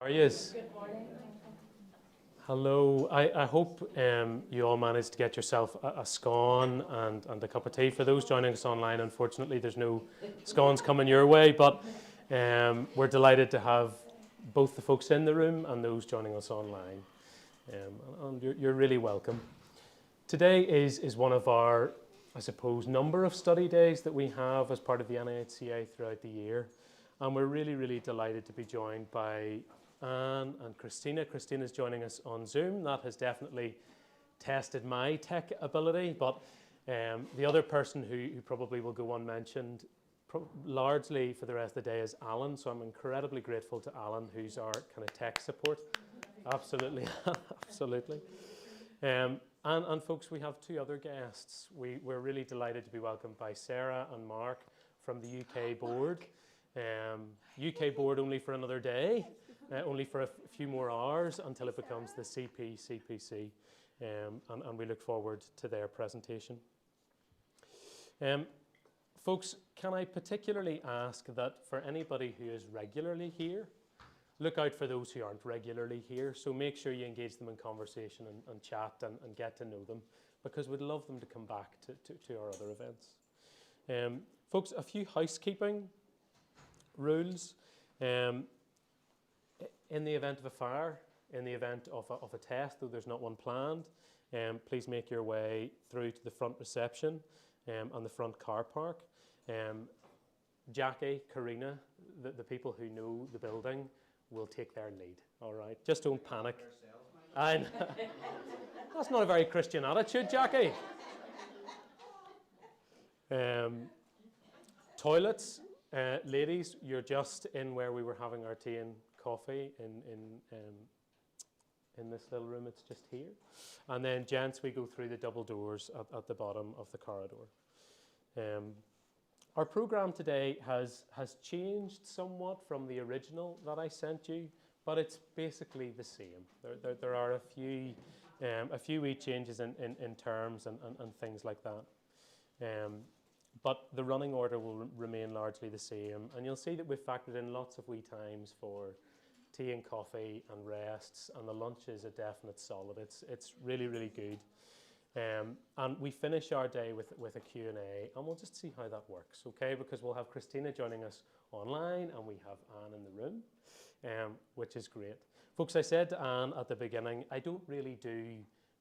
How are you? Hello. I hope you all managed to get yourself a scone and a cup of tea. For those joining us online, unfortunately, there's no scones coming your way, but we're delighted to have both the folks in the room and those joining us online. And you're really welcome. Today is one of our, I suppose, number of study days that we have as part of the NIHCA throughout the year. And we're really, really delighted to be joined by Anne and Christina. Christina's joining us on Zoom. That has definitely tested my tech ability, but the other person who probably will go unmentioned largely for the rest of the day is Alan. So I'm incredibly grateful to Alan, who's our kind of tech support. Absolutely, absolutely. And folks, we have two other guests. We're really delighted to be welcomed by Sarah and Mark from the UK board. UK board only for another day, only for a few more hours until it becomes the CPC, and we look forward to their presentation. Folks, can I particularly ask that for anybody who is regularly here, look out for those who aren't regularly here, so make sure you engage them in conversation and chat and get to know them, because we'd love them to come back to our other events. Folks, a few housekeeping rules. In the event of a fire, in the event of a test, though there's not one planned, please make your way through to the front reception and the front car park. Jackie, Karina, the people who know the building will take their lead, all right? Just don't panic. And that's not a very Christian attitude, Jackie. Toilets. Ladies, you're just in where we were having our tea and coffee in this little room. It's just here. And then gents, we go through the double doors at the bottom of the corridor. Our program today has changed somewhat from the original that I sent you, but it's basically the same. There are a few wee changes in terms and things like that. But the running order will remain largely the same. And you'll see that we've factored in lots of wee times for tea and coffee and rests, and the lunch is a definite solid. It's really, really good. And we finish our day with a Q&A, and we'll just see how that works, okay? Because we'll have Christina joining us online, and we have Anne in the room, which is great. Folks, I said to Anne at the beginning, I don't really do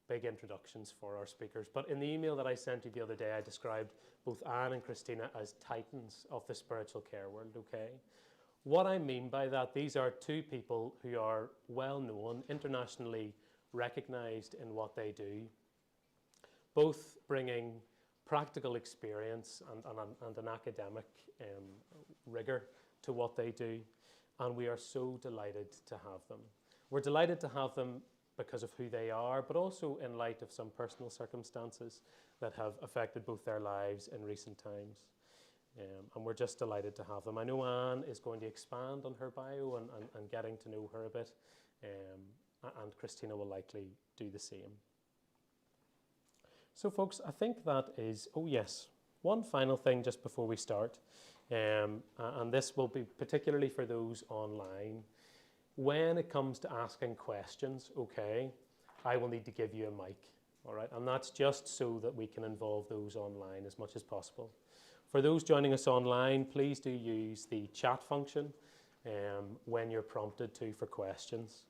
big introductions for our speakers, but in the email that I sent you the other day, I described both Anne and Christina as titans of the spiritual care world, okay? What I mean by that, these are two people who are well known, internationally recognized in what they do, both bringing practical experience and an academic rigor to what they do, and we are so delighted to have them. We're delighted to have them because of who they are, but also in light of some personal circumstances that have affected both their lives in recent times. And we're just delighted to have them. I know Anne is going to expand on her bio and getting to know her a bit, and Christina will likely do the same. So folks, I think that is, oh yes, one final thing just before we start, and this will be particularly for those online. When it comes to asking questions, okay, I will need to give you a mic, all right? And that's just so that we can involve those online as much as possible. For those joining us online, please do use the chat function when you're prompted to for questions.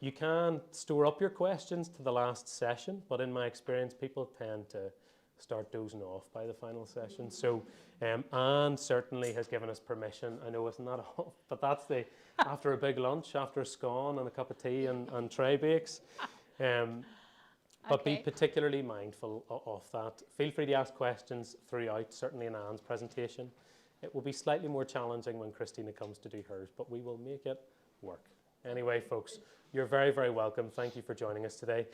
You can store up your questions to the last session, but in my experience, people tend to start dozing off by the final session. So Anne certainly has given us permission. I know it's not off, but that's after a big lunch, after a scone and a cup of tea and tray bakes. But be particularly mindful of that. Feel free to ask questions throughout, certainly in Anne's presentation. It will be slightly more challenging when Christina comes to do hers, but we will make it work. Anyway, folks, you're very, very welcome. Thank you for joining us today.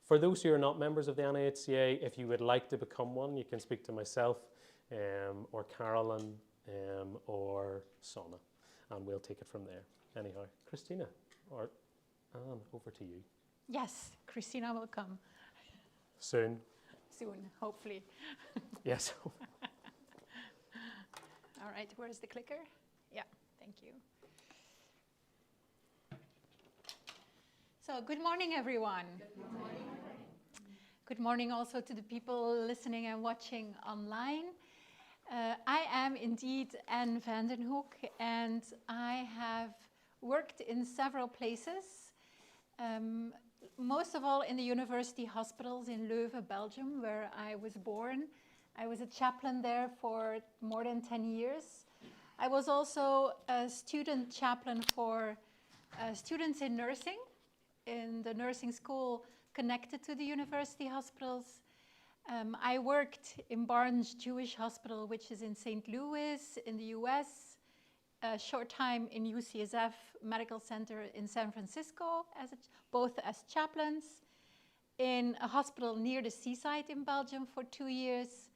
For those who are not members of the NIHCA, if you would like to become one, you can speak to myself or Carolyn or Sona, and we'll take it from there. Anyhow, Christina or Anne, over to you. Yes, Christina will come. Soon, hopefully. Yes. All right, where's the clicker? Yeah, thank you. So good morning, everyone. Good morning. Good morning also to the people listening and watching online. I am indeed Anne van den Hoek, and I have worked in several places. Most of all in the university hospitals in Leuven, Belgium, where I was born. I was a chaplain there for more than 10 years. I was also a student chaplain for students in nursing, in the nursing school connected to the university hospitals. I worked in Barnes Jewish Hospital, which is in St. Louis in the US, a short time in UCSF Medical Center in San Francisco, both as chaplains, in a hospital near the seaside in Belgium for 2 years,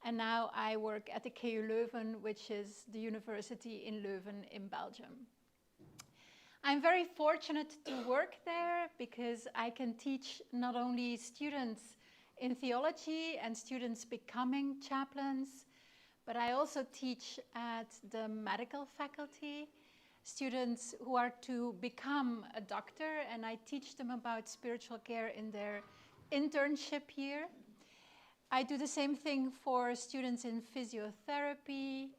and now I work at the KU Leuven, which is the university in Leuven in Belgium. I'm very fortunate to work there because I can teach not only students in theology and students becoming chaplains, but I also teach at the medical faculty, students who are to become a doctor, and I teach them about spiritual care in their internship year. I do the same thing for students in physiotherapy,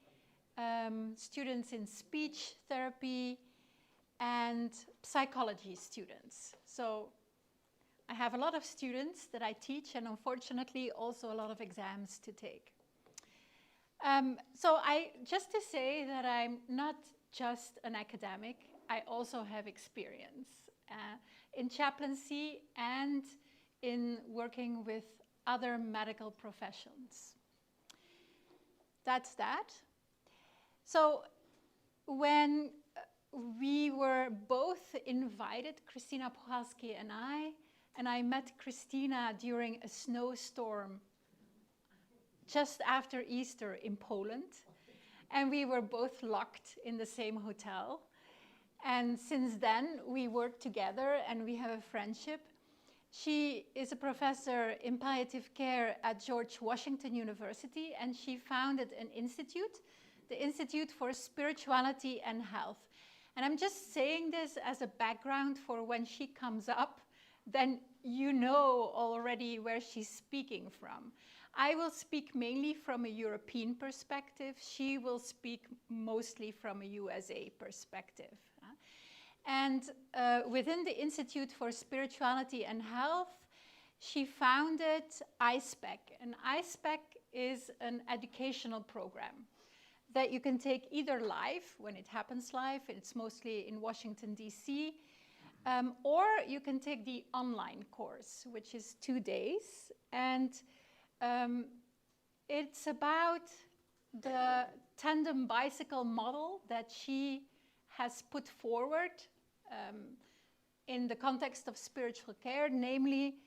students in speech therapy, and psychology students. So I have a lot of students that I teach, and unfortunately also a lot of exams to take. Just to say that I'm not just an academic, I also have experience in chaplaincy and in working with other medical professions. That's that. So when we were both invited, Christina Puchalski and I met Christina during a snowstorm just after Easter in Poland, and we were both locked in the same hotel. And since then, we work together and we have a friendship. She is a professor in palliative care at George Washington University, and she founded an institute, the Institute for Spirituality and Health. And I'm just saying this as a background for when she comes up, then you know already where she's speaking from. I will speak mainly from a European perspective. She will speak mostly from a USA perspective. And within the Institute for Spirituality and Health, she founded ISPEC. And ISPEC is an educational program that you can take either live, when it happens live, it's mostly in Washington, DC, or you can take the online course, which is 2 days. And it's about the tandem bicycle model that she has put forward in the context of spiritual care, namely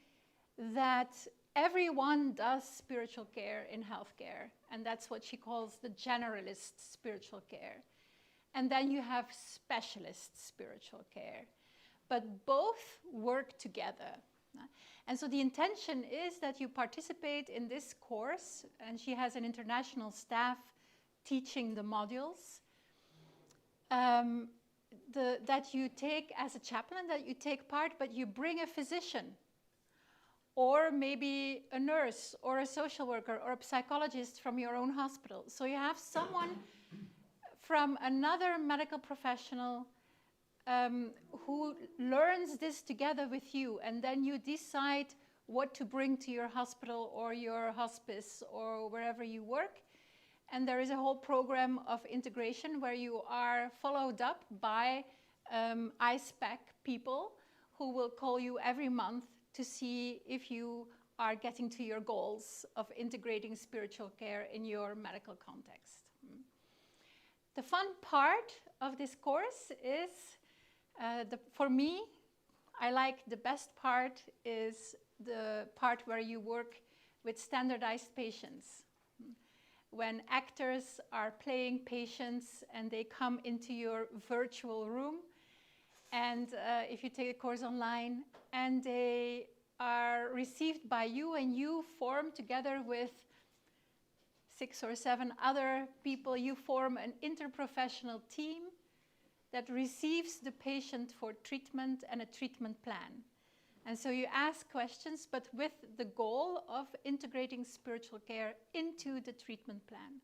that everyone does spiritual care in healthcare, and that's what she calls the generalist spiritual care. And then you have specialist spiritual care, but both work together. And so the intention is that you participate in this course, and she has an international staff teaching the modules, that you take as a chaplain, that you take part, but you bring a physician, or maybe a nurse, or a social worker, or a psychologist from your own hospital. So you have someone from another medical professional who learns this together with you, and then you decide what to bring to your hospital or your hospice or wherever you work. And there is a whole program of integration where you are followed up by ISPEC people who will call you every month to see if you are getting to your goals of integrating spiritual care in your medical context. The fun part of this course is, for me, I like the best part is the part where you work with standardized patients. When actors are playing patients and they come into your virtual room, and if you take a course online, and they are received by you, and you form together with 6 or 7 other people, you form an interprofessional team that receives the patient for treatment and a treatment plan. And so you ask questions, but with the goal of integrating spiritual care into the treatment plan.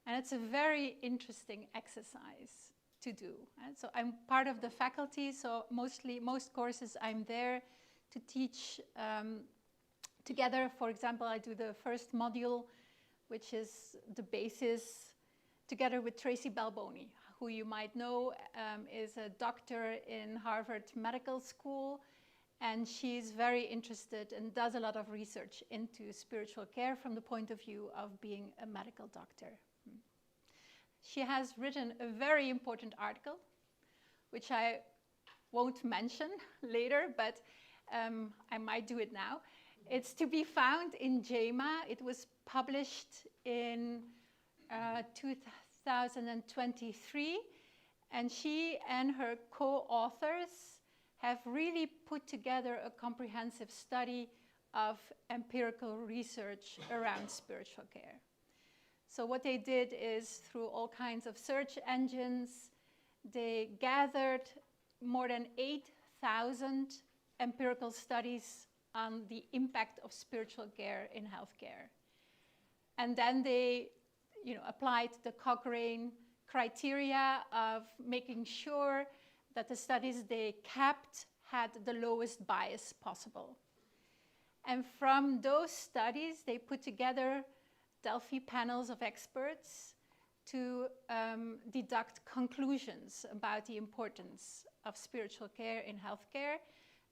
And it's a very interesting exercise to do. And so I'm part of the faculty, so most courses I'm there to teach together. For example, I do the first module, which is the basis, together with Tracy Balboni, who you might know is a doctor in Harvard Medical School. And she's very interested and does a lot of research into spiritual care from the point of view of being a medical doctor. She has written a very important article, which I won't mention later, but I might do it now. It's to be found in JAMA. It was published in 2023, and she and her co-authors have really put together a comprehensive study of empirical research around spiritual care. So what they did is, through all kinds of search engines, they gathered more than 8,000 empirical studies on the impact of spiritual care in healthcare. And then they, applied the Cochrane criteria of making sure that the studies they kept had the lowest bias possible. And from those studies, they put together Delphi panels of experts to deduct conclusions about the importance of spiritual care in healthcare.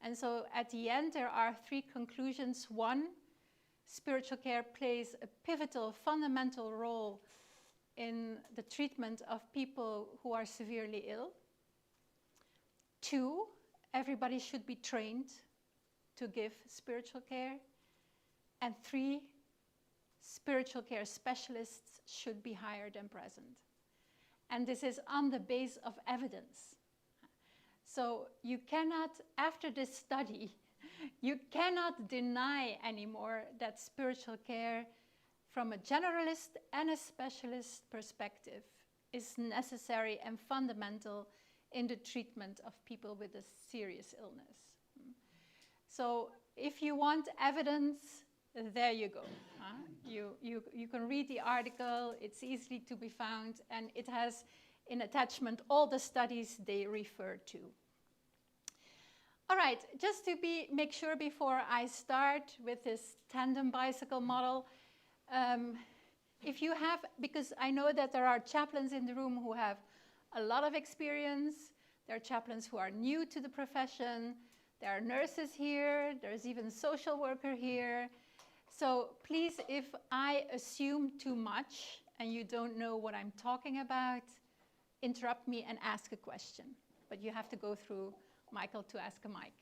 And so at the end, there are 3 conclusions. 1, spiritual care plays a pivotal, fundamental role in the treatment of people who are severely ill. 2, everybody should be trained to give spiritual care. And 3, spiritual care specialists should be hired and present. And this is on the base of evidence. So you cannot, after this study, you cannot deny anymore that spiritual care from a generalist and a specialist perspective is necessary and fundamental in the treatment of people with a serious illness. So if you want evidence, there you go. You can read the article, it's easily to be found, and it has in attachment all the studies they refer to. All right, just to make sure before I start with this tandem bicycle model, if you have, because I know that there are chaplains in the room who have a lot of experience, there are chaplains who are new to the profession, there are nurses here, there's even social worker here. So please, if I assume too much and you don't know what I'm talking about, interrupt me and ask a question. But you have to go through Michael to ask a mic.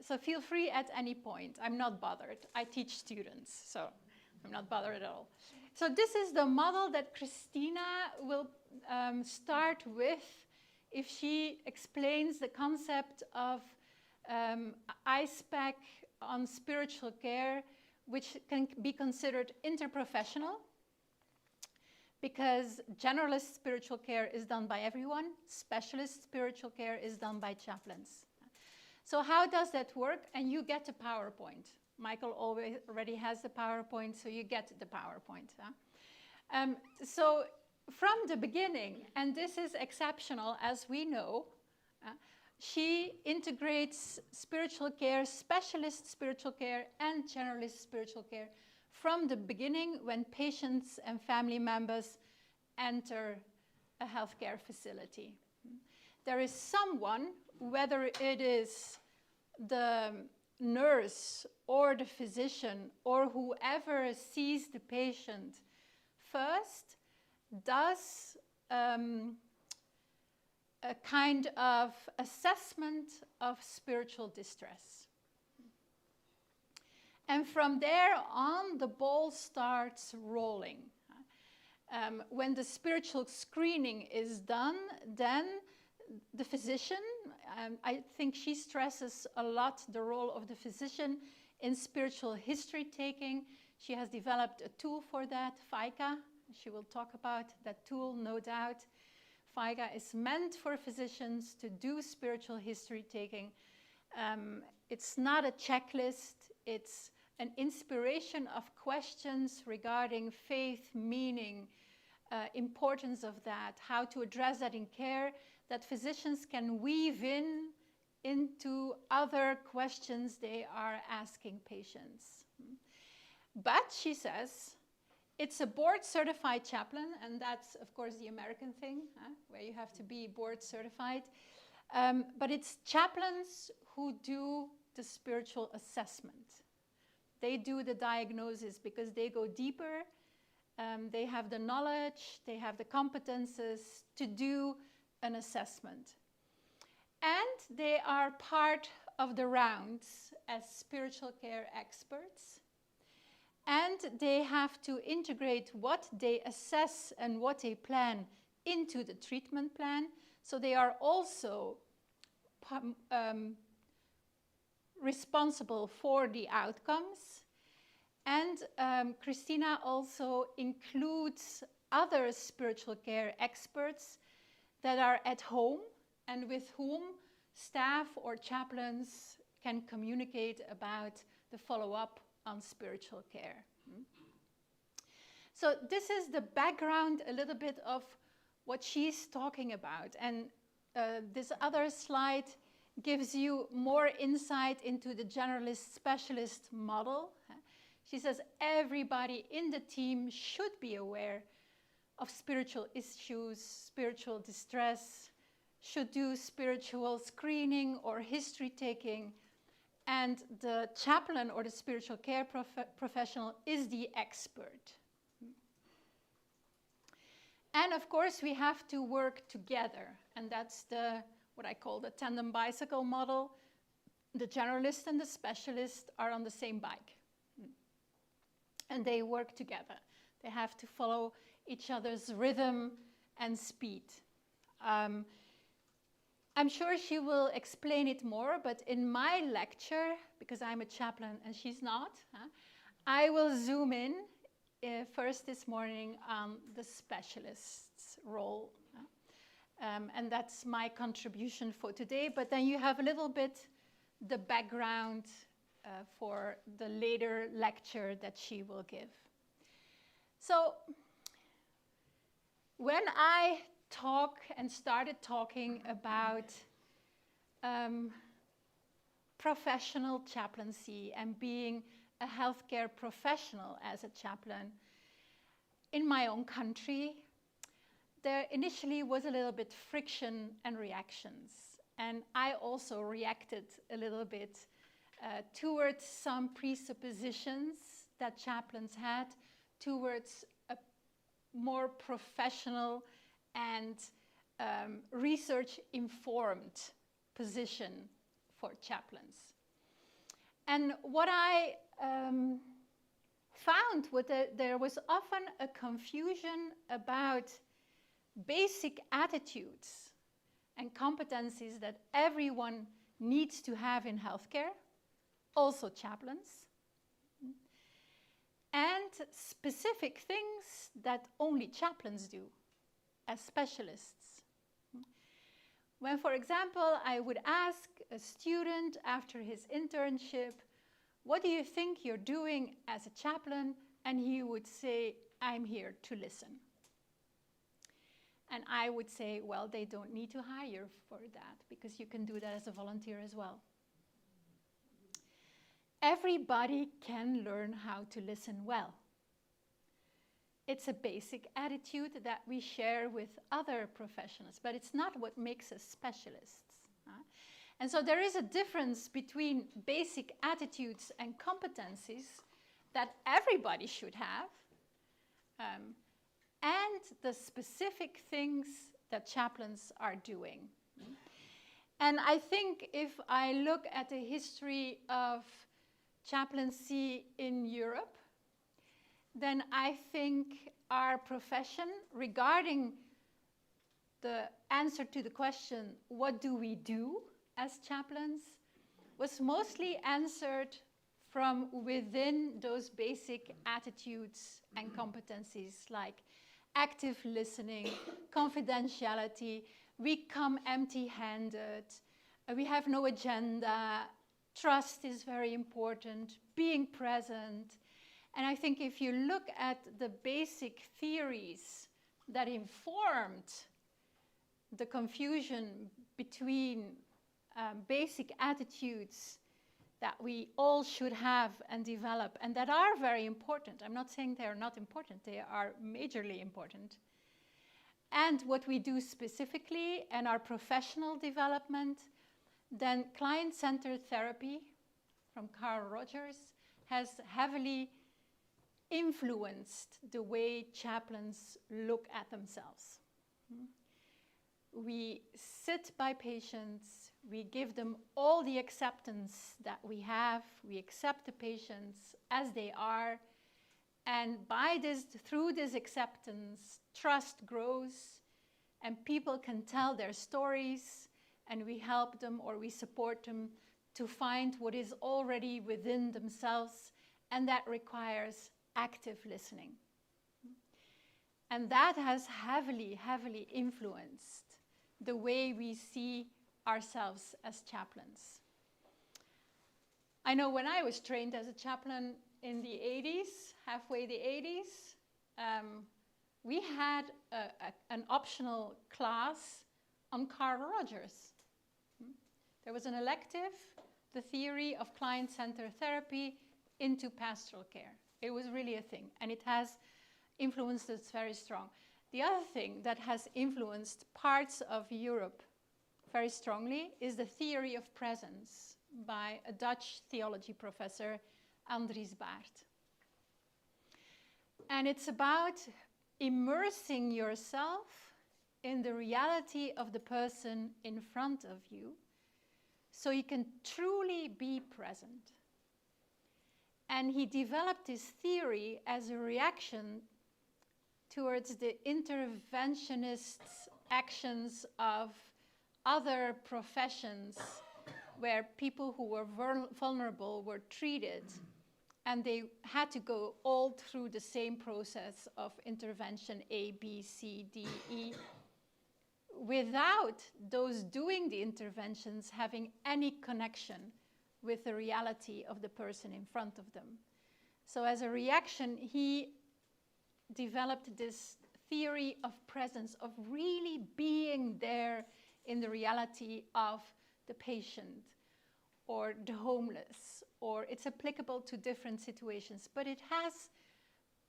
So feel free at any point. I'm not bothered. I teach students, so I'm not bothered at all. So this is the model that Christina will start with if she explains the concept of ISPEC on spiritual care, which can be considered interprofessional, because generalist spiritual care is done by everyone, specialist spiritual care is done by chaplains. So how does that work? And you get the PowerPoint. Michael already has the PowerPoint, so you get the PowerPoint. So from the beginning, and this is exceptional as we know, she integrates spiritual care, specialist spiritual care, and generalist spiritual care from the beginning when patients and family members enter a healthcare facility. There is someone, whether it is the nurse or the physician or whoever sees the patient first, does a kind of assessment of spiritual distress. And from there on, the ball starts rolling. When the spiritual screening is done, then the physician, I think she stresses a lot the role of the physician in spiritual history taking. She has developed a tool for that, FICA. She will talk about that tool, no doubt. FIGA is meant for physicians to do spiritual history taking. It's not a checklist, it's an inspiration of questions regarding faith, meaning, importance of that, how to address that in care, that physicians can weave into other questions they are asking patients. But she says, it's a board-certified chaplain, and that's, of course, the American thing, where you have to be board-certified. But it's chaplains who do the spiritual assessment. They do the diagnosis because they go deeper. They have the knowledge, they have the competences to do an assessment. And they are part of the rounds as spiritual care experts. And they have to integrate what they assess and what they plan into the treatment plan. So they are also responsible for the outcomes. And Christina also includes other spiritual care experts that are at home and with whom staff or chaplains can communicate about the follow-up on spiritual care. So this is the background, a little bit of what she's talking about. And this other slide gives you more insight into the generalist specialist model. She says everybody in the team should be aware of spiritual issues, spiritual distress, should do spiritual screening or history taking, and the chaplain or the spiritual care professional is the expert. And of course, we have to work together, and that's what I call the tandem bicycle model. The generalist and the specialist are on the same bike, and they work together. They have to follow each other's rhythm and speed. I'm sure she will explain it more, but in my lecture, because I'm a chaplain and she's not, I will zoom in first this morning on the specialist's role. And that's my contribution for today, but then you have a little bit the background for the later lecture that she will give. So when I started talking about professional chaplaincy and being a healthcare professional as a chaplain in my own country, there initially was a little bit friction and reactions. And I also reacted a little bit towards some presuppositions that chaplains had towards a more professional and research-informed position for chaplains. And what I found was that there was often a confusion about basic attitudes and competencies that everyone needs to have in healthcare, also chaplains, and specific things that only chaplains do as specialists. When, for example, I would ask a student after his internship, what do you think you're doing as a chaplain? And he would say, I'm here to listen. And I would say, well, they don't need to hire for that because you can do that as a volunteer as well. Everybody can learn how to listen well. It's a basic attitude that we share with other professionals, but it's not what makes us specialists. And so there is a difference between basic attitudes and competencies that everybody should have, and the specific things that chaplains are doing. And I think if I look at the history of chaplaincy in Europe, then I think our profession, regarding the answer to the question, what do we do as chaplains, was mostly answered from within those basic attitudes and competencies like active listening, confidentiality. We come empty-handed. We have no agenda. Trust is very important. Being present. And I think if you look at the basic theories that informed the confusion between basic attitudes that we all should have and develop, and that are very important. I'm not saying they are not important. They are majorly important. And what we do specifically and our professional development, then client-centered therapy from Carl Rogers has heavily influenced the way chaplains look at themselves. We sit by patients, we give them all the acceptance that we have, we accept the patients as they are, and through this acceptance, trust grows, and people can tell their stories, and we help them or we support them to find what is already within themselves, and that requires active listening. And that has heavily, heavily influenced the way we see ourselves as chaplains. I know when I was trained as a chaplain in the 80s, halfway the 80s, we had an optional class on Carl Rogers. There was an elective, the theory of client-centered therapy into pastoral care. It was really a thing, and it has influenced us very strong. The other thing that has influenced parts of Europe very strongly is the theory of presence by a Dutch theology professor, Andries Baert. And it's about immersing yourself in the reality of the person in front of you so you can truly be present. And he developed this theory as a reaction towards the interventionist actions of other professions where people who were vulnerable were treated, and they had to go all through the same process of intervention A, B, C, D, E, without those doing the interventions having any connection with the reality of the person in front of them. So as a reaction, he developed this theory of presence, of really being there in the reality of the patient or the homeless, or it's applicable to different situations, but it has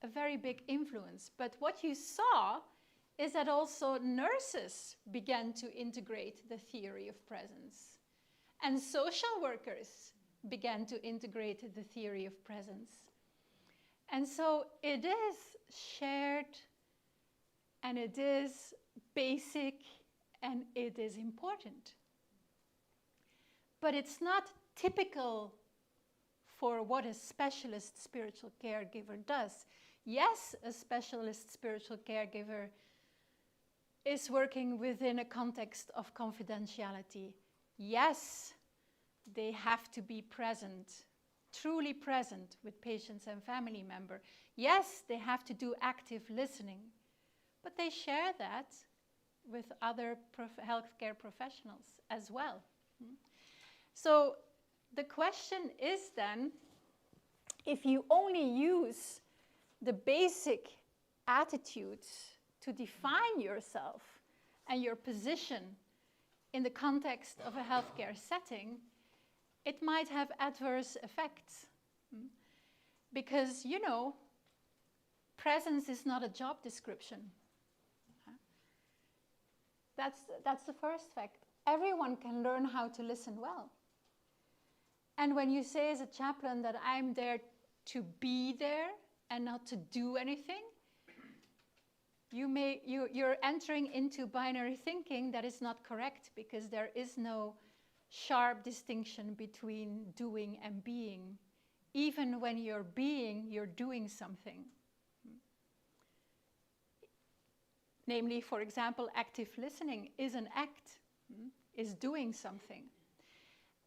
a very big influence. But what you saw is that also nurses began to integrate the theory of presence, and social workers began to integrate the theory of presence. And so it is shared, and it is basic, and it is important. But it's not typical for what a specialist spiritual caregiver does. Yes, a specialist spiritual caregiver is working within a context of confidentiality. Yes, they have to be present, truly present with patients and family members. Yes, they have to do active listening, but they share that with other healthcare professionals as well. So the question is then, if you only use the basic attitudes to define yourself and your position in the context of a healthcare setting, it might have adverse effects. Because, you know, presence is not a job description. That's the first fact. Everyone can learn how to listen well. And when you say as a chaplain that I'm there to be there and not to do anything, you're entering into binary thinking that is not correct, because there is no sharp distinction between doing and being. Even when you're being, you're doing something. Namely, for example, active listening is an act, is doing something.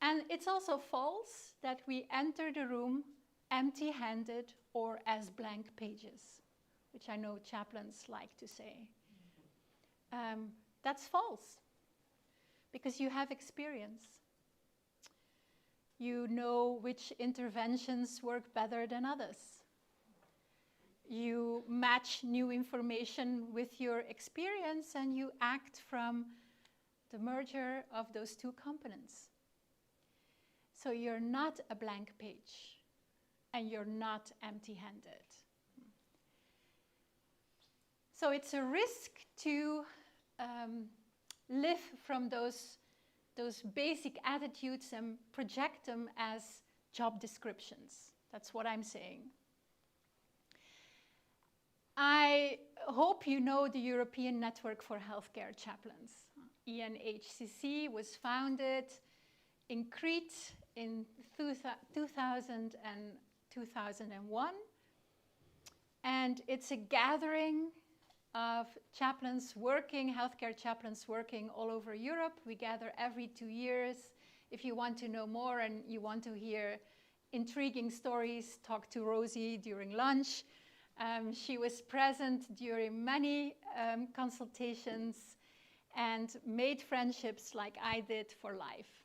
And it's also false that we enter the room empty-handed or as blank pages. which I know chaplains like to say. That's false, because you have experience. You know which interventions work better than others. You match new information with your experience, and you act from the merger of those two components. So you're not a blank page, and you're not empty-handed. So it's a risk to live from those basic attitudes and project them as job descriptions. That's what I'm saying. I hope you know the European Network for Healthcare Chaplains. ENHCC was founded in Crete in 2000 and 2001. And it's a gathering of chaplains working, healthcare chaplains working all over Europe. We gather every 2 years. If you want to know more and you want to hear intriguing stories, talk to Rosie during lunch. She was present during many consultations and made friendships like I did for life.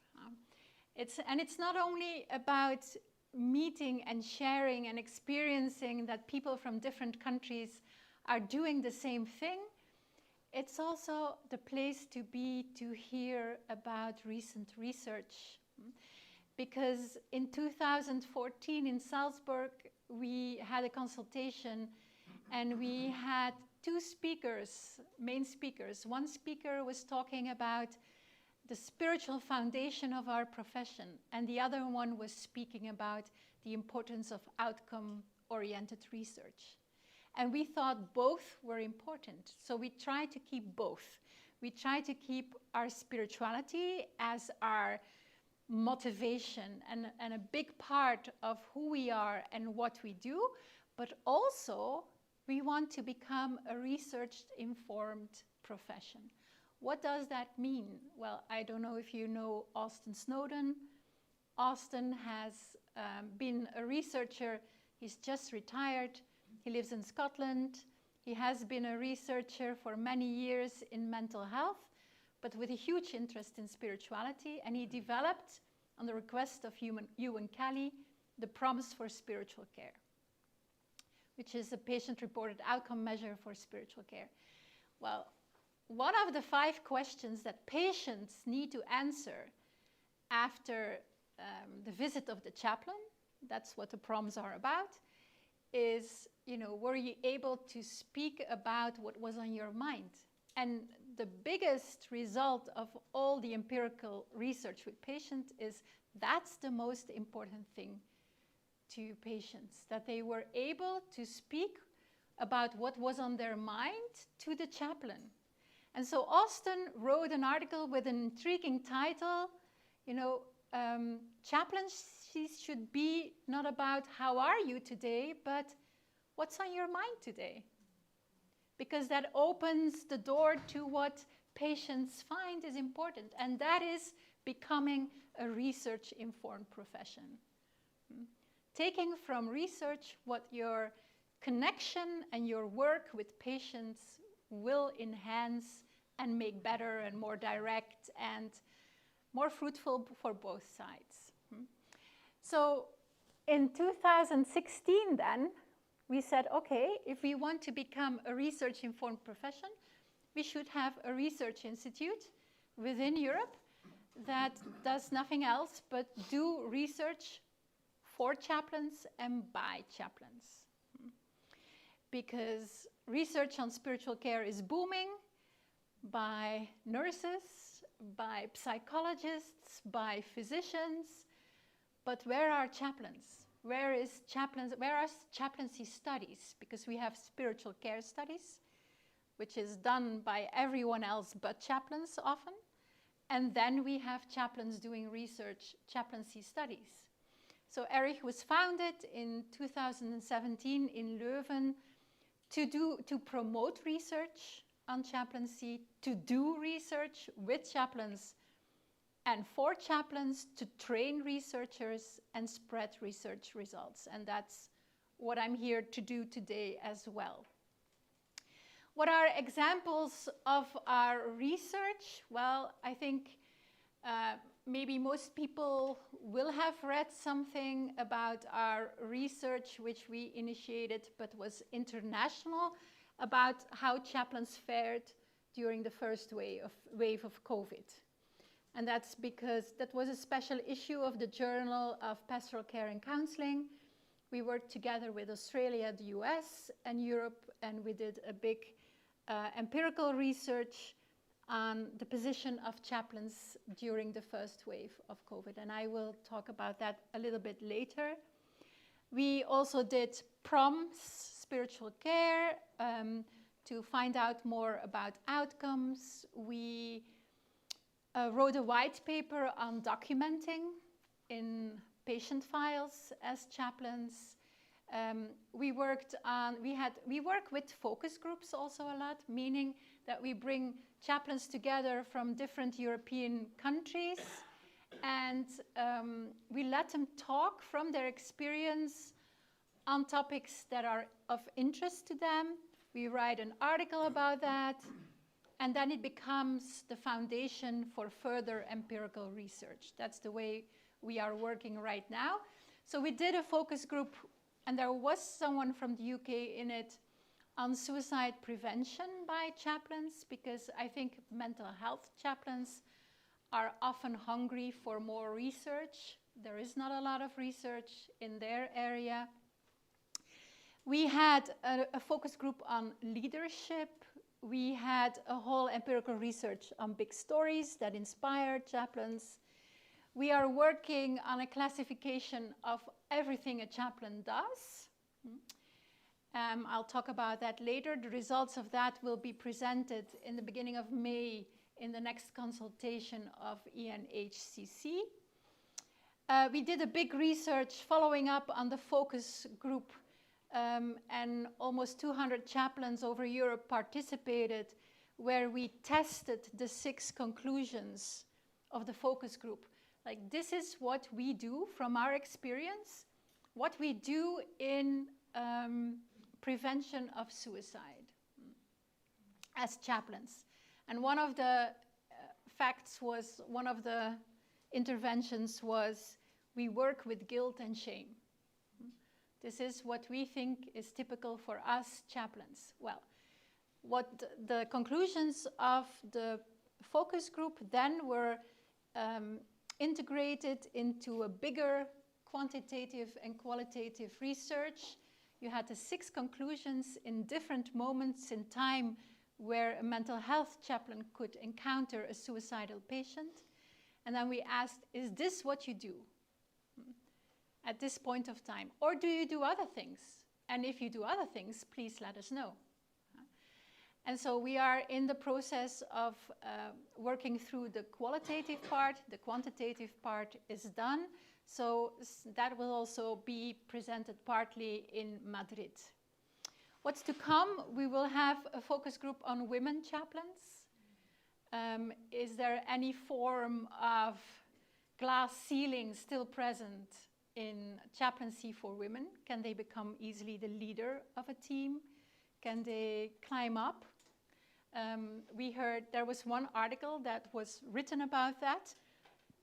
It's not only about meeting and sharing and experiencing that people from different countries are doing the same thing. It's also the place to be to hear about recent research. Because in 2014 in Salzburg, we had a consultation and we had two speakers, main speakers. One speaker was talking about the spiritual foundation of our profession, and the other one was speaking about the importance of outcome-oriented research. And we thought both were important, so we tried to keep both. We tried to keep our spirituality as our motivation and a big part of who we are and what we do, but also we want to become a research-informed profession. What does that mean? Well, I don't know if you know Austin Snowden. Austin has been a researcher. He's just retired. He lives in Scotland. He has been a researcher for many years in mental health, but with a huge interest in spirituality. And he developed, on the request of Ewan Kelly, the Promise for Spiritual Care, which is a patient-reported outcome measure for spiritual care. Well, one of the 5 questions that patients need to answer after the visit of the chaplain, that's what the prompts are about, is, were you able to speak about what was on your mind? And the biggest result of all the empirical research with patients is that's the most important thing to patients, that they were able to speak about what was on their mind to the chaplain. And so Austin wrote an article with an intriguing title, chaplaincy should be not about how are you today, but what's on your mind today? Because that opens the door to what patients find is important, and that is becoming a research-informed profession. Taking from research what your connection and your work with patients will enhance and make better and more direct and more fruitful for both sides. So in 2016 then, we said, okay, if we want to become a research-informed profession, we should have a research institute within Europe that does nothing else but do research for chaplains and by chaplains. Because research on spiritual care is booming by nurses, by psychologists, by physicians, but where are chaplains? Where are chaplaincy studies? Because we have spiritual care studies, which is done by everyone else but chaplains often. And then we have chaplains doing research, chaplaincy studies. So Erich was founded in 2017 in Leuven to promote research on chaplaincy, to do research with chaplains and for chaplains, to train researchers and spread research results. And that's what I'm here to do today as well. What are examples of our research? Well, I think maybe most people will have read something about our research, which we initiated but was international, about how chaplains fared during the first wave of COVID. And that's because that was a special issue of the Journal of Pastoral Care and Counseling. We worked together with Australia, the US, and Europe, and we did a big empirical research on the position of chaplains during the first wave of COVID. And I will talk about that a little bit later. We also did PROMS, spiritual care, to find out more about outcomes. We wrote a white paper on documenting in patient files as chaplains. We work with focus groups also a lot, meaning that we bring chaplains together from different European countries, and we let them talk from their experience on topics that are of interest to them. We write an article about that, and then it becomes the foundation for further empirical research. That's the way we are working right now. So we did a focus group, and there was someone from the UK in it, on suicide prevention by chaplains, because I think mental health chaplains are often hungry for more research. There is not a lot of research in their area. We had a focus group on leadership. We had a whole empirical research on big stories that inspired chaplains. We are working on a classification of everything a chaplain does. I'll talk about that later. The results of that will be presented in the beginning of May in the next consultation of NIHCC. We did a big research following up on the focus group, and almost 200 chaplains over Europe participated, where we tested the 6 conclusions of the focus group. Like, this is what we do from our experience, what we do in prevention of suicide as chaplains. And one of the one of the interventions was, we work with guilt and shame. This is what we think is typical for us chaplains. Well, what the conclusions of the focus group then were integrated into a bigger quantitative and qualitative research. You had the 6 conclusions in different moments in time where a mental health chaplain could encounter a suicidal patient. And then we asked, is this what you do at this point of time? Or do you do other things? And if you do other things, please let us know. And so we are in the process of working through the qualitative part. The quantitative part is done. So that will also be presented partly in Madrid. What's to come? We will have a focus group on women chaplains. Is there any form of glass ceiling still present in chaplaincy for women? Can they become easily the leader of a team? Can they climb up? We heard there was one article that was written about that,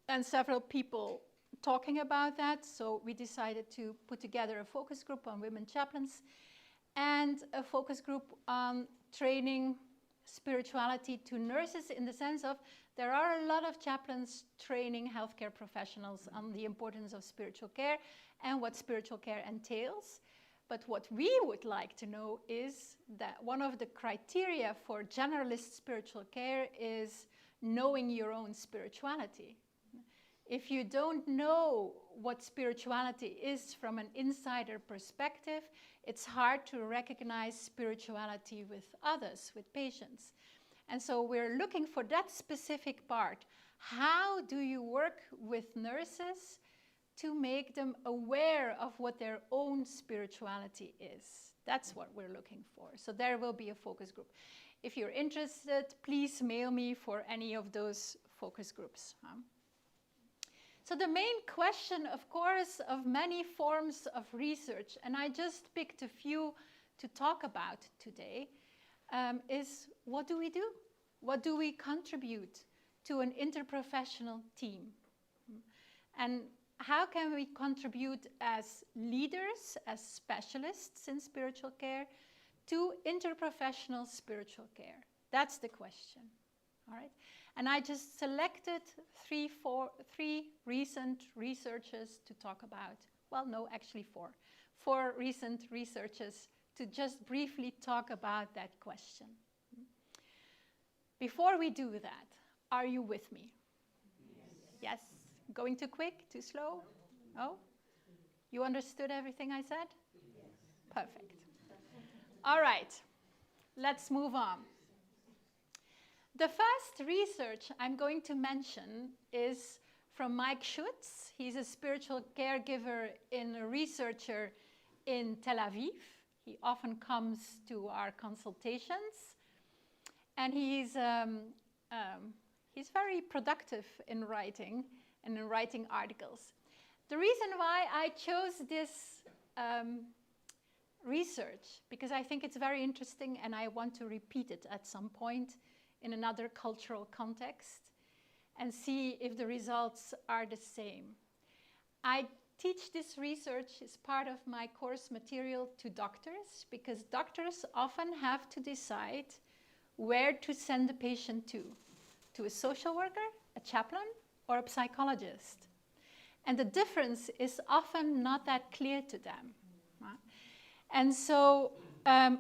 and several people talking about that. So we decided to put together a focus group on women chaplains and a focus group on training spirituality to nurses, in the sense of there are a lot of chaplains training healthcare professionals on the importance of spiritual care and what spiritual care entails. But what we would like to know is that one of the criteria for generalist spiritual care is knowing your own spirituality. If you don't know what spirituality is from an insider perspective, it's hard to recognize spirituality with others, with patients. And so we're looking for that specific part. How do you work with nurses to make them aware of what their own spirituality is? That's what we're looking for. So there will be a focus group. If you're interested, please mail me for any of those focus groups. So the main question, of course, of many forms of research, and I just picked a few to talk about today, is what do we do? What do we contribute to an interprofessional team? And how can we contribute as leaders, as specialists in spiritual care, to interprofessional spiritual care? That's the question, all right? And I just selected three recent researchers to talk about. Well, no, actually four recent researchers to just briefly talk about that question. Before we do that, are you with me? Yes? Going too quick, too slow? No? You understood everything I said? Perfect. All right, let's move on. The first research I'm going to mention is from Mike Schutz. He's a spiritual caregiver and a researcher in Tel Aviv. He often comes to our consultations, and he's very productive in writing and in writing articles. The reason why I chose this research, because I think it's very interesting and I want to repeat it at some point in another cultural context and see if the results are the same. I teach this research as part of my course material to doctors, because doctors often have to decide where to send the patient to a social worker, a chaplain, or a psychologist. And the difference is often not that clear to them. And so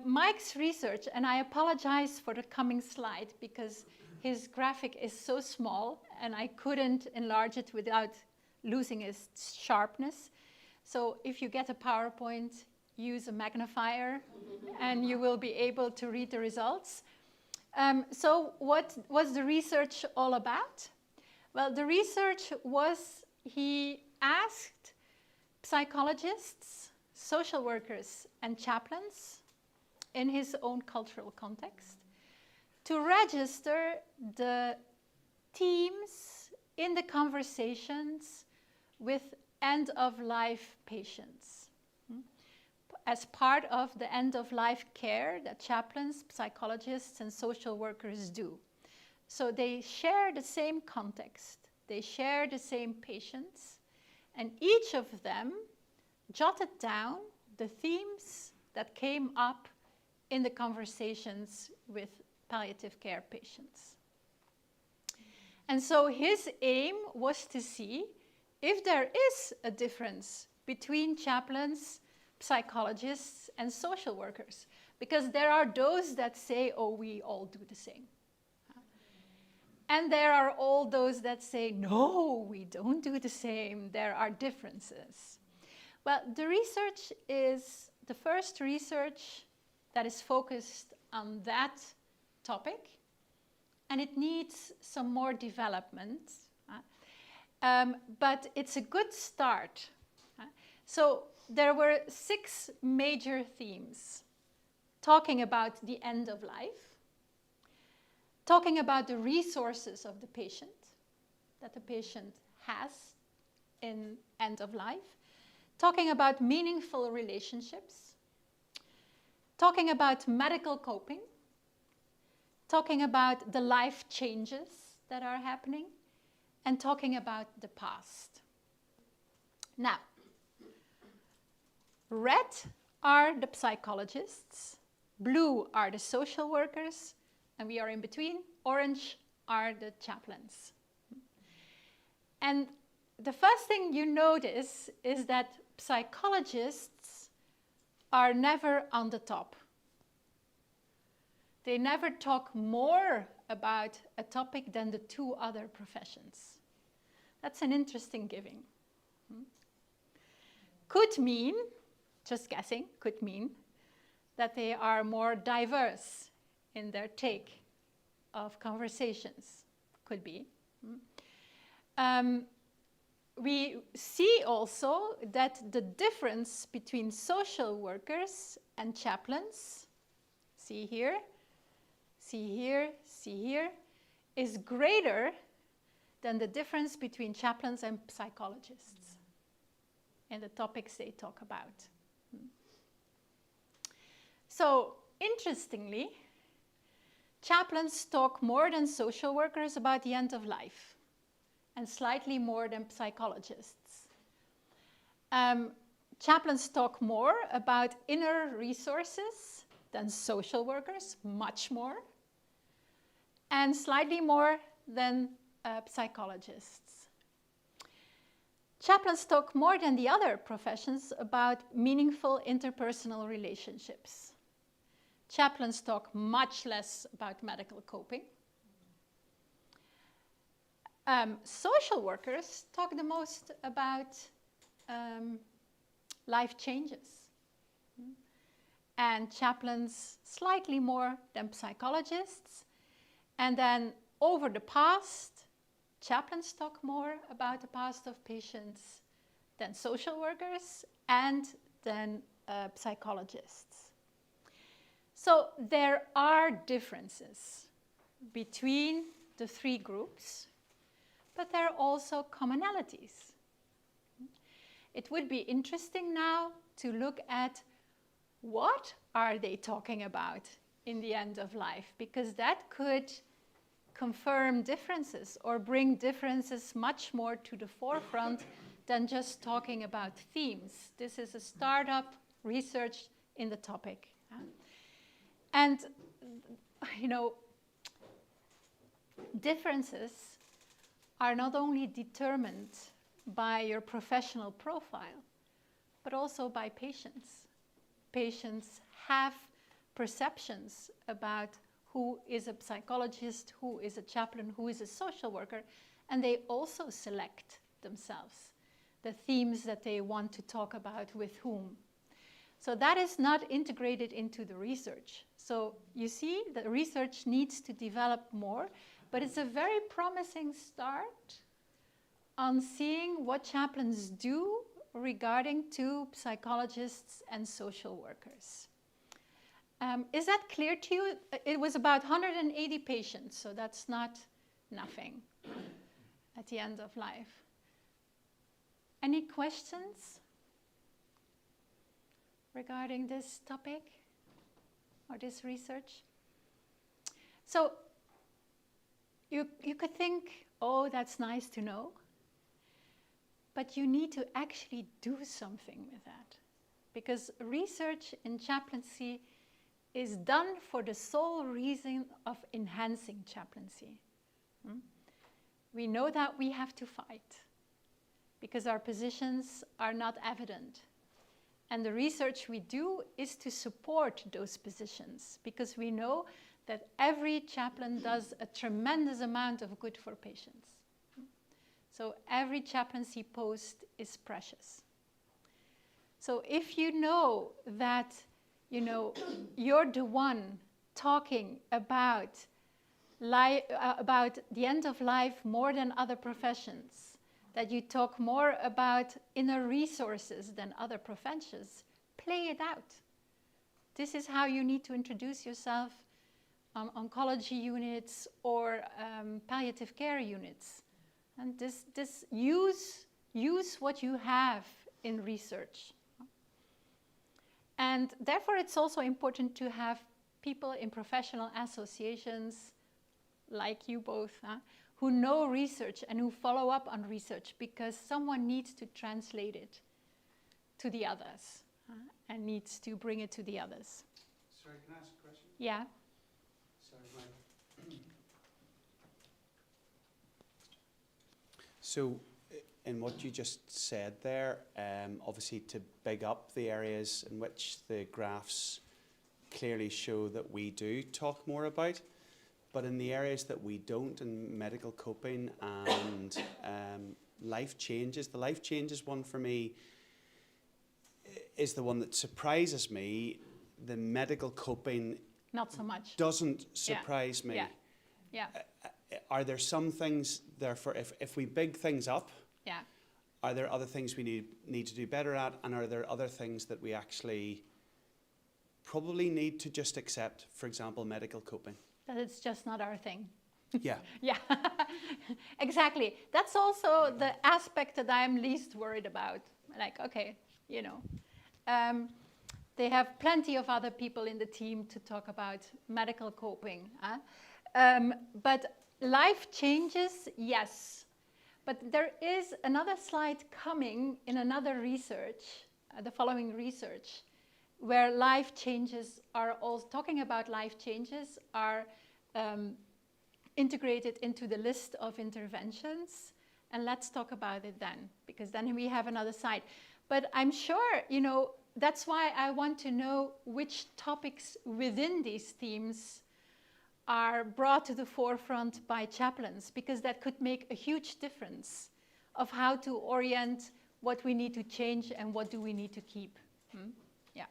Mike's research, and I apologize for the coming slide because his graphic is so small and I couldn't enlarge it without losing its sharpness. So if you get a PowerPoint, use a magnifier and you will be able to read the results. So what was the research all about? Well, the research was, he asked psychologists, social workers, and chaplains in his own cultural context to register the themes in the conversations with end-of-life patients as part of the end-of-life care that chaplains, psychologists, and social workers do. So they share the same context, they share the same patients, and each of them jotted down the themes that came up in the conversations with palliative care patients. And so his aim was to see if there is a difference between chaplains, psychologists, and social workers, because there are those that say, oh, we all do the same. And there are all those that say, no, we don't do the same, there are differences. Well, the research is the first research that is focused on that topic, and it needs some more development, but it's a good start. So there were 6 major themes talking about the end of life, talking about the resources of the patient, that the patient has in end of life, talking about meaningful relationships, talking about medical coping, talking about the life changes that are happening, and talking about the past. Now, red are the psychologists, blue are the social workers, and we are in between. Orange are the chaplains. And the first thing you notice is that psychologists are never on the top. They never talk more about a topic than the 2 other professions. That's an interesting giving. Could mean, just guessing, could mean that they are more diverse in their take of conversations. Could be. We see also that the difference between social workers and chaplains, see here, see here, see here, is greater than the difference between chaplains and psychologists and the topics they talk about. So, interestingly, chaplains talk more than social workers about the end of life, and slightly more than psychologists. Chaplains talk more about inner resources than social workers, much more, and slightly more than psychologists. Chaplains talk more than the other professions about meaningful interpersonal relationships. Chaplains talk much less about medical coping. Social workers talk the most about life changes. And chaplains slightly more than psychologists. And then over the past, chaplains talk more about the past of patients than social workers and than psychologists. So there are differences between the three groups, but there are also commonalities. It would be interesting now to look at what are they talking about in the end of life, because that could confirm differences or bring differences much more to the forefront than just talking about themes. This is a startup research in the topic. And, you know, differences are not only determined by your professional profile, but also by patients. Patients have perceptions about who is a psychologist, who is a chaplain, who is a social worker, and they also select themselves the themes that they want to talk about with whom. So that is not integrated into the research. So you see, the research needs to develop more, but it's a very promising start on seeing what chaplains do regarding to psychologists and social workers. Is that clear to you? It was about 180 patients, so that's not nothing at the end of life. Any questions regarding this topic or this research? So you could think, oh, that's nice to know, but you need to actually do something with that, because research in chaplaincy is done for the sole reason of enhancing chaplaincy. We know that we have to fight because our positions are not evident. And the research we do is to support those positions, because we know that every chaplain does a tremendous amount of good for patients. So every chaplaincy post is precious. So if you know that, you know, you're the one talking about the end of life more than other professions, that you talk more about inner resources than other professions, play it out. This is how you need to introduce yourself on oncology units or palliative care units. And use what you have in research. And therefore, it's also important to have people in professional associations, like you both, who know research and who follow up on research, because someone needs to translate it to the others and needs to bring it to the others. Sorry, can I ask a question? Yeah. Sorry, Mike. So, in what you just said there, obviously to big up the areas in which the graphs clearly show that we do talk more about, but in the areas that we don't, in medical coping and life changes, the life changes one for me is the one that surprises me. The medical coping Not so much. doesn't surprise me. Yeah. Are there some things, therefore, if we big things up, Yeah. are there other things we need to do better at, and are there other things that we actually probably need to just accept, for example, medical coping? That it's just not our thing. Yeah. Yeah, exactly. That's also the aspect that I'm least worried about. Like, okay, you know. they have plenty of other people in the team to talk about medical coping. But life changes, yes. But there is another slide coming in another research, the following research, where life changes are also talking about life changes are integrated into the list of interventions. And let's talk about it then, because then we have another side. But I'm sure, you know, that's why I want to know which topics within these themes are brought to the forefront by chaplains, because that could make a huge difference of how to orient what we need to change and what do we need to keep. Yeah.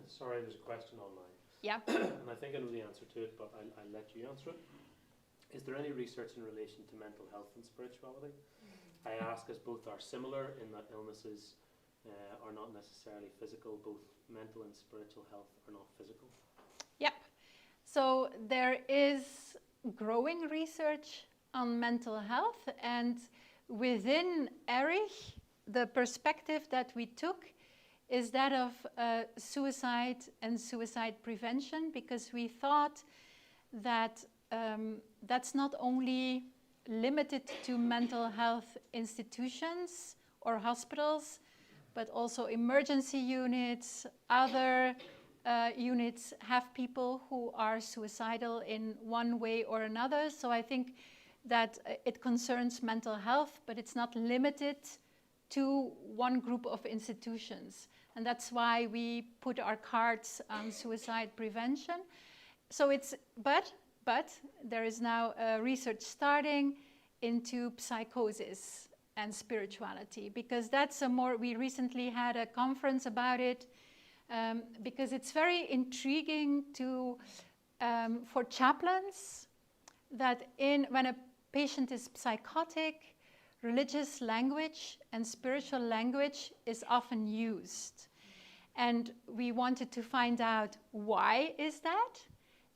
Sorry, there's a question online. Yeah. And I think I know the answer to it, but I'll let you answer it. Is there any research in relation to mental health and spirituality? I ask as both are similar in that illnesses are not necessarily physical, both mental and spiritual health are not physical. Yep. So there is growing research on mental health, and within ERIC, the perspective that we took is that of suicide and suicide prevention, because we thought that that's not only limited to mental health institutions or hospitals, but also emergency units, other units have people who are suicidal in one way or another. So I think that it concerns mental health, but it's not limited to one group of institutions. And that's why we put our cards on suicide prevention. So it's, but there is now research starting into psychosis and spirituality, because that's a more, we recently had a conference about it, because it's very intriguing to, for chaplains, that when a patient is psychotic, religious language and spiritual language is often used. And we wanted to find out why is that,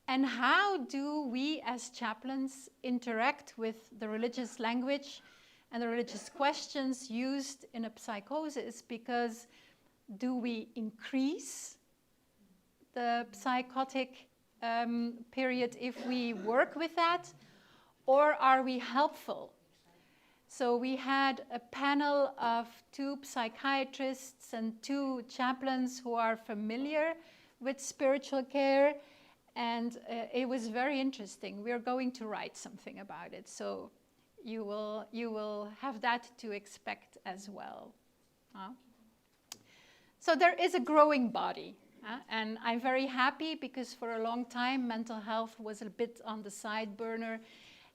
and how do we as chaplains interact with the religious language and the religious questions used in a psychosis, because do we increase the psychotic period if we work with that, or are we helpful? So we had a panel of 2 psychiatrists and 2 chaplains who are familiar with spiritual care, and it was very interesting. We're going to write something about it, so you will have that to expect as well. So there is a growing body, and I'm very happy, because for a long time mental health was a bit on the side burner.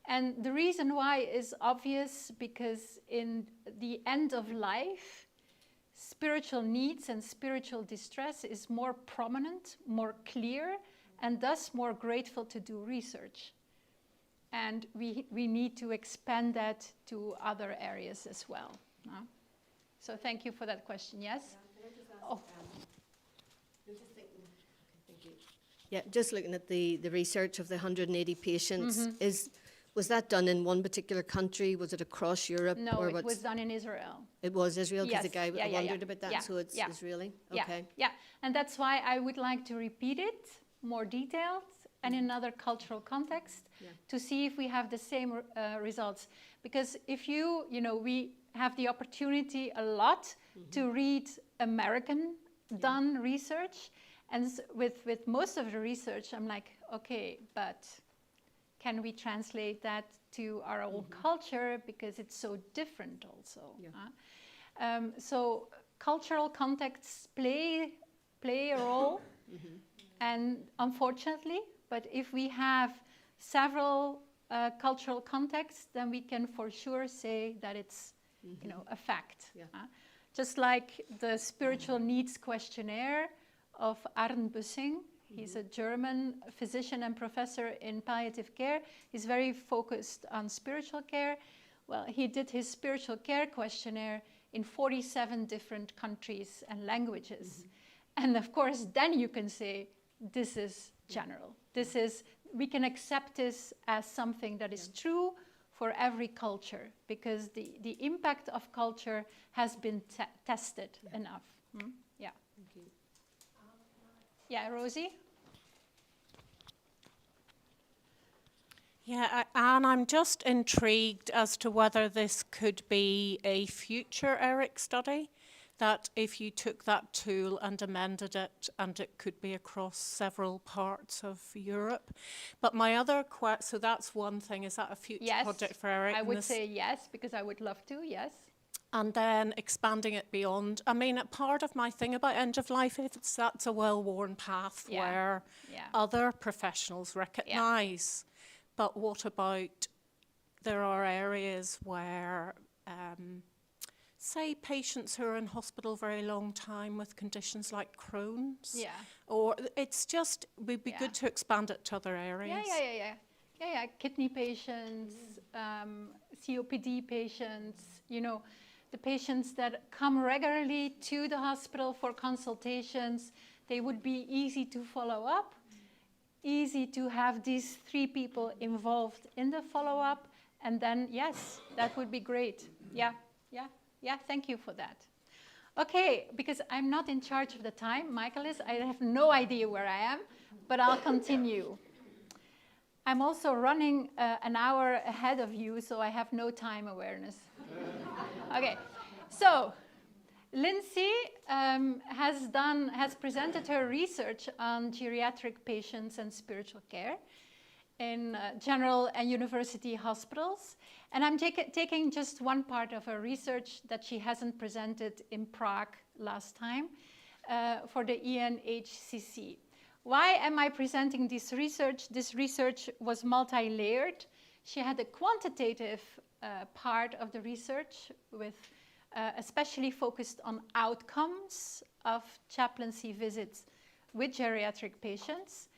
And the reason why is obvious, because in the end of life, spiritual needs and spiritual distress is more prominent, more clear, and thus more grateful to do research. And we need to expand that to other areas as well. So thank you for that question. Yes? Yeah, just looking at the research of the 180 patients, was that done in one particular country? Was it across Europe? No, or it was done in Israel. It was Israel, because Yes. the guy Yeah, wondered about that, so it's Israeli? Okay. Yeah, and that's why I would like to repeat it, more detailed, and in another cultural context, to see if we have the same results. Because if you know, we have the opportunity a lot to read American done research, and with most of the research, I'm like, okay, but can we translate that to our own culture, because it's so different also. So cultural contexts play a role, and unfortunately, but if we have several cultural contexts, then we can for sure say that it's you know, a fact. Just like the spiritual needs questionnaire of Arnd Bussing. He's a German physician and professor in palliative care. He's very focused on spiritual care. Well, he did his spiritual care questionnaire in 47 different countries and languages. And of course, then you can say, this is general. This is, we can accept this as something that is true for every culture, because the impact of culture has been tested enough. Yeah. Thank you. Yeah, Rosie? Yeah, Anne, I'm just intrigued as to whether this could be a future ERIC study, that if you took that tool and amended it and it could be across several parts of Europe. But my other so that's one thing, is that a future Yes, project for ERIC? I would say yes, because I would love to, yes. And then expanding it beyond. I mean, part of my thing about end of life is that's a well-worn path where other professionals recognise. But what about, there are areas where, say, patients who are in hospital a very long time with conditions like Crohn's? Yeah. Or it's just, would be good to expand it to other areas. Yeah, kidney patients, COPD patients, you know, the patients that come regularly to the hospital for consultations, they would be easy to follow up. Easy to have these 3 people involved in the follow-up, and then yes, that would be great. Yeah, thank you for that. Okay, because I'm not in charge of the time, Michael is, I have no idea where I am, but I'll continue. I'm also running an hour ahead of you, so I have no time awareness. Okay, so Lindsay has presented her research on geriatric patients and spiritual care in general and university hospitals. And I'm taking just one part of her research that she hasn't presented in Prague last time for the NIHCA. Why am I presenting this research? This research was multi-layered. She had a quantitative part of the research with especially focused on outcomes of chaplaincy visits with geriatric patients.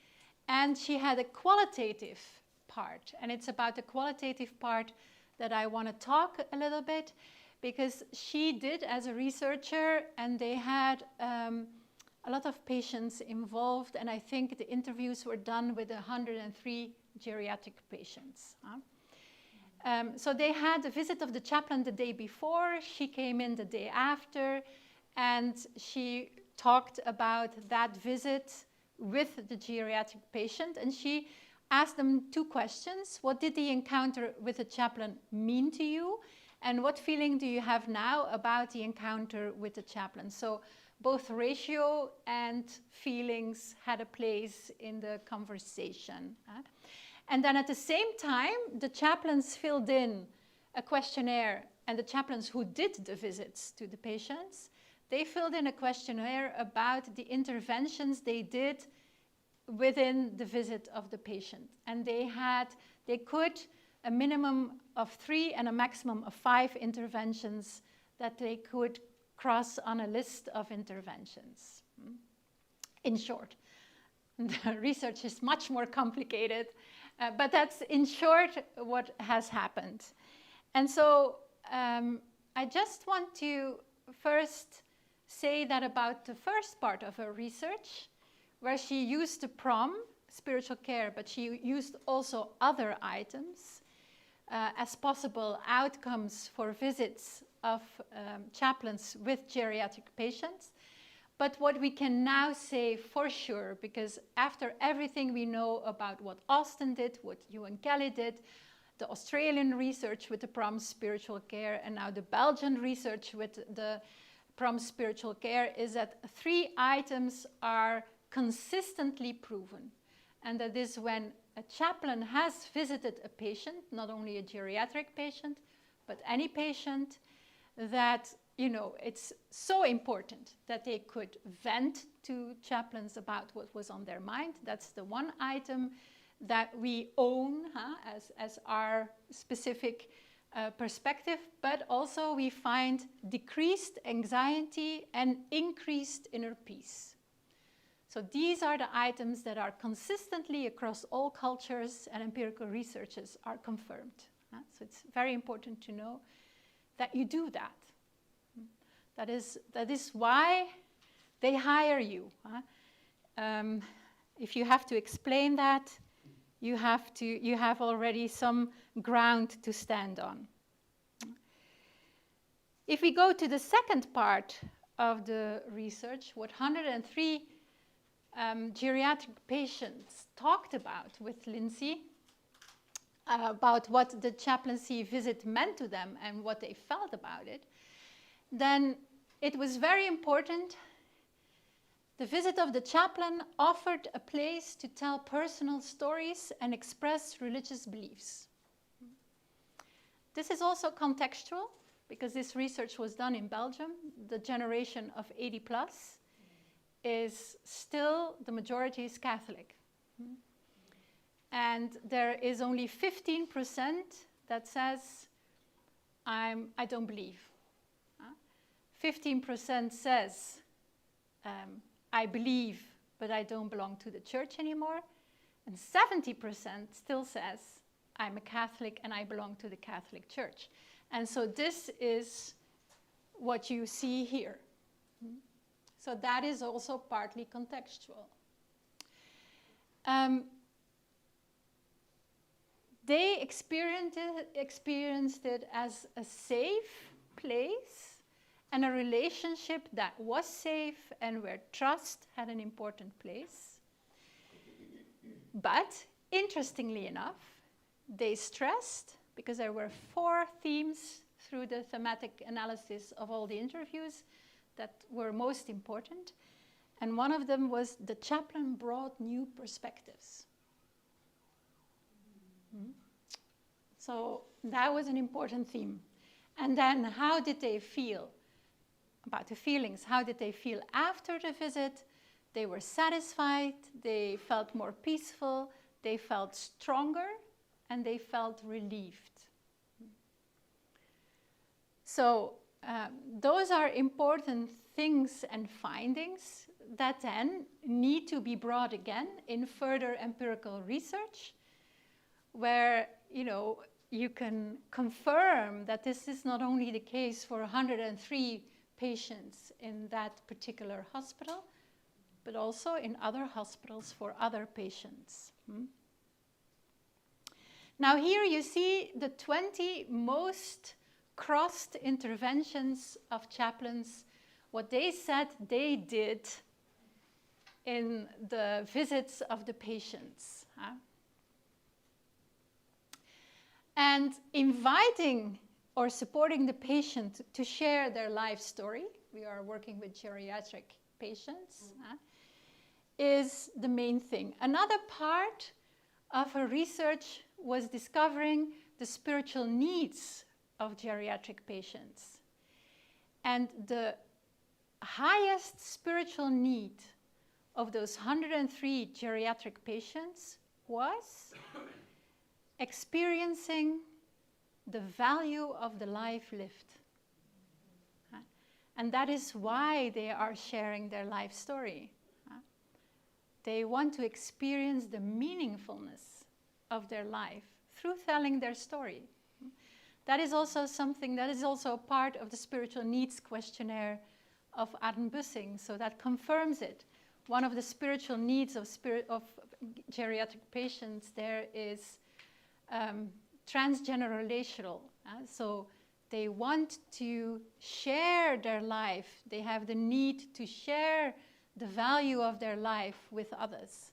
And she had a qualitative part. And it's about the qualitative part that I want to talk a little bit, because she did as a researcher, and they had a lot of patients involved. And I think the interviews were done with 103 geriatric patients. So they had a visit of the chaplain the day before, she came in the day after, and she talked about that visit with the geriatric patient, and she asked them 2 questions. What did the encounter with the chaplain mean to you? And what feeling do you have now about the encounter with the chaplain? So both ratio and feelings had a place in the conversation. And then at the same time, the chaplains filled in a questionnaire, and the chaplains who did the visits to the patients, they filled in a questionnaire about the interventions they did within the visit of the patient. And they could a minimum of 3 and a maximum of 5 interventions that they could cross on a list of interventions. In short, the research is much more complicated. But that's, in short, what has happened. And so I just want to first say that about the first part of her research, where she used the PROM, spiritual care, but she used also other items as possible outcomes for visits of chaplains with geriatric patients. But what we can now say for sure, because after everything we know about what Austin did, what Ewan Kelly did, the Australian research with the PROM spiritual care, and now the Belgian research with the PROM spiritual care, is that 3 items are consistently proven. And that is when a chaplain has visited a patient, not only a geriatric patient, but any patient, that it's so important that they could vent to chaplains about what was on their mind. That's the one item that we own as our specific perspective, but also we find decreased anxiety and increased inner peace. So these are the items that are consistently across all cultures, and empirical researches are confirmed. So it's very important to know that you do that. That is why they hire you. If you have to explain that, you have already some ground to stand on. If we go to the second part of the research, what 103 geriatric patients talked about with Lindsay about what the chaplaincy visit meant to them and what they felt about it, then it was very important. The visit of the chaplain offered a place to tell personal stories and express religious beliefs. This is also contextual, because this research was done in Belgium. The generation of 80 plus is still, the majority is Catholic. And there is only 15% that says, I don't believe. 15% says, I believe, but I don't belong to the church anymore. And 70% still says, I'm a Catholic and I belong to the Catholic Church. And so this is what you see here. So that is also partly contextual. They experienced it as a safe place and a relationship that was safe and where trust had an important place. But interestingly enough, they stressed, because there were 4 themes through the thematic analysis of all the interviews that were most important. And one of them was the chaplain brought new perspectives. So that was an important theme. And then how did they feel? About the feelings, how did they feel after the visit? They were satisfied, they felt more peaceful, they felt stronger, and they felt relieved. So those are important things and findings that then need to be brought again in further empirical research, where you can confirm that this is not only the case for 103 patients in that particular hospital, but also in other hospitals for other patients. Now here you see the 20 most crossed interventions of chaplains, what they said they did in the visits of the patients. And inviting or supporting the patient to share their life story, we are working with geriatric patients, is the main thing. Another part of her research was discovering the spiritual needs of geriatric patients. And the highest spiritual need of those 103 geriatric patients was experiencing the value of the life lived. And that is why they are sharing their life story. They want to experience the meaningfulness of their life through telling their story. That is also something that is also a part of the spiritual needs questionnaire of Arden Bussing, so that confirms it. One of the spiritual needs of geriatric patients there is transgenerational. So they want to share their life. They have the need to share the value of their life with others.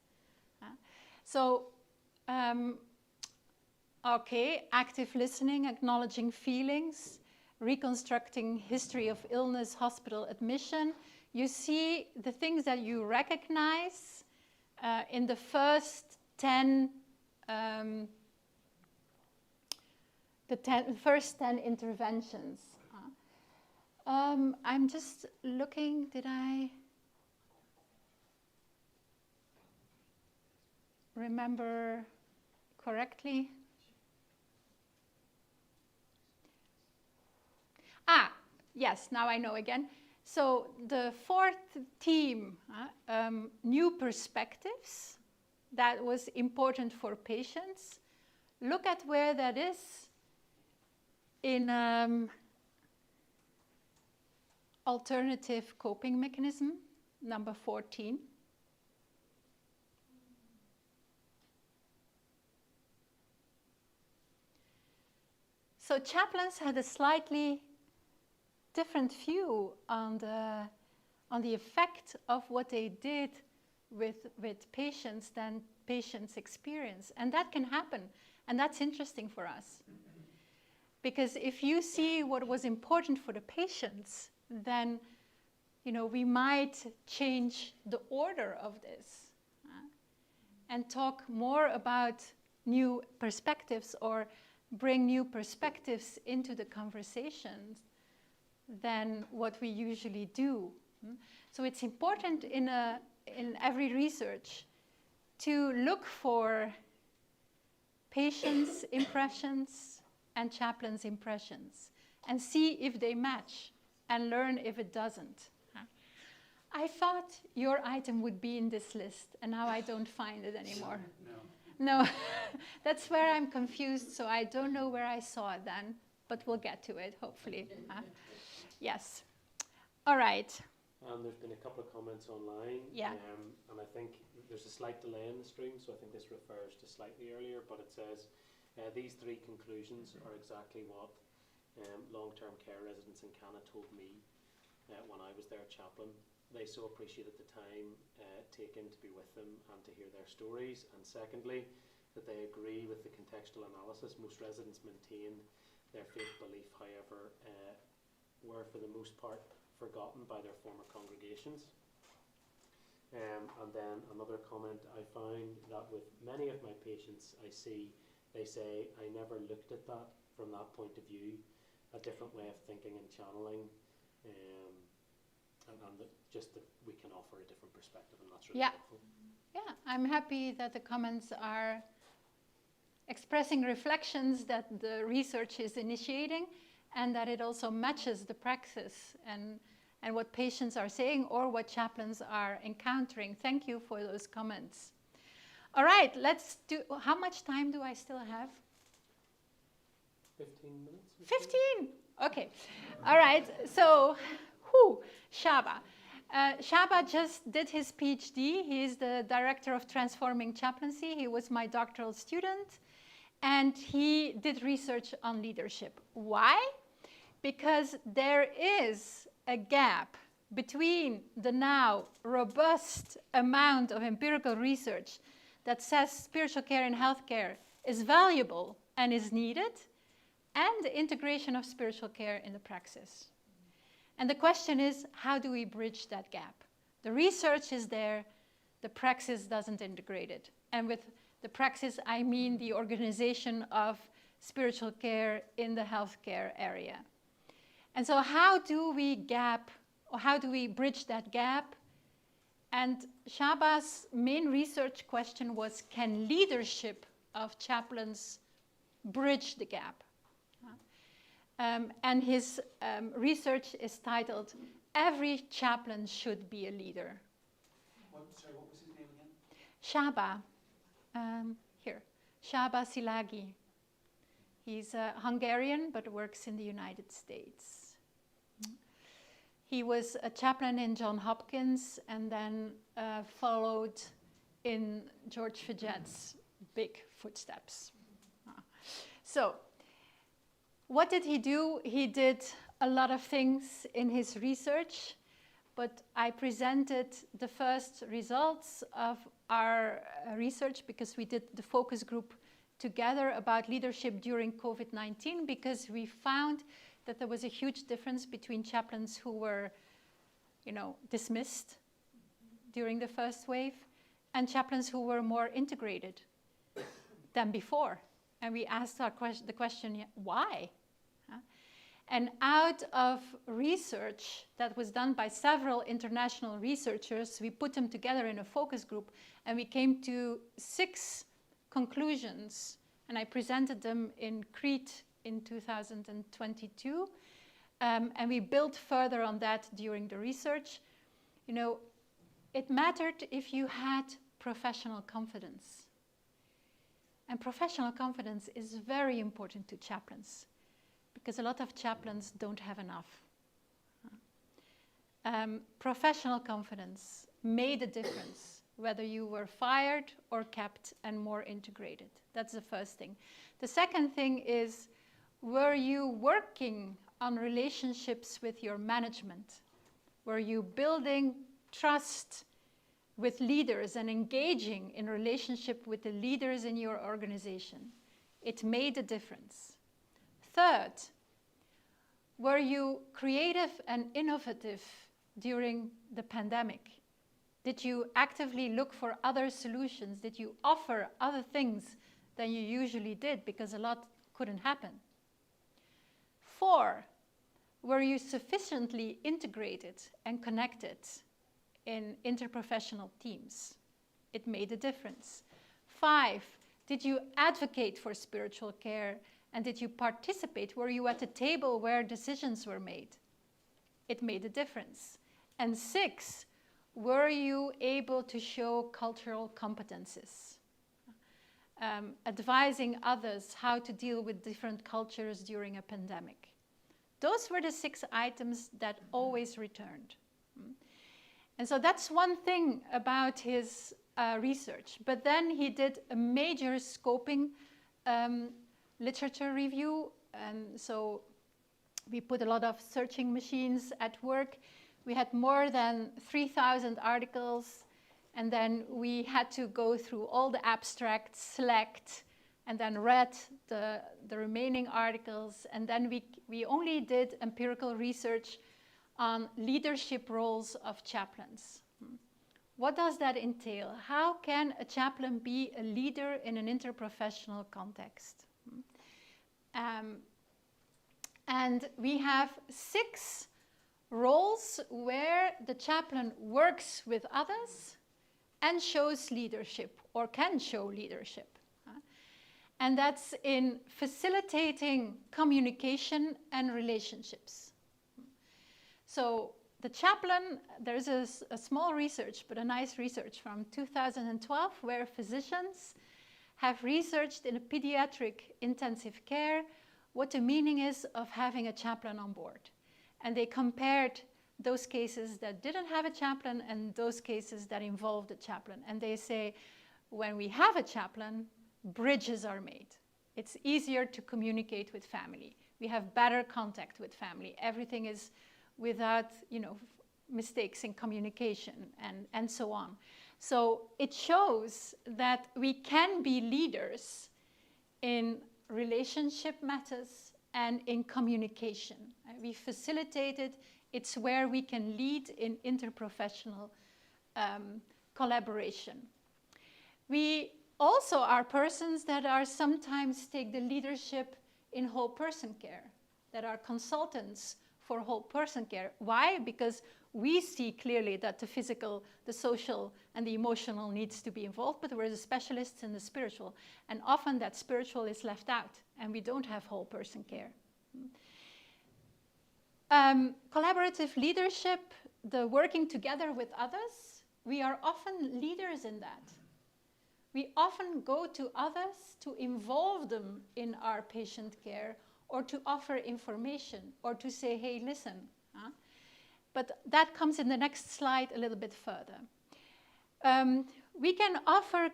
Okay, active listening, acknowledging feelings, reconstructing history of illness, hospital admission. You see the things that you recognize in the first 10 first 10 interventions. I'm just looking, did I remember correctly? Yes, now I know again. So the 4th theme, new perspectives, that was important for patients. Look at where that is in alternative coping mechanism, number 14. So chaplains had a slightly different view on the effect of what they did with patients than patients experience. And that can happen. And that's interesting for us. Because if you see what was important for the patients, then we might change the order of this and talk more about new perspectives or bring new perspectives into the conversations than what we usually do. So it's important in every research to look for patients' impressions and chaplains' impressions and see if they match and learn if it doesn't. I thought your item would be in this list, and now I don't find it anymore. No, that's where I'm confused, so I don't know where I saw it then, but we'll get to it, hopefully. Yes. All right. There's been a couple of comments online, and I think there's a slight delay in the stream, so I think this refers to slightly earlier, but it says, these 3 conclusions are exactly what long-term care residents in Canada told me when I was their chaplain. They so appreciated the time taken to be with them and to hear their stories. And secondly, that they agree with the contextual analysis. Most residents maintained their faith belief, however, were for the most part forgotten by their former congregations. And then another comment, I find that with many of my patients I see, they say, I never looked at that from that point of view, a different way of thinking and channeling. And just that we can offer a different perspective, and that's really helpful. Yeah, I'm happy that the comments are expressing reflections that the research is initiating and that it also matches the praxis and what patients are saying or what chaplains are encountering. Thank you for those comments. All right, let's do, how much time do I still have? 15 minutes? 15, okay. All right, so, Shaba. Shaba just did his PhD. He is the director of transforming chaplaincy. He was my doctoral student, and he did research on leadership. Why? Because there is a gap between the now robust amount of empirical research that says spiritual care in healthcare is valuable and is needed, and the integration of spiritual care in the praxis. And the question is, how do we bridge that gap? The research is there, the praxis doesn't integrate it. And with the praxis, I mean the organization of spiritual care in the healthcare area. And so how do we bridge that gap? And Shaba's main research question was, can leadership of chaplains bridge the gap? And his research is titled, Every Chaplain Should Be a Leader. What was his name again? Shaba, here, Shaba Silagi. He's Hungarian, but works in the United States. He was a chaplain in Johns Hopkins and then followed in George Fidget's big footsteps. So, what did he do? He did a lot of things in his research, but I presented the first results of our research because we did the focus group together about leadership during COVID-19, because we found that there was a huge difference between chaplains who were, dismissed during the first wave and chaplains who were more integrated than before. And we asked the question, why? And out of research that was done by several international researchers, we put them together in a focus group, and we came to 6 conclusions. And I presented them in Crete in 2022. And we built further on that during the research. It mattered if you had professional confidence. And professional confidence is very important to chaplains, because a lot of chaplains don't have enough. Professional confidence made a difference, whether you were fired or kept and more integrated. That's the first thing. The second thing is, were you working on relationships with your management? Were you building trust with leaders and engaging in relationship with the leaders in your organization? It made a difference. Third, were you creative and innovative during the pandemic? Did you actively look for other solutions? Did you offer other things than you usually did because a lot couldn't happen? 4, were you sufficiently integrated and connected in interprofessional teams? It made a difference. 5, did you advocate for spiritual care and did you participate? Were you at the table where decisions were made? It made a difference. And 6, were you able to show cultural competences? Advising others how to deal with different cultures during a pandemic. Those were the 6 items that always returned. And so that's one thing about his research. But then he did a major scoping literature review. And so we put a lot of searching machines at work. We had more than 3,000 articles. And then we had to go through all the abstracts, select, and then read the remaining articles. And then we only did empirical research on leadership roles of chaplains. What does that entail? How can a chaplain be a leader in an interprofessional context? And we have 6 roles where the chaplain works with others and shows leadership or can show leadership. And that's in facilitating communication and relationships. So the chaplain, there's a small research, but a nice research from 2012, where physicians have researched in a pediatric intensive care what the meaning is of having a chaplain on board. And they compared those cases that didn't have a chaplain and those cases that involved a chaplain. And they say, when we have a chaplain, bridges are made. It's easier to communicate with family. We have better contact with family. Everything is without, mistakes in communication and so on. So it shows that we can be leaders in relationship matters and in communication. We facilitate it. It's where we can lead in interprofessional collaboration. We also are persons that are sometimes take the leadership in whole person care, that are consultants for whole person care. Why? Because we see clearly that the physical, the social, and the emotional needs to be involved, but we're the specialists in the spiritual. And often that spiritual is left out, and we don't have whole person care. Collaborative leadership, the working together with others, we are often leaders in that. We often go to others to involve them in our patient care or to offer information or to say, hey, listen. But that comes in the next slide a little bit further. We can offer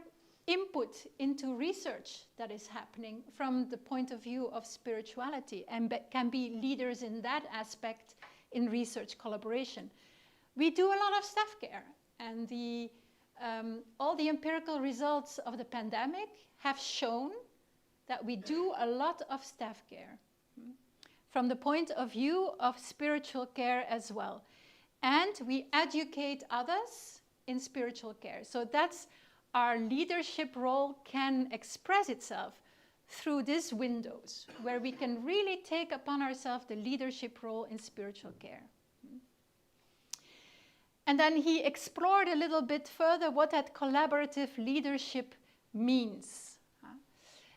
input into research that is happening from the point of view of spirituality and can be leaders in that aspect in research collaboration. We do a lot of staff care, and all the empirical results of the pandemic have shown that we do a lot of staff care from the point of view of spiritual care as well. And we educate others in spiritual care. So that's our leadership role can express itself through these windows where we can really take upon ourselves the leadership role in spiritual care. And then he explored a little bit further what that collaborative leadership means.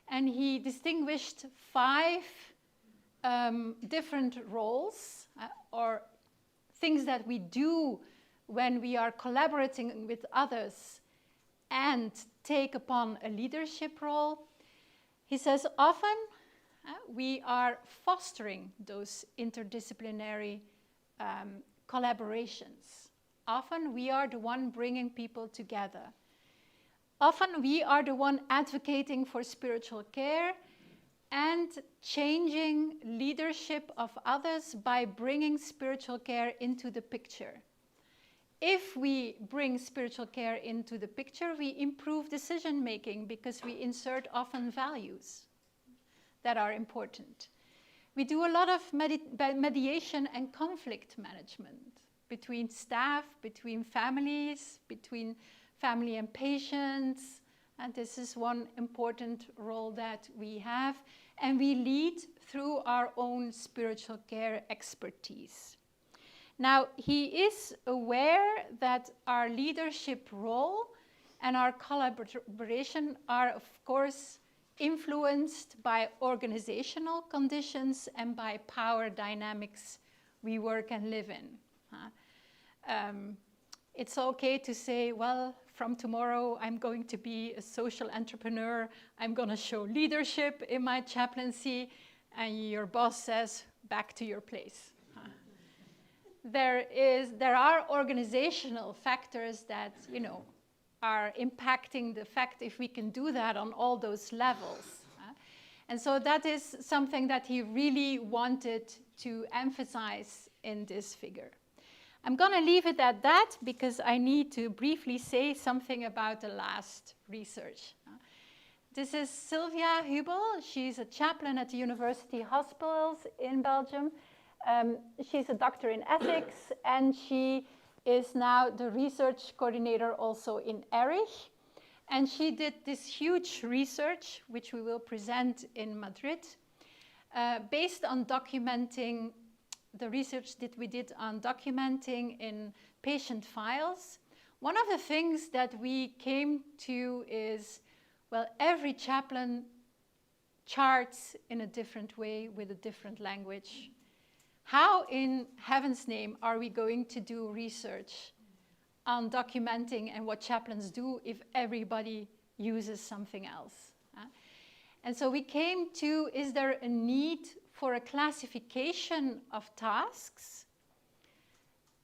And he distinguished 5 different roles or things that we do when we are collaborating with others and take upon a leadership role. He says often we are fostering those interdisciplinary collaborations. Often we are the one bringing people together. Often we are the one advocating for spiritual care and changing leadership of others by bringing spiritual care into the picture. if we bring spiritual care into the picture, we improve decision making because we insert often values that are important. We do a lot of mediation and conflict management between staff, between families, between family and patients. And this is one important role that we have. And we lead through our own spiritual care expertise. Now, he is aware that our leadership role and our collaboration are, of course, influenced by organizational conditions and by power dynamics we work and live in. It's okay to say, well, from tomorrow I'm going to be a social entrepreneur, I'm going to show leadership in my chaplaincy, and your boss says, back to your place. There are organizational factors that, you know, are impacting the fact if we can do that on all those levels. And so that is something that he really wanted to emphasize in this figure. I'm going to leave it at that because I need to briefly say something about the last research. This is Sylvia Hubel. She's a chaplain at the university hospitals in Belgium. She's a doctor in ethics, and she is now the research coordinator also in ERICH. And she did this huge research, which we will present in Madrid, based on documenting the research that we did on documenting in patient files. One of the things that we came to is, well, every chaplain charts in a different way with a different language. How in heaven's name are we going to do research on documenting and what chaplains do if everybody uses something else? And so we came to, is there a need for a classification of tasks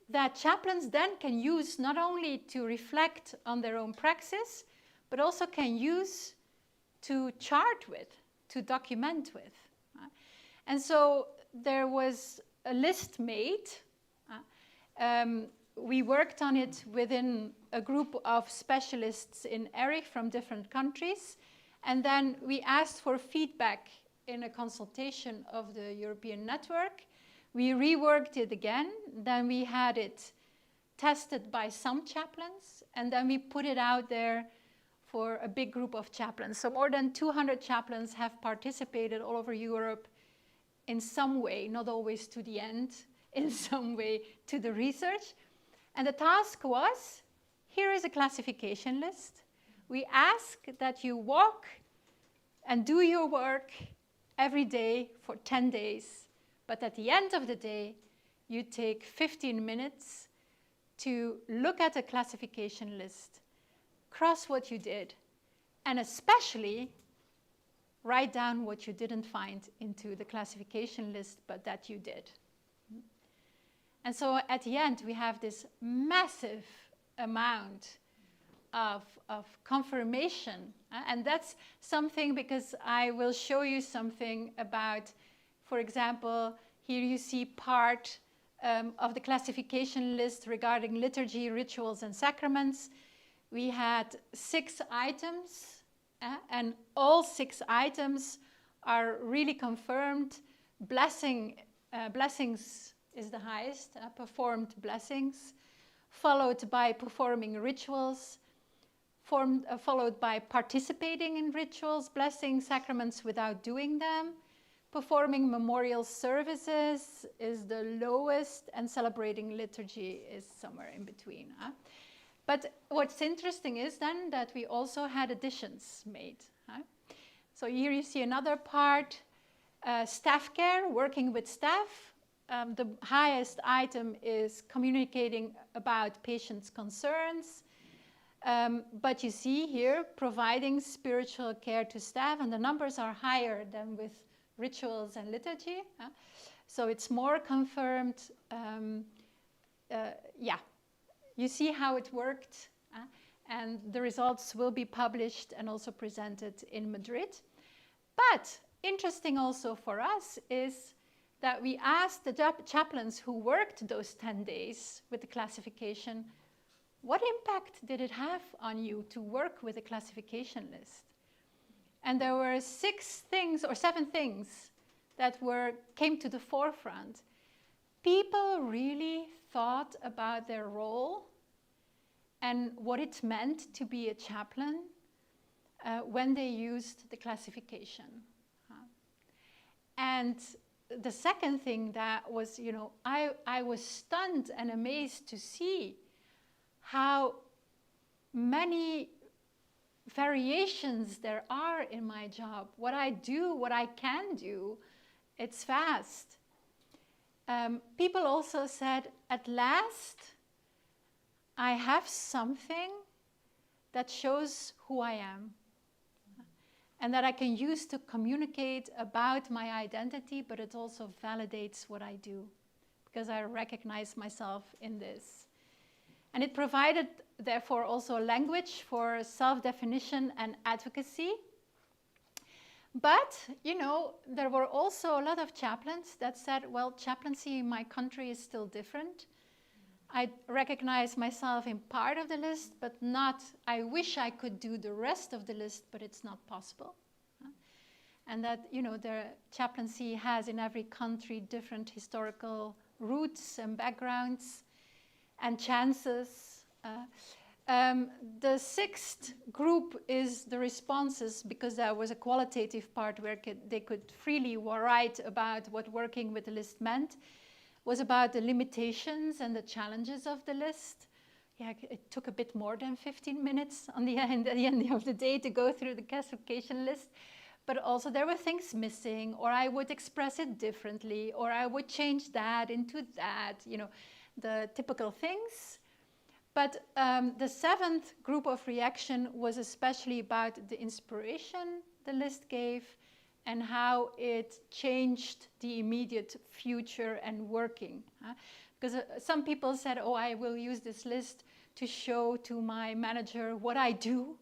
that chaplains then can use not only to reflect on their own praxis, but also can use to chart with, to document with. And so there was a list made. We worked on it within a group of specialists in ERICH from different countries. And then we asked for feedback in a consultation of the European network. We reworked it again. Then we had it tested by some chaplains. And then we put it out there for a big group of chaplains. So more than 200 chaplains have participated all over Europe in some way, not always to the end, in some way to the research. And the task was, here is a classification list. We ask that you walk and do your work every day for 10 days. But at the end of the day, you take 15 minutes to look at a classification list, cross what you did, and especially write down what you didn't find into the classification list, but that you did. And so at the end, we have this massive amount of confirmation. And that's something, because I will show you something about, for example, here you see part of the classification list regarding liturgy, rituals, and sacraments. We had 6 items, and all 6 items are really confirmed. Blessings is the highest, performed blessings, followed by performing rituals, followed by participating in rituals, blessing sacraments without doing them, performing memorial services is the lowest, and celebrating liturgy is somewhere in between. But what's interesting is then that we also had additions made. So here you see another part, staff care, working with staff. The highest item is communicating about patients' concerns. But you see here, providing spiritual care to staff, and the numbers are higher than with rituals and liturgy. So it's more confirmed. You see how it worked, and the results will be published and also presented in Madrid. But interesting also for us is that we asked the chaplains who worked those 10 days with the classification, what impact did it have on you to work with a classification list? And there were 6 things or 7 things that came to the forefront. People really thought about their role and what it meant to be a chaplain when they used the classification. And the second thing that was, you know, I was stunned and amazed to see how many variations there are in my job. What I do, what I can do, it's vast. People also said, at last, I have something that shows who I am and that I can use to communicate about my identity, but it also validates what I do because I recognize myself in this. And it provided, therefore, also a language for self-definition and advocacy. But, you know, there were also a lot of chaplains that said, well, chaplaincy in my country is still different. I recognize myself in part of the list, but not, I wish I could do the rest of the list, but it's not possible. And that, you know, the chaplaincy has in every country different historical roots and backgrounds and chances. The 6th group is the responses, because there was a qualitative part where they could freely write about what working with the list meant, was about the limitations and the challenges of the list. Yeah, it took a bit more than 15 minutes at the end of the day to go through the classification list. But also there were things missing, or I would express it differently, or I would change that into that, you know, the typical things. But the 7th group of reaction was especially about the inspiration the list gave and how it changed the immediate future and working. Because some people said, oh, I will use this list to show to my manager what I do.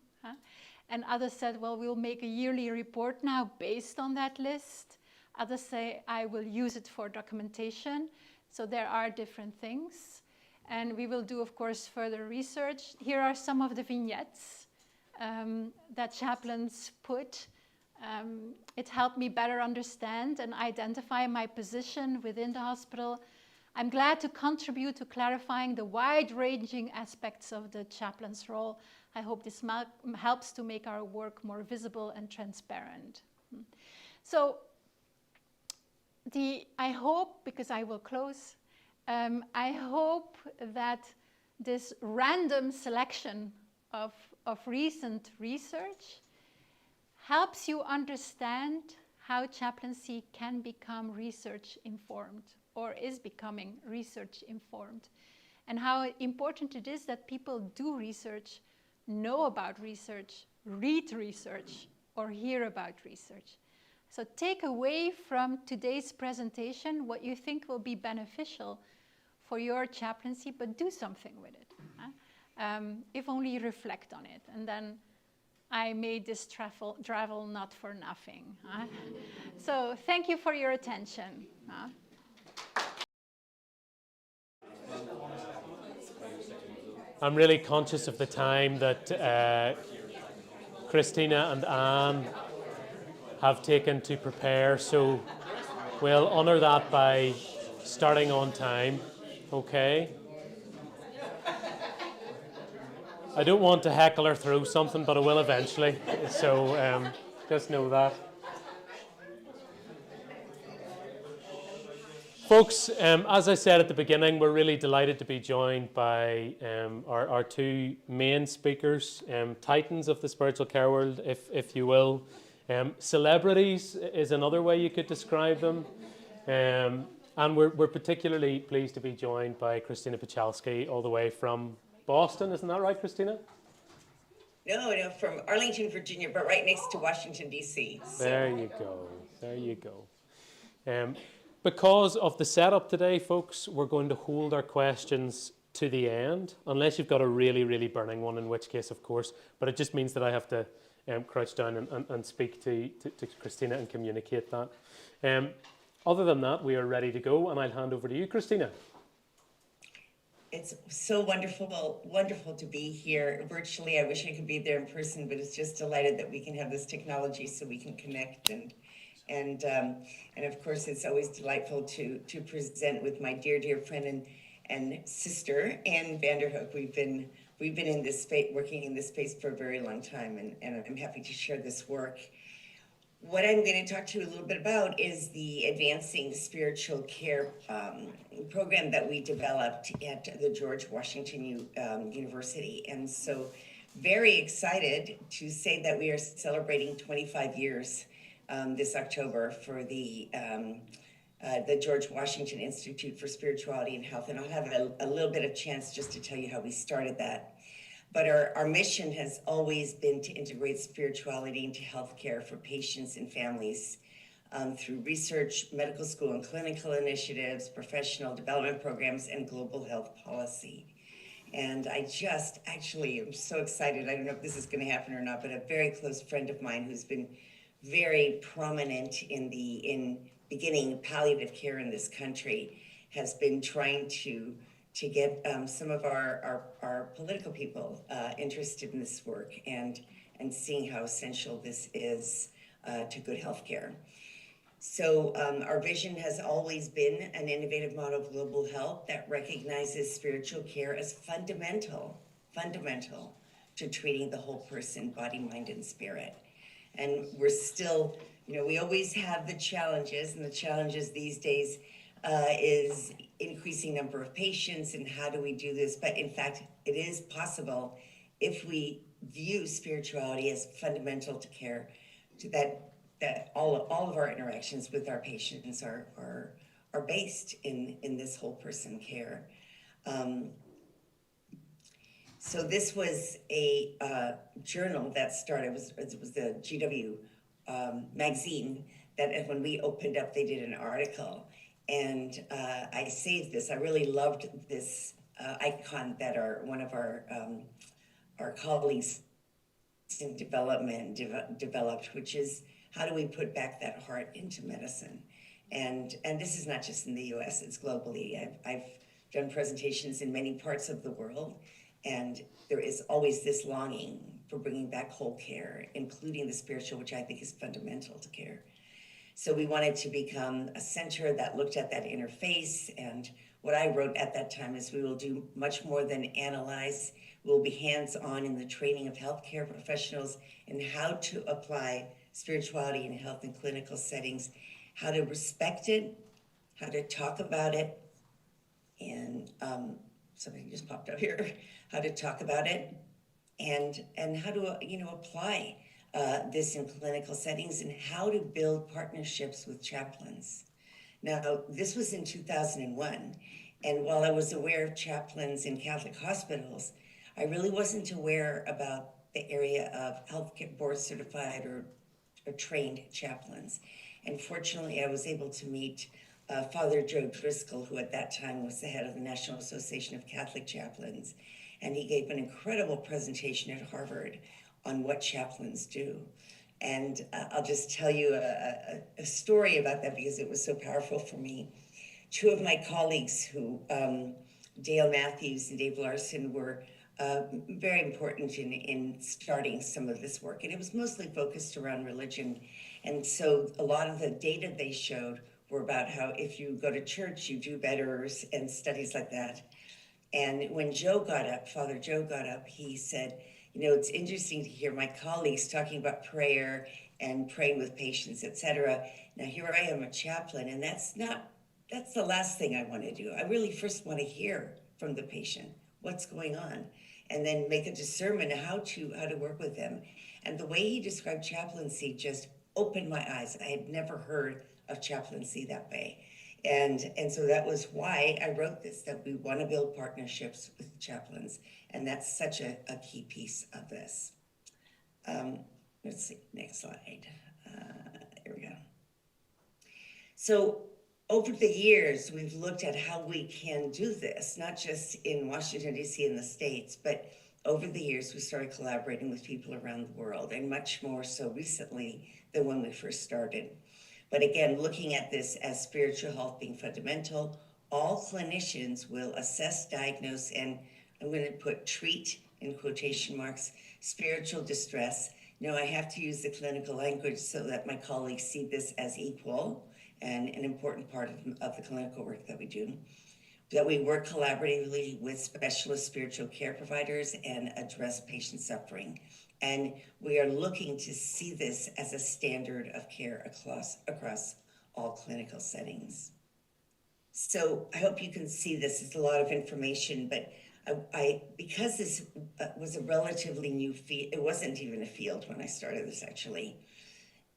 And others said, well, we'll make a yearly report now based on that list. Others say, I will use it for documentation. So there are different things. And we will do, of course, further research. Here are some of the vignettes that chaplains put. It helped me better understand and identify my position within the hospital. I'm glad to contribute to clarifying the wide-ranging aspects of the chaplain's role. I hope this helps to make our work more visible and transparent. So I hope, because I will close, I hope that this random selection of recent research helps you understand how chaplaincy can become research-informed or is becoming research-informed, and how important it is that people do research, know about research, read research, or hear about research. So take away from today's presentation what you think will be beneficial for your chaplaincy, but do something with it. If only you reflect on it. And then I made this travel not for nothing. So thank you for your attention. I'm really conscious of the time that Christina and Anne have taken to prepare, so we'll honour that by starting on time, okay? I don't want to heckle her through something, but I will eventually, so just know that. Folks, as I said at the beginning, we're really delighted to be joined by our 2 main speakers, titans of the spiritual care world, if you will. Celebrities is another way you could describe them. And we're particularly pleased to be joined by Christina Pachalski, all the way from Boston. Isn't that right, Christina? No, from Arlington, Virginia, but right next to Washington, D.C. So. There you go. There you go. Because of the setup today, folks, we're going to hold our questions to the end, unless you've got a really, really burning one, in which case, of course, but it just means that I have to crouch down and speak to Christina and communicate that. Other than that, we are ready to go, and I'll hand over to you, Christina. It's so wonderful to be here virtually. I wish I could be there in person, but it's just delighted that we can have this technology so we can connect, and of course it's always delightful to present with my dear friend and sister Ann Vanderhook. We've been in this space, working in this space for a very long time, and I'm happy to share this work. What I'm going to talk to you a little bit about is the Advancing Spiritual Care program that we developed at the George Washington University. And so very excited to say that we are celebrating 25 years this October for the George Washington Institute for Spirituality and Health. And I'll have a little bit of chance just to tell you how we started that. But our mission has always been to integrate spirituality into healthcare for patients and families through research, medical school and clinical initiatives, professional development programs, and global health policy. And I just actually am so excited. I don't know if this is going to happen or not, but a very close friend of mine who's been very prominent in beginning palliative care in this country has been trying to get some of our political people interested in this work and seeing how essential this is to good health care. So our vision has always been an innovative model of global health that recognizes spiritual care as fundamental to treating the whole person, body, mind, and spirit. And we're still, we always have the challenges, and the challenges these days is increasing number of patients and how do we do this. But in fact, it is possible if we view spirituality as fundamental to care, to that all of our interactions with our patients are based in this whole person care. So this was a journal that started, it was the GW magazine that when we opened up, they did an article. And I saved this. I really loved this icon that one of our colleagues in development developed, which is how do we put back that heart into medicine? And this is not just in the U.S., it's globally. I've done presentations in many parts of the world, and there is always this longing for bringing back whole care, including the spiritual, which I think is fundamental to care. So we wanted to become a center that looked at that interface, and what I wrote at that time is we will do much more than analyze. We'll be hands-on in the training of healthcare professionals in how to apply spirituality in health and clinical settings, how to respect it, how to talk about it, and something just popped up here, how to talk about it, and how to apply this in clinical settings, and how to build partnerships with chaplains. Now, this was in 2001, and while I was aware of chaplains in Catholic hospitals, I really wasn't aware about the area of healthcare board certified or trained chaplains. And fortunately, I was able to meet Father Joe Driscoll, who at that time was the head of the National Association of Catholic Chaplains, and he gave an incredible presentation at Harvard on what chaplains do. And I'll just tell you a story about that because it was so powerful for me. Two of my colleagues who, Dale Matthews and Dave Larson, were very important in starting some of this work. And it was mostly focused around religion. And so a lot of the data they showed were about how if you go to church, you do better, and studies like that. And when Joe got up, Father Joe got up, he said, it's interesting to hear my colleagues talking about prayer and praying with patients, etc. Now here I am, a chaplain, and that's the last thing I want to do. I really first want to hear from the patient what's going on, and then make a discernment of how to work with them. And the way he described chaplaincy just opened my eyes. I had never heard of chaplaincy that way. And so that was why I wrote this, that we want to build partnerships with chaplains. And that's such a key piece of this. Let's see, next slide. Here we go. So over the years, we've looked at how we can do this, not just in Washington, D.C. and the States, but over the years, we started collaborating with people around the world, and much more so recently than when we first started. But again, looking at this as spiritual health being fundamental, all clinicians will assess, diagnose, and I'm going to put treat in quotation marks, spiritual distress. Now I have to use the clinical language so that my colleagues see this as equal and an important part of the clinical work that we do. That we work collaboratively with specialist spiritual care providers and address patient suffering. And we are looking to see this as a standard of care across all clinical settings. So I hope you can see this. It's a lot of information, but because this was a relatively new field, it wasn't even a field when I started this actually.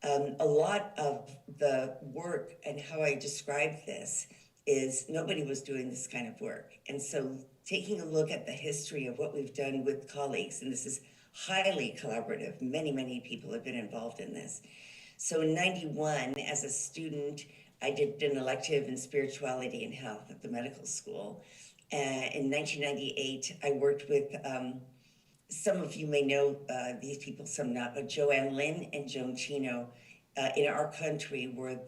A lot of the work and how I described this is nobody was doing this kind of work. And so taking a look at the history of what we've done with colleagues, and this is highly collaborative, many people have been involved in this. So in 91, as a student, I did an elective in spirituality and health at the medical school. In 1998, I worked with, some of you may know these people, some not, but Joanne Lynn and Joan Chino in our country were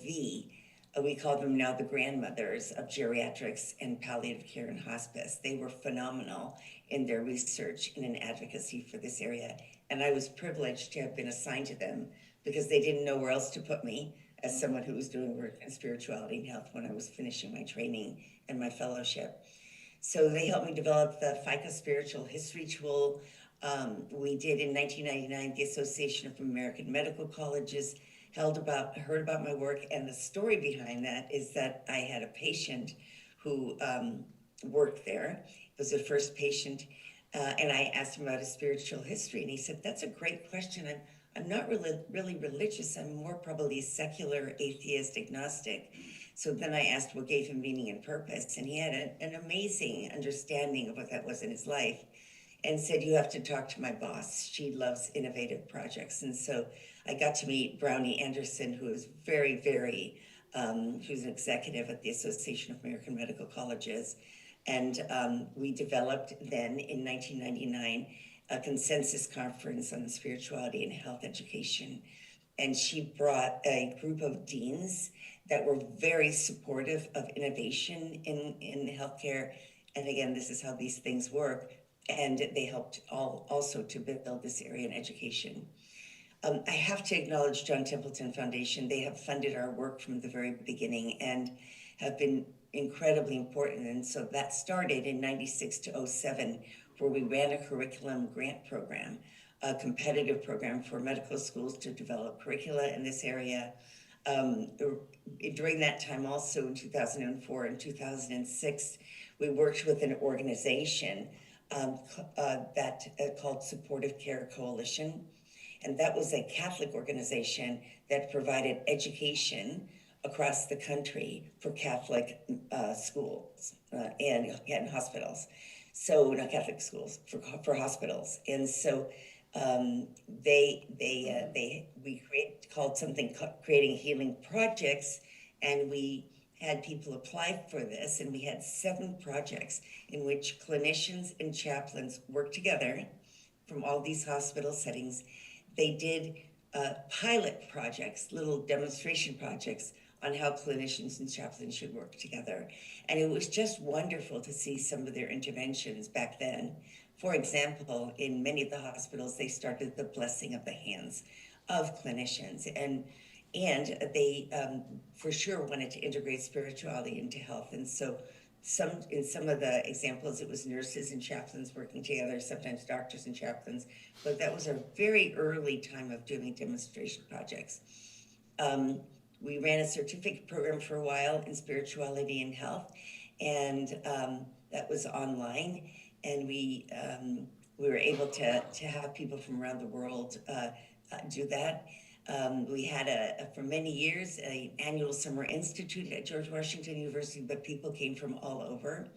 we call them now the grandmothers of geriatrics and palliative care and hospice. They were phenomenal in their research and in advocacy for this area. And I was privileged to have been assigned to them because they didn't know where else to put me as someone who was doing work in spirituality and health when I was finishing my training and my fellowship. So they helped me develop the FICA Spiritual History Tool. We did in 1999, the Association of American Medical Colleges heard about my work, and the story behind that is that I had a patient who worked there. It was the first patient, and I asked him about his spiritual history, and he said, "That's a great question. I'm not really religious. I'm more probably secular, atheist, agnostic." So then I asked what gave him meaning and purpose, and he had an amazing understanding of what that was in his life, and said, "You have to talk to my boss. She loves innovative projects." And so I got to meet Brownie Anderson, who is who's an executive at the Association of American Medical Colleges. And we developed then in 1999 a consensus conference on spirituality and health education. And she brought a group of deans that were very supportive of innovation in healthcare. And again, this is how these things work. And they helped also to build this area in education. I have to acknowledge John Templeton Foundation. They have funded our work from the very beginning and have been incredibly important. And so that started in 96 to 07, where we ran a curriculum grant program, a competitive program for medical schools to develop curricula in this area. During that time also in 2004 and 2006, we worked with an organization called Supportive Care Coalition. And that was a Catholic organization that provided education across the country for Catholic schools and hospitals. So not Catholic schools, for hospitals. And so we called something Creating Healing Projects, and we had people apply for this, and we had 7 projects in which clinicians and chaplains worked together from all these hospital settings. They did pilot projects, little demonstration projects on how clinicians and chaplains should work together. And it was just wonderful to see some of their interventions back then. For example, in many of the hospitals, they started the blessing of the hands of clinicians. And they for sure wanted to integrate spirituality into health. And so in some of the examples, it was nurses and chaplains working together, sometimes doctors and chaplains, but that was a very early time of doing demonstration projects. We ran a certificate program for a while in spirituality and health, and that was online, and we were able to have people from around the world do that. We had for many years, an annual summer institute at George Washington University, but people came from all over.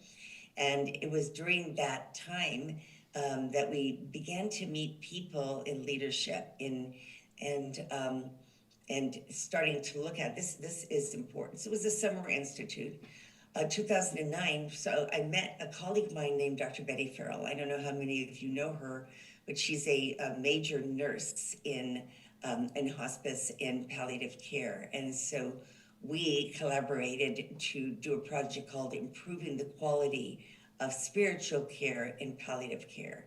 And it was during that time that we began to meet people in leadership and starting to look at this is important. So it was a summer institute. 2009, so I met a colleague of mine named Dr. Betty Farrell. I don't know how many of you know her, but she's a major nurse in hospice and palliative care. And so we collaborated to do a project called Improving the Quality of Spiritual Care in Palliative Care.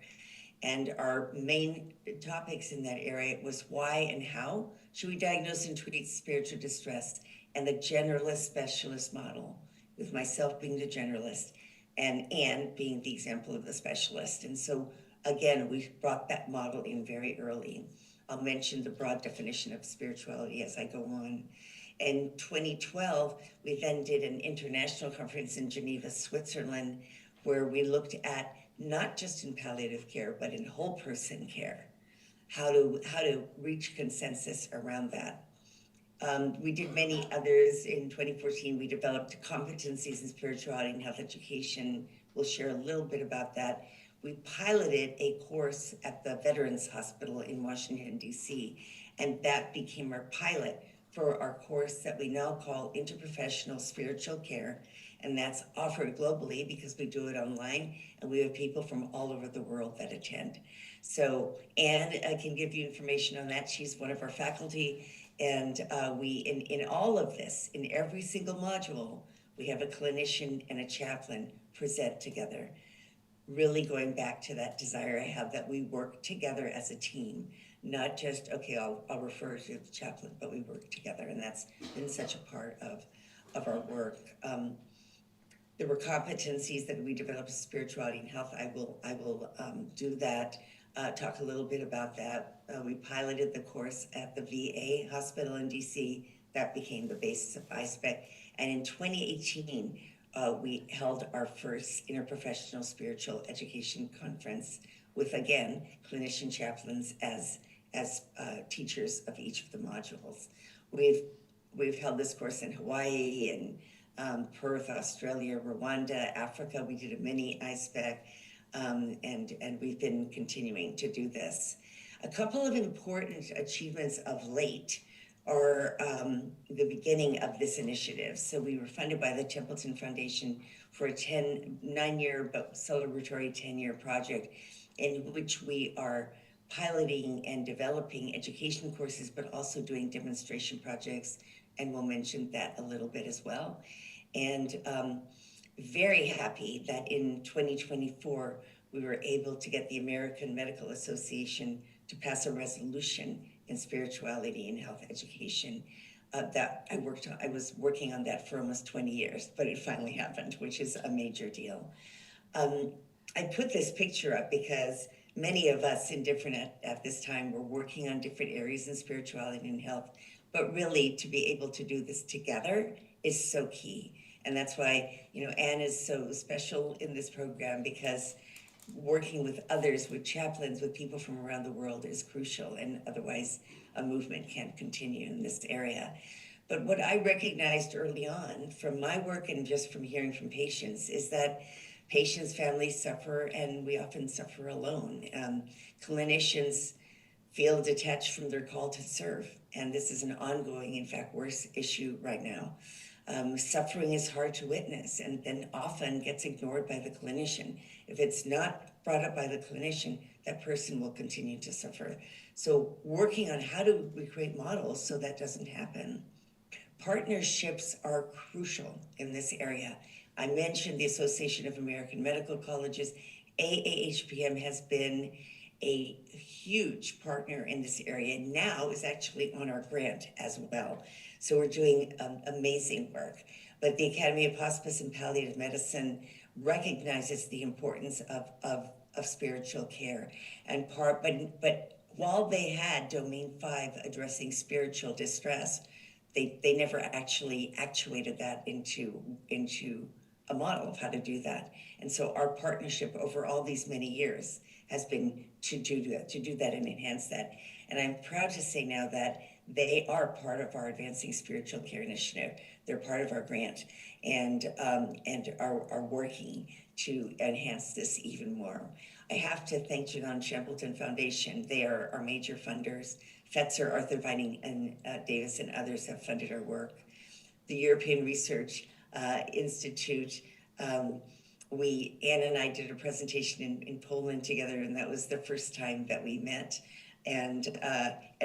And our main topics in that area was why and how should we diagnose and treat spiritual distress, and the generalist specialist model, with myself being the generalist and Anne being the example of the specialist. And so again, we brought that model in very early. I'll mention the broad definition of spirituality as I go on. In 2012, we then did an international conference in Geneva, Switzerland, where we looked at not just in palliative care, but in whole person care, how to reach consensus around that. We did many others. In 2014, we developed competencies in spirituality and health education. We'll share a little bit about that. We piloted a course at the Veterans Hospital in Washington, D.C., and that became our pilot for our course that we now call Interprofessional Spiritual Care, and that's offered globally because we do it online, and we have people from all over the world that attend. So Anne can give you information on that. She's one of our faculty, and we, in all of this, in every single module, we have a clinician and a chaplain present together, really going back to that desire I have that we work together as a team. Not just, okay, I'll refer to the chaplain, but we work together, and that's been such a part of our work. There were competencies that we developed in spirituality and health. I will do that, talk a little bit about that. We piloted the course at the VA hospital in DC. That became the basis of ISPEC. And in 2018, we held our first interprofessional spiritual education conference with, again, clinician chaplains as teachers of each of the modules. We've held this course in Hawaii and Perth, Australia, Rwanda, Africa. We did a mini ISPEC, and we've been continuing to do this. A couple of important achievements of late are the beginning of this initiative. So we were funded by the Templeton Foundation for a 9-year but celebratory 10-year project in which we are piloting and developing education courses, but also doing demonstration projects, and we'll mention that a little bit as well. And very happy that in 2024, we were able to get the American Medical Association to pass a resolution in spirituality and health education that I was working on that for almost 20 years, but it finally happened, which is a major deal. I put this picture up because many of us at this time were working on different areas in spirituality and health, but really to be able to do this together is so key. And that's why, Anne is so special in this program, because working with others, with chaplains, with people from around the world is crucial, and otherwise a movement can't continue in this area. But what I recognized early on from my work and just from hearing from patients is that patients' families suffer, and we often suffer alone. Clinicians feel detached from their call to serve, and this is an ongoing, in fact, worse issue right now. Suffering is hard to witness and then often gets ignored by the clinician. If it's not brought up by the clinician, that person will continue to suffer. So working on how do we create models so that doesn't happen. Partnerships are crucial in this area. I mentioned the Association of American Medical Colleges. AAHPM has been a huge partner in this area, now is actually on our grant as well. So we're doing amazing work. But the Academy of Hospice and Palliative Medicine recognizes the importance of spiritual care. But while they had Domain 5 addressing spiritual distress, they never actually actuated that into a model of how to do that. And so our partnership over all these many years has been to do that and enhance that. And I'm proud to say now that they are part of our Advancing Spiritual Care Initiative. They're part of our grant and are working to enhance this even more. I have to thank John Templeton Foundation. They are our major funders. Fetzer, Arthur Vining, and Davis and others have funded our work. The European Research Institute, Anne and I did a presentation in Poland together, and that was the first time that we met. And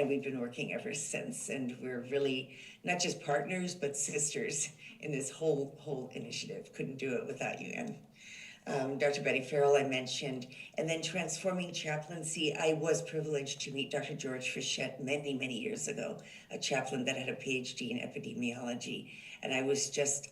we've been working ever since. And we're really not just partners, but sisters in this whole initiative. Couldn't do it without you, Anne. Dr. Betty Farrell I mentioned, and then transforming chaplaincy. I was privileged to meet Dr. George Fischette many years ago, a chaplain that had a PhD in epidemiology, and I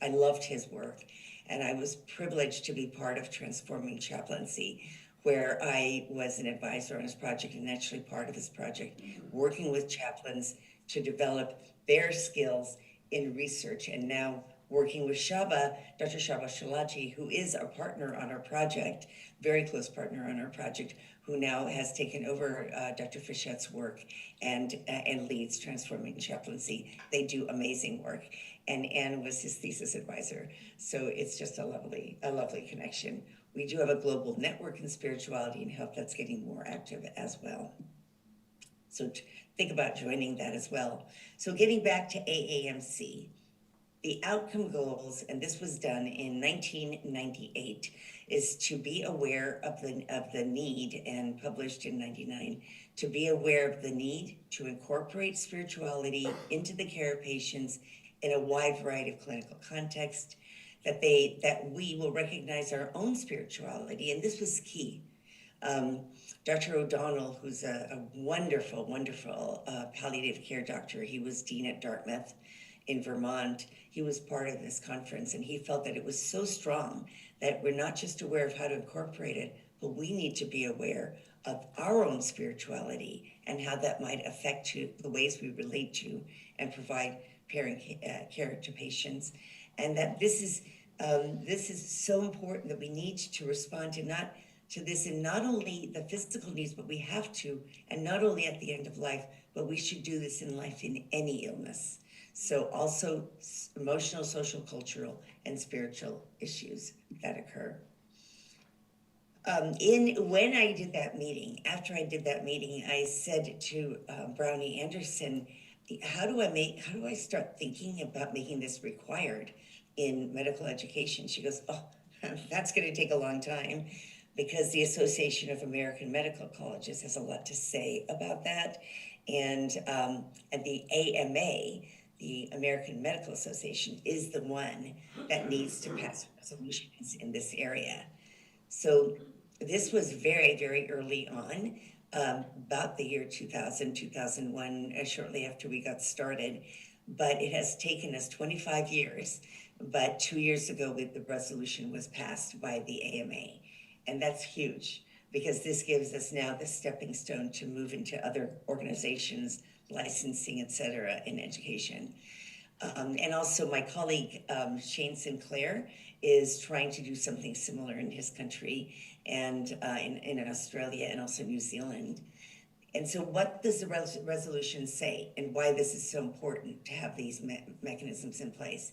loved his work, and I was privileged to be part of transforming chaplaincy, where I was an advisor on his project and actually part of his project, working with chaplains to develop their skills in research, and now working with Dr. Shaba Shalaji, who is a partner on our project, very close partner on our project, who now has taken over Dr. Fischette's work and leads Transforming Chaplaincy. They do amazing work, and Anne was his thesis advisor. So it's just a lovely connection. We do have a global network in spirituality and health that's getting more active as well. So think about joining that as well. So getting back to AAMC, the outcome goals, and this was done in 1998, is to be aware of the need, and published in 99, to be aware of the need to incorporate spirituality into the care of patients in a wide variety of clinical contexts, that we will recognize our own spirituality, and this was key. Dr. O'Donnell, who's a wonderful palliative care doctor, he was dean at Dartmouth in Vermont. He was part of this conference, and he felt that it was so strong that we're not just aware of how to incorporate it, but we need to be aware of our own spirituality and how that might affect the ways we relate to and provide care to patients. And that this is so important, that we need to respond to this in not only the physical needs, but we have to, and not only at the end of life, but we should do this in life in any illness. So also emotional, social, cultural, and spiritual issues that occur. When I did that meeting, after I did that meeting, I said to Brownie Anderson, how do I start thinking about making this required in medical education? She goes, oh, that's going to take a long time, because the Association of American Medical Colleges has a lot to say about that, and the AMA, the American Medical Association, is the one that needs to pass resolutions in this area. So this was very early on, about the year 2000, 2001, shortly after we got started. But it has taken us 25 years. But 2 years ago, the resolution was passed by the AMA. And that's huge, because this gives us now the stepping stone to move into other organizations, licensing, et cetera, in education. And also my colleague, Shane Sinclair, is trying to do something similar in his country, and in Australia and also New Zealand. And so what does the resolution say, and why this is so important to have these mechanisms in place,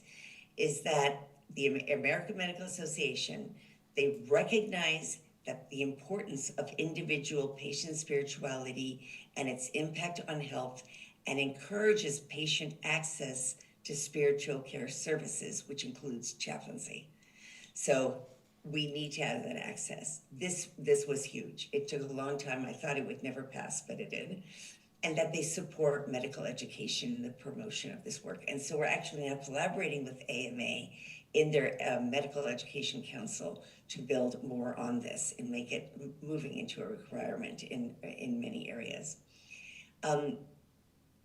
is that the American Medical Association, they recognize that the importance of individual patient spirituality and its impact on health, and encourages patient access to spiritual care services, which includes chaplaincy. So we need to have that access. This was huge. It took a long time. I thought it would never pass, but it did. And that they support medical education and the promotion of this work. And so we're actually now collaborating with AMA in their Medical Education Council to build more on this and make it moving into a requirement in many areas.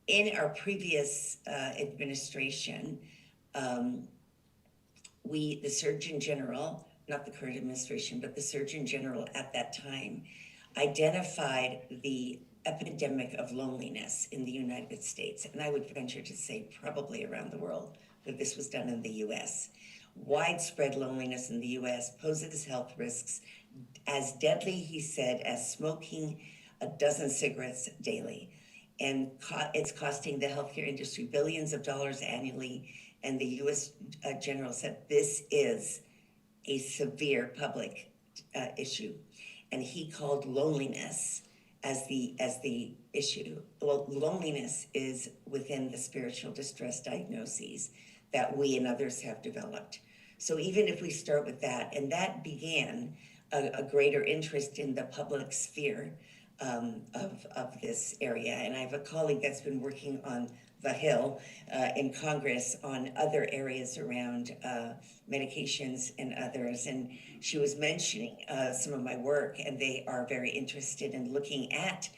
In our previous administration, the Surgeon General, not the current administration, but the Surgeon General at that time, identified the epidemic of loneliness in the United States. And I would venture to say probably around the world, but this was done in the US. Widespread loneliness in the US poses health risks as deadly, he said, as smoking a dozen cigarettes daily. And it's costing the healthcare industry billions of dollars annually. And the US General said this is a severe public issue. And he called loneliness as the issue. Well, loneliness is within the spiritual distress diagnoses that we and others have developed. So even if we start with that, and that began a greater interest in the public sphere of this area. And I have a colleague that's been working on the Hill in Congress on other areas around medications and others. And she was mentioning some of my work, and they are very interested in looking at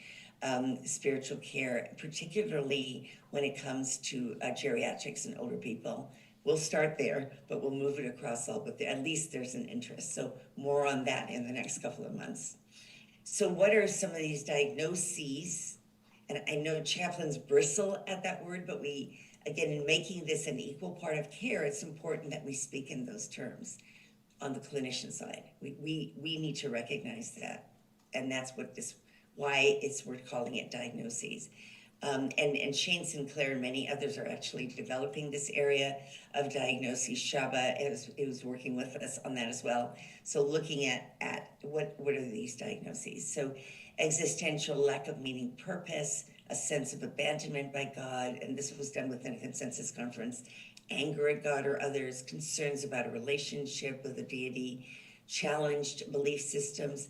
spiritual care, particularly when it comes to geriatrics and older people. We'll start there, but we'll move it across all, but at least there's an interest. So more on that in the next couple of months. So what are some of these diagnoses? And I know chaplains bristle at that word, but we, again, in making this an equal part of care, it's important that we speak in those terms on the clinician side. We need to recognize that. And that's what why we're calling it diagnoses. And Shane Sinclair and many others are actually developing this area of diagnoses. Shaba is working with us on that as well. So looking at what are these diagnoses? So existential lack of meaning, purpose, a sense of abandonment by God, and this was done within a consensus conference, anger at God or others, concerns about a relationship with a deity, challenged belief systems,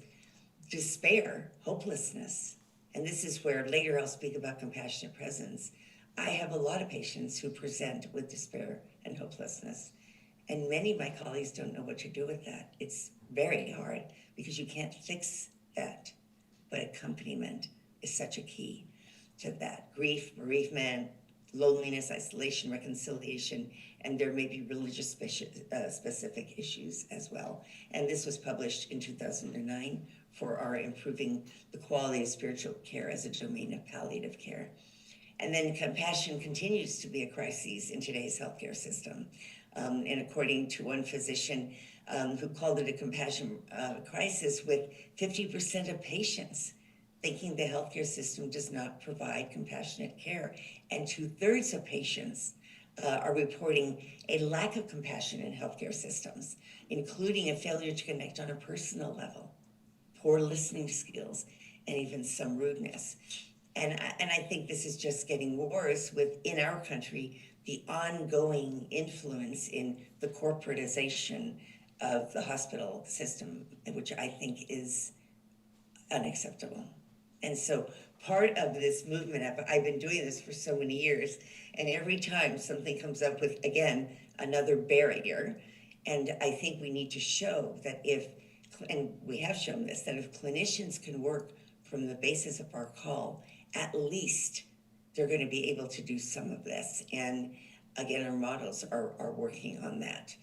despair, hopelessness. And this is where later I'll speak about compassionate presence. I have a lot of patients who present with despair and hopelessness. And many of my colleagues don't know what to do with that. It's very hard because you can't fix that. But accompaniment is such a key to that. Grief, bereavement, loneliness, isolation, reconciliation, and there may be religious specific issues as well. And this was published in 2009 for our improving the quality of spiritual care as a domain of palliative care. And then compassion continues to be a crisis in today's healthcare system. And according to one physician who called it a compassion crisis, with 50% of patients thinking the healthcare system does not provide compassionate care. And 2/3 of patients are reporting a lack of compassion in healthcare systems, including a failure to connect on a personal level, poor listening skills, and even some rudeness. And I think this is just getting worse in our country, the ongoing influence in the corporatization of the hospital system, which I think is unacceptable. And so part of this movement, I've been doing this for so many years, and every time something comes up with, again, another barrier, and I think we need to show that and we have shown this, that if clinicians can work from the basis of our call, at least they're going to be able to do some of this. And again, our models are working on that.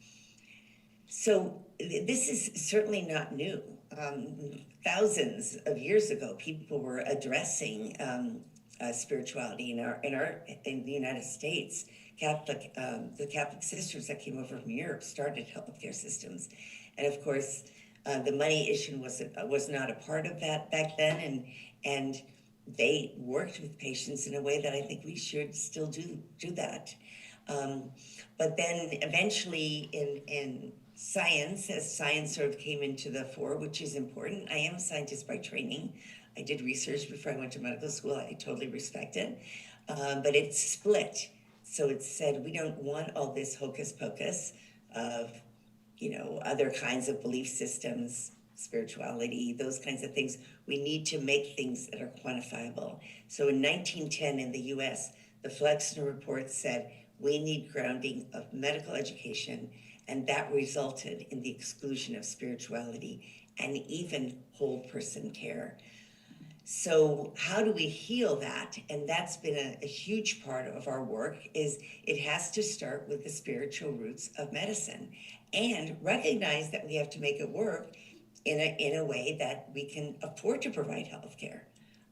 So this is certainly not new. Thousands of years ago, people were addressing spirituality in the United States. The Catholic sisters that came over from Europe started healthcare systems, and of course, the money issue was not a part of that back then, and they worked with patients in a way that I think we should still do that. But then eventually in science, as science sort of came into the fore, which is important. I am a scientist by training. I did research before I went to medical school. I totally respect it. But it's split. So it said, we don't want all this hocus pocus of, other kinds of belief systems, spirituality, those kinds of things. We need to make things that are quantifiable. So in 1910 in the US, the Flexner Report said, we need grounding of medical education, and that resulted in the exclusion of spirituality and even whole person care. So how do we heal that? And that's been a huge part of our work. Is it has to start with the spiritual roots of medicine and recognize that we have to make it work in a way that we can afford to provide health care.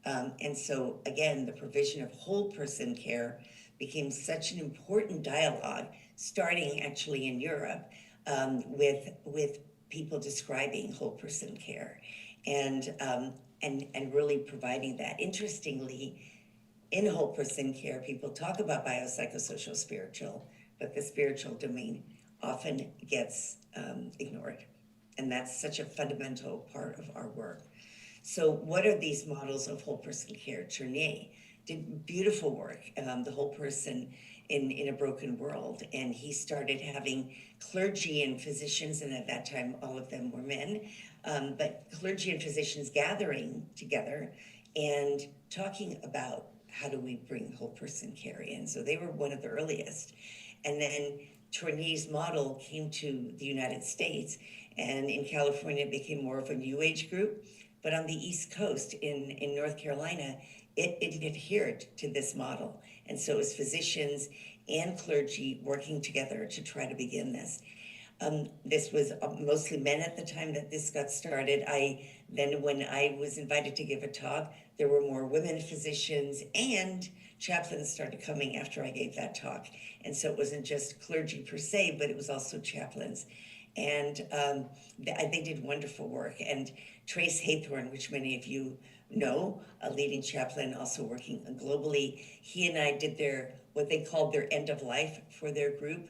And so again, the provision of whole person care became such an important dialogue, starting actually in Europe, with people describing whole person care, and really providing that. Interestingly, in whole person care, people talk about biopsychosocial spiritual, but the spiritual domain often gets ignored, and that's such a fundamental part of our work. So what are these models of whole person care? Tournier did beautiful work, the whole person in a broken world. And he started having clergy and physicians, and at that time, all of them were men, but clergy and physicians gathering together and talking about how do we bring whole person care in. So they were one of the earliest. And then Tournay's model came to the United States, and in California it became more of a new age group. But on the East Coast in North Carolina, it adhered to this model. And so it was physicians and clergy working together to try to begin this. This was mostly men at the time that this got started. Then when I was invited to give a talk, there were more women physicians, and chaplains started coming after I gave that talk. And so it wasn't just clergy per se, but it was also chaplains. And they did wonderful work. And Trace Haythorne, which many of you know, a leading chaplain also working globally, he and I did what they called their end of life for their group.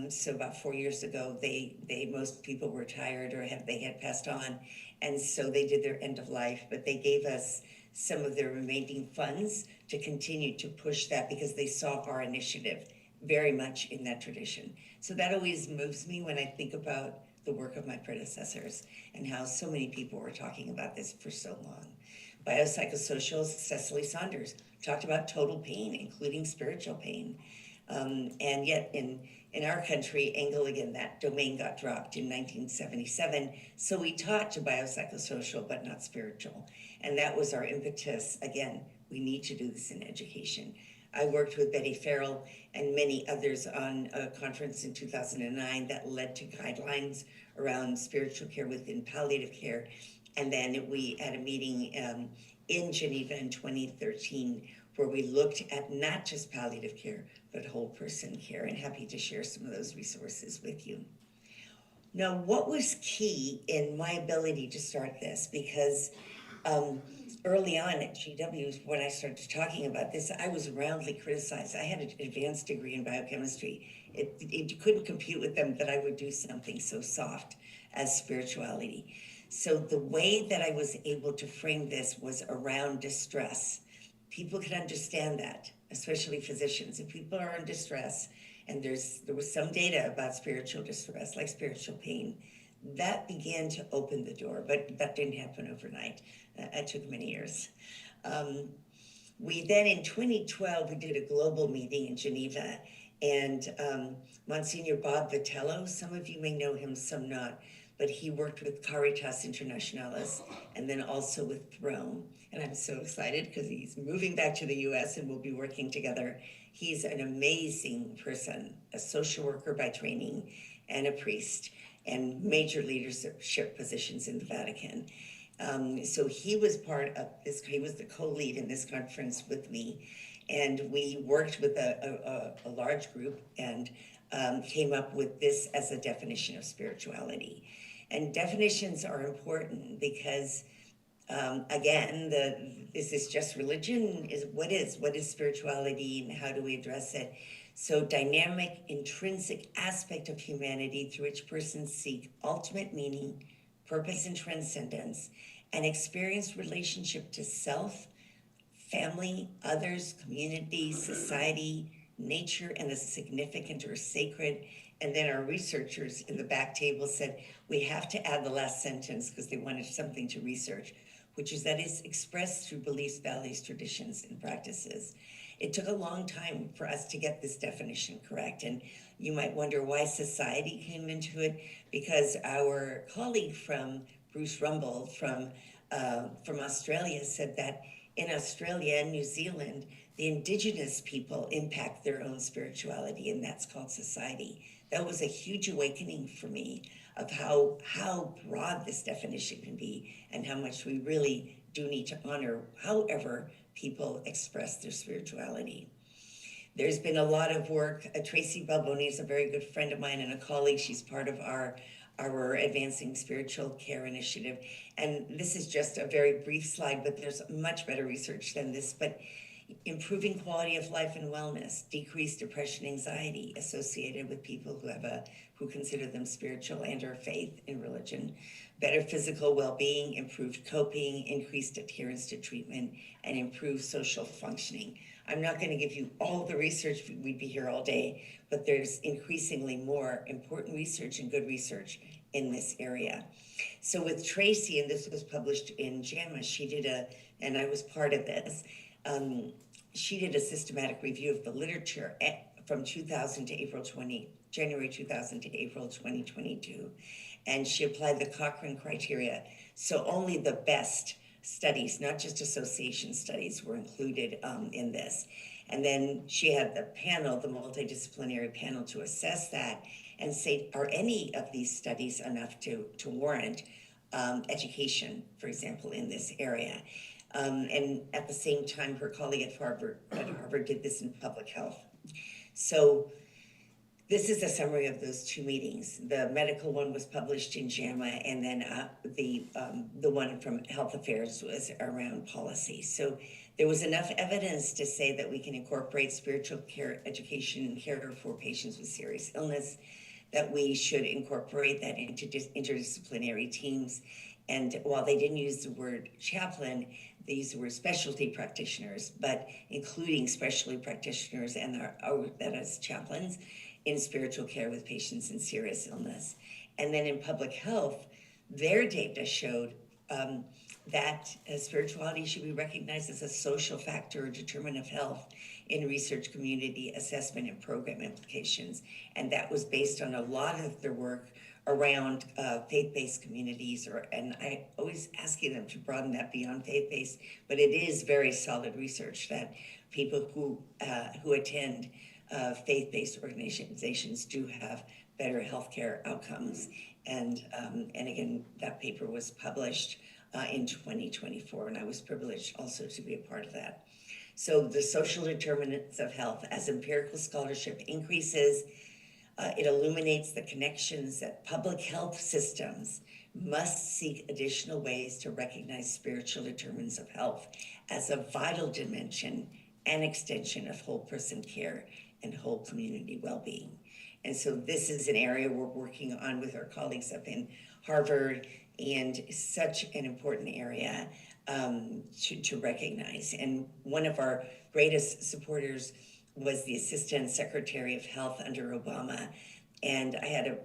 So about 4 years ago, most people were retired or they had passed on. And so they did their end of life, but they gave us some of their remaining funds to continue to push that because they saw our initiative very much in that tradition. So that always moves me when I think about the work of my predecessors and how so many people were talking about this for so long. Biopsychosocial, Cecily Saunders talked about total pain, including spiritual pain. And yet in our country, Anglican, that domain got dropped in 1977. So we taught to biopsychosocial, but not spiritual. And that was our impetus. Again, we need to do this in education. I worked with Betty Farrell and many others on a conference in 2009 that led to guidelines around spiritual care within palliative care. And then we had a meeting in Geneva in 2013 where we looked at not just palliative care, but whole person care, and happy to share some of those resources with you. Now, what was key in my ability to start this, because early on at GW, when I started talking about this, I was roundly criticized. I had an advanced degree in biochemistry. It couldn't compute with them that I would do something so soft as spirituality. So the way that I was able to frame this was around distress. People can understand that, especially physicians. If people are in distress, and there was some data about spiritual distress, like spiritual pain, that began to open the door, but that didn't happen overnight. It took many years. We then, in 2012, we did a global meeting in Geneva, and Monsignor Bob Vitello, some of you may know him, some not, but he worked with Caritas Internationalis and then also with Rome. And I'm so excited because he's moving back to the US and we'll be working together. He's an amazing person, a social worker by training and a priest, and major leadership positions in the Vatican. So he was part of this, he was the co-lead in this conference with me. And we worked with a large group and came up with this as a definition of spirituality. And definitions are important because, again, is this just religion? What is spirituality and how do we address it? So dynamic, intrinsic aspect of humanity through which persons seek ultimate meaning, purpose, and transcendence, and experience relationship to self, family, others, community, society, nature, and the significant or sacred. And then our researchers in the back table said, we have to add the last sentence because they wanted something to research, which is that it's expressed through beliefs, values, traditions, and practices. It took a long time for us to get this definition correct. And you might wonder why society came into it, because our colleague from Bruce Rumble from Australia said that in Australia and New Zealand, the indigenous people impact their own spirituality, and that's called society. That was a huge awakening for me of how broad this definition can be and how much we really do need to honor however people express their spirituality. There's been a lot of work. Tracy Balboni is a very good friend of mine and a colleague. She's part of our Advancing Spiritual Care Initiative. And this is just a very brief slide, but there's much better research than this. But improving quality of life and wellness, decreased depression, anxiety associated with people who consider them spiritual and or faith in religion, better physical well-being, improved coping, increased adherence to treatment, and improved social functioning. I'm not going to give you all the research, we'd be here all day, but there's increasingly more important research and good research in this area. So with Tracy, and this was published in JAMA, she did and I was part of this, she did a systematic review of the literature from 2000 to January 2000 to April 2022. And she applied the Cochrane criteria. So only the best studies, not just association studies, were included in this. And then she had the panel, the multidisciplinary panel, to assess that and say, are any of these studies enough to warrant education, for example, in this area? And at the same time, her colleague at Harvard did this in public health. So this is a summary of those two meetings. The medical one was published in JAMA, and then the one from Health Affairs was around policy. So there was enough evidence to say that we can incorporate spiritual care, education, and care for patients with serious illness, that we should incorporate that into interdisciplinary teams. And while they didn't use the word chaplain, they used the word specialty practitioners, but including specialty practitioners and that is chaplains in spiritual care with patients in serious illness. And then in public health, their data showed that spirituality should be recognized as a social factor or determinant of health in research community assessment and program implications. And that was based on a lot of their work around faith-based communities, and I always asking them to broaden that beyond faith-based, but it is very solid research that people who attend faith-based organizations do have better healthcare outcomes. And again, that paper was published in 2024, and I was privileged also to be a part of that. So the social determinants of health, as empirical scholarship increases, it illuminates the connections that public health systems must seek additional ways to recognize spiritual determinants of health as a vital dimension and extension of whole person care and whole community well-being. And so this is an area we're working on with our colleagues up in Harvard, and such an important area to recognize. And one of our greatest supporters was the Assistant Secretary of Health under Obama, and I had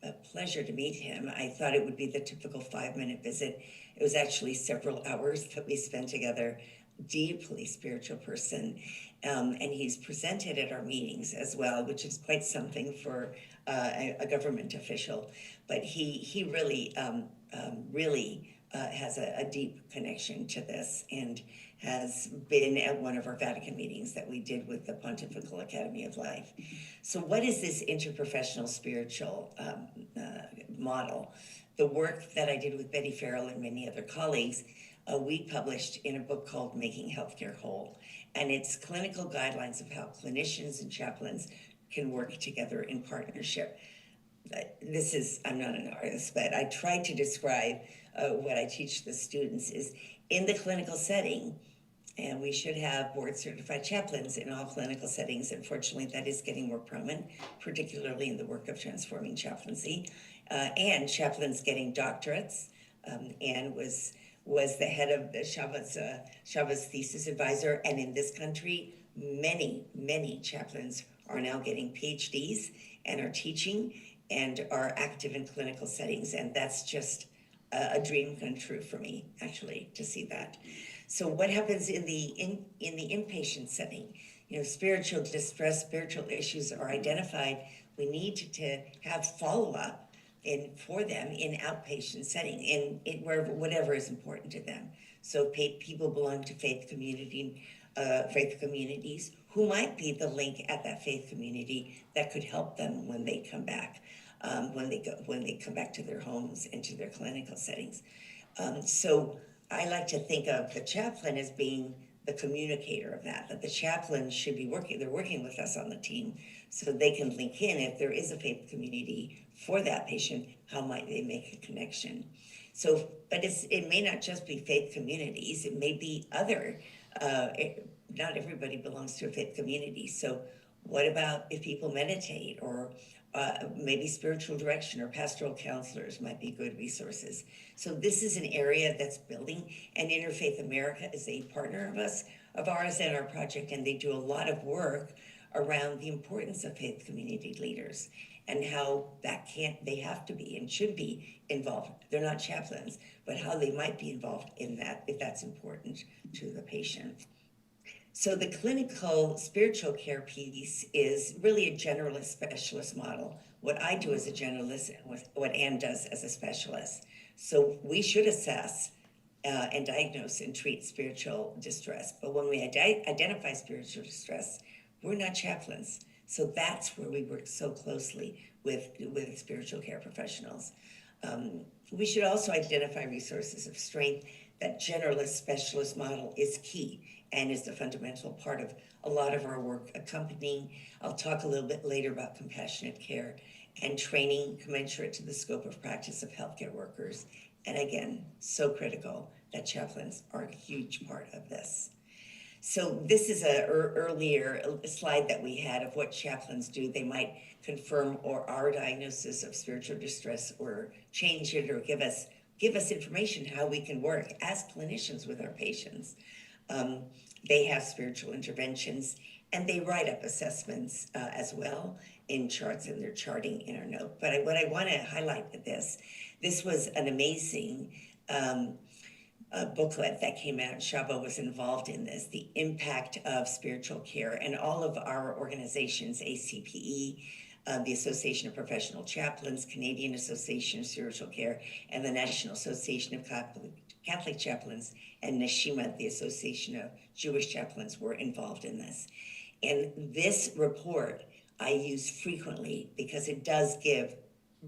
a pleasure to meet him. I thought it would be the typical 5-minute visit. It was actually several hours that we spent together. Deeply spiritual person, and he's presented at our meetings as well, which is quite something for a government official. But he really has a deep connection to this, and has been at one of our Vatican meetings that we did with the Pontifical Academy of Life. So what is this interprofessional spiritual model? The work that I did with Betty Farrell and many other colleagues, we published in a book called Making Healthcare Whole, and it's clinical guidelines of how clinicians and chaplains can work together in partnership. I'm not an artist, but I try to describe what I teach the students is in the clinical setting, and we should have board certified chaplains in all clinical settings. Unfortunately, that is getting more prominent, particularly in the work of transforming chaplaincy, and chaplains getting doctorates, and was the head of the Chavez thesis advisor. And in this country, many chaplains are now getting PhDs and are teaching and are active in clinical settings. And that's just a dream come true for me, actually, to see that. So what happens in the inpatient setting? You know, spiritual distress, spiritual issues are identified. We need to have follow-up for them in outpatient setting, in wherever, whatever is important to them. So people belong to faith communities who might be the link at that faith community that could help them when they come back, when they come back to their homes and to their clinical settings. So I like to think of the chaplain as being the communicator of that the chaplain should be they're working with us on the team so they can link in if there is a faith community for that patient, how might they make a connection? So, but it may not just be faith communities, it may be other, not everybody belongs to a faith community. So what about if people meditate, or maybe spiritual direction or pastoral counselors might be good resources. So this is an area that's building, and Interfaith America is a partner of us. of ours and our project, and they do a lot of work around the importance of faith community leaders and how they have to be and should be involved. They're not chaplains, but how they might be involved in that if that's important to the patient. So the clinical spiritual care piece is really a generalist specialist model. What I do as a generalist and what Anne does as a specialist. So we should assess and diagnose and treat spiritual distress. But when we identify spiritual distress, we're not chaplains. So that's where we work so closely with spiritual care professionals. We should also identify resources of strength. That generalist specialist model is key and is the fundamental part of a lot of our work accompanying. I'll talk a little bit later about compassionate care and training commensurate to the scope of practice of healthcare workers. And again, so critical that chaplains are a huge part of this. So this is an earlier slide that we had of what chaplains do. They might confirm our diagnosis of spiritual distress or change it or give us information how we can work as clinicians with our patients. They have spiritual interventions and they write up assessments as well in charts, and they're charting in our note. But what I want to highlight with this was an amazing booklet that came out. Shaba was involved in this, the impact of spiritual care, and all of our organizations, ACPE, the Association of Professional Chaplains, Canadian Association of Spiritual Care, and the National Association of Catholic Chaplains, and NIHCA, the Association of Jewish Chaplains, were involved in this. And this report I use frequently because it does give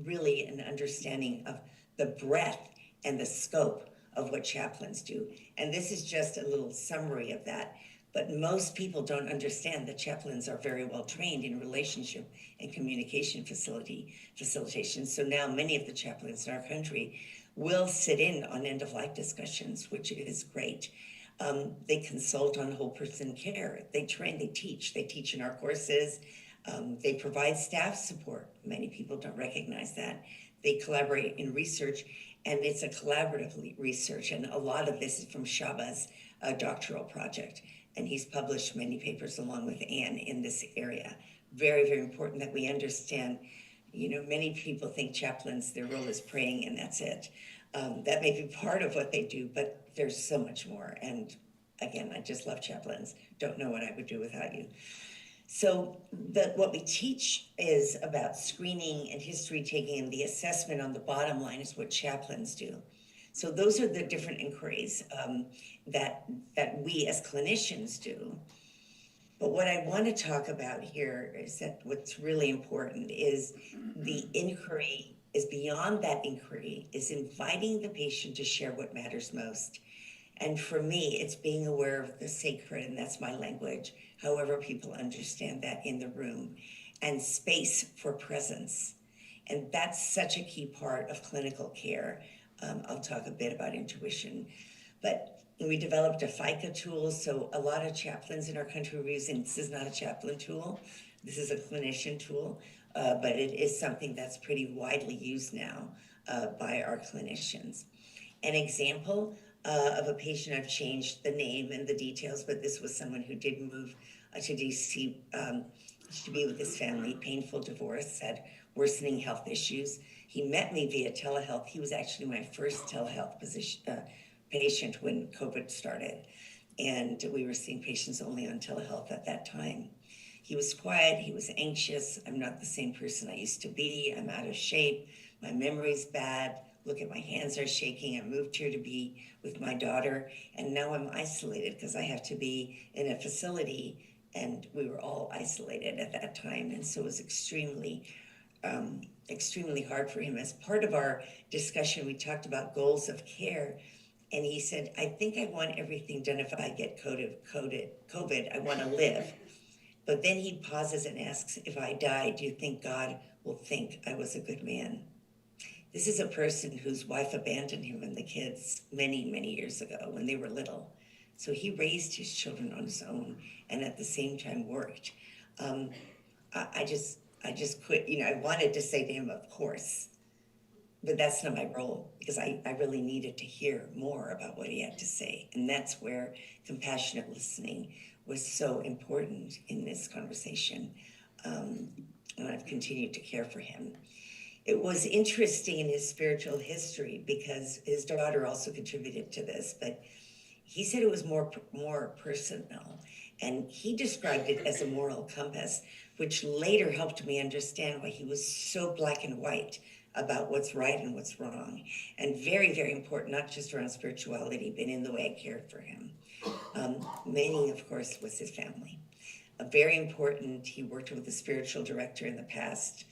really an understanding of the breadth and the scope of what chaplains do. And this is just a little summary of that. But most people don't understand that chaplains are very well trained in relationship and communication facilitation. So now many of the chaplains in our country will sit in on end-of-life discussions, which is great. They consult on whole person care. They train, they teach in our courses. They provide staff support. Many people don't recognize that. They collaborate in research, and it's a collaborative research. And a lot of this is from Shaba's doctoral project. And he's published many papers along with Anne in this area. Very, very important that we understand, many people think chaplains, their role is praying and that's it. That may be part of what they do, but there's so much more. And again, I just love chaplains. Don't know what I would do without you. So what we teach is about screening and history taking, and the assessment on the bottom line is what chaplains do. So those are the different inquiries that we as clinicians do. But what I want to talk about here is that what's really important is the inquiry is beyond that inquiry, is inviting the patient to share what matters most. And for me, it's being aware of the sacred, and that's my language, however people understand that in the room, and space for presence. And that's such a key part of clinical care. I'll talk a bit about intuition, but we developed a FICA tool. So a lot of chaplains in our country are using, this is not a chaplain tool, this is a clinician tool, but it is something that's pretty widely used now by our clinicians. An example of a patient, I've changed the name and the details, but this was someone who did move to DC to be with his family, painful divorce, had worsening health issues. He met me via telehealth. He was actually my first telehealth patient when COVID started. And we were seeing patients only on telehealth at that time. He was quiet, he was anxious. I'm not the same person I used to be. I'm out of shape, my memory's bad. Look at my hands are shaking. I moved here to be with my daughter, and now I'm isolated because I have to be in a facility, and we were all isolated at that time. And so it was extremely hard for him. As part of our discussion, we talked about goals of care, and he said, I think I want everything done if I get COVID. I want to live. But then he pauses and asks, if I die, do you think God will think I was a good man? This is a person whose wife abandoned him and the kids many, many years ago when they were little. So he raised his children on his own and at the same time worked. I just quit. I wanted to say to him, of course, but that's not my role, because I really needed to hear more about what he had to say. And that's where compassionate listening was so important in this conversation. And I've continued to care for him. It was interesting in his spiritual history because his daughter also contributed to this, but he said it was more personal. And he described it as a moral compass, which later helped me understand why he was so black and white about what's right and what's wrong. And very, very important, not just around spirituality, but in the way I cared for him. Mainly, of course, was his family. Very important, he worked with a spiritual director in the past.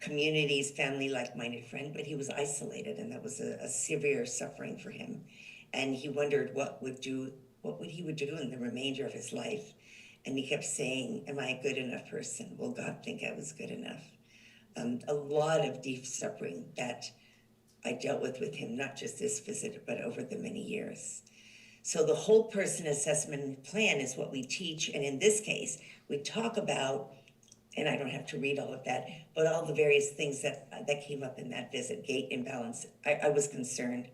Communities, family, like-minded friend, but he was isolated, and that was a severe suffering for him. And he wondered what he would do in the remainder of his life. And he kept saying, am I a good enough person? Will God think I was good enough? A lot of deep suffering that I dealt with him, not just this visit, but over the many years. So the whole person assessment plan is what we teach. And in this case, we talk about, and I don't have to read all of that, but all the various things that came up in that visit, gait imbalance. I was concerned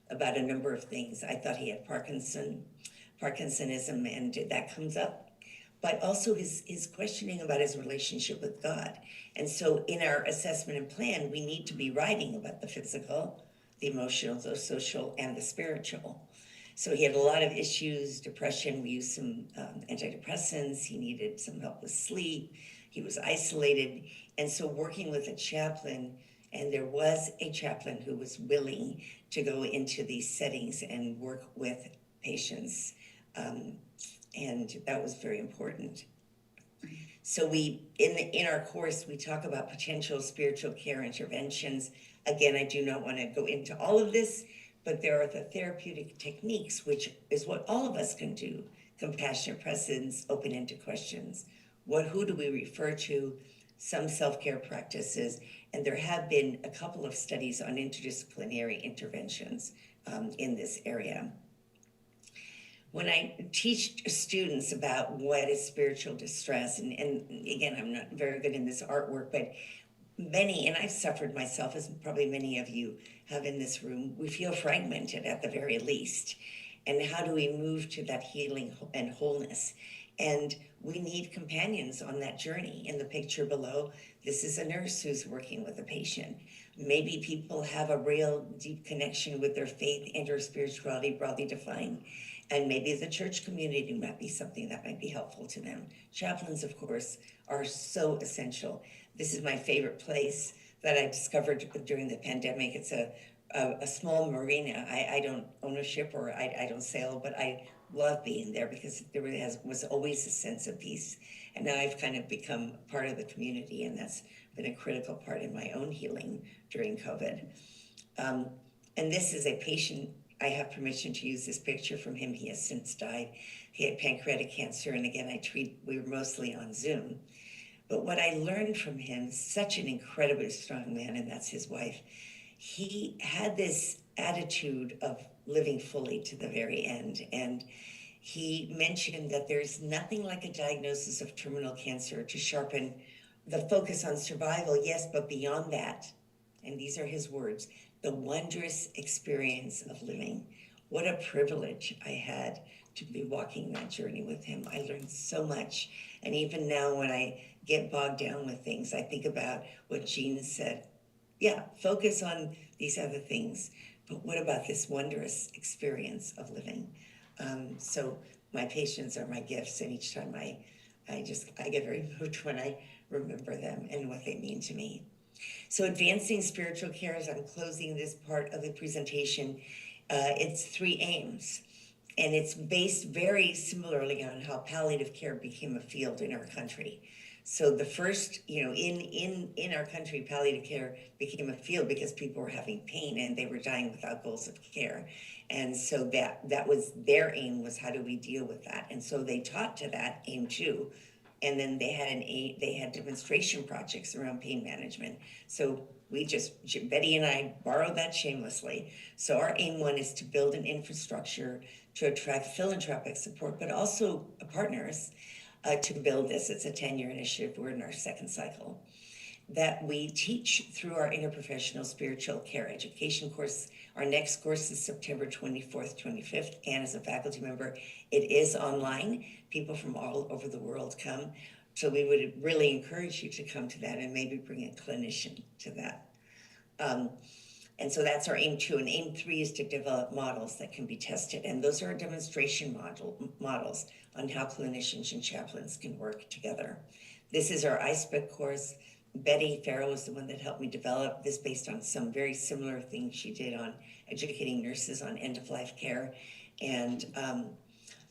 about a number of things. I thought he had Parkinsonism, and that comes up. But also his questioning about his relationship with God. And so in our assessment and plan, we need to be writing about the physical, the emotional, the social, and the spiritual. So he had a lot of issues, depression. We used some antidepressants. He needed some help with sleep. He was isolated. And so working with a chaplain, and there was a chaplain who was willing to go into these settings and work with patients. And that was very important. So in our course, we talk about potential spiritual care interventions. Again, I do not want to go into all of this, but there are the therapeutic techniques, which is what all of us can do. Compassionate presence, open-ended questions. Who do we refer to? Some self-care practices. And there have been a couple of studies on interdisciplinary interventions in this area. When I teach students about what is spiritual distress, and again, I'm not very good in this artwork, but many, and I've suffered myself, as probably many of you have in this room, we feel fragmented at the very least. And how do we move to that healing and wholeness? And we need companions on that journey. In the picture below, this is a nurse who's working with a patient. Maybe people have a real deep connection with their faith and or spirituality broadly defined. And maybe the church community might be something that might be helpful to them. Chaplains, of course, are so essential. This is my favorite place that I discovered during the pandemic. It's a small marina. I don't own a ship, or I don't sail, but I love being there because there really was always a sense of peace. And now I've kind of become part of the community, and that's been a critical part in my own healing during COVID. And this is a patient. I have permission to use this picture from him. He has since died. He had pancreatic cancer, and again, we were mostly on Zoom. But what I learned from him, such an incredibly strong man, and that's his wife, he had this attitude of living fully to the very end. And he mentioned that there's nothing like a diagnosis of terminal cancer to sharpen the focus on survival, yes, but beyond that, and these are his words, the wondrous experience of living. What a privilege I had to be walking that journey with him. I learned so much. And even now when I get bogged down with things, I think about what Jean said. Yeah, focus on these other things, but what about this wondrous experience of living? So my patients are my gifts, and each time I get very moved when I remember them and what they mean to me. So advancing spiritual care, as I'm closing this part of the presentation, it's 3 aims. And it's based very similarly on how palliative care became a field in our country. So the first, in our country, palliative care became a field because people were having pain and they were dying without goals of care. And so that was their aim, was how do we deal with that? And so they taught to that aim too. And then they had demonstration projects around pain management. So Betty and I borrowed that shamelessly. So our aim 1 is to build an infrastructure to attract philanthropic support, but also partners to build this. It's a 10-year initiative. We're in our 2nd cycle. that we teach through our interprofessional spiritual care education course. Our next course is September 24th, 25th, and as a faculty member, it is online. People from all over the world come. So we would really encourage you to come to that and maybe bring a clinician to that. And so that's our aim 2. And aim 3 is to develop models that can be tested. And those are demonstration models on how clinicians and chaplains can work together. This is our ISPEC course. Betty Farrell was the one that helped me develop this based on some very similar things she did on educating nurses on end-of-life care. And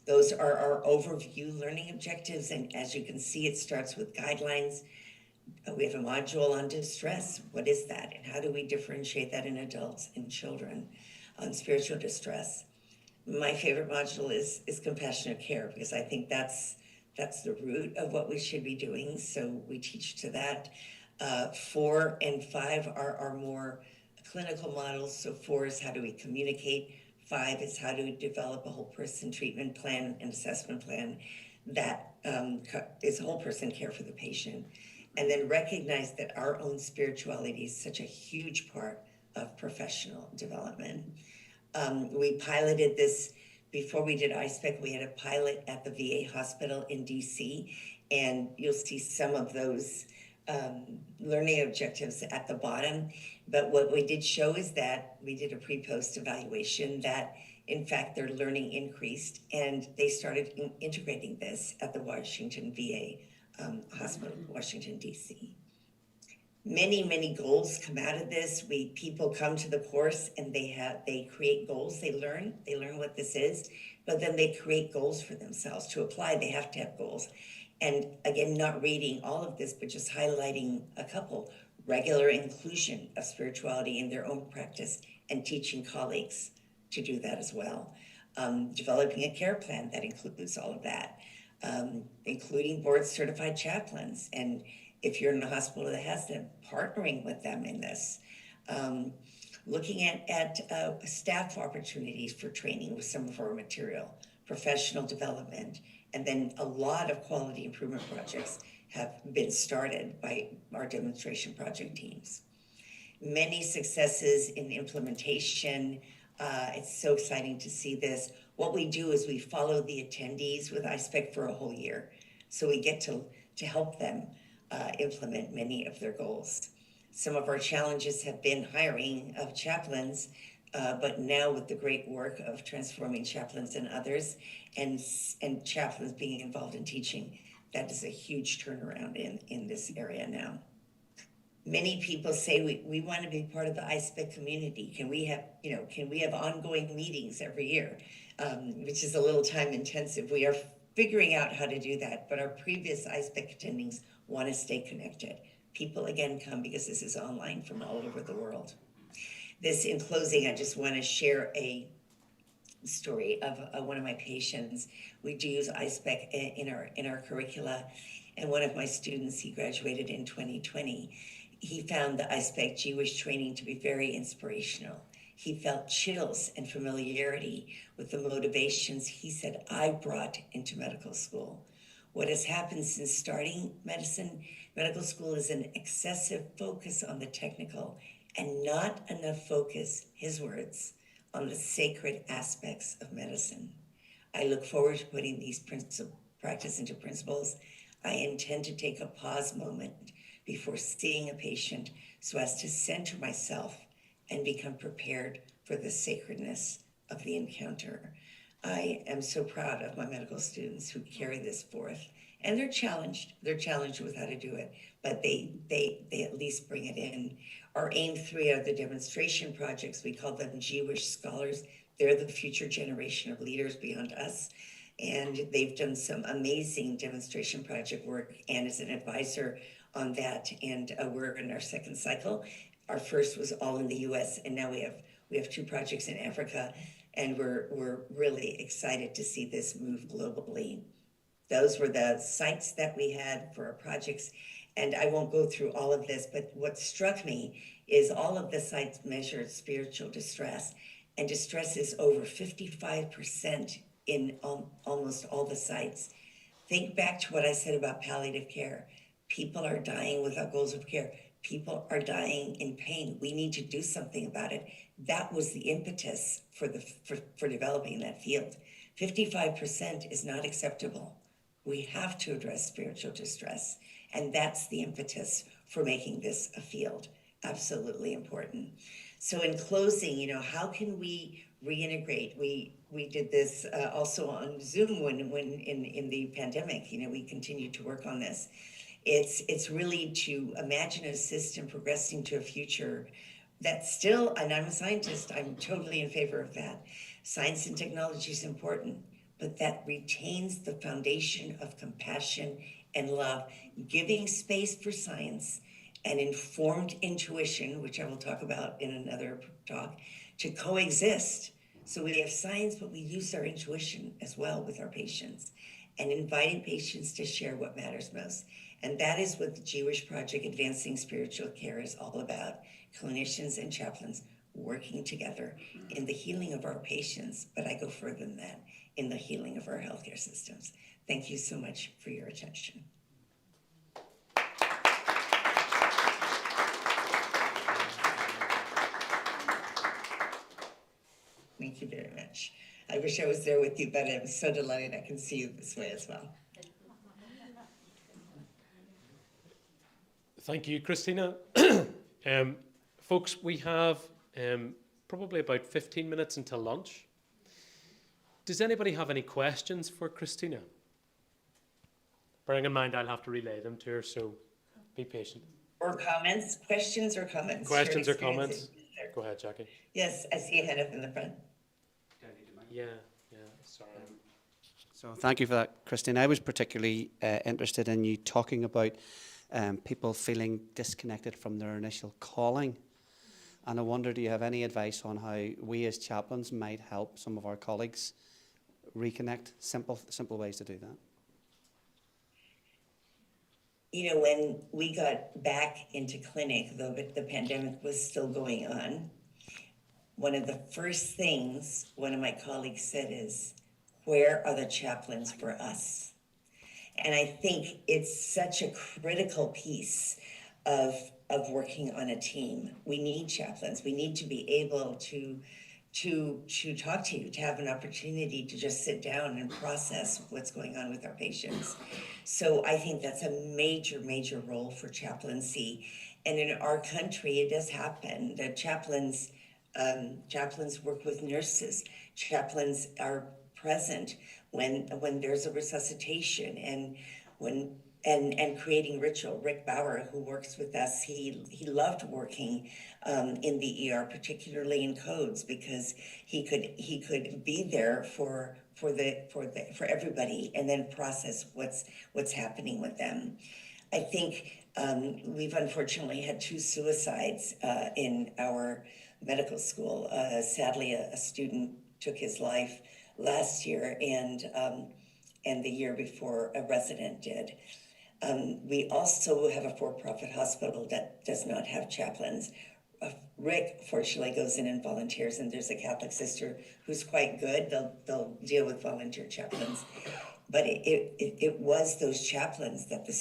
those are our overview learning objectives. And as you can see, it starts with guidelines. We have a module on distress. What is that? And how do we differentiate that in adults and children on spiritual distress? My favorite module is compassionate care, because I think that's the root of what we should be doing. So we teach to that. 4 and 5 are more clinical models. So 4 is how do we communicate? 5 is how do we develop a whole person treatment plan and assessment plan that is whole person care for the patient. And then recognize that our own spirituality is such a huge part of professional development. We piloted this before we did ISPEC. We had a pilot at the VA hospital in DC, and you'll see some of those learning objectives at the bottom. But what we did show is that we did a pre-post evaluation that in fact their learning increased, and they started integrating this at the Washington VA hospital, Washington DC. Many goals come out of this. People come to the course and they create goals. They learn what this is, but then they create goals for themselves. To apply, they have to have goals. And again, not reading all of this, but just highlighting a couple. Regular inclusion of spirituality in their own practice and teaching colleagues to do that as well. Developing a care plan that includes all of that. Including board certified chaplains, and if you're in a hospital that has them, partnering with them in this. Looking at staff opportunities for training with some of our material, professional development, and then a lot of quality improvement projects have been started by our demonstration project teams. Many successes in implementation. It's so exciting to see this. What we do is we follow the attendees with ISPEC for a whole year. So we get to help them implement many of their goals. Some of our challenges have been hiring of chaplains, but now with the great work of transforming chaplains and others, and chaplains being involved in teaching, that is a huge turnaround in this area now. Many people say we want to be part of the ISPEC community. Can we have ongoing meetings every year, which is a little time intensive. We are figuring out how to do that, but our previous ISPEC attendings want to stay connected. People again come because this is online from all over the world. This, in closing, I just want to share a story of one of my patients. We do use ISPEC in our curricula, and one of my students, he graduated in 2020. He found the ISPEC Jewish training to be very inspirational. He felt chills and familiarity with the motivations he said I brought into medical school. What has happened since starting medical school is an excessive focus on the technical and not enough focus, his words, on the sacred aspects of medicine. I look forward to putting these practice into principles. I intend to take a pause moment before seeing a patient so as to center myself and become prepared for the sacredness of the encounter. I am so proud of my medical students who carry this forth, and they're challenged. They're challenged with how to do it, but they at least bring it in. Our aim 3 are the demonstration projects. We call them Jewish scholars. They're the future generation of leaders beyond us. And they've done some amazing demonstration project work. Anne is an advisor on that, and we're in our second cycle. Our first was all in the US, and now we have 2 projects in Africa, and we're really excited to see this move globally. Those were the sites that we had for our projects, and I won't go through all of this, but what struck me is all of the sites measured spiritual distress, and distress is over 55% in almost all the sites. Think back to what I said about palliative care. People are dying without goals of care. People are dying in pain. We need to do something about it. That was the impetus for developing that field. 55% is not acceptable. We have to address spiritual distress. And that's the impetus for making this a field. Absolutely important. So in closing, how can we reintegrate? We did this also on Zoom when in the pandemic, we continued to work on this. It's really to imagine a system progressing to a future that's still, and I'm a scientist, I'm totally in favor of that. Science and technology is important, but that retains the foundation of compassion and love, giving space for science and informed intuition, which I will talk about in another talk, to coexist. So we have science, but we use our intuition as well with our patients, and inviting patients to share what matters most. And that is what the Jewish Project Advancing Spiritual Care is all about. Clinicians and chaplains working together in the healing of our patients, but I go further than that, in the healing of our healthcare systems. Thank you so much for your attention. Thank you very much. I wish I was there with you, but I'm so delighted I can see you this way as well. Thank you, Christina. Folks, we have probably about 15 minutes until lunch. Does anybody have any questions for Christina? Bearing in mind I'll have to relay them to her, so be patient. Or comments, questions or comments? Questions or comments? Go ahead, Jackie. Yes, I see a hand up in the front. Yeah, sorry. So thank you for that, Christine. I was particularly interested in you talking about people feeling disconnected from their initial calling. And I wonder, do you have any advice on how we as chaplains might help some of our colleagues reconnect? Simple ways to do that. When we got back into clinic, though the pandemic was still going on, one of the first things one of my colleagues said is, where are the chaplains for us? And I think it's such a critical piece of working on a team. We need chaplains. We need to be able to talk to you, to have an opportunity to just sit down and process what's going on with our patients. So I think that's a major, major role for chaplaincy. And in our country, it does happen. The chaplains work with nurses. Chaplains are present when there's a resuscitation and creating ritual. Rick Bauer, who works with us, he loved working in the ER, particularly in codes, because he could be there for everybody and then process what's happening with them. I think we've unfortunately had 2 suicides in our medical school. Sadly, a student took his life last year, and the year before a resident did. We also have a for-profit hospital that does not have chaplains. Rick, fortunately, goes in and volunteers, and there's a Catholic sister who's quite good. They'll deal with volunteer chaplains. But it was those chaplains that the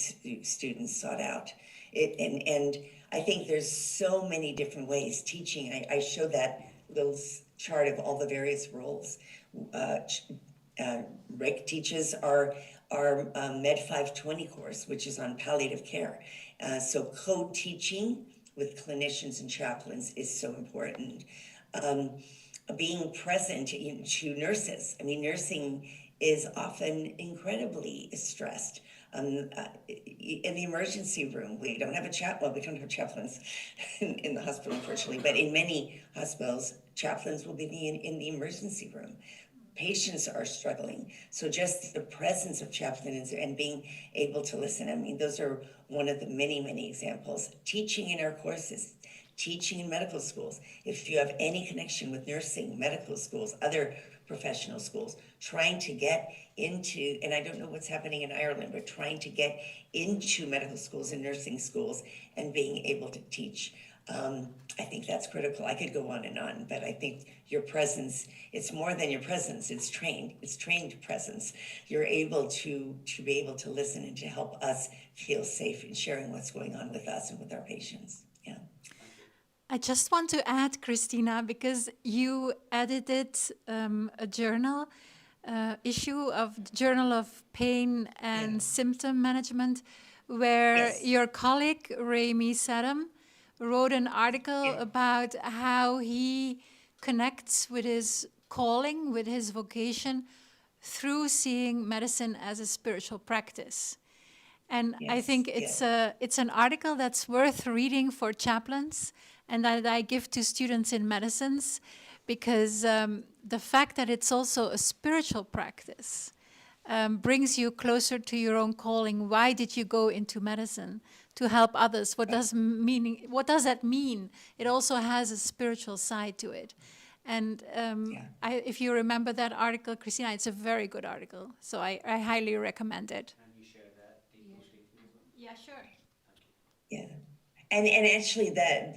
students sought out. And I think there's so many different ways. Teaching, I showed that little chart of all the various roles. Rick teaches our Med 520 course, which is on palliative care. So co-teaching with clinicians and chaplains is so important. Being present to nurses. I mean, nursing is often incredibly stressed. In the emergency room, we don't have we don't have chaplains in the hospital, unfortunately, but in many hospitals, chaplains will be in the emergency room. Patients are struggling. So just the presence of chaplains and being able to listen, I mean, those are one of the many, many examples. Teaching in our courses, teaching in medical schools. If you have any connection with nursing, medical schools, other professional schools, trying to get into, and I don't know what's happening in Ireland, but trying to get into medical schools and nursing schools and being able to teach. I think that's critical. I could go on, but I think your presence, it's more than your presence, it's trained presence. You're able to be able to listen and to help us feel safe in sharing what's going on with us and with our patients. Yeah. I just want to add, Christina, because you edited a journal issue of the Journal of Pain and Symptom Management, where your colleague, Remy Sadam, wrote an article about how he connects with his calling, with his vocation, through seeing medicine as a spiritual practice. And I think it's an article that's worth reading for chaplains and that I give to students in medicines, because the fact that it's also a spiritual practice brings you closer to your own calling. Why did you go into medicine? To help others. What does that mean? It also has a spiritual side to it. And if you remember that article, Christina, it's a very good article. So I highly recommend it. And you share that details with me as well? Yeah, sure. Yeah. And actually I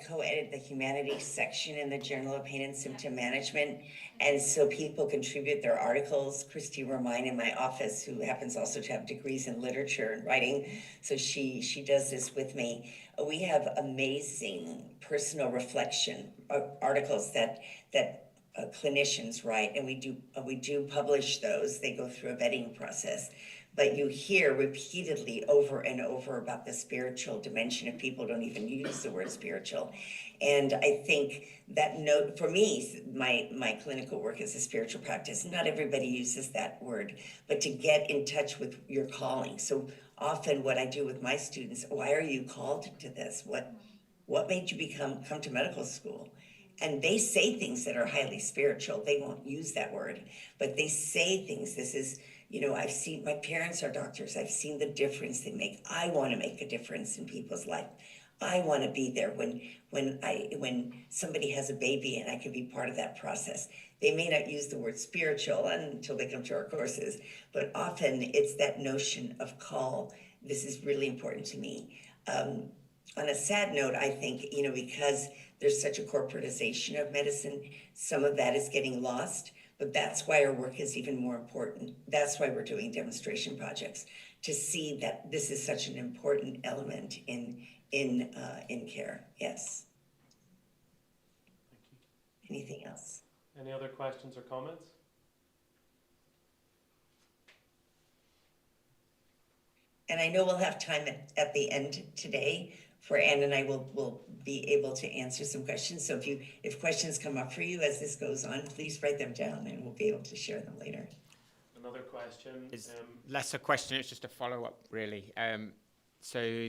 co-edit the humanities section in the Journal of Pain and Symptom Management. And so people contribute their articles. Christy Romine in my office, who happens also to have degrees in literature and writing. So she does this with me. We have amazing personal reflection articles that clinicians write, and we do publish those. They go through a vetting process. But you hear repeatedly over and over about the spiritual dimension, and people don't even use the word spiritual. And I think that note, for me, my clinical work is a spiritual practice. Not everybody uses that word, but to get in touch with your calling. So often what I do with my students, why are you called to this? What made you come to medical school? And they say things that are highly spiritual. They won't use that word, but they say things. This is, I've seen, my parents are doctors. I've seen the difference they make. I want to make a difference in people's life. I want to be there when somebody has a baby, and I can be part of that process. They may not use the word spiritual until they come to our courses, but often it's that notion of call. This is really important to me. On a sad note, I think, because there's such a corporatization of medicine, some of that is getting lost. But that's why our work is even more important. That's why we're doing demonstration projects, to see that this is such an important element in care. Yes. Thank you. Anything else? Any other questions or comments? And I know we'll have time at the end today for Anne and I will be able to answer some questions. So if questions come up for you as this goes on, please write them down and we'll be able to share them later. Another question. It's less a question, it's just a follow-up, really. So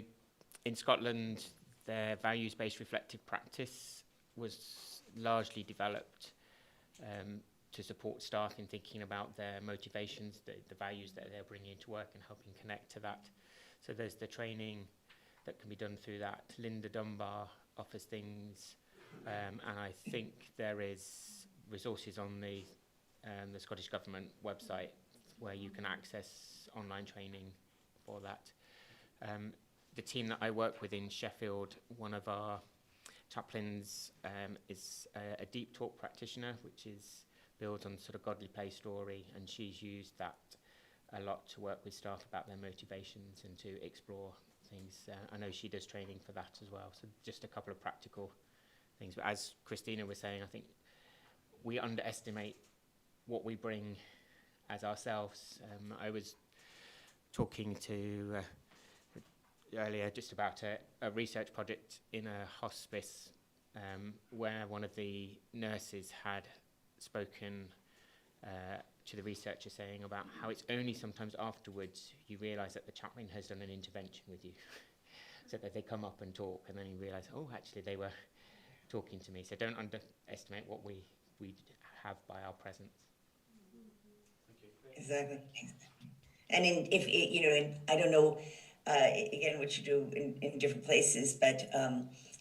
in Scotland, their values-based reflective practice was largely developed to support staff in thinking about their motivations, the values that they're bringing into work, and helping connect to that. So there's the training that can be done through that. Linda Dunbar offers things, and I think there is resources on the Scottish Government website where you can access online training for that. The team that I work with in Sheffield, one of our chaplains is a deep talk practitioner, which is built on sort of godly play story, and she's used that a lot to work with staff about their motivations and to explore things. I know she does training for that as well. So just a couple of practical things. But as Christina was saying, I think we underestimate what we bring as ourselves. I was talking to earlier just about a research project in a hospice where one of the nurses had spoken to the researcher, saying about how it's only sometimes afterwards you realise that the chaplain has done an intervention with you. So that they come up and talk, and then you realise, oh, actually they were talking to me. So don't underestimate what we have by our presence. Exactly. And I don't know, again, what you do in different places, but,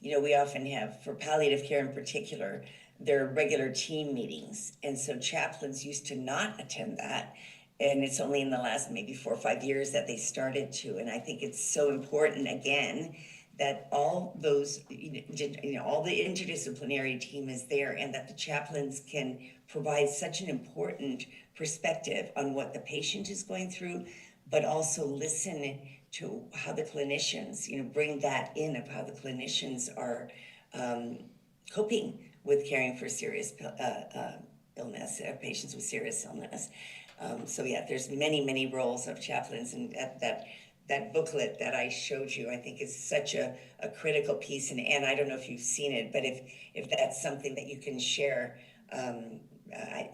we often have, for palliative care in particular, there are regular team meetings. And so chaplains used to not attend that. And it's only in the last maybe 4 or 5 years that they started to. And I think it's so important, again, that all those, all the interdisciplinary team is there, and that the chaplains can provide such an important perspective on what the patient is going through, but also listen to how the clinicians, bring that in of how the clinicians are coping with caring for serious illness, patients with serious illness. So yeah, there's many roles of chaplains, and that booklet that I showed you, I think, is such a critical piece. And Anne, I don't know if you've seen it, but if that's something that you can share, I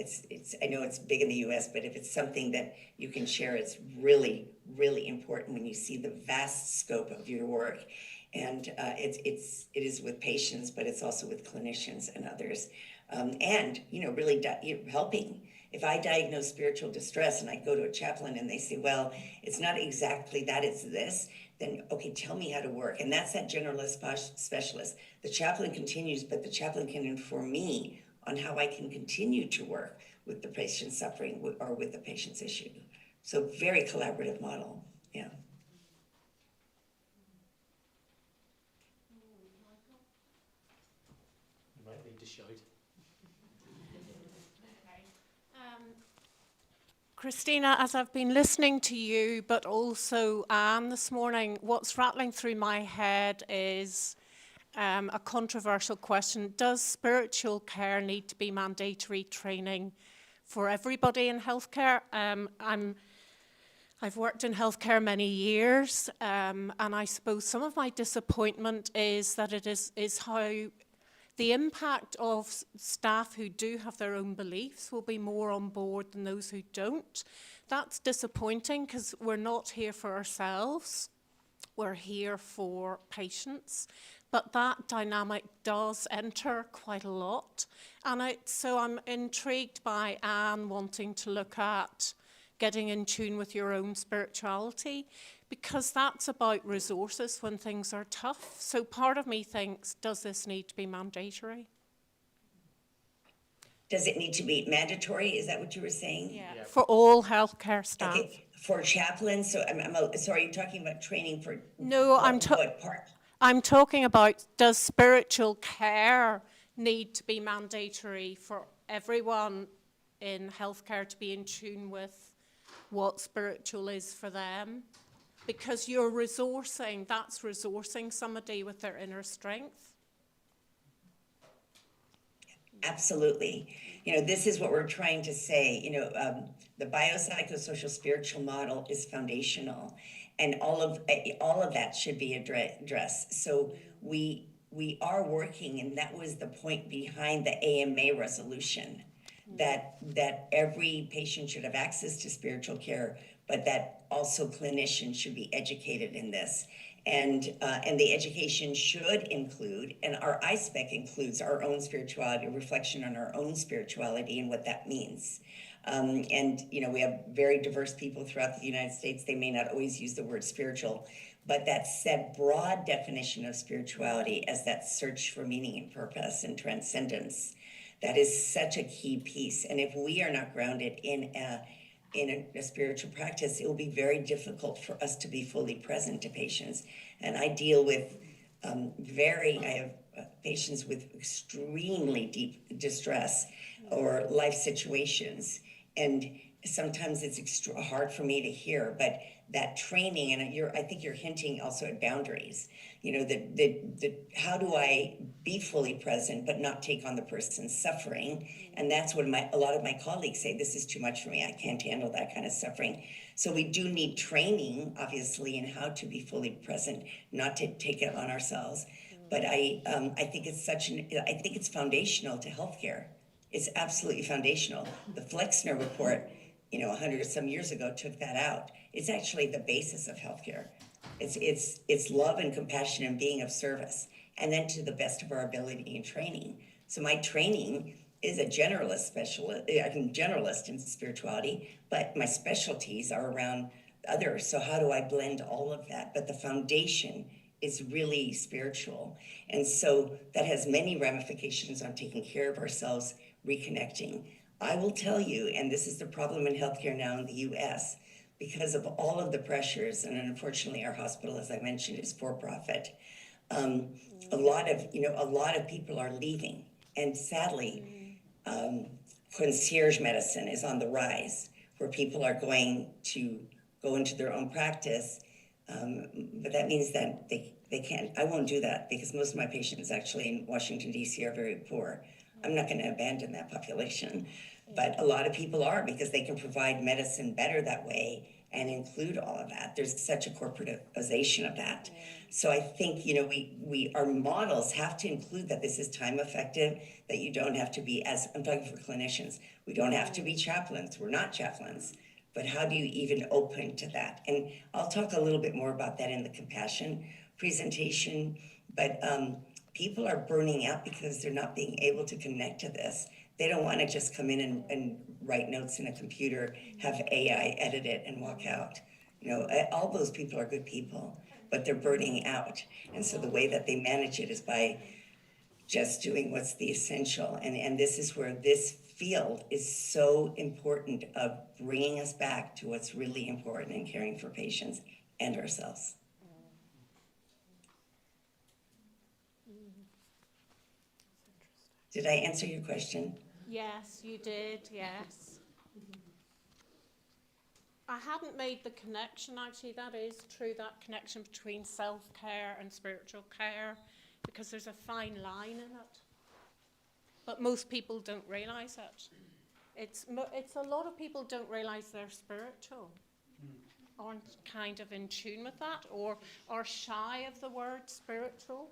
know it's big in the U.S., but if it's something that you can share, it's really important when you see the vast scope of your work. And it is with patients, but it's also with clinicians and others, and really helping. If I diagnose spiritual distress and I go to a chaplain and they say, well, it's not exactly that, it's this, then okay, tell me how to work. And that's that generalist specialist. The chaplain continues, but the chaplain can inform me on how I can continue to work with the patient's suffering or with the patient's issue. So very collaborative model, yeah. You might need to shout. Christina, as I've been listening to you, but also Anne this morning, what's rattling through my head is a controversial question. Does spiritual care need to be mandatory training for everybody in healthcare? I've worked in healthcare many years, and I suppose some of my disappointment is that it is how the impact of staff who do have their own beliefs will be more on board than those who don't. That's disappointing because we're not here for ourselves. We're here for patients. But that dynamic does enter quite a lot. And so I'm intrigued by Anne wanting to look at getting in tune with your own spirituality, because that's about resources when things are tough. So part of me thinks, does this need to be mandatory? Does it need to be mandatory? Is that what you were saying? Yeah. For all healthcare staff. Okay, for chaplains. So so are you talking about training for? No, what part? I'm talking about, does spiritual care need to be mandatory for everyone in healthcare to be in tune with what spiritual is for them? Because you're resourcing, that's resourcing somebody with their inner strength. Absolutely. This is what we're trying to say. The biopsychosocial spiritual model is foundational, and all of that should be addressed. So we are working, and that was the point behind the AMA resolution, that every patient should have access to spiritual care, but that also clinicians should be educated in this. And the education should include, and our ISPEC includes our own spirituality, reflection on our own spirituality and what that means. We have very diverse people throughout the United States. They may not always use the word spiritual, but that said broad definition of spirituality as that search for meaning and purpose and transcendence, that is such a key piece. And if we are not grounded in a spiritual practice, it will be very difficult for us to be fully present to patients. And I deal with I have patients with extremely deep distress or life situations. And sometimes it's hard for me to hear, but that training, and I think you're hinting also at boundaries, how do I be fully present but not take on the person's suffering? And that's what a lot of my colleagues say, this is too much for me, I can't handle that kind of suffering. So we do need training, obviously, in how to be fully present, not to take it on ourselves. But I think it's foundational to healthcare. It's absolutely foundational. The Flexner report, 100 or some years ago, took that out. It's actually the basis of healthcare. It's love and compassion and being of service, and then to the best of our ability in training. So my training is a generalist generalist in spirituality, but my specialties are around others. So how do I blend all of that? But the foundation is really spiritual. And so that has many ramifications on taking care of ourselves, reconnecting. I will tell you, and this is the problem in healthcare now in the US, because of all of the pressures, and unfortunately our hospital, as I mentioned, is for-profit, a lot of people are leaving, and sadly, concierge medicine is on the rise, where people are going to go into their own practice, but that means that they can't. I won't do that because most of my patients actually in Washington, D.C. are very poor. I'm not going to abandon that population, but a lot of people are, because they can provide medicine better that way and include all of that. There's such a corporatization of that. So I think, our models have to include that this is time effective, that you don't have to be, as I'm talking for clinicians, we don't have to be chaplains. We're not chaplains. But how do you even open to that? And I'll talk a little bit more about that in the compassion presentation. But people are burning out because they're not being able to connect to this. They don't want to just come in and write notes in a computer, have AI edit it and walk out. All those people are good people, but they're burning out. And so the way that they manage it is by just doing what's the essential. And this is where this field is so important, of bringing us back to what's really important in caring for patients and ourselves. Did I answer your question? Yes, you did, yes. I hadn't made the connection, actually. That is true, that connection between self-care and spiritual care, because there's a fine line in it. But most people don't realise it. It's a lot of people don't realise they're spiritual, aren't kind of in tune with that, or are shy of the word spiritual.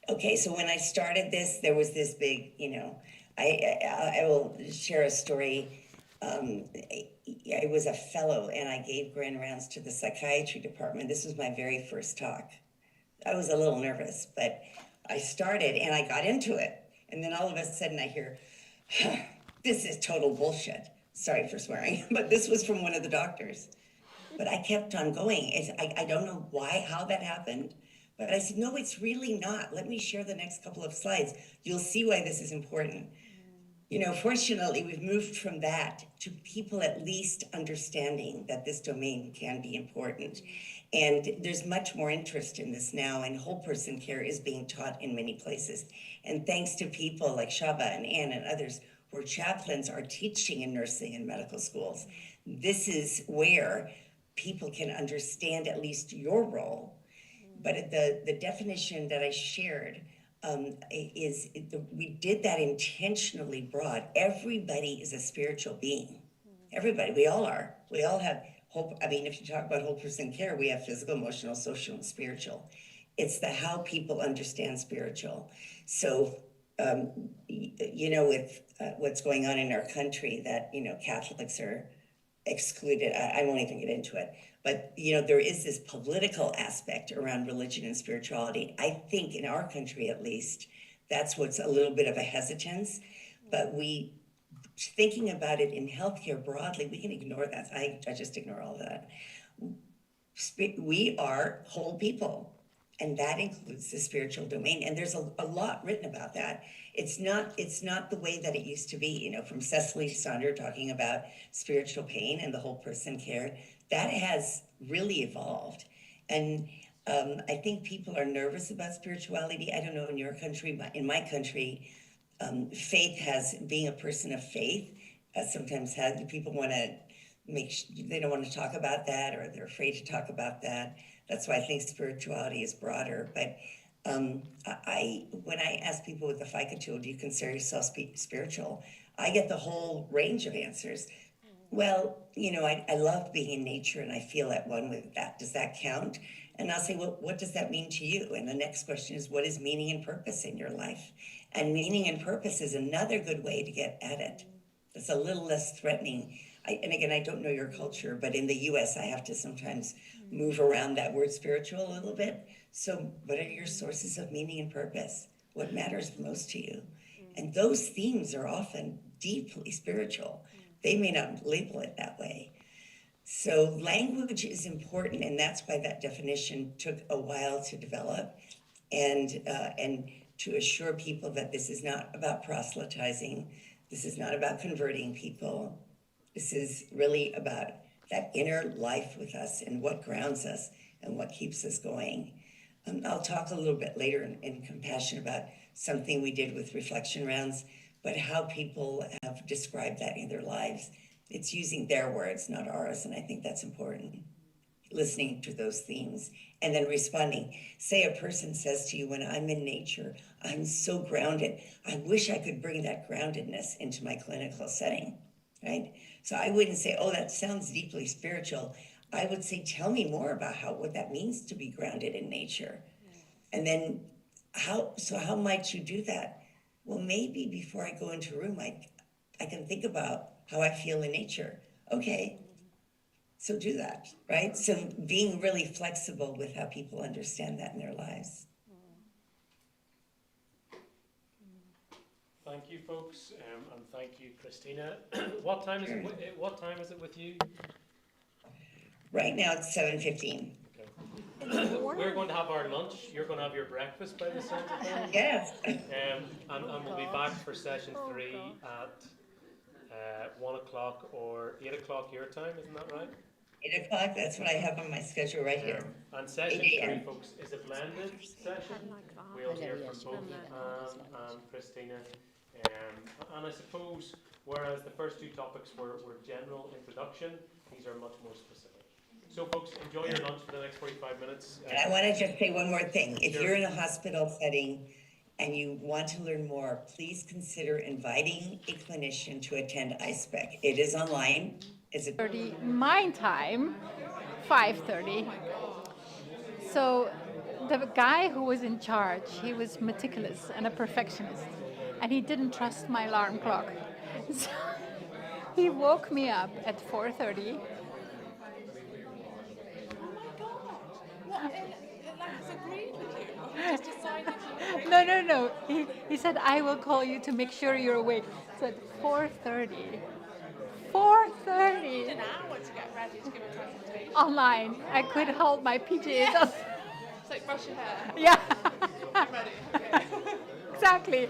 Okay, so when I started this, there was this big, I will share a story. I was a fellow and I gave grand rounds to the psychiatry department. This was my very first talk. I was a little nervous, but I started and I got into it. And then all of a sudden I hear, this is total bullshit. Sorry for swearing, but this was from one of the doctors. But I kept on going. I don't know how that happened. But I said, no, it's really not. Let me share the next couple of slides. You'll see why this is important. Fortunately, we've moved from that to people at least understanding that this domain can be important. And there's much more interest in this now, and whole person care is being taught in many places. And thanks to people like Shaba and Ann and others, where chaplains are teaching in nursing and medical schools, this is where people can understand at least your role. But the definition that I shared we did that intentionally broad. Everybody is a spiritual being. Everybody, we all are. We all have whole. I mean, if you talk about whole person care, we have physical, emotional, social, and spiritual. It's the how people understand spiritual. So, with what's going on in our country, that Catholics are excluded. I won't even get into it. But, there is this political aspect around religion and spirituality. I think in our country, at least, that's what's a little bit of a hesitance. But thinking about it in healthcare broadly, we can ignore that. I just ignore all that. We are whole people, and that includes the spiritual domain. And there's a lot written about that. It's not the way that it used to be, from Cecily Saunders talking about spiritual pain and the whole person care. That has really evolved. And I think people are nervous about spirituality. I don't know in your country, but in my country, being a person of faith sometimes people want to they don't want to talk about that, or they're afraid to talk about that. That's why I think spirituality is broader. But when I ask people with the FICA tool, do you consider yourself spiritual? I get the whole range of answers. Well, I love being in nature and I feel at one with that. Does that count? And I'll say, well, what does that mean to you? And the next question is, what is meaning and purpose in your life? And meaning and purpose is another good way to get at it. It's a little less threatening. And again, I don't know your culture, but in the US, I have to sometimes move around that word spiritual a little bit. So what are your sources of meaning and purpose? What matters most to you? And those themes are often deeply spiritual. They may not label it that way. So language is important, and that's why that definition took a while to develop, and to assure people that this is not about proselytizing, this is not about converting people, this is really about that inner life with us and what grounds us and what keeps us going. I'll talk a little bit later in compassion about something we did with reflection rounds, but how people have described that in their lives. It's using their words, not ours, and I think that's important. Listening to those themes and then responding. Say a person says to you, when I'm in nature, I'm so grounded. I wish I could bring that groundedness into my clinical setting, right? So I wouldn't say, oh, that sounds deeply spiritual. I would say, tell me more about what that means to be grounded in nature. And then how might you do that? Well, maybe before I go into a room, I can think about how I feel in nature. Okay, so do that, right? So being really flexible with how people understand that in their lives. Thank you, folks, and thank you, Christina. What time is it? What time is it with you? Right now it's 7:15. Okay. We're going to have our lunch. You're going to have your breakfast by the sounds of things. Yes. And we'll be back for session 3 at 1 o'clock or 8 o'clock your time. Isn't that right? 8 o'clock. That's what I have on my schedule right here. And session 8 3, a.m. folks, is a blended session. We'll hear from both Anne and Christina. And I suppose, whereas the first 2 topics were general introduction, these are much more specific. So, folks, enjoy your lunch for the next 45 minutes. And I want to just say one more thing. If Sure. you're in a hospital setting and you want to learn more, please consider inviting a clinician to attend ISPEC. It is online. It's a 30 my time, 5:30. So the guy who was in charge, he was meticulous and a perfectionist, and he didn't trust my alarm clock. So he woke me up at 4:30. No. He said, I will call you to make sure you're awake. So at 4:30. 4:30. An hour to get ready to give a presentation. Online. I could hold my PJs on. It's like brush your hair. Yeah. Get ready. Okay. Exactly.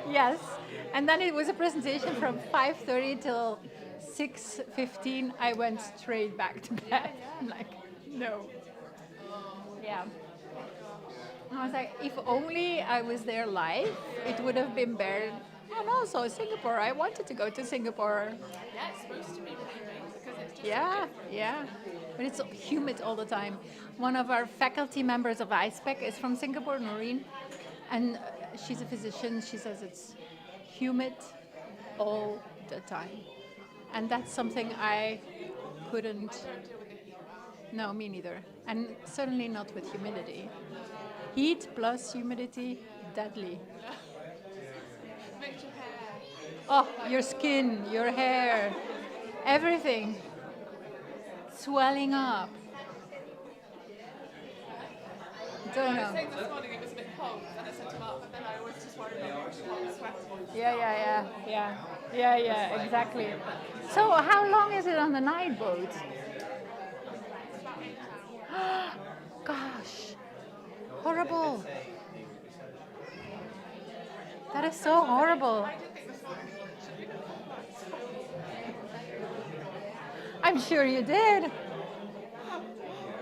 Yes. And then it was a presentation from 5:30 till 6:15. I went straight back to bed. I'm like, no. Yeah. I was like, if only I was there live, it would have been better. And also Singapore. I wanted to go to Singapore. Yeah, it's supposed to be really nice because it's just Yeah. But it's humid all the time. One of our faculty members of ISPEC is from Singapore, Noreen, and she's a physician. She says it's humid all the time. And that's something I couldn't. No, me neither. And certainly not with humidity. Heat plus humidity, deadly. makes your hair. Oh, your skin, your hair, everything swelling up. Don't I was know. saying this morning it was a bit cold, and I sent him up, but then I always just worry about sweating. Yeah, exactly. So how long is it on the night boat? About 8 hours. Gosh, horrible. That is so horrible. I did think this morning it should be good. I'm sure you did.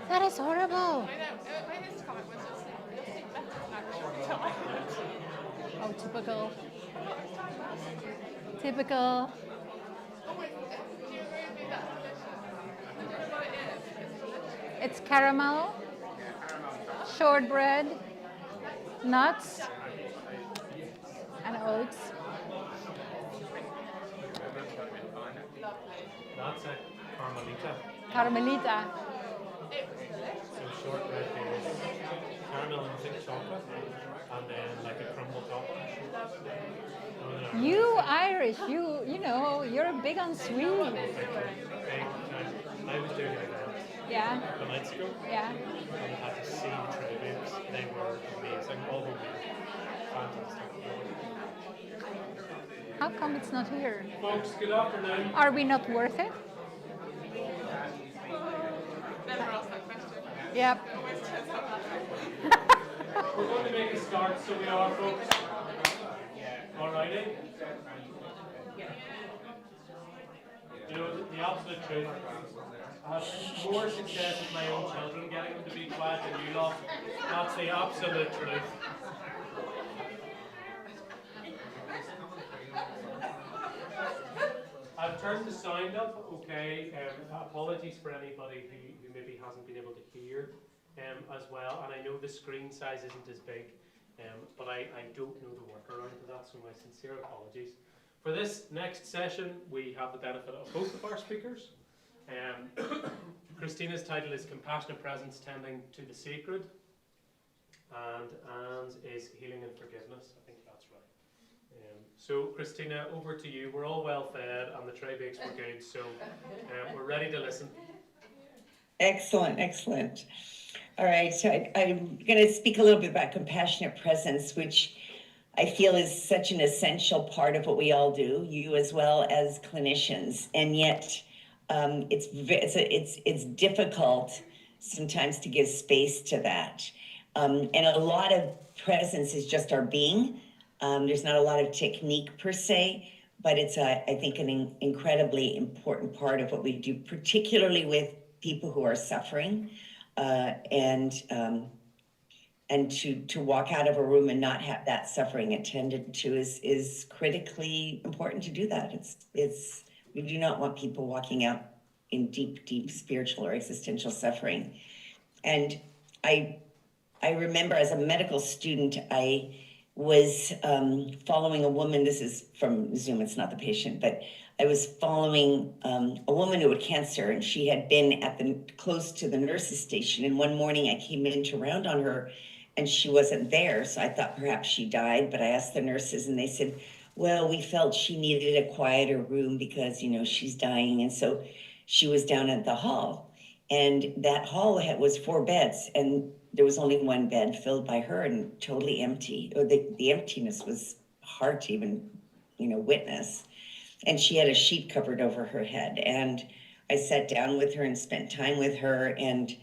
That is horrible. I know, by this time it was just better than actual time. Oh, typical. What time was it? Typical. Oh wait, do you agree with me that's delicious? I don't know what it is. It's delicious. It's caramel, shortbread, nuts, and oats. That's a Carmelita. Carmelita. So shortbread is caramel and thick chocolate, and then like a crumble top. You Irish, you know, you're big on sweet. I was doing an event Yeah, a couple nights ago, yeah. and I had to see the tributes. They were amazing, all homemade, fantastic. How come it's not here? Folks, good afternoon. Are we not worth it? Never asked that question. Yep. Always turns out that. We're going to make a start, so we are, folks. Alrighty. You know, the absolute truth. I have more success with my own children getting them to be quiet than you lot. That's the absolute truth. I've turned the sound up, okay. Apologies for anybody who maybe hasn't been able to hear as well. And I know the screen size isn't as big, but I don't know the workaround to that, so my sincere apologies. For this next session, we have the benefit of both of our speakers. Christina's title is Compassionate Presence Tending to the Sacred, and Anne's is Healing and Forgiveness. I think that's right. So Christina, over to you. We're all well fed and the tray bakes were good, so we're ready to listen. Excellent, excellent. All right, so I'm going to speak a little bit about compassionate presence, which I feel is such an essential part of what we all do, you as well as clinicians, and yet it's difficult sometimes to give space to that. And a lot of presence is just our being. There's not a lot of technique per se, but it's, I think, an incredibly important part of what we do, particularly with people who are suffering, and to walk out of a room and not have that suffering attended to is critically important to do that. It's we do not want people walking out in deep spiritual or existential suffering. And I remember as a medical student, I was following a woman. This is from Zoom, it's not the patient, but I was following a woman who had cancer, and she had been close to the nurse's station. And one morning I came in to round on her and she wasn't there. So I thought perhaps she died, but I asked the nurses and they said, well, we felt she needed a quieter room because, you know, she's dying. And so she was down at the hall, and that hall was 4 beds, and there was only 1 bed filled by her and totally empty. The emptiness was hard to even, witness. And she had a sheet covered over her head. And I sat down with her and spent time with her. And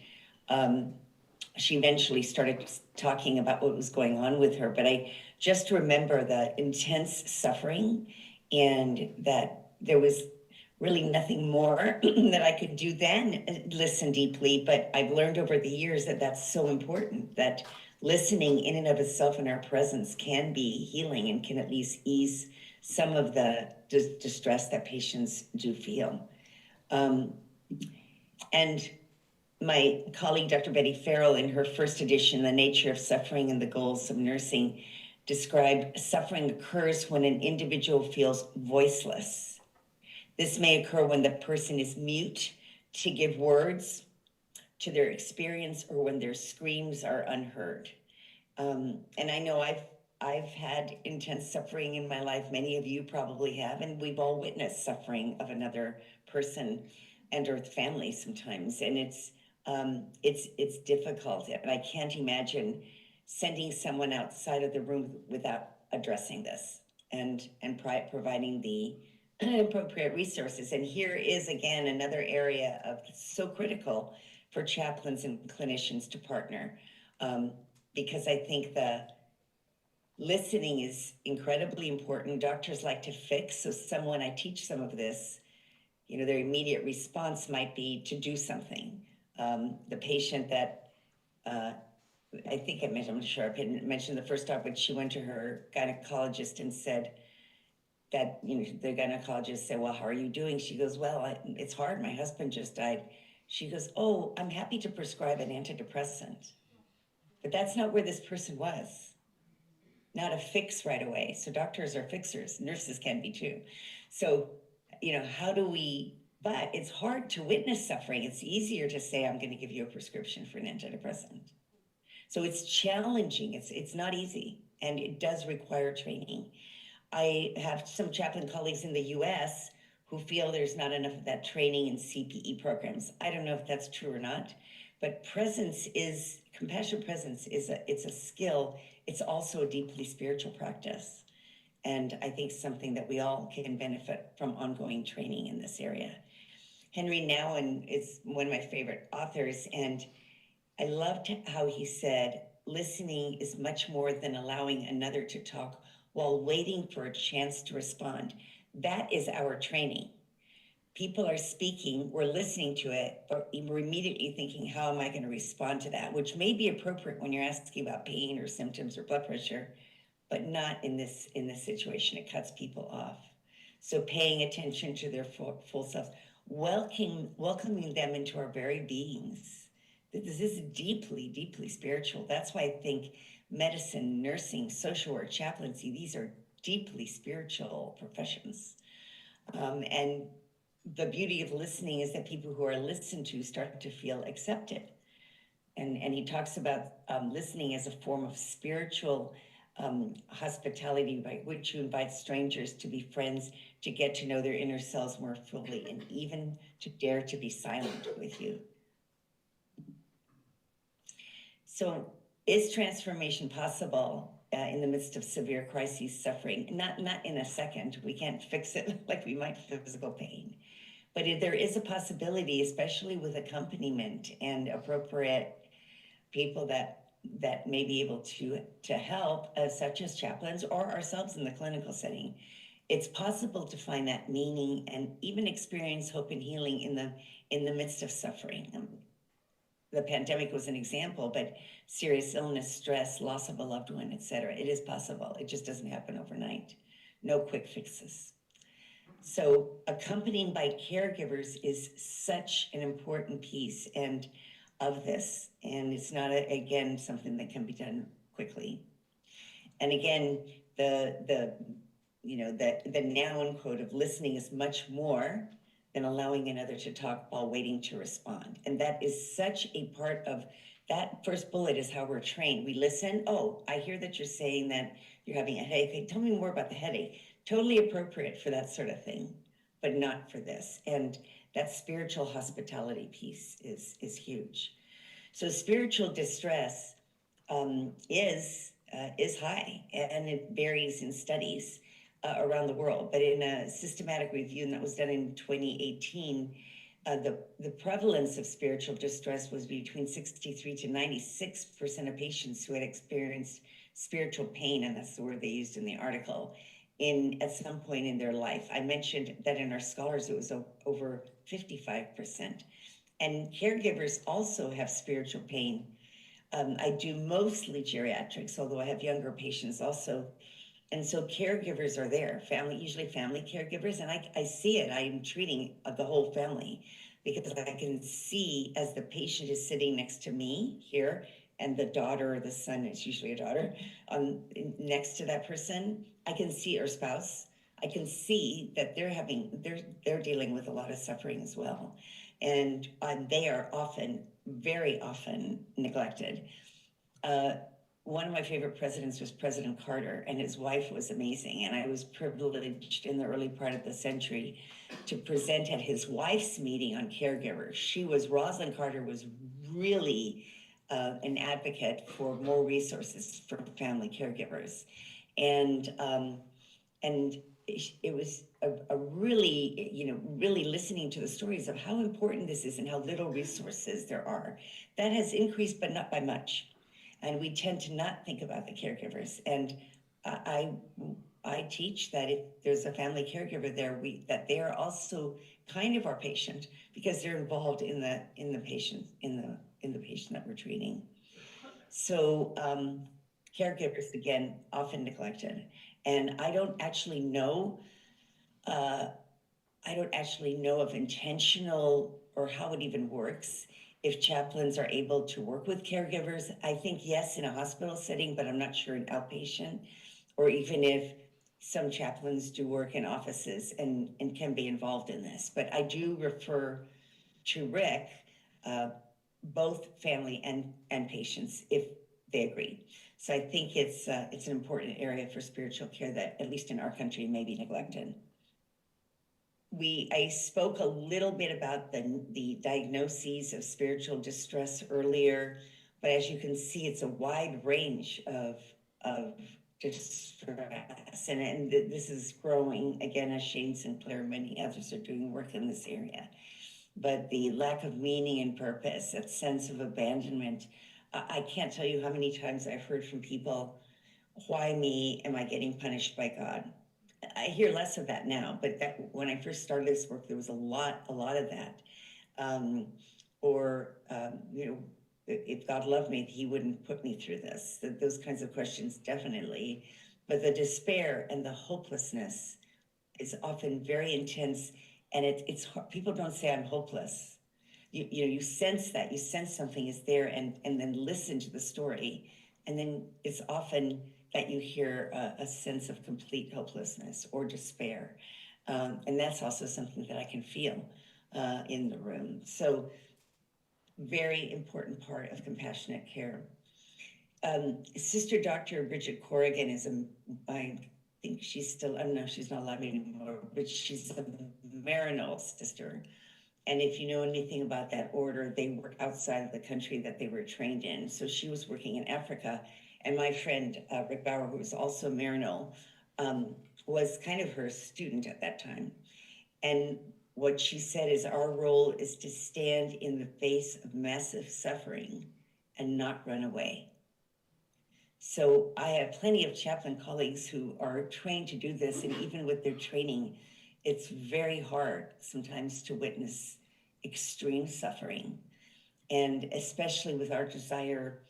she eventually started talking about what was going on with her. But I just remember the intense suffering, and that there was really nothing more that I could do then listen deeply. But I've learned over the years that that's so important, that listening in and of itself in our presence can be healing and can at least ease some of the distress that patients do feel. And my colleague, Dr. Betty Farrell, in her first edition, The Nature of Suffering and the Goals of Nursing, described suffering occurs when an individual feels voiceless. This may occur when the person is mute to give words to their experience, or when their screams are unheard. And I know I've had intense suffering in my life. Many of you probably have, and we've all witnessed suffering of another person and or family sometimes. And it's difficult, and I can't imagine sending someone outside of the room without addressing this and providing the appropriate resources. And here is again another area of so critical for chaplains and clinicians to partner, because I think the listening is incredibly important. Doctors like to fix, so I teach some of this, their immediate response might be to do something. The patient that I think I'm not sure I mentioned the first time, but she went to her gynecologist and said that, the gynecologist said, well, how are you doing? She goes, well, it's hard. My husband just died. She goes, oh, I'm happy to prescribe an antidepressant. But that's not where this person was. Not a fix right away. So doctors are fixers. Nurses can be too. So, but it's hard to witness suffering. It's easier to say, I'm going to give you a prescription for an antidepressant. So it's challenging. It's not easy, and it does require training. I have some chaplain colleagues in the US who feel there's not enough of that training in CPE programs. I don't know if that's true or not, but compassionate presence it's a skill. It's also a deeply spiritual practice. And I think something that we all can benefit from ongoing training in this area. Henry Nouwen is one of my favorite authors, and I loved how he said, listening is much more than allowing another to talk while waiting for a chance to respond. That is our training. people are speaking, we're listening to it, but we're immediately thinking, how am I going to respond to that? Which may be appropriate when you're asking about pain or symptoms or blood pressure, but not in this situation. It cuts people off. So paying attention to their full selves, welcoming them into our very beings. This is deeply, deeply spiritual. That's why I think medicine, nursing, social work, chaplaincy, these are deeply spiritual professions. And the beauty of listening is that people who are listened to start to feel accepted. And he talks about listening as a form of spiritual hospitality by which you invite strangers to be friends, to get to know their inner selves more fully, and even to dare to be silent with you. So is transformation possible in the midst of severe crises, suffering? Not in a second. We can't fix it like we might physical pain. But there is a possibility, especially with accompaniment and appropriate people that may be able to help, such as chaplains or ourselves in the clinical setting. It's possible to find that meaning and even experience hope and healing in the midst of suffering. The pandemic was an example, but serious illness, stress, loss of a loved one, etc. It is possible. It just doesn't happen overnight. No quick fixes. So accompanying by caregivers is such an important piece of this, and it's not again something that can be done quickly. And again, the noun quote of listening is much more than allowing another to talk while waiting to respond. And that is such a part of that first bullet is how we're trained. We listen. Oh, I hear that you're saying that you're having a headache. Hey, tell me more about the headache. Totally appropriate for that sort of thing, but not for this. And that spiritual hospitality piece is huge. So spiritual distress is high, and it varies in studies around the world. But in a systematic review that was done in 2018, the prevalence of spiritual distress was between 63 to 96% of patients who had experienced spiritual pain, and that's the word they used in the article, at some point in their life. I mentioned that in our scholars, it was over 55%. And caregivers also have spiritual pain. I do mostly geriatrics, although I have younger patients also. And so caregivers are there, usually family caregivers, and I see it. I am treating the whole family because I can see as the patient is sitting next to me here, and the daughter or the son, it's usually a daughter, next to that person, I can see, or spouse, I can see that they're dealing with a lot of suffering as well. And they are very often neglected. One of my favorite presidents was President Carter, and his wife was amazing. And I was privileged in the early part of the century to present at his wife's meeting on caregivers. Rosalind Carter was really an advocate for more resources for family caregivers. And it was a really, really listening to the stories of how important this is and how little resources there are. That has increased, but not by much. And we tend to not think about the caregivers. And I teach that if there's a family caregiver there, that they are also kind of our patient because they're involved in the patient that we're treating. So caregivers, again, often neglected. And I don't actually know of intentional or how it even works if chaplains are able to work with caregivers. I think yes, in a hospital setting, but I'm not sure in outpatient, or even if some chaplains do work in offices and can be involved in this. But I do refer to Rick, both family and patients, if they agree. So I think it's an important area for spiritual care that, at least in our country, may be neglected. I spoke a little bit about the diagnoses of spiritual distress earlier, but as you can see, it's a wide range of distress, and this is growing again as Shane Sinclair and many others are doing work in this area. But the lack of meaning and purpose, that sense of abandonment, I can't tell you how many times I've heard from people, why me? Am I getting punished by God? I hear less of that now, but that when I first started this work, there was a lot of that. You know, if God loved me, he wouldn't put me through this. Those kinds of questions, definitely. But the despair and the hopelessness is often very intense, and it's hard. People don't say I'm hopeless. You know, you sense that, you sense something is there, and then listen to the story, and then it's often that you hear a sense of complete hopelessness or despair, and that's also something that I can feel in the room. So, very important part of compassionate care. Sister Dr. Bridget Corrigan is I think she's still, I don't know if she's not alive anymore, but she's a Maryknoll sister. And if you know anything about that order, they work outside of the country that they were trained in. So she was working in Africa. And my friend, Rick Bauer, who was also Maryknoll, was kind of her student at that time. And what she said is our role is to stand in the face of massive suffering and not run away. So I have plenty of chaplain colleagues who are trained to do this, and even with their training, it's very hard sometimes to witness extreme suffering. And especially with our desire,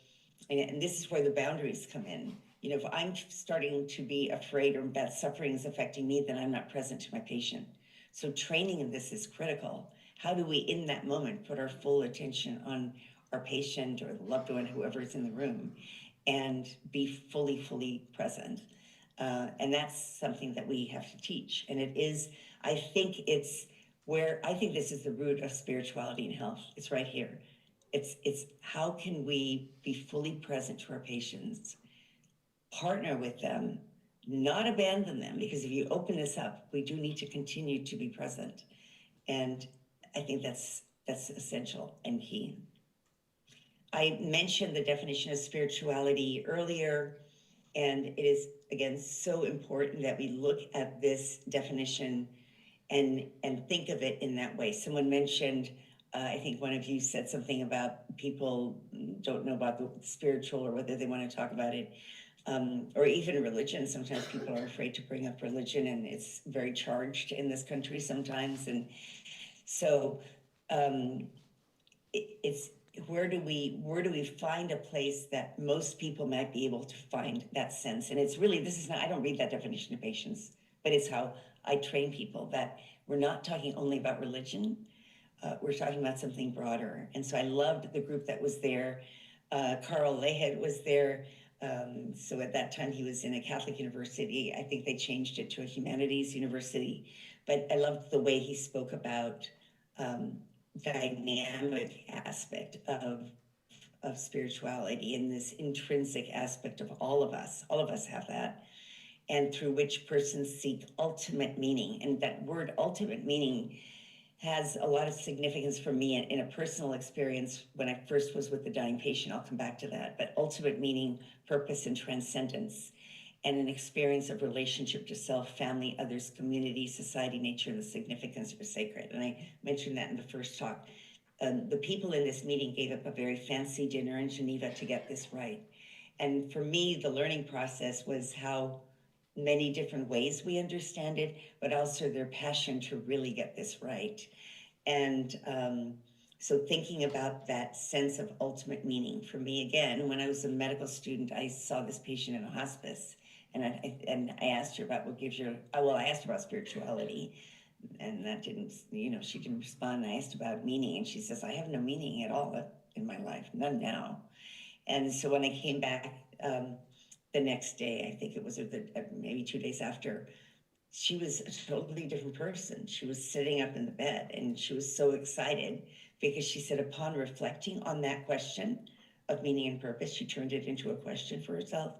and this is where the boundaries come in. You know, if I'm starting to be afraid or that suffering is affecting me, then I'm not present to my patient. So training in this is critical. How do we, in that moment, put our full attention on our patient or the loved one, whoever's in the room, and be fully present? And that's something that we have to teach. And it is, I think this is the root of spirituality and health. It's right here. It's how can we be fully present to our patients, partner with them, not abandon them, because if you open this up, we do need to continue to be present. And I think that's essential and key. I mentioned the definition of spirituality earlier, and it is, again, so important that we look at this definition and think of it in that way. Someone mentioned, I think one of you said something about people don't know about the spiritual or whether they want to talk about it, or even religion. Sometimes people are afraid to bring up religion, and it's very charged in this country sometimes. And so it's where do we find a place that most people might be able to find that sense? And it's really, I don't read that definition to patients, but it's how I train people, that we're not talking only about religion, we're talking about something broader. And so I loved the group that was there. Carl Lehed was there. So at that time he was in a Catholic university. I think they changed it to a humanities university, but I loved the way he spoke about dynamic aspect of spirituality, and this intrinsic aspect of all of us have that, and through which persons seek ultimate meaning. And that word ultimate meaning has a lot of significance for me in a personal experience when I first was with the dying patient. I'll come back to that. But ultimate meaning, purpose, and transcendence, and an experience of relationship to self, family, others, community, society, nature, and the significance of sacred. And I mentioned that in the first talk. The people in this meeting gave up a very fancy dinner in Geneva to get this right. And for me, the learning process was how many different ways we understand it, but also their passion to really get this right. And so thinking about that sense of ultimate meaning, for me, again, when I was a medical student, I saw this patient in a hospice, and I asked her about I asked about spirituality, and that didn't, she didn't respond. I asked about meaning, and she says, I have no meaning at all in my life, none now. And so when I came back the next day, I think it was maybe 2 days after, she was a totally different person. She was sitting up in the bed, and she was so excited because she said, upon reflecting on that question of meaning and purpose, she turned it into a question for herself.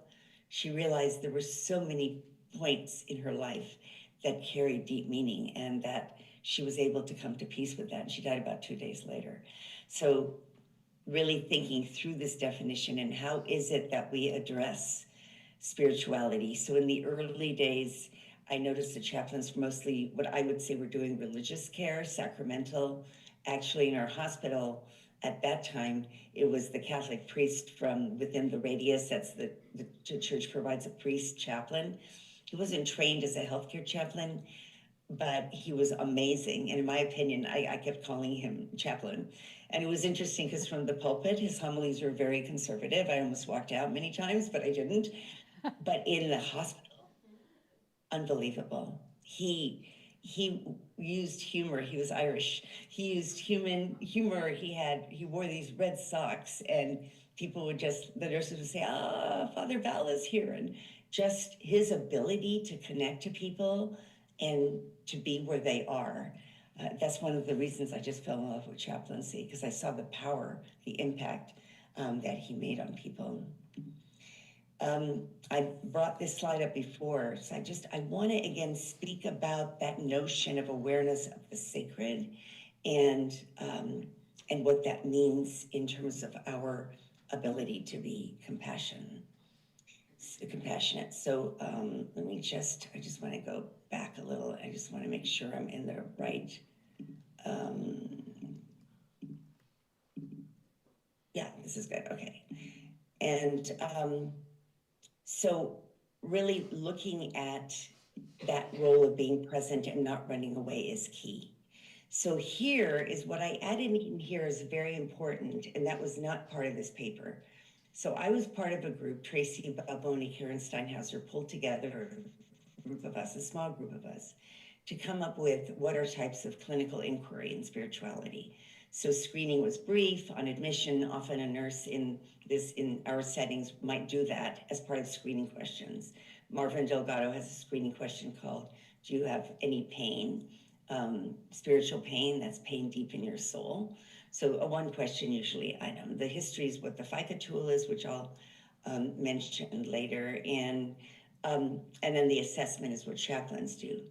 She realized there were so many points in her life that carried deep meaning, and that she was able to come to peace with that. And she died about 2 days later. So really thinking through this definition and how is it that we address spirituality. So in the early days, I noticed the chaplains mostly what I would say were doing religious care, sacramental. Actually, in our hospital at that time, it was the Catholic priest from within the radius. That's the church provides a priest chaplain. He wasn't trained as a healthcare chaplain, but he was amazing. And in my opinion, I kept calling him chaplain. And it was interesting because from the pulpit, his homilies were very conservative. I almost walked out many times, but I didn't. But in the hospital, unbelievable. He used humor. He was Irish. He used humor. He wore these red socks, and people would the nurses would say, Father Val is here. And just his ability to connect to people and to be where they are. That's one of the reasons I just fell in love with chaplaincy, because I saw the power, the impact that he made on people. I brought this slide up before, so I want to again speak about that notion of awareness of the sacred and what that means in terms of our ability to be compassionate. So I just want to go back a little. I just want to make sure I'm in the right. Yeah, this is good. Okay. And so really looking at that role of being present and not running away is key. So here is what I added in here is very important, and that was not part of this paper. So I was part of a group, Tracy Balboni, Karen Steinhauser pulled together a group of us, a small group of us, to come up with what are types of clinical inquiry in spirituality. So screening was brief on admission. Often a nurse in our settings might do that as part of screening questions. Marvin Delgado has a screening question called, do you have any pain? Spiritual pain, that's pain deep in your soul. So a one question usually item. The history is what the FICA tool is, which I'll mention later. And then the assessment is what chaplains do.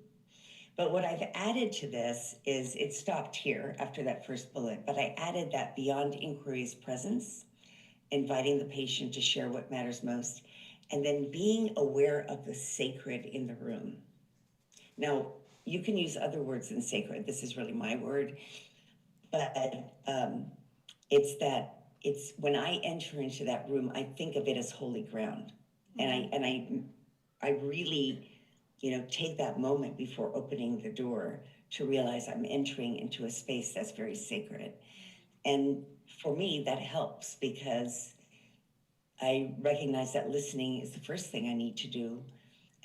But what I've added to this is, it stopped here after that first bullet, but I added that beyond inquiry's presence, inviting the patient to share what matters most, and then being aware of the sacred in the room. Now, you can use other words than sacred. This is really my word. But it's when I enter into that room, I think of it as holy ground. Mm-hmm. And I really, take that moment before opening the door to realize I'm entering into a space that's very sacred. And for me, that helps because I recognize that listening is the first thing I need to do,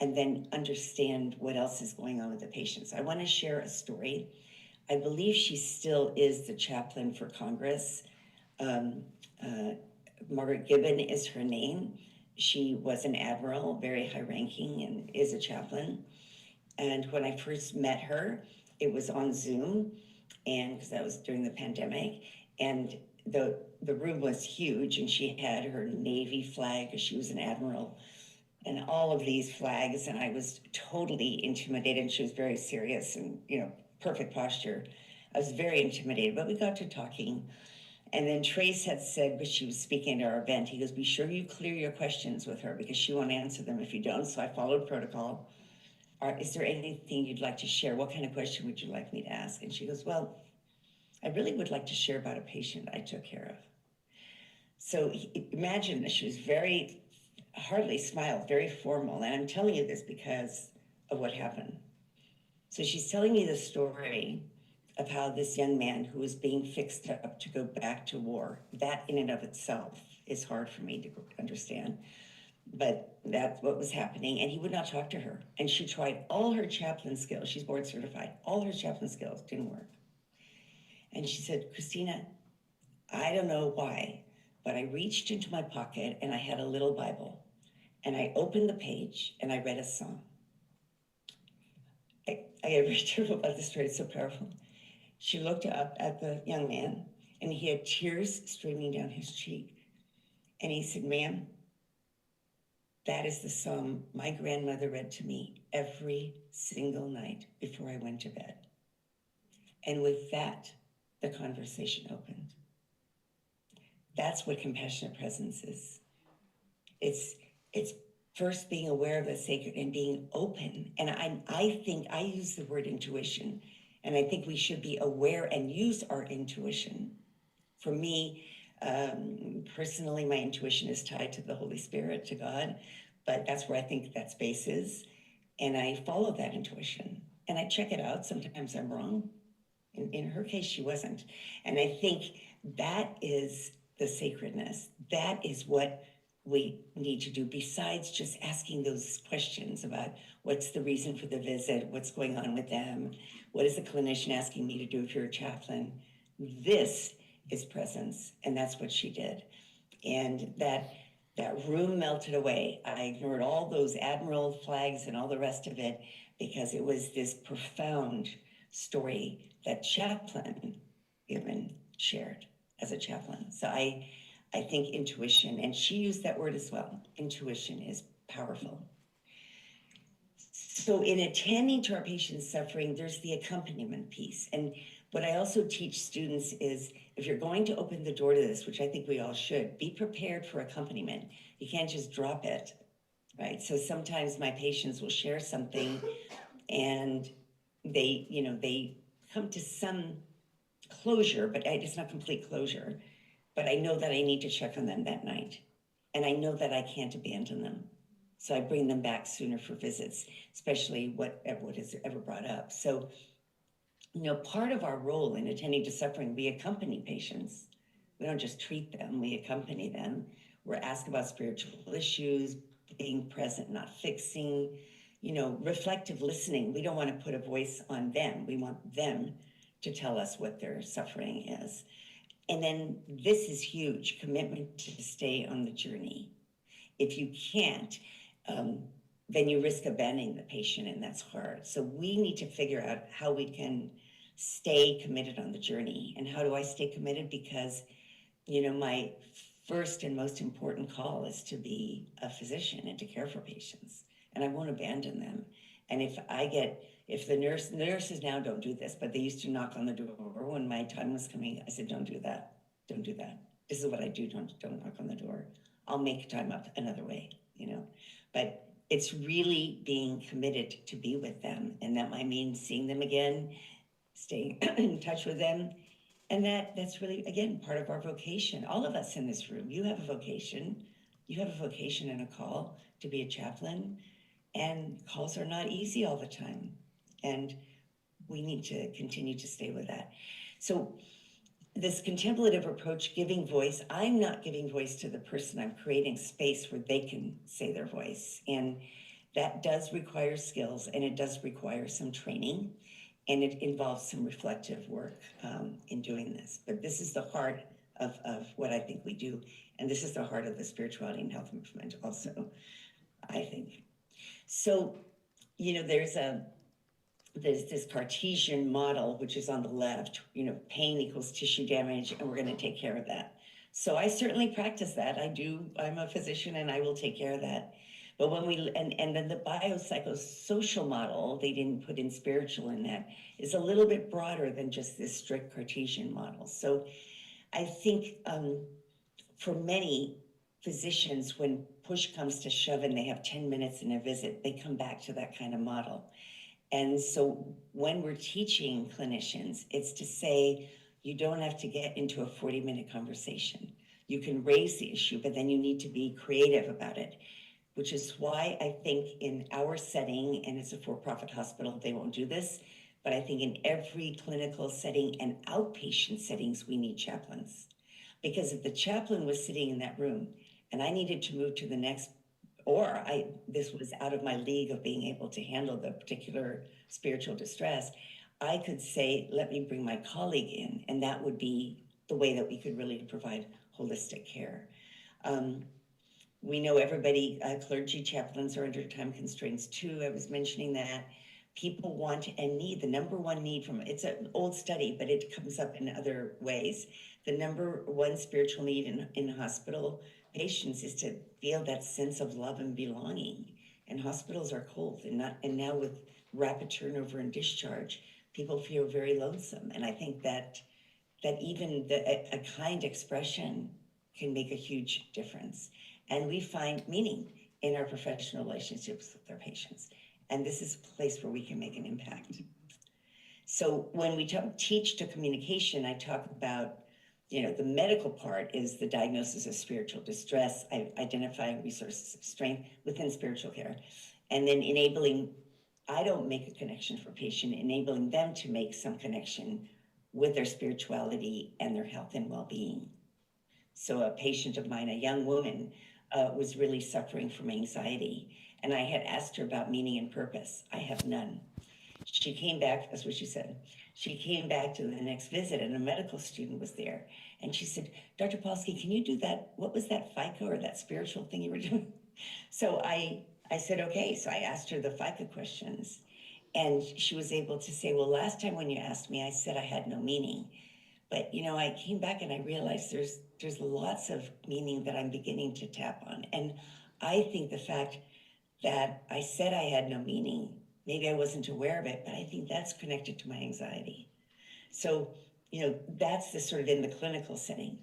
and then understand what else is going on with the patient. So I want to share a story. I believe she still is the chaplain for Congress. Margaret Gibbon is her name. She was an admiral, very high ranking, and is a chaplain. And when I first met her, it was on Zoom, and because that was during the pandemic, and the room was huge, and she had her Navy flag because she was an admiral, and all of these flags, and I was totally intimidated. And she was very serious and, perfect posture. I was very intimidated, but we got to talking. And then Trace had said, but she was speaking at our event, he goes, be sure you clear your questions with her because she won't answer them if you don't. So I followed protocol. Is there anything you'd like to share? What kind of question would you like me to ask? And she goes, well, I really would like to share about a patient I took care of. So imagine that she was hardly smiled, very formal. And I'm telling you this because of what happened. So she's telling me the story of how this young man who was being fixed up to go back to war, that in and of itself is hard for me to understand, but that's what was happening. And he would not talk to her. And she tried all her chaplain skills. She's board certified. All her chaplain skills didn't work. And she said, Christina, I don't know why, but I reached into my pocket and I had a little Bible. And I opened the page and I read a psalm. I read to her about the story, it's so powerful. She looked up at the young man and he had tears streaming down his cheek. And he said, ma'am, that is the psalm my grandmother read to me every single night before I went to bed. And with that, the conversation opened. That's what compassionate presence is. It's first being aware of the sacred and being open. And I think I use the word intuition, and I think we should be aware and use our intuition. For me, personally, my intuition is tied to the Holy Spirit, to God, but that's where I think that space is. and I follow that intuition and I check it out. Sometimes I'm wrong. In her case, she wasn't. And I think that is the sacredness. That is what we need to do, besides just asking those questions about what's the reason for the visit, what's going on with them, what is the clinician asking me to do if you're a chaplain. This is presence, and that's what she did. And that room melted away. I ignored all those admiral flags and all the rest of it because it was this profound story that chaplain even shared as a chaplain. So I think intuition, and she used that word as well, intuition is powerful. So in attending to our patients' suffering, there's the accompaniment piece. And what I also teach students is, if you're going to open the door to this, which I think we all should, be prepared for accompaniment. You can't just drop it, right? So sometimes my patients will share something and they come to some closure, but it's not complete closure. But I know that I need to check on them that night. And I know that I can't abandon them. So I bring them back sooner for visits, especially what is ever brought up. So, part of our role in attending to suffering, we accompany patients. We don't just treat them, we accompany them. We're asked about spiritual issues, being present, not fixing, reflective listening. We don't want to put a voice on them. We want them to tell us what their suffering is. And then this is huge, commitment to stay on the journey. If you can't, then you risk abandoning the patient, and that's hard. So we need to figure out how we can stay committed on the journey. And how do I stay committed? Because, my first and most important call is to be a physician and to care for patients. And I won't abandon them. And if the nurses now don't do this, but they used to knock on the door when my time was coming, I said, don't do that. Don't do that. This is what I do. Don't knock on the door. I'll make time up another way, But it's really being committed to be with them. And that might mean seeing them again, staying in touch with them. And that's really, again, part of our vocation. All of us in this room, you have a vocation. You have a vocation and a call to be a chaplain. And calls are not easy all the time. And we need to continue to stay with that. So this contemplative approach, giving voice, I'm not giving voice to the person. I'm creating space where they can say their voice. And that does require skills, and it does require some training, and it involves some reflective work in doing this. But this is the heart of what I think we do. And this is the heart of the spirituality and health movement also, I think. So, there's this Cartesian model, which is on the left, pain equals tissue damage, and we're going to take care of that. So I certainly practice that. I'm a physician, and I will take care of that. But and then the biopsychosocial model, they didn't put in spiritual in that, is a little bit broader than just this strict Cartesian model. So I think for many physicians, when push comes to shove and they have 10 minutes in a visit, they come back to that kind of model. And so when we're teaching clinicians, it's to say, you don't have to get into a 40-minute conversation. You can raise the issue, but then you need to be creative about it, which is why I think in our setting, and it's a for-profit hospital, they won't do this, but I think in every clinical setting and outpatient settings, we need chaplains. Because if the chaplain was sitting in that room and I needed to move to the next, this was out of my league of being able to handle the particular spiritual distress, I could say, let me bring my colleague in, and that would be the way that we could really provide holistic care. We know everybody, clergy chaplains are under time constraints too. I was mentioning that. People want and need, the number one need it's an old study, but it comes up in other ways. The number one spiritual need in hospital patients is to feel that sense of love and belonging. And hospitals are cold, and now with rapid turnover and discharge, people feel very lonesome. And I think that even a kind expression can make a huge difference. And we find meaning in our professional relationships with our patients. And this is a place where we can make an impact. So when we teach to communication, I talk about, the medical part is the diagnosis of spiritual distress, identifying resources of strength within spiritual care, and then enabling I don't make a connection for patient, enabling them to make some connection with their spirituality and their health and well-being. So a patient of mine, a young woman, was really suffering from anxiety. And I had asked her about meaning and purpose. I have none. She came back, that's what she said. She came back to the next visit and a medical student was there. And she said, Dr. Polsky, can you do that? What was that FICA or that spiritual thing you were doing? So I said, okay. So I asked her the FICA questions. And she was able to say, well, last time when you asked me, I said I had no meaning. But, you know, I came back and I realized there's lots of meaning that I'm beginning to tap on. And I think the fact that I said I had no meaning, maybe I wasn't aware of it, but I think that's connected to my anxiety. So, you know, that's the sort of in the clinical setting.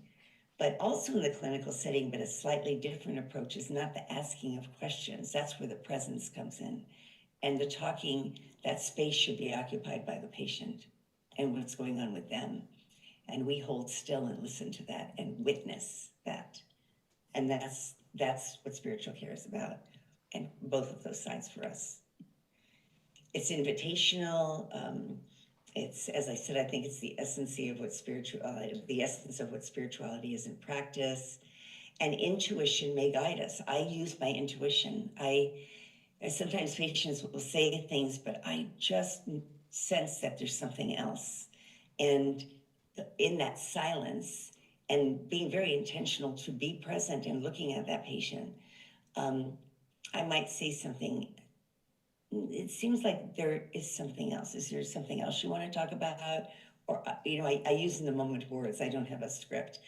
But also in the clinical setting, but a slightly different approach is not the asking of questions. That's where the presence comes in. And the talking, that space should be occupied by the patient and what's going on with them. And we hold still and listen to that and witness that. And that's what spiritual care is about. And both of those sides for us. It's invitational. It's, as I said, I think it's the essence of what spirituality is in practice. And intuition may guide us. I use my intuition. Sometimes patients will say things, but I just sense that there's something else. And in that silence and being very intentional to be present and looking at that patient, I might say something. It seems like there is something else. Is there something else you want to talk about? Or, you know, I use in the moment words. I don't have a script.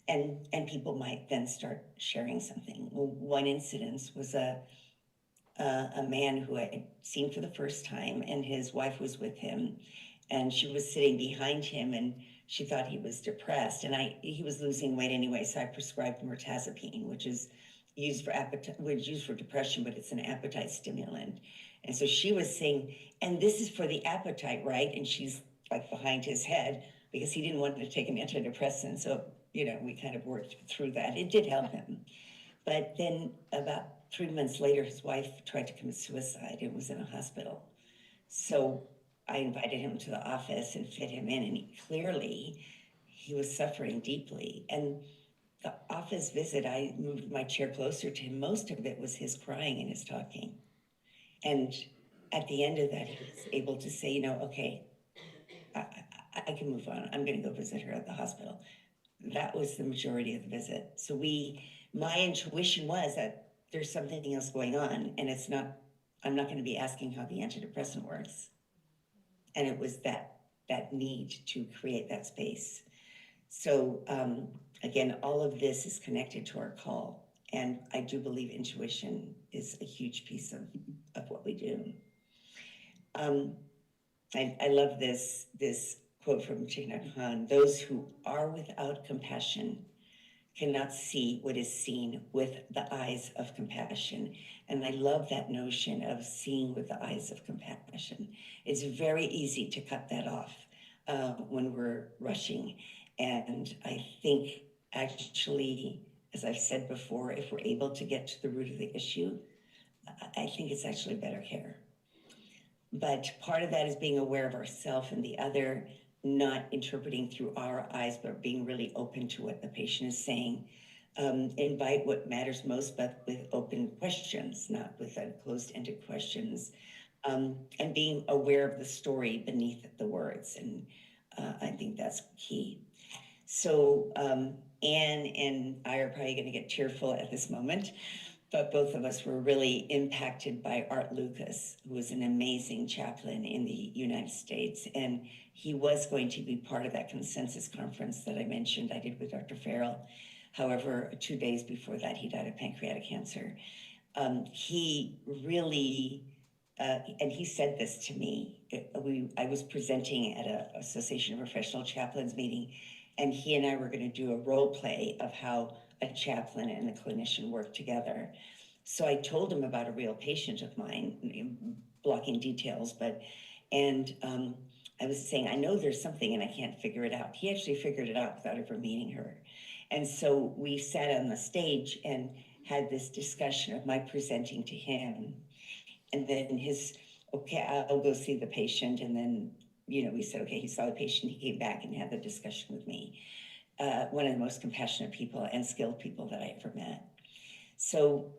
And people might then start sharing something. Well, one incident was a man who I had seen for the first time, and his wife was with him, and she was sitting behind him, and she thought he was depressed, and he was losing weight anyway, so I prescribed mirtazapine, which is used for depression, but it's an appetite stimulant. And so she was saying, and this is for the appetite, right? And she's like behind his head because he didn't want to take an antidepressant. So, you know, we kind of worked through that. It did help him. But then about 3 months later, his wife tried to commit suicide and was in a hospital. So I invited him to the office and fit him in, and he was suffering deeply. And the office visit, I moved my chair closer to him. Most of it was his crying and his talking. And at the end of that, he was able to say, you know, okay, I can move on. I'm going to go visit her at the hospital. That was the majority of the visit. So my intuition was that there's something else going on, and I'm not going to be asking how the antidepressant works. And it was that need to create that space. So again, all of this is connected to our call. And I do believe intuition is a huge piece of what we do. I love this quote from Thich Nhat Hanh: "Those who are without compassion cannot see what is seen with the eyes of compassion." And I love that notion of seeing with the eyes of compassion. It's very easy to cut that off when we're rushing. And I think actually, as I've said before, if we're able to get to the root of the issue, I think it's actually better care. But part of that is being aware of ourselves, and the other, not interpreting through our eyes, but being really open to what the patient is saying. Invite what matters most, but with open questions, not with closed-ended questions. And being aware of the story beneath the words. And I think that's key. So Anne and I are probably going to get tearful at this moment, but both of us were really impacted by Art Lucas, who was an amazing chaplain in the United States. And he was going to be part of that consensus conference that I mentioned I did with Dr. Farrell. However, 2 days before that, he died of pancreatic cancer. He really, and he said this to me, I was presenting at an Association of Professional Chaplains meeting, and he and I were going to do a role play of how a chaplain and a clinician work together. So I told him about a real patient of mine, blocking details, and I was saying, I know there's something and I can't figure it out. He actually figured it out without ever meeting her. And so we sat on the stage and had this discussion of my presenting to him. And then his okay, I'll go see the patient. And then, we said, okay, he saw the patient, he came back and had the discussion with me. One of the most compassionate people and skilled people that I ever met. So,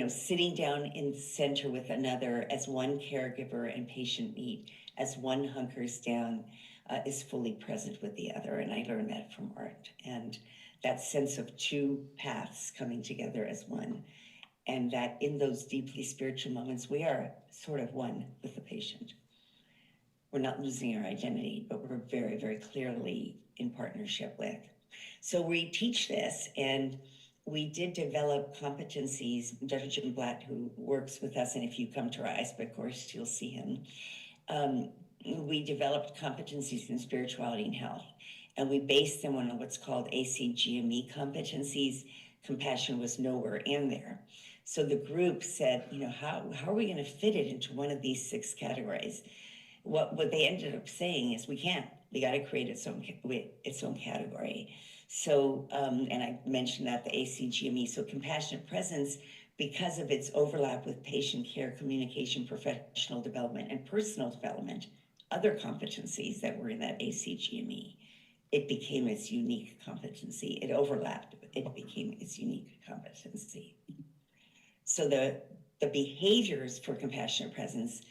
sitting down in the center with another as one caregiver and patient meet, as one hunkers down, is fully present with the other. And I learned that from art. And that sense of two paths coming together as one. And that in those deeply spiritual moments, we are sort of one with the patient. We're not losing our identity, but we're very, very clearly in partnership with. So we teach this, and we did develop competencies. Dr. Jim Blatt, who works with us, and if you come to our ISPA course, you'll see him. We developed competencies in spirituality and health, and we based them on what's called ACGME competencies. Compassion was nowhere in there. So the group said, how are we going to fit it into one of these 6 categories? What they ended up saying is we can't. We got to create its own category. So, and I mentioned that, the ACGME, so compassionate presence, because of its overlap with patient care, communication, professional development, and personal development, other competencies that were in that ACGME, it became its unique competency. It overlapped, it became its unique competency. So the behaviors for compassionate presence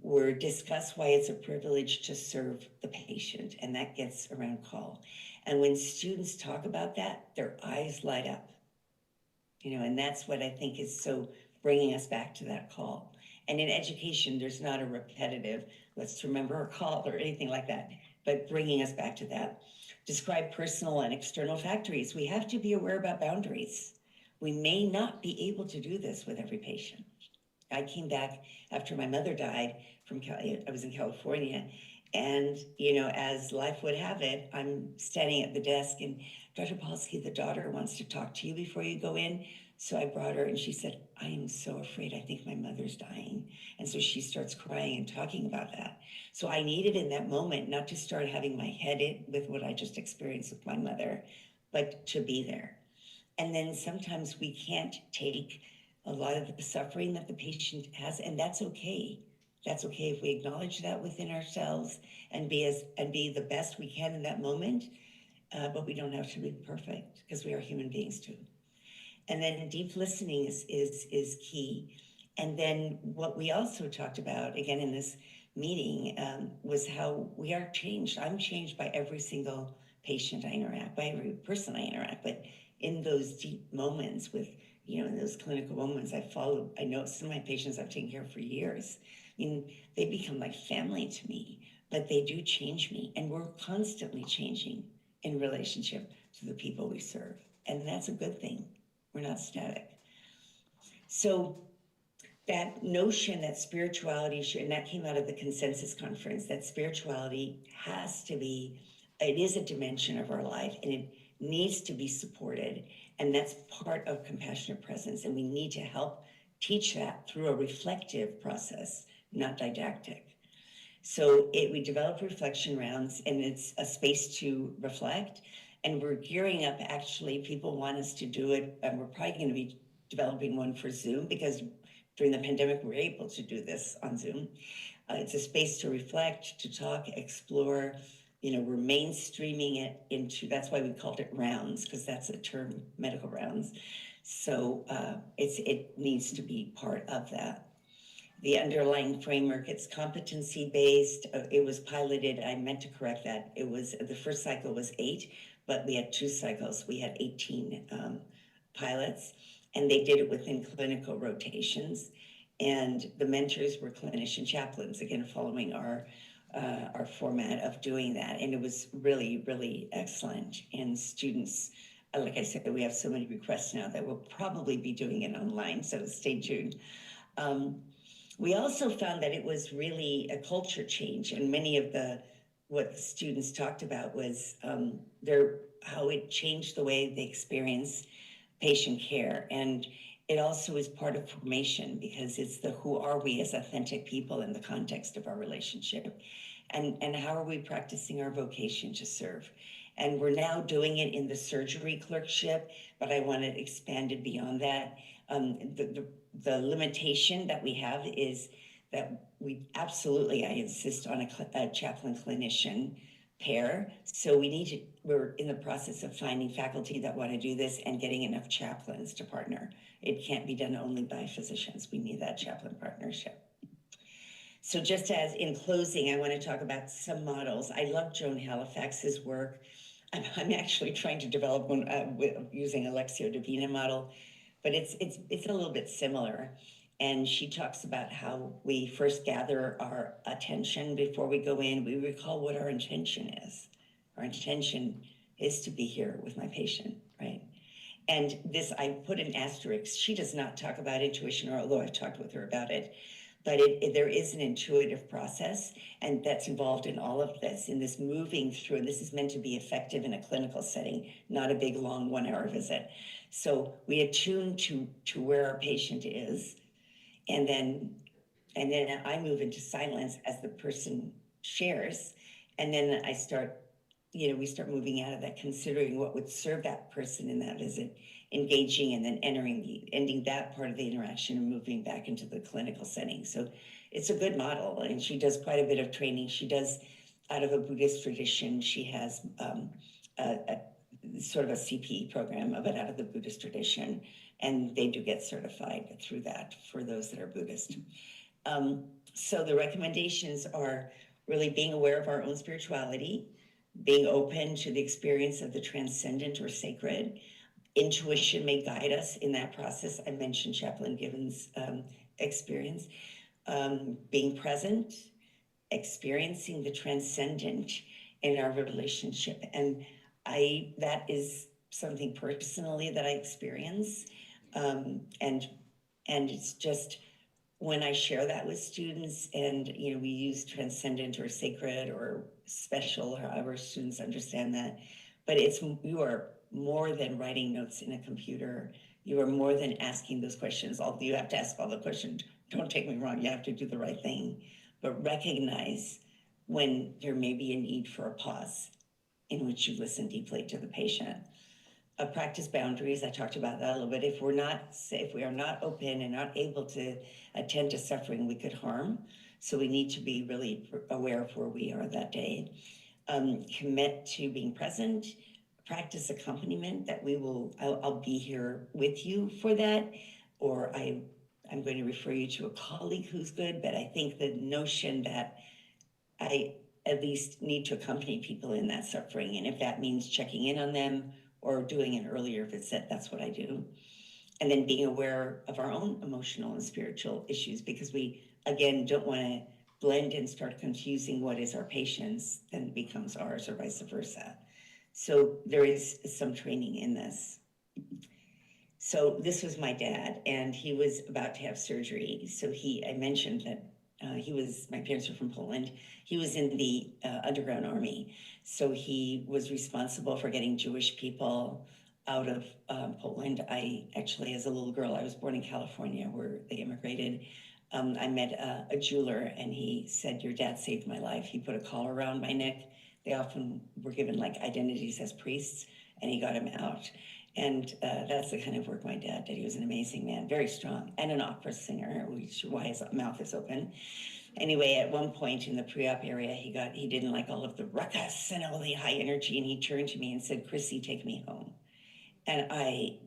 were discuss why it's a privilege to serve the patient, and that gets around call. And when students talk about that, their eyes light up, and that's what I think is so bringing us back to that call. And in education, there's not a repetitive, let's remember our call or anything like that, but bringing us back to that. Describe personal and external factors. We have to be aware about boundaries. We may not be able to do this with every patient. I came back after my mother died I was in California, and, as life would have it, I'm standing at the desk, and Dr. Polsky, the daughter, wants to talk to you before you go in. So I brought her, and she said, I am so afraid. I think my mother's dying. And so she starts crying and talking about that. So I needed in that moment not to start having my head in with what I just experienced with my mother, but to be there. And then sometimes we can't take a lot of the suffering that the patient has, and that's okay. That's okay if we acknowledge that within ourselves and be the best we can in that moment, but we don't have to be perfect because we are human beings too. And then deep listening is key. And then what we also talked about, again in this meeting, was how we are changed. I'm changed by every single patient I interact, by every person I interact, but in those deep moments with, in those clinical moments I know some of my patients I've taken care of for years. They become like family to me, but they do change me. And we're constantly changing in relationship to the people we serve. And that's a good thing. We're not static. So that notion that spirituality should, and that came out of the consensus conference, that spirituality has to be, it is a dimension of our life, and it needs to be supported. And that's part of compassionate presence. And we need to help teach that through a reflective process, not didactic. So we develop reflection rounds, and it's a space to reflect. And we're gearing up, actually, people want us to do it. And we're probably going to be developing one for Zoom, because during the pandemic, we're able to do this on Zoom. It's a space to reflect, to talk, explore. We're mainstreaming it into, that's why we called it rounds, because that's a term, medical rounds. So it needs to be part of that. The underlying framework, it's competency-based. It was piloted, I meant to correct that. The first cycle was 8, but we had 2 cycles. We had 18 pilots, and they did it within clinical rotations. And the mentors were clinician chaplains, again, following our format of doing that. And it was really, really excellent. And students, like I said, we have so many requests now that we'll probably be doing it online, so stay tuned. We also found that it was really a culture change, and many of what the students talked about was how it changed the way they experience patient care. And it also is part of formation, because it's who are we as authentic people in the context of our relationship, and how are we practicing our vocation to serve. And we're now doing it in the surgery clerkship, but I want it expanded beyond that. The limitation that we have is that we absolutely, I insist on a chaplain clinician pair. So we're in the process of finding faculty that want to do this and getting enough chaplains to partner. It can't be done only by physicians. We need that chaplain partnership. So just as in closing, I want to talk about some models. I love Joan Halifax's work. I'm actually trying to develop one using a Lectio Divina model, but it's a little bit similar. And she talks about how we first gather our attention before we go in. We recall what our intention is. Our intention is to be here with my patient, right? And this, I put an asterisk. She does not talk about intuition, or although I've talked with her about it, but there is an intuitive process, and that's involved in all of this, in this moving through, and this is meant to be effective in a clinical setting, not a big, long 1-hour visit. So we attune to where our patient is, and then I move into silence as the person shares, and then I start, we start moving out of that, considering what would serve that person in that visit, engaging, and then ending that part of the interaction and moving back into the clinical setting. So it's a good model, and she does quite a bit of training. She does, out of a Buddhist tradition, she has a sort of a CPE program, but out of the Buddhist tradition, and they do get certified through that for those that are Buddhist. So the recommendations are really being aware of our own spirituality, being open to the experience of the transcendent or sacred. Intuition may guide us in that process. I mentioned Chaplain Gibbons' experience. Being present, experiencing the transcendent in our relationship. And that is something personally that I experience. And it's just, when I share that with students, and we use transcendent or sacred or special, or however students understand that, but you are more than writing notes in a computer. You are more than asking those questions. Although you have to ask all the questions, don't take me wrong, you have to do the right thing, but recognize when there may be a need for a pause in which you listen deeply to the patient. Practice boundaries, I talked about that a little bit. If we are not open and not able to attend to suffering, we could harm. So we need to be really aware of where we are that day. Commit to being present. Practice accompaniment, that I'll be here with you for that, or I'm going to refer you to a colleague who's good. But I think the notion that I at least need to accompany people in that suffering, and if that means checking in on them or doing an earlier visit, that's what I do. And then being aware of our own emotional and spiritual issues, because we, again, don't want to blend and start confusing what is our patient's, then it becomes ours, or vice versa. So there is some training in this. So this was my dad, and he was about to have surgery. So I mentioned that my parents are from Poland. He was in the underground army. So he was responsible for getting Jewish people out of Poland. I actually, as a little girl, I was born in California where they immigrated. I met a jeweler, and he said, "Your dad saved my life." He put a collar around my neck. They often were given like identities as priests, and he got him out. And that's the kind of work my dad did. He was an amazing man, very strong, and an opera singer, which is why his mouth is open. Anyway, at one point in the pre-op area, he didn't like all of the ruckus and all the high energy, and he turned to me and said, "Chrissy, take me home." And I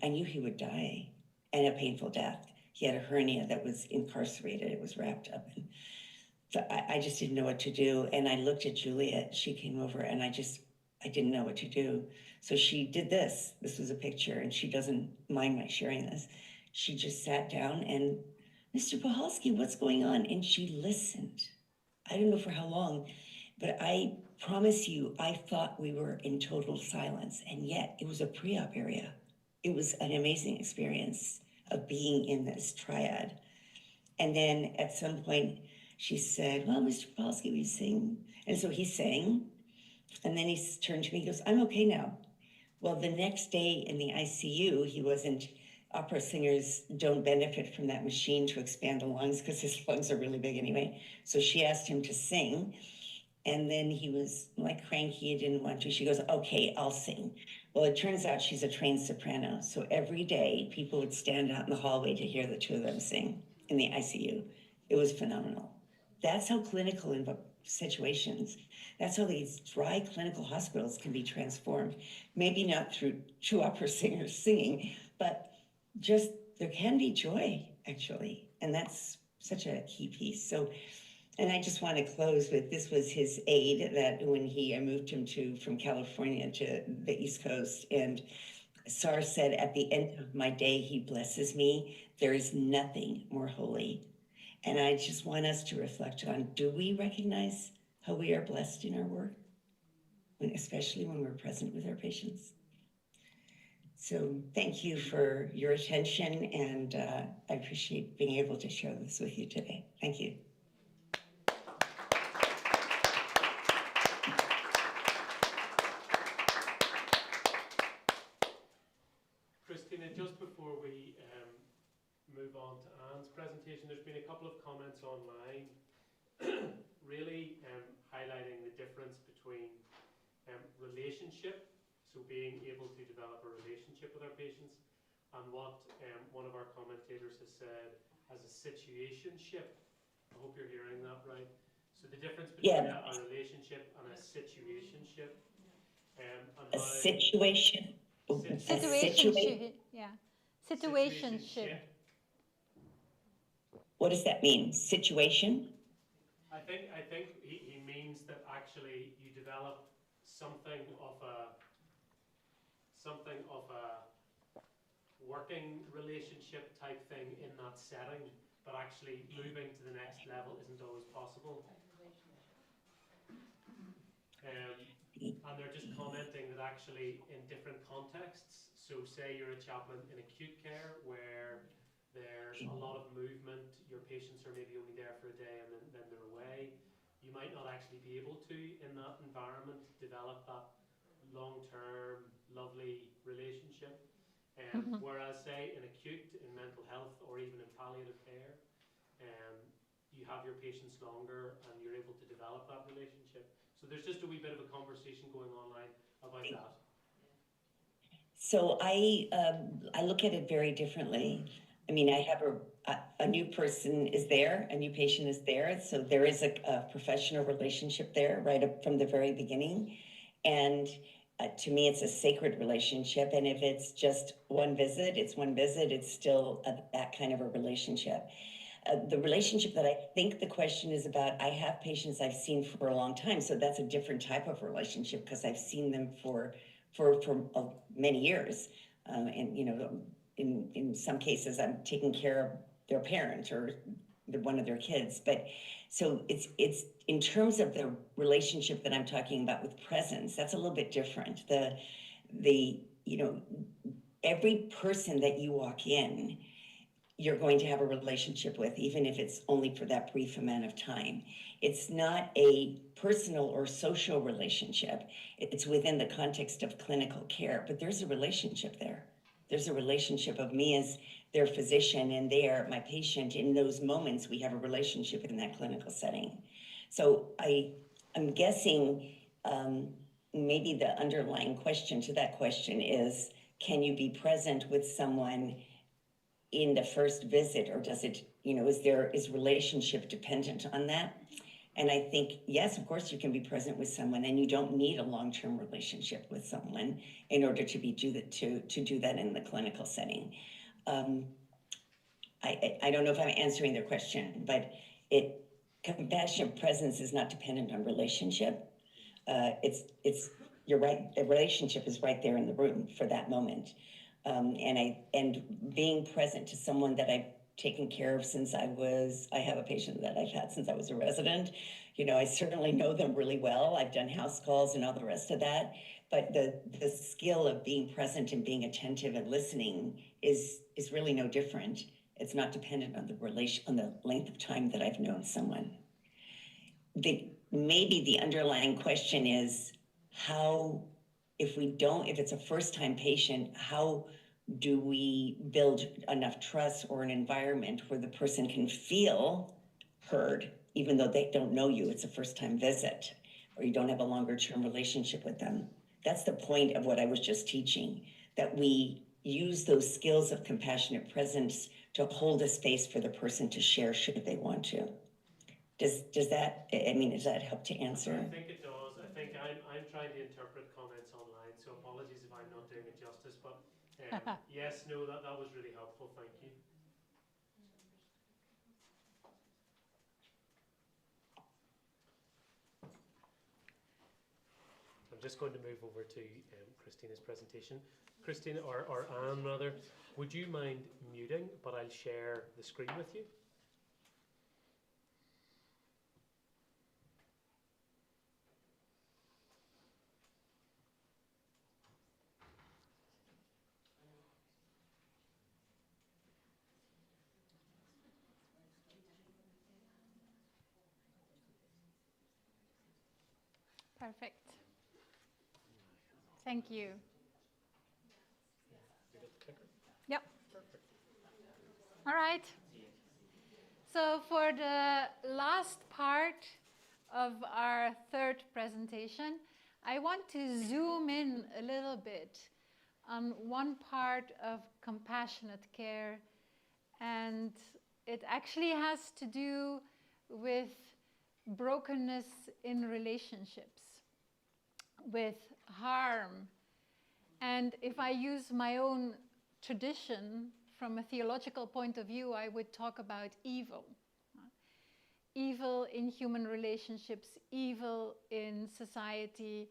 knew he would die, and a painful death. He had a hernia that was incarcerated. It was wrapped up. And so I just didn't know what to do. And I looked at Juliet. She came over, and I didn't know what to do. So she did this. This was a picture, and she doesn't mind my sharing this. She just sat down and, "Mr. Pahalski, what's going on?" And she listened. I don't know for how long, but I promise you, I thought we were in total silence, and yet it was a pre-op area. It was an amazing experience of being in this triad. And then at some point, she said, "Well, Mr. Pahalski, will you sing?" And so he sang. And then he turned to me, he goes, "I'm okay now." Well, the next day in the ICU, opera singers don't benefit from that machine to expand the lungs because his lungs are really big anyway. So she asked him to sing. And then he was like cranky, he didn't want to. She goes, "Okay, I'll sing." Well, it turns out she's a trained soprano. So every day people would stand out in the hallway to hear the two of them sing in the ICU. It was phenomenal. That's how clinical situations, that's how these dry clinical hospitals can be transformed. Maybe not through true opera singers singing, but just there can be joy, actually. And that's such a key piece. So, and I just want to close with, this was his aide that when I moved him from California to the East Coast, and SAR said, at the end of my day, he blesses me. There is nothing more holy. And I just want us to reflect on, do we recognize how we are blessed in our work? Especially when we're present with our patients. So thank you for your attention, and I appreciate being able to share this with you today. Thank you. Christina, just before we move on to Anne's presentation, there's been a couple of comments online really highlighting the difference between relationship, so being able to develop a relationship with our patients, and what one of our commentators has said as a situationship. I hope you're hearing that right. So the difference between a relationship and a situationship. A situation. Situationship. Yeah. Situationship. What does that mean? Situation? I think he means that actually you develop something of a working relationship type thing in that setting, but actually moving to the next level isn't always possible. And they're just commenting that actually in different contexts, so say you're a chaplain in acute care where there's a lot of movement, your patients are maybe only there for a day and then they're away, you might not actually be able to, in that environment, develop that long-term, lovely relationship. Whereas, say, in acute, in mental health, or even in palliative care, you have your patients longer and you're able to develop that relationship. So there's just a wee bit of a conversation going online about that. So I look at it very differently. I mean, I have a new person is there, a new patient is there, so there is a professional relationship there right up from the very beginning. And to me, it's a sacred relationship. And if it's just one visit, it's one visit, it's still that kind of a relationship. The relationship that I think the question is about, I have patients I've seen for a long time, so that's a different type of relationship because I've seen them for many years. And, you know, in some cases, I'm taking care of their parent or one of their kids. But so it's in terms of the relationship that I'm talking about with presence, that's a little bit different. You know, every person that you walk in, you're going to have a relationship with, even if it's only for that brief amount of time. It's not a personal or social relationship. It's within the context of clinical care, but there's a relationship there. There's a relationship of me as their physician and they are my patient. In those moments, we have a relationship in that clinical setting. So I'm guessing maybe the underlying question to that question is, can you be present with someone in the first visit, or does it, you know, is relationship dependent on that? And I think, yes, of course you can be present with someone and you don't need a long-term relationship with someone in order to do that in the clinical setting. I don't know if I'm answering their question, but compassionate presence is not dependent on relationship. You're right, the relationship is right there in the room for that moment. And being present to someone that I've taken care of since I have a patient that I've had since I was a resident. You know, I certainly know them really well. I've done house calls and all the rest of that. But the skill of being present and being attentive and listening is really no different. It's not dependent on the length of time that I've known someone. Maybe the underlying question is if it's a first-time patient, how do we build enough trust or an environment where the person can feel heard, even though they don't know you, it's a first-time visit, or you don't have a longer-term relationship with them? That's the point of what I was just teaching, that we use those skills of compassionate presence to hold a space for the person to share should they want to. Does that, I mean, does that help to answer? I think it does. I think I'm trying to interpret comments online, so apologies if I'm not doing it justice, but yes, no, that was really helpful, thank you. I'm just going to move over to Christina's presentation. Christina, or Anne rather, would you mind muting, but I'll share the screen with you? Perfect. Thank you. Yep. All right. So for the last part of our third presentation, I want to zoom in a little bit on one part of compassionate care, and it actually has to do with brokenness in relationships, with harm. And if I use my own tradition from a theological point of view, I would talk about evil. Evil in human relationships, evil in society.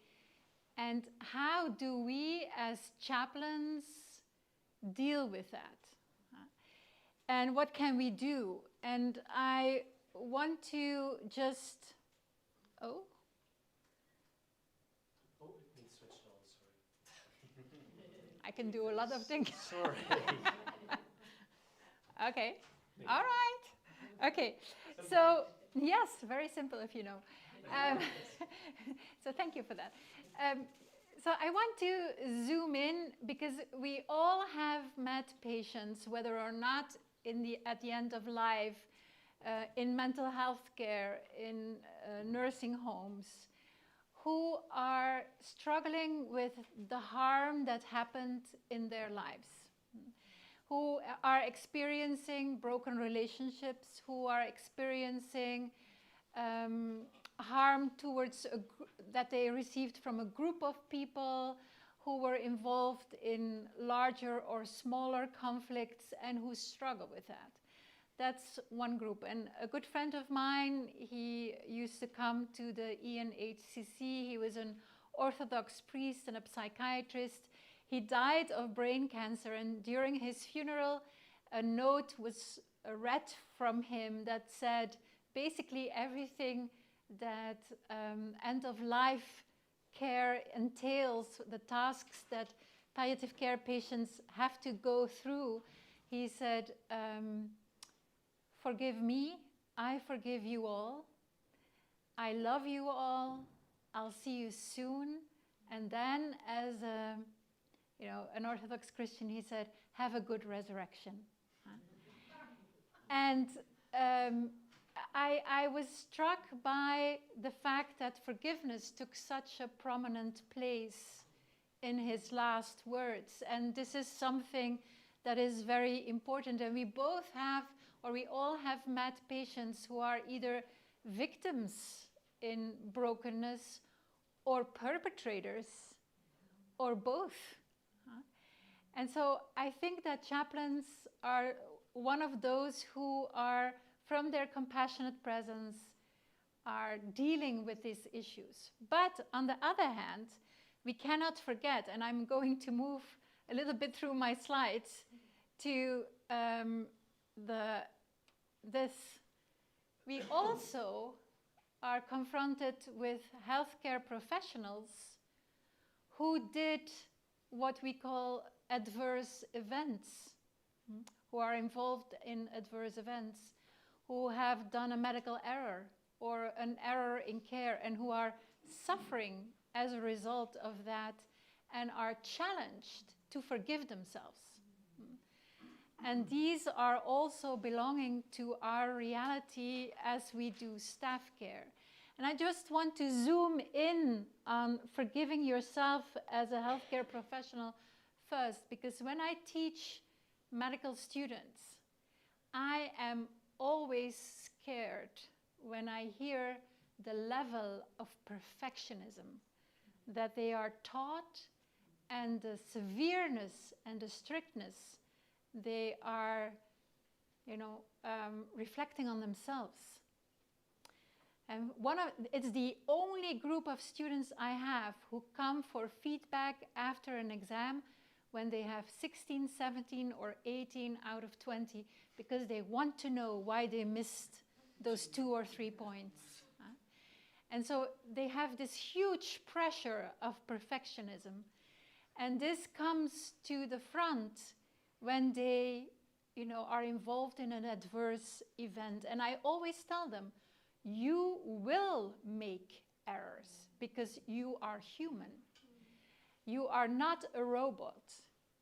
And how do we as chaplains deal with that? And what can we do? And I want to just, Oh, it needs switched on, sorry. I can do a lot of things. Sorry. Okay, all right. Okay, so yes, very simple if you know. So thank you for that. So I want to zoom in because we all have met patients, whether or not at the end of life, in mental health care, in nursing homes, who are struggling with the harm that happened in their lives, who are experiencing broken relationships, who are experiencing harm towards that they received from a group of people, who were involved in larger or smaller conflicts and who struggle with that. That's one group. And a good friend of mine, he used to come to the NIHCC. He was an Orthodox priest and a psychiatrist. He died of brain cancer, and during his funeral, a note was read from him that said basically everything that end-of-life care entails, the tasks that palliative care patients have to go through. He said, forgive me, I forgive you all. I love you all. I'll see you soon. And then as an Orthodox Christian, he said, have a good resurrection. And I was struck by the fact that forgiveness took such a prominent place in his last words. And this is something that is very important. And we both have, or we all have met patients who are either victims in brokenness or perpetrators or both. And so I think that chaplains are one of those who are, from their compassionate presence, are dealing with these issues. But on the other hand, we cannot forget, and I'm going to move a little bit through my slides to this. We also are confronted with healthcare professionals who did what we call adverse events, who are involved in adverse events, who have done a medical error or an error in care and who are suffering as a result of that and are challenged to forgive themselves. And these are also belonging to our reality as we do staff care. And I just want to zoom in on forgiving yourself as a healthcare professional first, because when I teach medical students, I am always scared when I hear the level of perfectionism that they are taught and the severeness and the strictness they are, reflecting on themselves. And it's the only group of students I have who come for feedback after an exam when they have 16, 17, or 18 out of 20, because they want to know why they missed those 2 or 3 points. And so they have this huge pressure of perfectionism. And this comes to the front when they, are involved in an adverse event. And I always tell them, you will make errors because you are human. You are not a robot.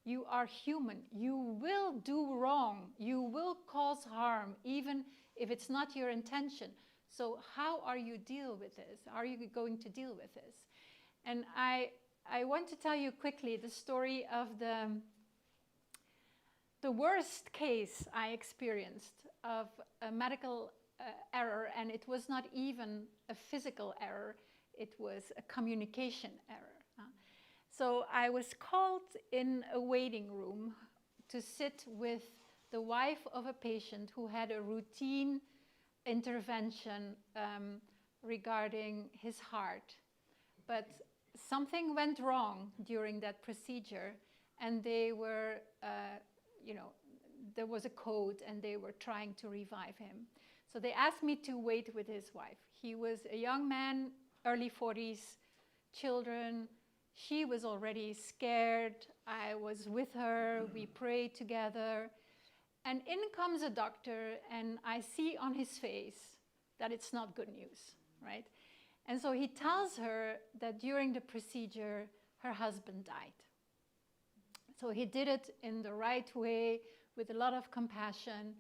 You are human. You will do wrong. You will cause harm, even if it's not your intention. So how are you deal with this? Are you going to deal with this? And I want to tell you quickly the story of the worst case I experienced of a medical error, and it was not even a physical error, it was a communication error. So I was called in a waiting room to sit with the wife of a patient who had a routine intervention regarding his heart. But something went wrong during that procedure, and they were, there was a code, and they were trying to revive him. So they asked me to wait with his wife. He was a young man, early 40s, children. She was already scared. I was with her. We prayed together. And in comes a doctor, and I see on his face that it's not good news, right? And so he tells her that during the procedure, her husband died. So he did it in the right way with a lot of compassion.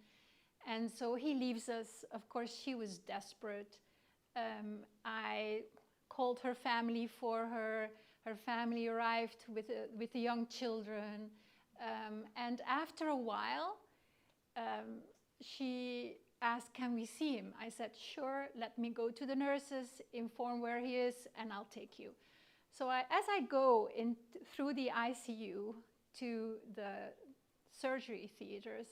And so he leaves us. Of course, she was desperate. I called her family for her. Her family arrived with the young children. And after a while, she asked, can we see him? I said, sure, let me go to the nurses, inform where he is, and I'll take you. So as I go through the ICU to the surgery theaters,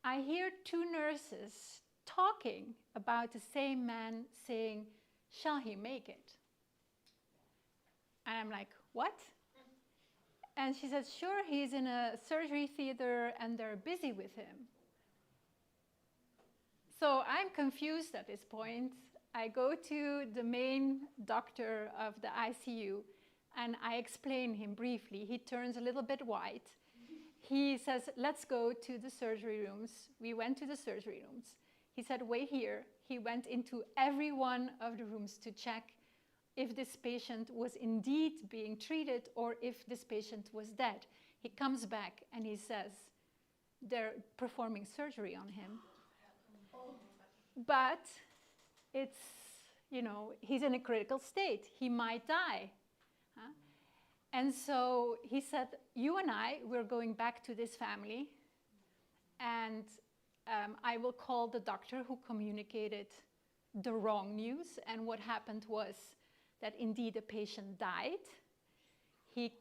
I hear 2 nurses talking about the same man, saying, shall he make it? And I'm like, what? And she says, sure, he's in a surgery theater and they're busy with him. So I'm confused at this point. I go to the main doctor of the ICU and I explain him briefly. He turns a little bit white. He says, let's go to the surgery rooms. We went to the surgery rooms. He said, wait here. He went into every one of the rooms to check if this patient was indeed being treated or if this patient was dead. He comes back and he says, they're performing surgery on him. But it's, he's in a critical state. He might die. And so he said, you and we're going back to this family, and I will call the doctor who communicated the wrong news. And what happened was that indeed a patient died. He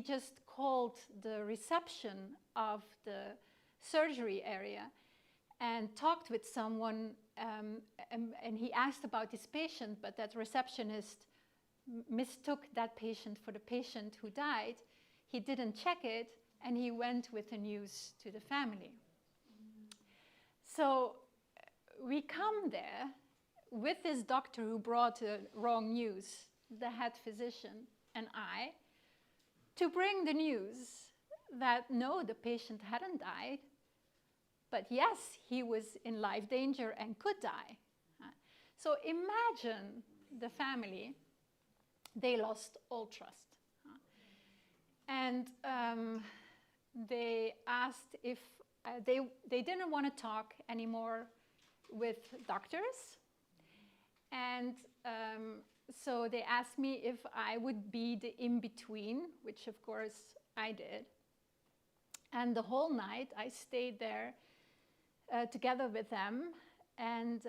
just called the reception of the surgery area and talked with someone, and he asked about this patient, but that receptionist mistook that patient for the patient who died. He didn't check it, and he went with the news to the family. So we come there with this doctor who brought the wrong news, the head physician, and I, to bring the news that no, the patient hadn't died, but yes, he was in life danger and could die. So imagine the family. They lost all trust. And they asked if they didn't want to talk anymore with doctors. And so they asked me if I would be the in-between, which of course I did. And the whole night I stayed there together with them, and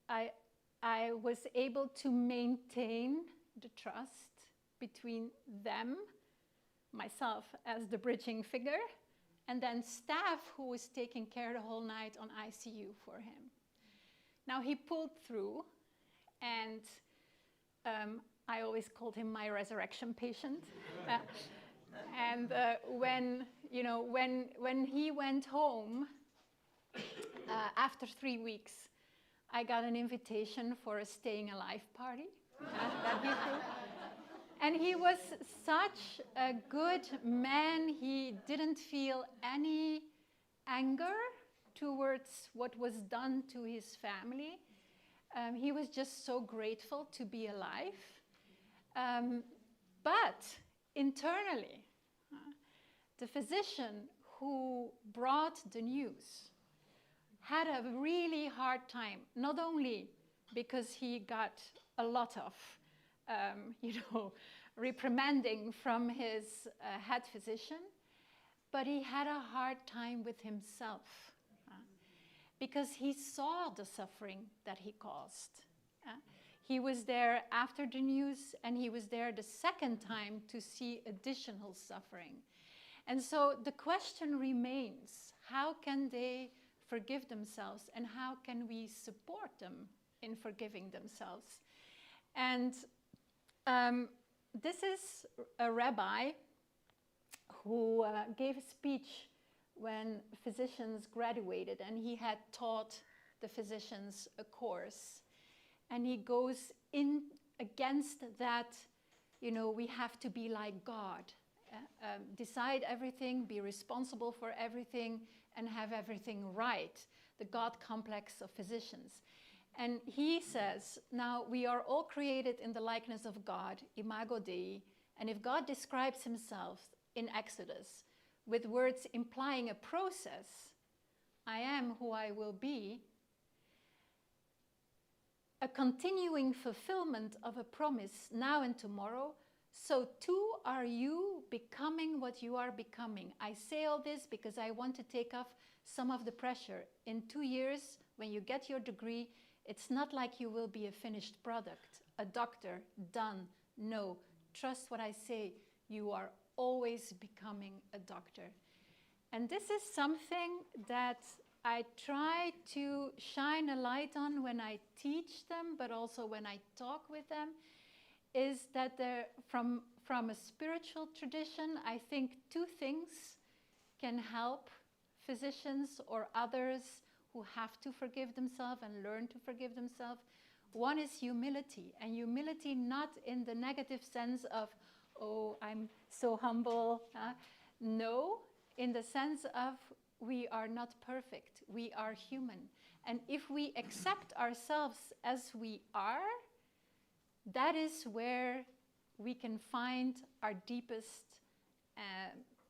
I was able to maintain the trust between them, myself as the bridging figure, and then staff who was taking care the whole night on ICU for him. Now he pulled through, and I always called him my resurrection patient. And when he went home after 3 weeks, I got an invitation for a staying alive party that he threw. And he was such a good man. He didn't feel any anger towards what was done to his family. He was just so grateful to be alive. But internally, the physician who brought the news had a really hard time, not only because he got a lot of reprimanding from his head physician, but he had a hard time with himself because he saw the suffering that he caused. He was there after the news, and he was there the second time to see additional suffering. And so the question remains, how can they forgive themselves, and how can we support them in forgiving themselves? And this is a rabbi who gave a speech when physicians graduated, and he had taught the physicians a course. And he goes in against that, we have to be like God, decide everything, be responsible for everything, and have everything right, the God complex of physicians. And he says, now we are all created in the likeness of God, imago Dei, and if God describes himself in Exodus with words implying a process, I am who I will be, a continuing fulfillment of a promise now and tomorrow, so too are you becoming what you are becoming. I say all this because I want to take off some of the pressure. In 2 years, when you get your degree, it's not like you will be a finished product, a doctor, done. No, trust what I say. You are always becoming a doctor. And this is something that I try to shine a light on when I teach them, but also when I talk with them, is that from a spiritual tradition, I think 2 things can help physicians or others who have to forgive themselves and learn to forgive themselves. One is humility, and humility not in the negative sense of, oh, I'm so humble. No, in the sense of we are not perfect, we are human. And if we accept ourselves as we are, that is where we can find our deepest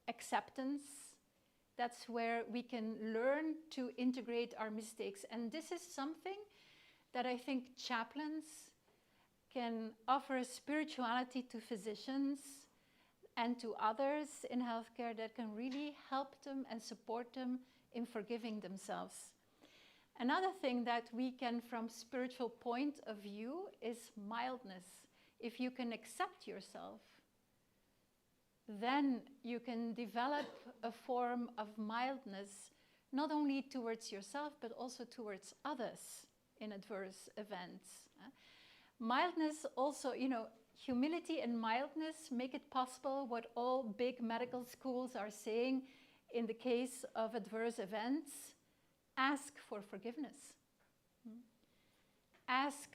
acceptance. That's where we can learn to integrate our mistakes. And this is something that I think chaplains can offer spirituality to physicians and to others in healthcare that can really help them and support them in forgiving themselves. Another thing that we can, from spiritual point of view, is mildness. If you can accept yourself, then you can develop a form of mildness, not only towards yourself, but also towards others in adverse events. Mildness also, humility and mildness make it possible what all big medical schools are saying in the case of adverse events. Ask for forgiveness. Ask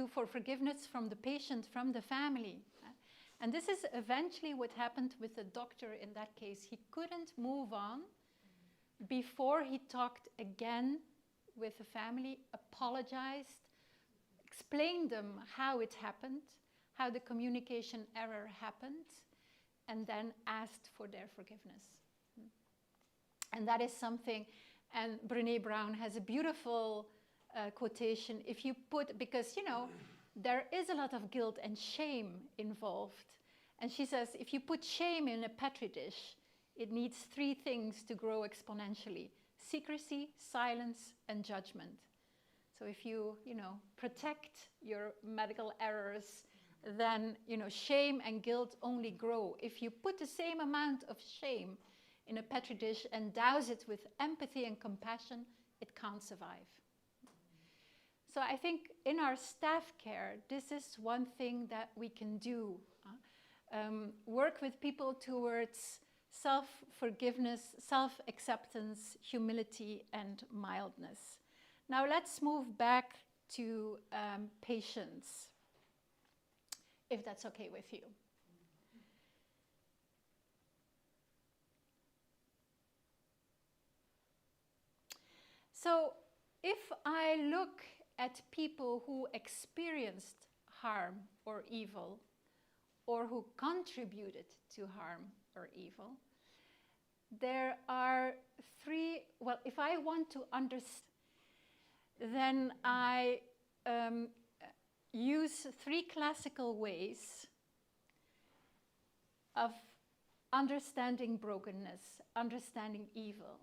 for forgiveness from the patient, from the family. And this is eventually what happened with the doctor in that case. He couldn't move on before he talked again with the family, apologized, explained them how it happened, how the communication error happened, and then asked for their forgiveness. And that is something, and Brené Brown has a beautiful quotation. If you put, because there is a lot of guilt and shame involved. And she says, if you put shame in a Petri dish, it needs 3 things to grow exponentially: secrecy, silence, and judgment. So if you protect your medical errors, then, shame and guilt only grow. If you put the same amount of shame in a Petri dish and douse it with empathy and compassion, it can't survive. So I think in our staff care, this is one thing that we can do. Work with people towards self-forgiveness, self-acceptance, humility, and mildness. Now let's move back to patients, if that's okay with you. So if I look at people who experienced harm or evil, or who contributed to harm or evil, there are 3, well, if I want to understand, then I use 3 classical ways of understanding brokenness, understanding evil.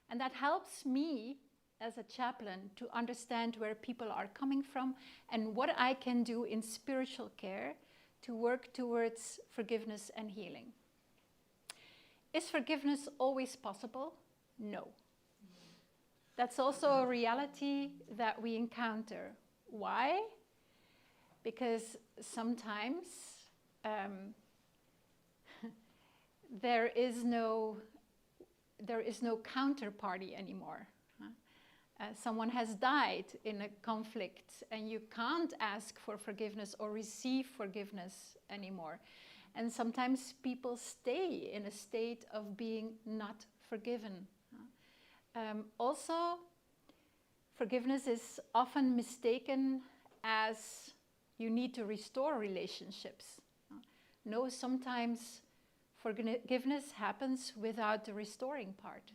And that helps me as a chaplain to understand where people are coming from and what I can do in spiritual care to work towards forgiveness and healing. Is forgiveness always possible? No. That's also a reality that we encounter. Why? Because sometimes there is no counterparty anymore. Someone has died in a conflict and you can't ask for forgiveness or receive forgiveness anymore. And sometimes people stay in a state of being not forgiven. Also, forgiveness is often mistaken as you need to restore relationships. No, sometimes forgiveness happens without the restoring part.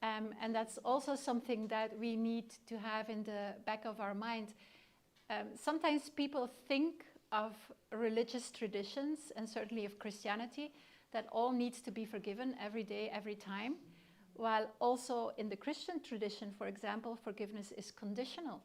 And that's also something that we need to have in the back of our mind. Sometimes people think of religious traditions, and certainly of Christianity, that all needs to be forgiven every day, every time. While also in the Christian tradition, for example, forgiveness is conditional.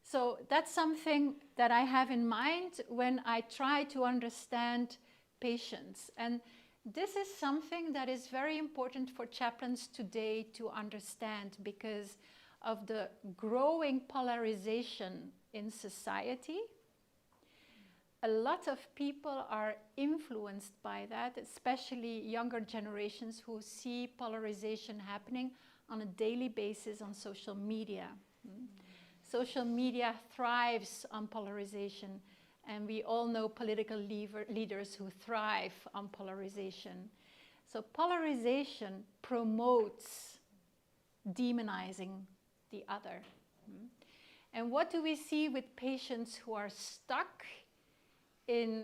So that's something that I have in mind when I try to understand patients. And this is something that is very important for chaplains today to understand because of the growing polarization in society. A lot of people are influenced by that, especially younger generations who see polarization happening on a daily basis on social media. Social media thrives on polarization, and we all know political leaders who thrive on polarization. So polarization promotes demonizing the other. And what do we see with patients who are stuck in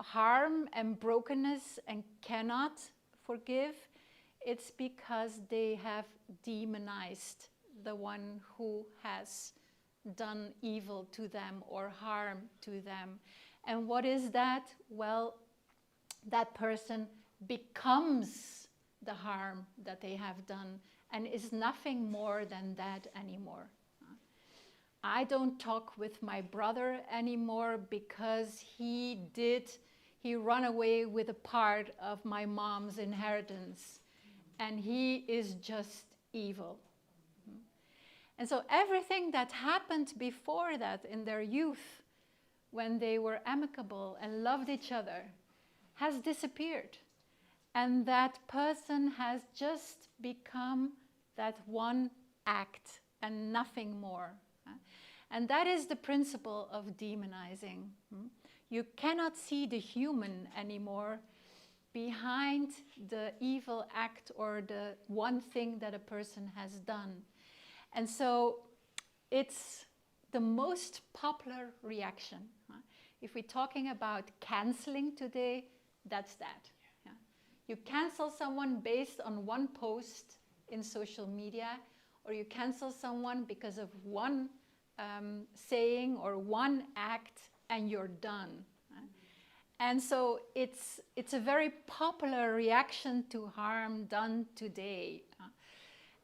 harm and brokenness and cannot forgive? It's because they have demonized the one who has done evil to them or harm to them. And what is that? Well, that person becomes the harm that they have done and is nothing more than that anymore. I don't talk with my brother anymore because he ran away with a part of my mom's inheritance, and he is just evil. And so everything that happened before that in their youth, when they were amicable and loved each other, has disappeared. And that person has just become that one act and nothing more. And that is the principle of demonizing. You cannot see the human anymore behind the evil act or the one thing that a person has done. And so it's the most popular reaction. If we're talking about canceling today, that's that. Yeah. You cancel someone based on one post in social media, or you cancel someone because of one saying or one act, and you're done. And so it's a very popular reaction to harm done today.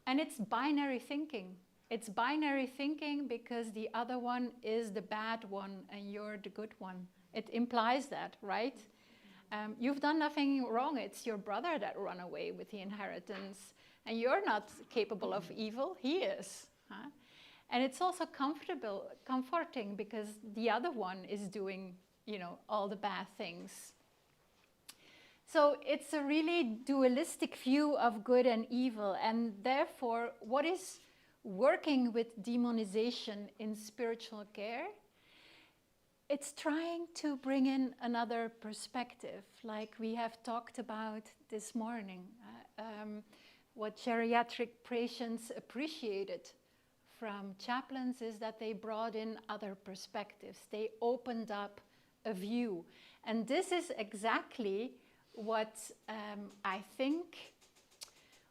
And it's binary thinking. It's binary thinking because the other one is the bad one and you're the good one. It implies that, right? You've done nothing wrong. It's your brother that ran away with the inheritance. And you're not capable of evil. He is. And it's also comforting because the other one is doing, you know, all the bad things. So it's a really dualistic view of good and evil. And therefore, what is working with demonization in spiritual care? It's trying to bring in another perspective, like we have talked about this morning. What geriatric patients appreciated from chaplains is that they brought in other perspectives. They opened up a view. And this is exactly what I think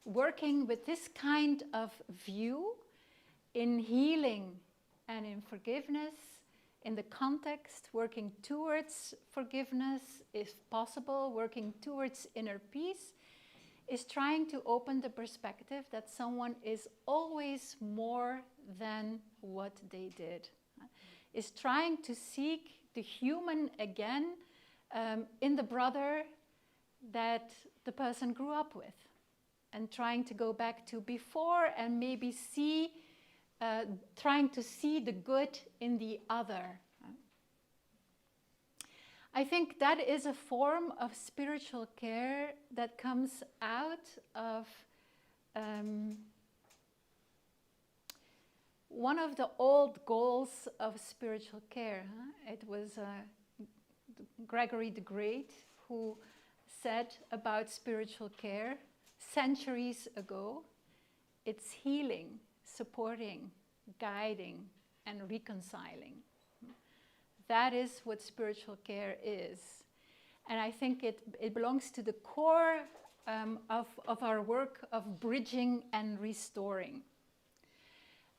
working with this kind of view in healing and in forgiveness, in the context, working towards forgiveness, if possible, working towards inner peace, is trying to open the perspective that someone is always more than what they did. Is trying to seek the human again in the brother that the person grew up with, and trying to go back to before and maybe see trying to see the good in the other. I think that is a form of spiritual care that comes out of one of the old goals of spiritual care. It was Gregory the Great who said about spiritual care centuries ago, it's healing, supporting, guiding, and reconciling. That is what spiritual care is. And I think it belongs to the core of our work of bridging and restoring.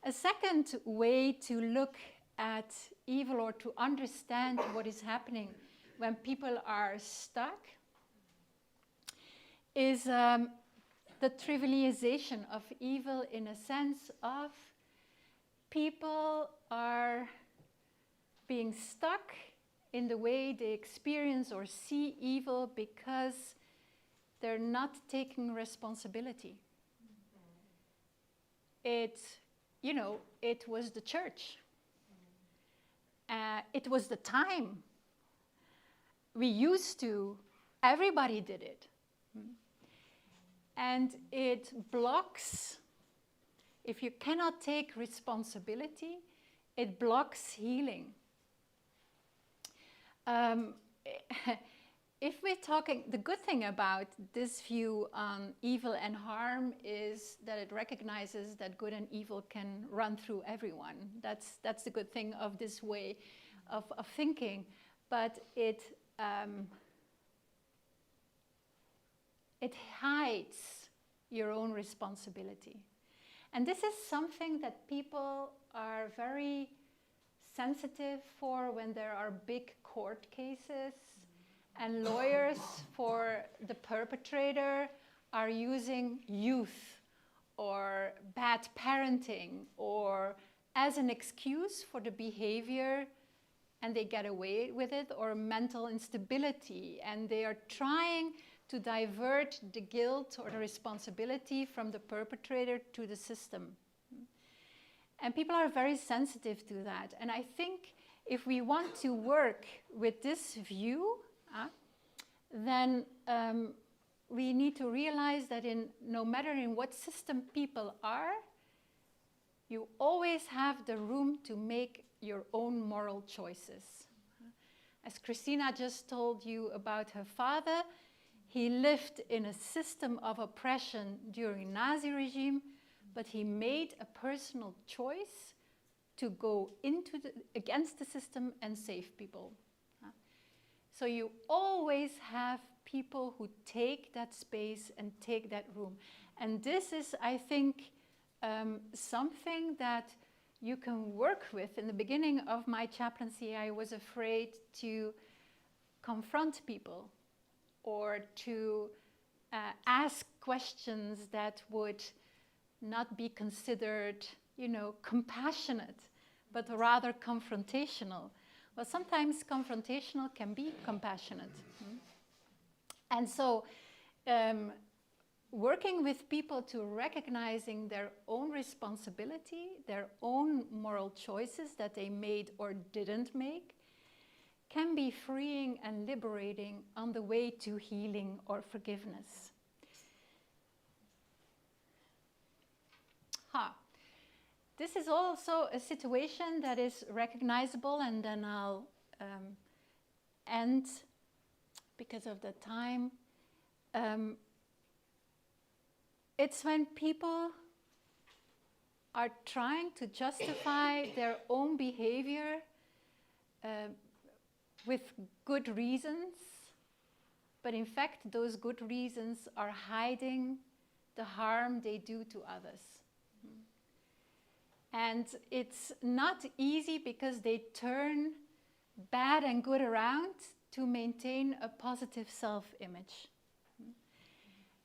A second way to look at evil or to understand what is happening when people are stuck is the trivialization of evil, in a sense of people are being stuck in the way they experience or see evil because they're not taking responsibility. It was the church. It was the time. We used to, everybody did it. And it blocks, if you cannot take responsibility, it blocks healing. If we're talking, the good thing about this view on evil and harm is that it recognizes that good and evil can run through everyone. That's the good thing of this way of thinking. But it hides your own responsibility. And this is something that people are very sensitive for when there are big court cases, and lawyers for the perpetrator are using youth or bad parenting or as an excuse for the behavior, and they get away with it, or mental instability, and they are trying to divert the guilt or the responsibility from the perpetrator to the system. And people are very sensitive to that. And I think if we want to work with this view, then we need to realize that no matter in what system people are, you always have the room to make your own moral choices. As Christina just told you about her father, he lived in a system of oppression during Nazi regime, but he made a personal choice to go against the system and save people. So you always have people who take that space and take that room. And this is, I think, something that you can work with. In the beginning of my chaplaincy, I was afraid to confront people or to ask questions that would not be considered, compassionate, but rather confrontational. Well, sometimes confrontational can be compassionate. And so working with people to recognizing their own responsibility, their own moral choices that they made or didn't make, can be freeing and liberating on the way to healing or forgiveness. This is also a situation that is recognizable, and then I'll end because of the time. It's when people are trying to justify their own behavior with good reasons, but in fact those good reasons are hiding the harm they do to others. And it's not easy because they turn bad and good around to maintain a positive self-image.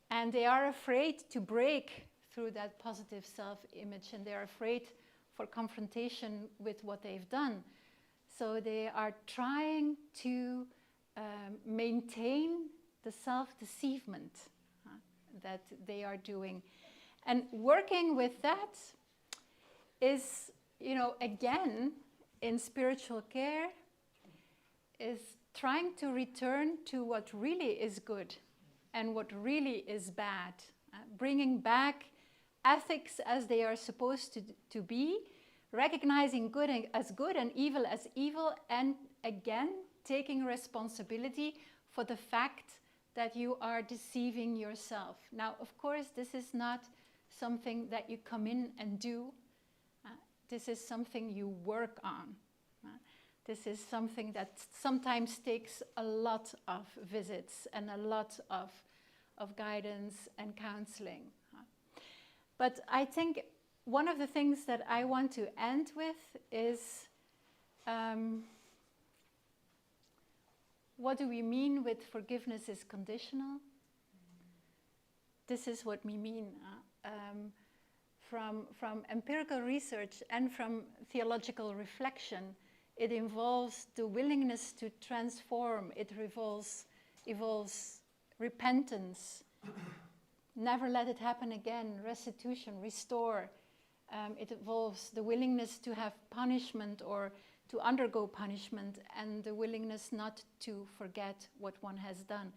And they are afraid to break through that positive self-image, and they're afraid for confrontation with what they've done. So they are trying to maintain the self-deceivement that they are doing. And working with that is, again, in spiritual care, is trying to return to what really is good and what really is bad, bringing back ethics as they are supposed to be, recognizing good as good and evil as evil, and again, taking responsibility for the fact that you are deceiving yourself. Now, of course, this is not something that you come in and do. This is something you work on. This is something that sometimes takes a lot of visits and a lot of guidance and counseling. But I think one of the things that I want to end with is what do we mean with forgiveness is conditional? This is what we mean. From empirical research and from theological reflection, it involves the willingness to transform. It involves repentance, never let it happen again, restitution, restore. It involves the willingness to have punishment or to undergo punishment, and the willingness not to forget what one has done.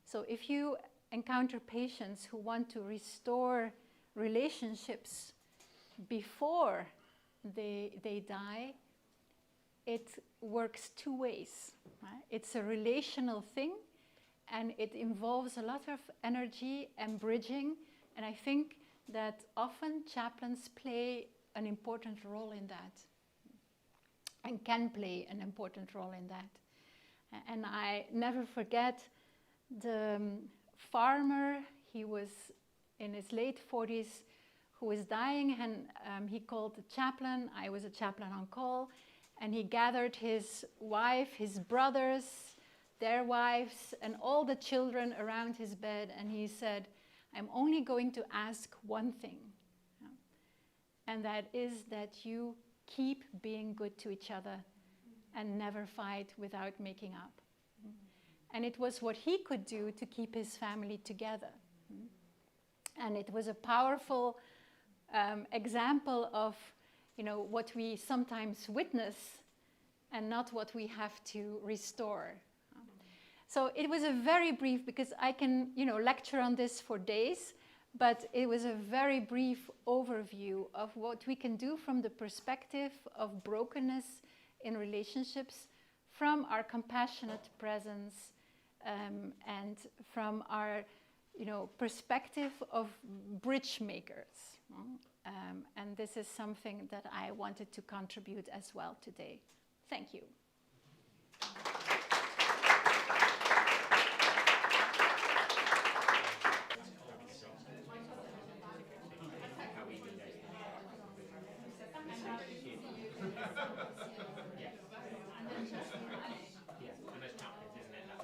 So if you encounter patients who want to restore relationships before they die, it works two ways. Right? It's a relational thing, and it involves a lot of energy and bridging, and I think that often chaplains play an important role in that, and can play an important role in that. And I never forget the farmer, he was in his late 40s, who was dying, and he called the chaplain. I was a chaplain on call, and he gathered his wife, his brothers, their wives, and all the children around his bed, and he said, I'm only going to ask one thing, and that is that you keep being good to each other and never fight without making up. And it was what he could do to keep his family together. And it was a powerful example of, what we sometimes witness and not what we have to restore. So it was a very brief, because I can, lecture on this for days, but it was a very brief overview of what we can do from the perspective of brokenness in relationships, from our compassionate presence, and from our, perspective of bridge makers. And this is something that I wanted to contribute as well today. Thank you. Yeah, and as chaplains, isn't it?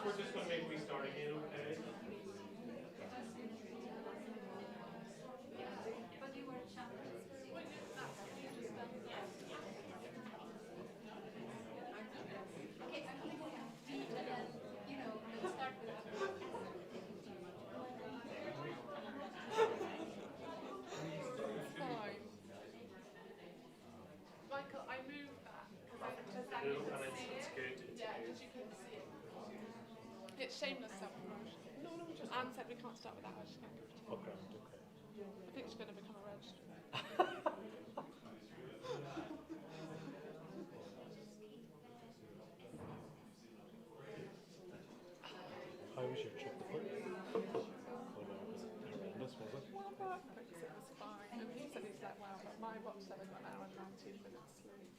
we're just going to make a restart again, okay? Michael, I moved that because I And it's good. yeah, because you couldn't see it. It's shameless self-promotion. No, just Anne said we can't start without her. Okay, okay. I think she's going to become a registrar. How was your trip with it? Oh no, was it horrendous, was it? Well, but Chris, it was fine. And he said he's like, wow, but my watch said I got an hour and 19 minutes sleep.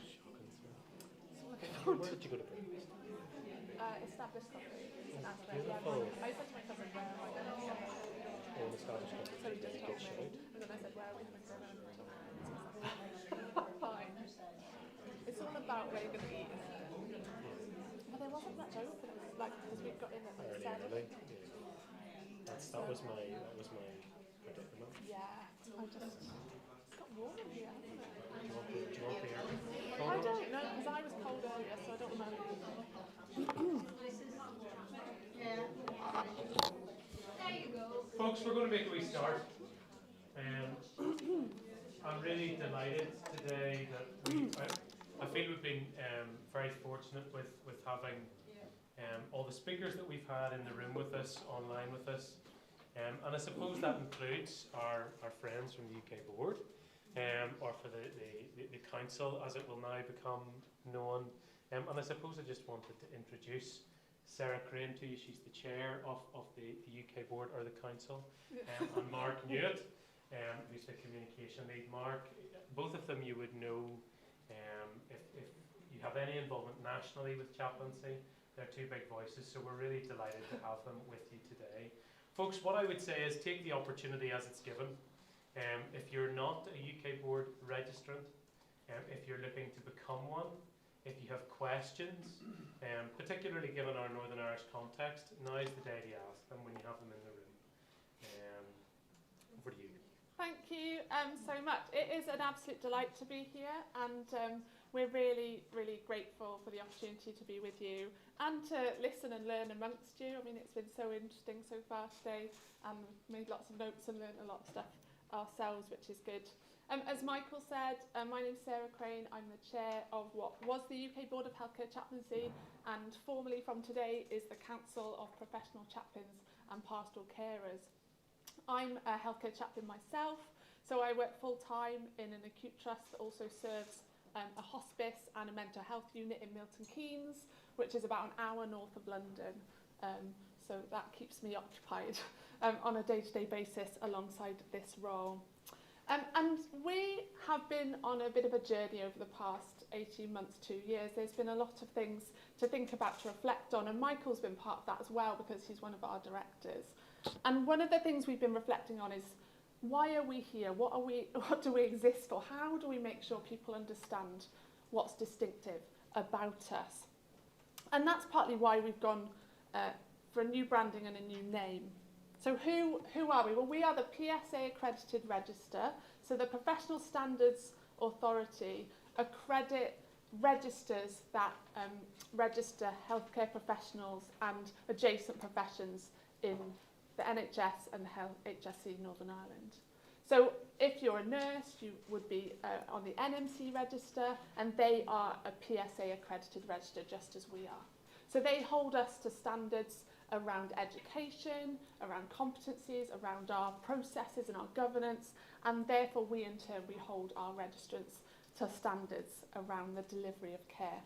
Shocking. So looking Where forward did you go to breakfast? established coffee. Beautiful. I said to my cousin, where am I going to get it? Oh, the Scottish Cup. So he just told me. And then I said, where are we having dinner? And he told me. Fine. It's all about where you're going to eat, isn't it? But there wasn't much open. It was like, because we got in at like 7. Early. Yeah. That was my predicament. Yeah. It's got warm in here, hasn't it? Do you want beer? I don't know, because I was cold earlier, so I don't know. Folks, we're going to make a restart. I'm really delighted today that I feel we've been very fortunate with having all the speakers that we've had in the room with us, online with us. And I suppose that includes our friends from the UK board, or for the council as it will now become known. And I suppose I just wanted to introduce Sarah Crane to you. She's the chair of the UK board or the council, and Mark Newett, who's the communication lead. Mark, both of them you would know if you have any involvement nationally with chaplaincy. They're two big voices, so we're really delighted to have them with you today. Folks, what I would say is take the opportunity as it's given. If you're not a UK board registrant, if you're looking to become one, if you have questions, particularly given our Northern Irish context, now's the day to ask them when you have them in the room. Over to you. Thank you so much. It is an absolute delight to be here, and we're really, really grateful for the opportunity to be with you and to listen and learn amongst you. I mean, it's been so interesting so far today, and we've made lots of notes and learned a lot of stuff ourselves, which is good. As Michael said, my name's Sarah Crane. I'm the chair of what was the UK Board of Healthcare Chaplaincy, and formally from today is the Council of Professional Chaplains and Pastoral Carers. I'm a healthcare chaplain myself, so I work full-time in an acute trust that also serves a hospice and a mental health unit in Milton Keynes, which is about an hour north of London. So that keeps me occupied on a day-to-day basis alongside this role. And we have been on a bit of a journey over the past 18 months, 2 years. There's been a lot of things to think about, to reflect on, and Michael's been part of that as well because he's one of our directors. And one of the things we've been reflecting on is, why are we here? What do we exist for? How do we make sure people understand what's distinctive about us? And that's partly why we've gone for a new branding and a new name. So who are we? Well, we are the PSA accredited register. So the Professional Standards Authority registers that register healthcare professionals and adjacent professions in the NHS and the HSE Northern Ireland. So if you're a nurse, you would be on the NMC register, and they are a PSA accredited register just as we are. So they hold us to standards around education, around competencies, around our processes and our governance, and therefore we in turn hold our registrants to standards around the delivery of care.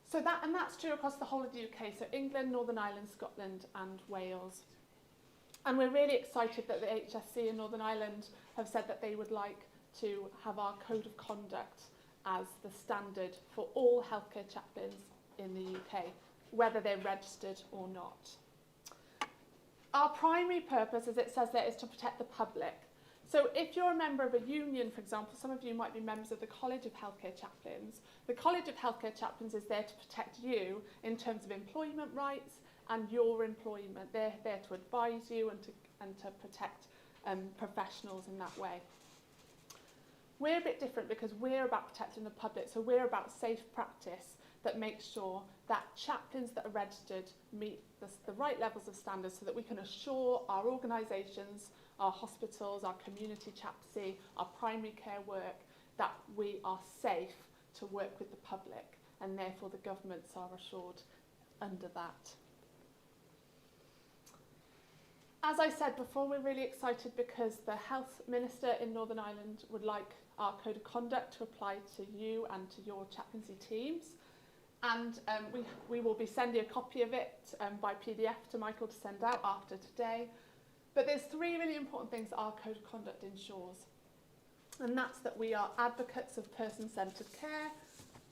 So that's true across the whole of the UK, so England, Northern Ireland, Scotland and Wales. And we're really excited that the HSE in Northern Ireland have said that they would like to have our code of conduct as the standard for all healthcare chaplains in the UK, whether they're registered or not. Our primary purpose, as it says there, is to protect the public. So if you're a member of a union, for example, some of you might be members of the College of Healthcare Chaplains. The College of Healthcare Chaplains is there to protect you in terms of employment rights and your employment. They're there to advise you and to protect professionals in that way. We're a bit different because we're about protecting the public, so we're about safe practice that makes sure that chaplains that are registered meet the right levels of standards so that we can assure our organisations, our hospitals, our community chaplaincy, our primary care work, that we are safe to work with the public, and therefore the governments are assured under that. As I said before, we're really excited because the Health Minister in Northern Ireland would like our Code of Conduct to apply to you and to your chaplaincy teams. And we will be sending a copy of it by PDF to Michael to send out after today. But there's 3 really important things that our Code of Conduct ensures. And that's that we are advocates of person-centred care,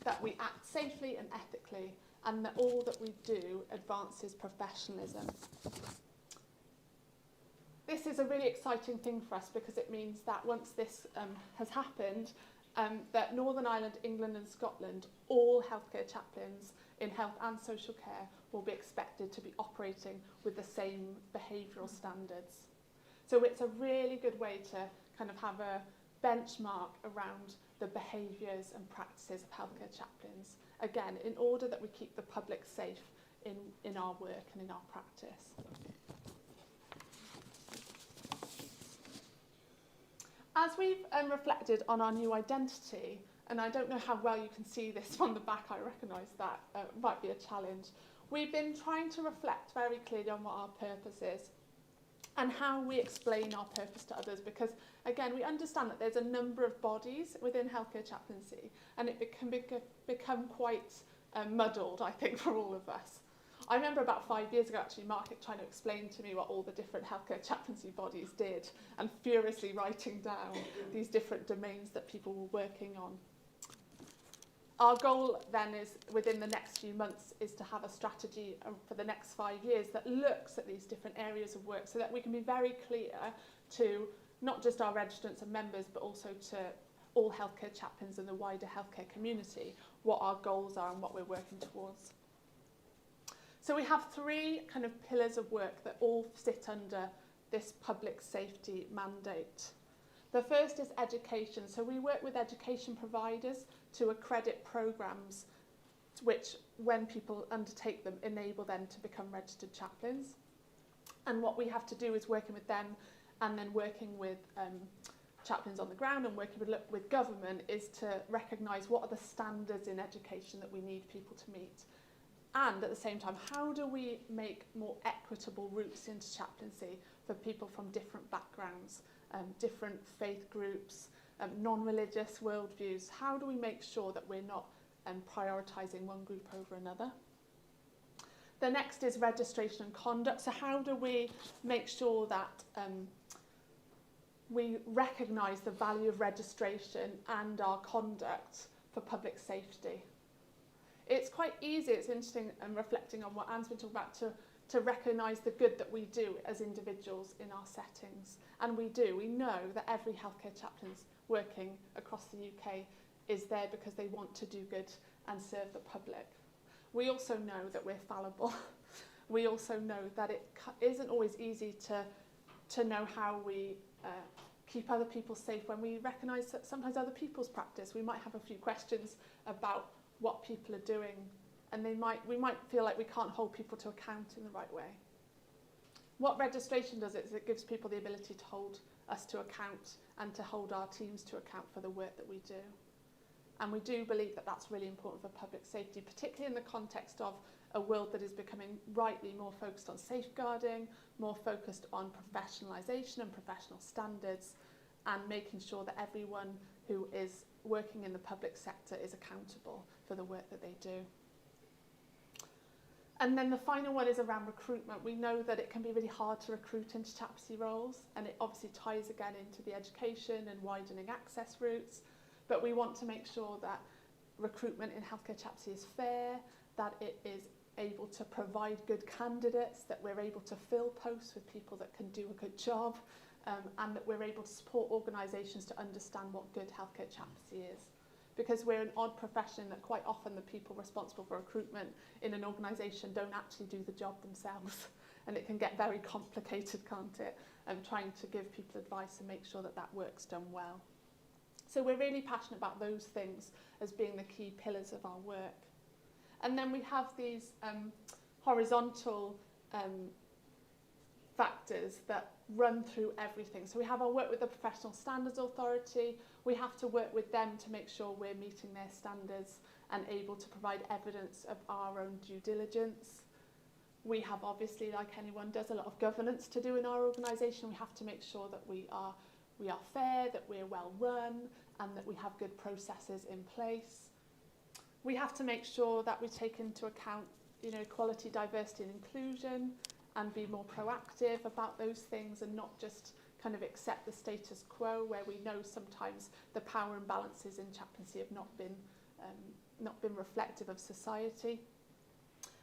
that we act safely and ethically, and that all that we do advances professionalism. This is a really exciting thing for us because it means that once this has happened, that Northern Ireland, England and Scotland, all healthcare chaplains in health and social care will be expected to be operating with the same behavioural standards. So it's a really good way to kind of have a benchmark around the behaviours and practices of healthcare chaplains, again, in order that we keep the public safe in our work and in our practice. As we've reflected on our new identity, and I don't know how well you can see this from the back, I recognise that might be a challenge. We've been trying to reflect very clearly on what our purpose is and how we explain our purpose to others, because again, we understand that there's a number of bodies within healthcare chaplaincy, and it can become quite muddled, I think, for all of us. I remember about 5 years ago, actually, Mark trying to explain to me what all the different healthcare chaplaincy bodies did, and furiously writing down these different domains that people were working on. Our goal then is, within the next few months, is to have a strategy for the next 5 years that looks at these different areas of work so that we can be very clear to not just our registrants and members, but also to all healthcare chaplains and the wider healthcare community, what our goals are and what we're working towards. So we have 3 kind of pillars of work that all sit under this public safety mandate. The first is education. So we work with education providers to accredit programmes which, when people undertake them, enable them to become registered chaplains. And what we have to do is working with them and then working with chaplains on the ground and working with government is to recognise what are the standards in education that we need people to meet. And at the same time, how do we make more equitable routes into chaplaincy for people from different backgrounds, different faith groups, non-religious worldviews? How do we make sure that we're not prioritising one group over another? The next is registration and conduct. So how do we make sure that we recognise the value of registration and our conduct for public safety? It's quite easy, it's interesting, and reflecting on what Anne's been talking about, to recognise the good that we do as individuals in our settings. And we do. We know that every healthcare chaplain's working across the UK is there because they want to do good and serve the public. We also know that we're fallible. We also know that it isn't always easy to know how we keep other people safe when we recognise that sometimes other people's practice, we might have a few questions about what people are doing, and we might feel like we can't hold people to account in the right way. What registration does is it gives people the ability to hold us to account and to hold our teams to account for the work that we do. And we do believe that that's really important for public safety, particularly in the context of a world that is becoming rightly more focused on safeguarding, more focused on professionalisation and professional standards, and making sure that everyone who is working in the public sector is accountable for the work that they do. And then the final one is around recruitment. We know that it can be really hard to recruit into chaplaincy roles, and it obviously ties again into the education and widening access routes, but we want to make sure that recruitment in healthcare chaplaincy is fair, that it is able to provide good candidates, that we're able to fill posts with people that can do a good job, and that we're able to support organisations to understand what good healthcare chaplaincy is. Because we're an odd profession that quite often the people responsible for recruitment in an organisation don't actually do the job themselves. And it can get very complicated, can't it? Trying to give people advice and make sure that that work's done well. So we're really passionate about those things as being the key pillars of our work. And then we have these horizontal factors that run through everything. So we have our work with the Professional Standards Authority. We have to work with them to make sure we're meeting their standards and able to provide evidence of our own due diligence. We have, obviously, like anyone does, a lot of governance to do in our organisation. We have to make sure that we are fair, that we're well run, and that we have good processes in place. We have to make sure that we take into account, equality, diversity and inclusion, and be more proactive about those things and not just kind of accept the status quo, where we know sometimes the power imbalances in chaplaincy have not been reflective of society.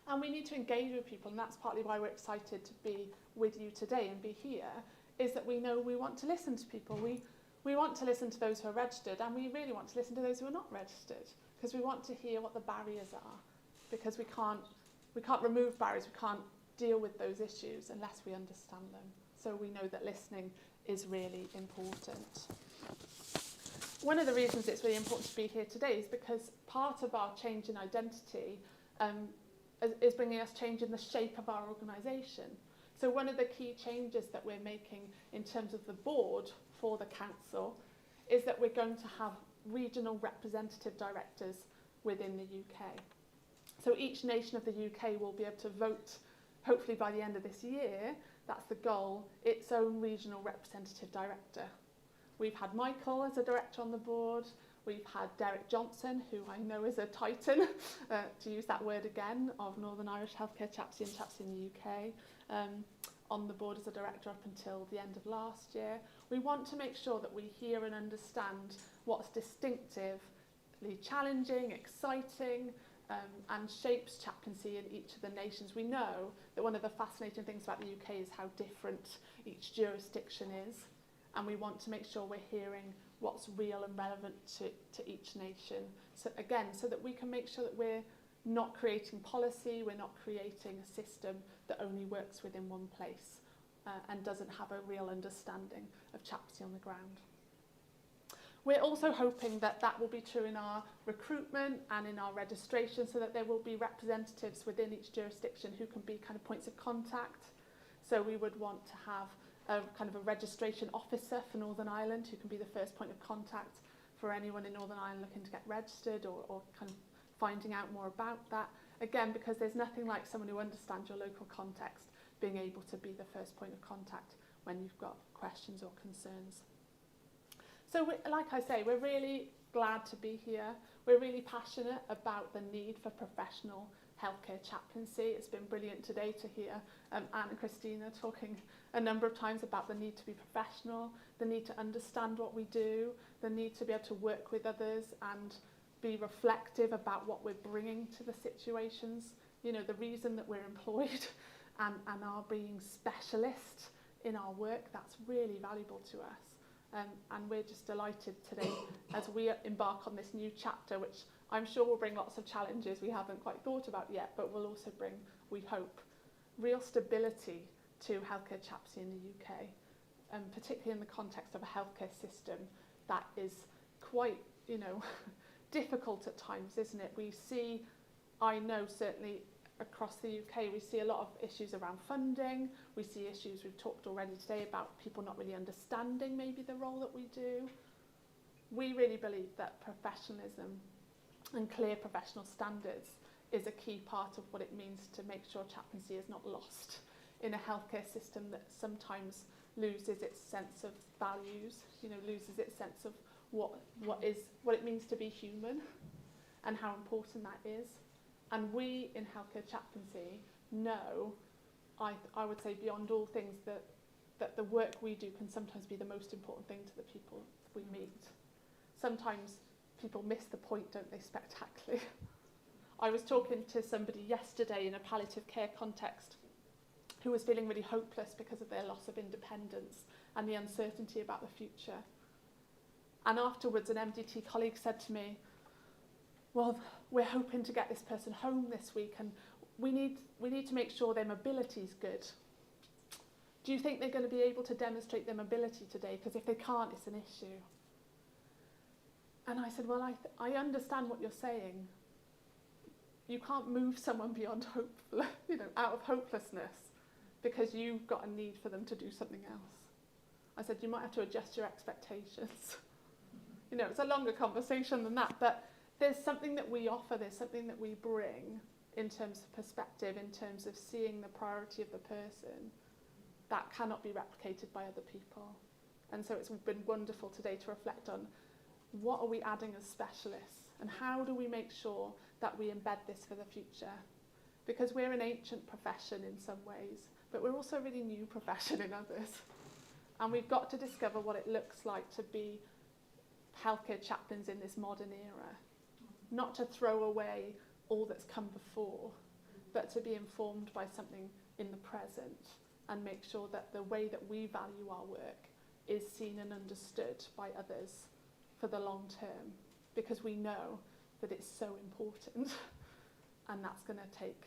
And we need to engage with people, and that's partly why we're excited to be with you today and be here, is that we know we want to listen to people. We want to listen to those who are registered, and we really want to listen to those who are not registered, because we want to hear what the barriers are, because we can't remove barriers, we can't deal with those issues unless we understand them. So we know that listening is really important. One of the reasons it's really important to be here today is because part of our change in identity is bringing us change in the shape of our organisation. So one of the key changes that we're making in terms of the board for the council is that we're going to have regional representative directors within the UK. So each nation of the UK will be able to vote, hopefully by the end of this year, that's the goal, its own regional representative director. We've had Michael as a director on the board. We've had Derek Johnson, who I know is a titan, to use that word again, of Northern Irish Healthcare Chaplaincy and Chaplaincy in the UK, on the board as a director up until the end of last year. We want to make sure that we hear and understand what's distinctively challenging, exciting, and shapes chaplaincy in each of the nations. We know that one of the fascinating things about the UK is how different each jurisdiction is, and we want to make sure we're hearing what's real and relevant to each nation. So again, so that we can make sure that we're not creating policy, we're not creating a system that only works within one place and doesn't have a real understanding of chaplaincy on the ground. We're also hoping that that will be true in our recruitment and in our registration, so that there will be representatives within each jurisdiction who can be kind of points of contact. So we would want to have a kind of a registration officer for Northern Ireland who can be the first point of contact for anyone in Northern Ireland looking to get registered or kind of finding out more about that. Again, because there's nothing like someone who understands your local context being able to be the first point of contact when you've got questions or concerns. So like I say, we're really glad to be here. We're really passionate about the need for professional healthcare chaplaincy. It's been brilliant today to hear Anne and Christina talking a number of times about the need to be professional, the need to understand what we do, the need to be able to work with others and be reflective about what we're bringing to the situations. You know, the reason that we're employed and are being specialists in our work, that's really valuable to us. And we're just delighted today as we embark on this new chapter, which I'm sure will bring lots of challenges we haven't quite thought about yet, but will also bring, we hope, real stability to healthcare chaplaincy in the UK, particularly in the context of a healthcare system that is quite, difficult at times, isn't it? We see, I know certainly across the UK, we see a lot of issues around funding. We see issues, we've talked already today about people not really understanding maybe the role that we do. We really believe that professionalism and clear professional standards is a key part of what it means to make sure chaplaincy is not lost in a healthcare system that sometimes loses its sense of values, loses its sense of what it means to be human and how important that is. And we in healthcare chaplaincy know, I would say beyond all things, that the work we do can sometimes be the most important thing to the people we meet. Sometimes people miss the point, don't they, spectacularly. I was talking to somebody yesterday in a palliative care context who was feeling really hopeless because of their loss of independence and the uncertainty about the future. And afterwards, an MDT colleague said to me, well, we're hoping to get this person home this week, and we need to make sure their mobility's good. Do you think they're going to be able to demonstrate their mobility today? Because if they can't, it's an issue. And I said, well, I understand what you're saying. You can't move someone beyond hope, out of hopelessness, because you've got a need for them to do something else. I said, you might have to adjust your expectations. It's a longer conversation than that, but there's something that we offer, there's something that we bring in terms of perspective, in terms of seeing the priority of the person, that cannot be replicated by other people. And so it's been wonderful today to reflect on what are we adding as specialists, and how do we make sure that we embed this for the future? Because we're an ancient profession in some ways, but we're also a really new profession in others. And we've got to discover what it looks like to be healthcare chaplains in this modern era. Not to throw away all that's come before, but to be informed by something in the present and make sure that the way that we value our work is seen and understood by others for the long term, because we know that it's so important. And that's going to take,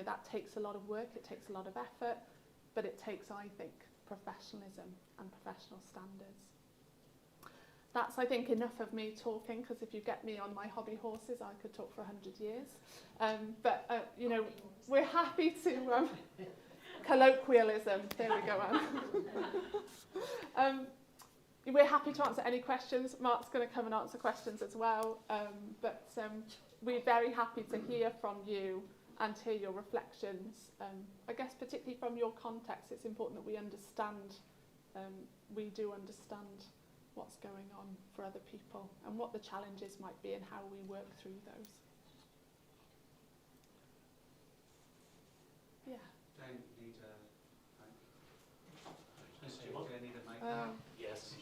that takes a lot of work, it takes a lot of effort, but it takes, I think, professionalism and professional standards. That's, I think, enough of me talking, because if you get me on my hobby horses, I could talk for 100 years. But we're happy to, colloquialism, there we go, Anne. We're happy to answer any questions. Mark's going to come and answer questions as well. But we're very happy to hear from you and hear your reflections. I guess particularly from your context, it's important that we understand, we do understand what's going on for other people and what the challenges might be and how we work through those. Yeah. Do I need a mic now? Yes.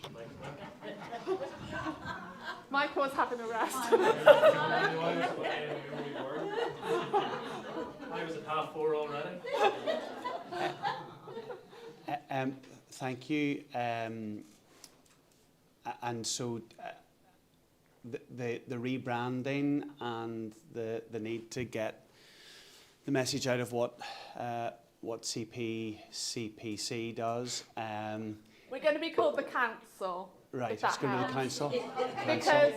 Michael's having a rest. I was at 4:30 already. Thank you. And so the rebranding and the need to get the message out of what CPC does. We're going to be called the council. Right, if that it's going to be the helps. council. Because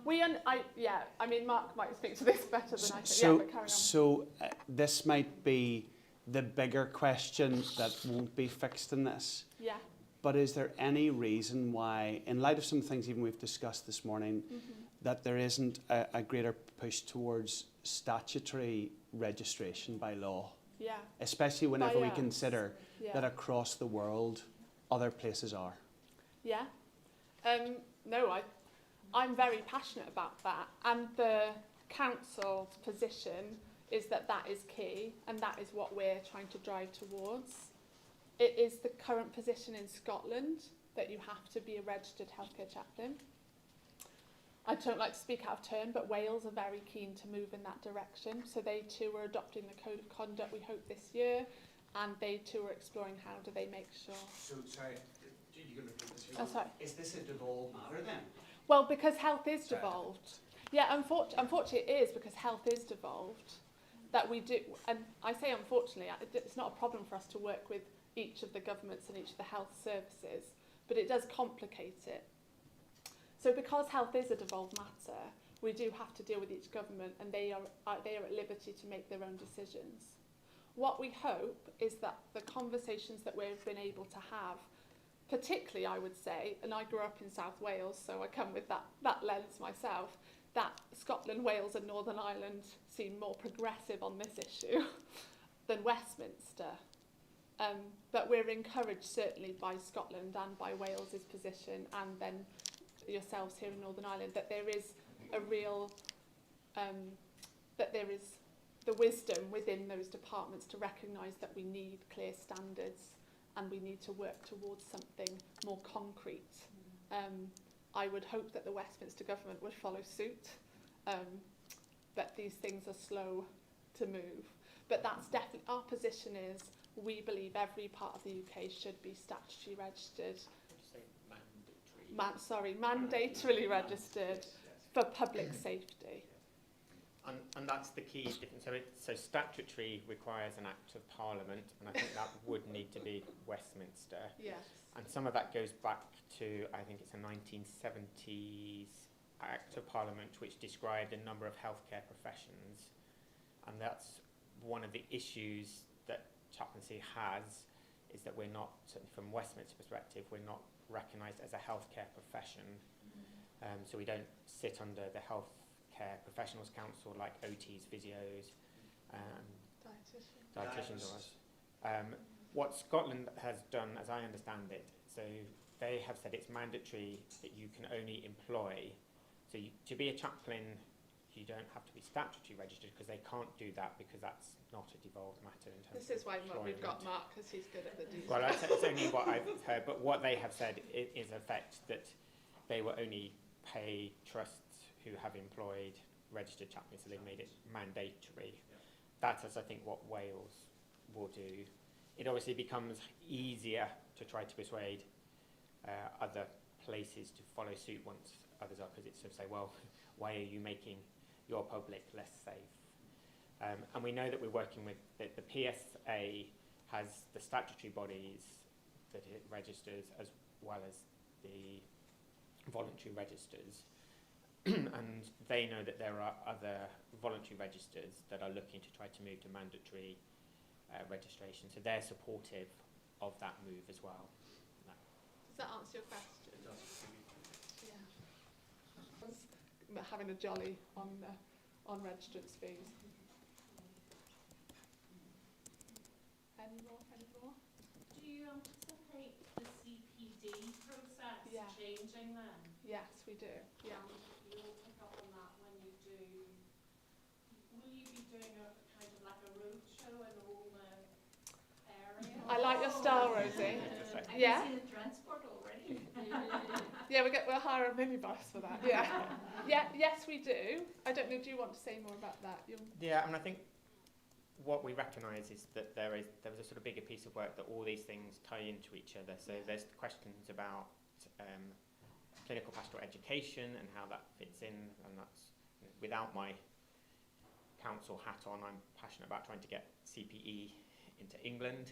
Okay. Mark might speak to this better than I can. So, but carry on. so this might be the bigger question that won't be fixed in this. Yeah. But is there any reason why, in light of some things even we've discussed this morning, that there isn't a greater push towards statutory registration by law? Yeah. Especially whenever we us. consider Yeah. that across the world, other places are. Yeah. No, I'm very passionate about that. And the council's position is that that is key, and that is what we're trying to drive towards. It is the current position in Scotland that you have to be a registered healthcare chaplain. I don't like to speak out of turn, but Wales are very keen to move in that direction. So they too are adopting the code of conduct, we hope, this year, and they too are exploring how do they make sure. So, sorry, you're going to repeat this? Oh, sorry. Is this a devolved matter then? Well, because health is devolved. Yeah, unfortunately it is, because health is devolved. That we do, and I say unfortunately, it's not a problem for us to work with each of the governments and each of the health services, but it does complicate it. So because health is a devolved matter, we do have to deal with each government, and they are at liberty to make their own decisions. What we hope is that the conversations that we've been able to have, particularly I would say, and I grew up in South Wales, so I come with that lens myself, that Scotland, Wales and Northern Ireland seem more progressive on this issue than Westminster. But we're encouraged certainly by Scotland and by Wales's position, and then yourselves here in Northern Ireland, that there is a real, that there is the wisdom within those departments to recognise that we need clear standards and we need to work towards something more concrete. I would hope that the Westminster government would follow suit, but these things are slow to move. But that's definitely, our position is we believe every part of the UK should be statutory registered. Mandatorily registered for public safety. And that's the key difference. So statutory requires an Act of Parliament, and I think that would need to be Westminster. Yes. And some of that goes back to, I think it's a 1970s Act of Parliament, which described a number of healthcare professions. And that's one of the issues that chaplaincy has, is that we're not, from Westminster perspective, we're not recognised as a healthcare profession. So we don't sit under the Healthcare Professionals Council like OTs, physios, dietitians or us. What Scotland has done, as I understand it, so they have said it's mandatory that you can only employ, so to be a chaplain, you don't have to be statutory registered, because they can't do that, because that's not a devolved matter in terms of This is why employment. we've got Mark, because he's good at the details. Well, it's only what I've heard, but what they have said is in effect that they will only pay trusts who have employed registered chaplains, so they've made it mandatory. That's, I think, what Wales will do. It obviously becomes easier to try to persuade other places to follow suit once others are, because it's sort of say, well, why are you making your public less safe? And we know that we're working with, the PSA has the statutory bodies that it registers, as well as the voluntary registers. And they know that there are other voluntary registers that are looking to try to move to mandatory registration. So they're supportive of that move as well. Does that answer your question? Yeah. Having a jolly on registrants' fees. Any more? Do you anticipate the CPD process changing then? Yes, we do. Yeah. You'll pick up on that when you do. Will you be doing a kind of like a roadshow in all the areas? I like your style, Rosie. Yeah. I can see the transport already. Yeah, we'll hire a minibus for that. Yeah. Yes, we do. I don't know. Do you want to say more about that? Yeah, I mean, I think what we recognise is that there was a sort of bigger piece of work that all these things tie into each other. So there's questions about clinical pastoral education and how that fits in, and that's, without my council hat on, I'm passionate about trying to get CPE into England.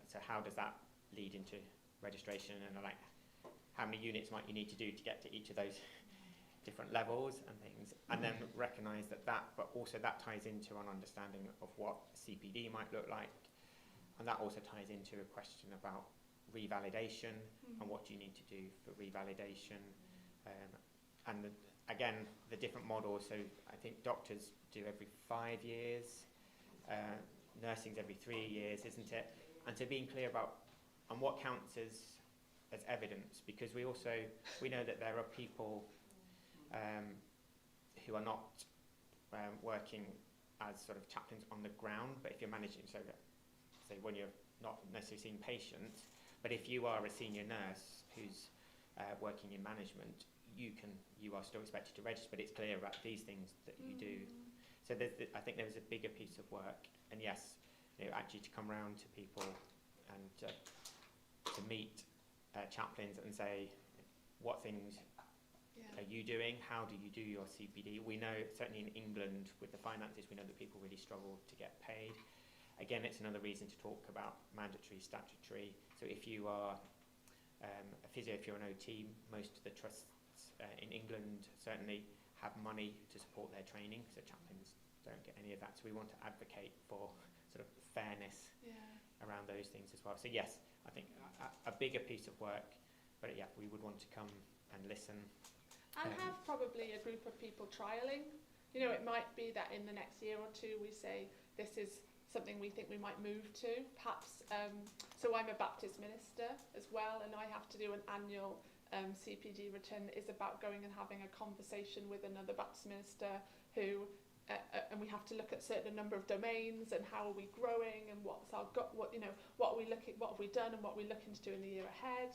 So how does that lead into registration, and like how many units might you need to do to get to each of those different levels and things, and then recognise that but also that ties into an understanding of what CPD might look like, and that also ties into a question about revalidation and what do you need to do for revalidation, and again the different models. So I think doctors do every 5 years, nursing's every 3 years, isn't it? And so being clear about and what counts as evidence, because we know that there are people who are not working as sort of chaplains on the ground, but if you're managing, so say when you're not necessarily seeing patients, but if you are a senior nurse who's working in management, you are still expected to register, but it's clear about these things that you do. So I think there was a bigger piece of work, and yes, actually to come round to people and to meet chaplains and say, what things are you doing? How do you do your CPD? We know, certainly in England, with the finances, we know that people really struggle to get paid. Again, it's another reason to talk about mandatory, statutory. So if you are a physio, if you're an OT, most of the trusts in England certainly have money to support their training, so chaplains don't get any of that. So we want to advocate for sort of fairness around those things as well. So yes, I think a bigger piece of work, but yeah, we would want to come and listen. And have probably a group of people trialling. It might be that in the next year or two we say this is something we think we might move to. Perhaps, so I'm a Baptist minister as well, and I have to do an annual CPD return that is about going and having a conversation with another Baptist minister who, and we have to look at certain number of domains and how are we growing and what are we looking, what have we done and what we're looking to do in the year ahead.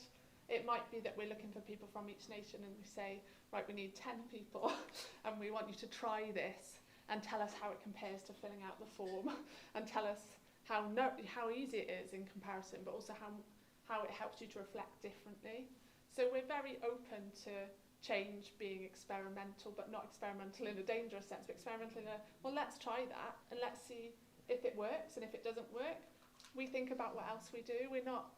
It might be that we're looking for people from each nation and we say, right, we need 10 people and we want you to try this and tell us how it compares to filling out the form and tell us how easy it is in comparison, but also how it helps you to reflect differently. So we're very open to change being experimental, but not experimental in a dangerous sense, but experimental in a, well, let's try that and let's see if it works, and if it doesn't work, we think about what else we do. We're not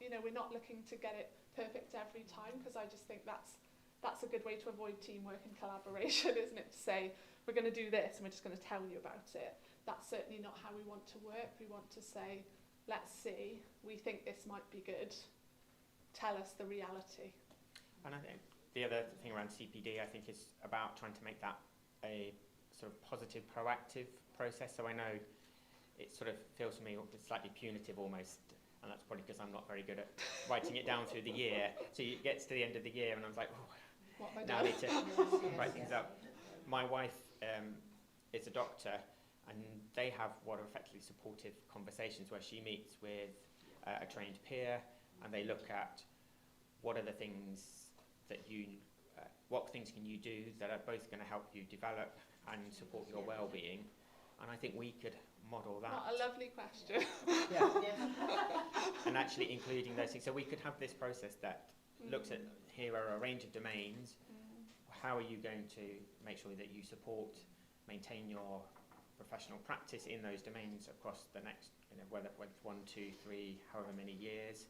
looking to get it perfect every time, because I just think that's a good way to avoid teamwork and collaboration, isn't it? To say, we're going to do this and we're just going to tell you about it. That's certainly not how we want to work. We want to say, let's see, we think this might be good. Tell us the reality. And I think the other thing around CPD, I think, is about trying to make that a sort of positive, proactive process. So I know it sort of feels to me slightly punitive almost, and that's probably because I'm not very good at writing it down through the year. So it gets to the end of the year and I'm like, oh, now I need to write things up. My wife is a doctor, and they have what are effectively supportive conversations where she meets with a trained peer, and they look at what are the things that what things can you do that are both going to help you develop and support your well-being. And I think we could model that. What a lovely question. Yeah. And actually including those things. So we could have this process that looks at, here are a range of domains. How are you going to make sure that you support, maintain your professional practice in those domains across the next, whether it's 1, 2, 3, however many years.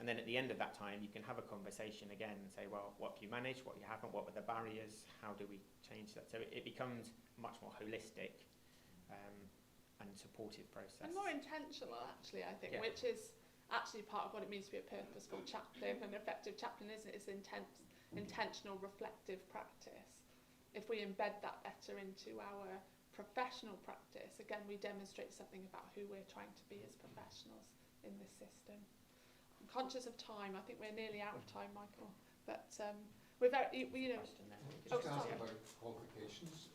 And then at the end of that time, you can have a conversation again and say, well, what do you manage, what you haven't, what were the barriers, how do we change that? So it becomes much more holistic and supportive process. And more intentional, actually, I think, which is actually part of what it means to be a purposeful chaplain. An effective chaplain, isn't it? It's intentional, reflective practice. If we embed that better into our professional practice, again, we demonstrate something about who we're trying to be as professionals in this system. I'm conscious of time. I think we're nearly out of time, Michael. But we're very, Just to ask about qualifications,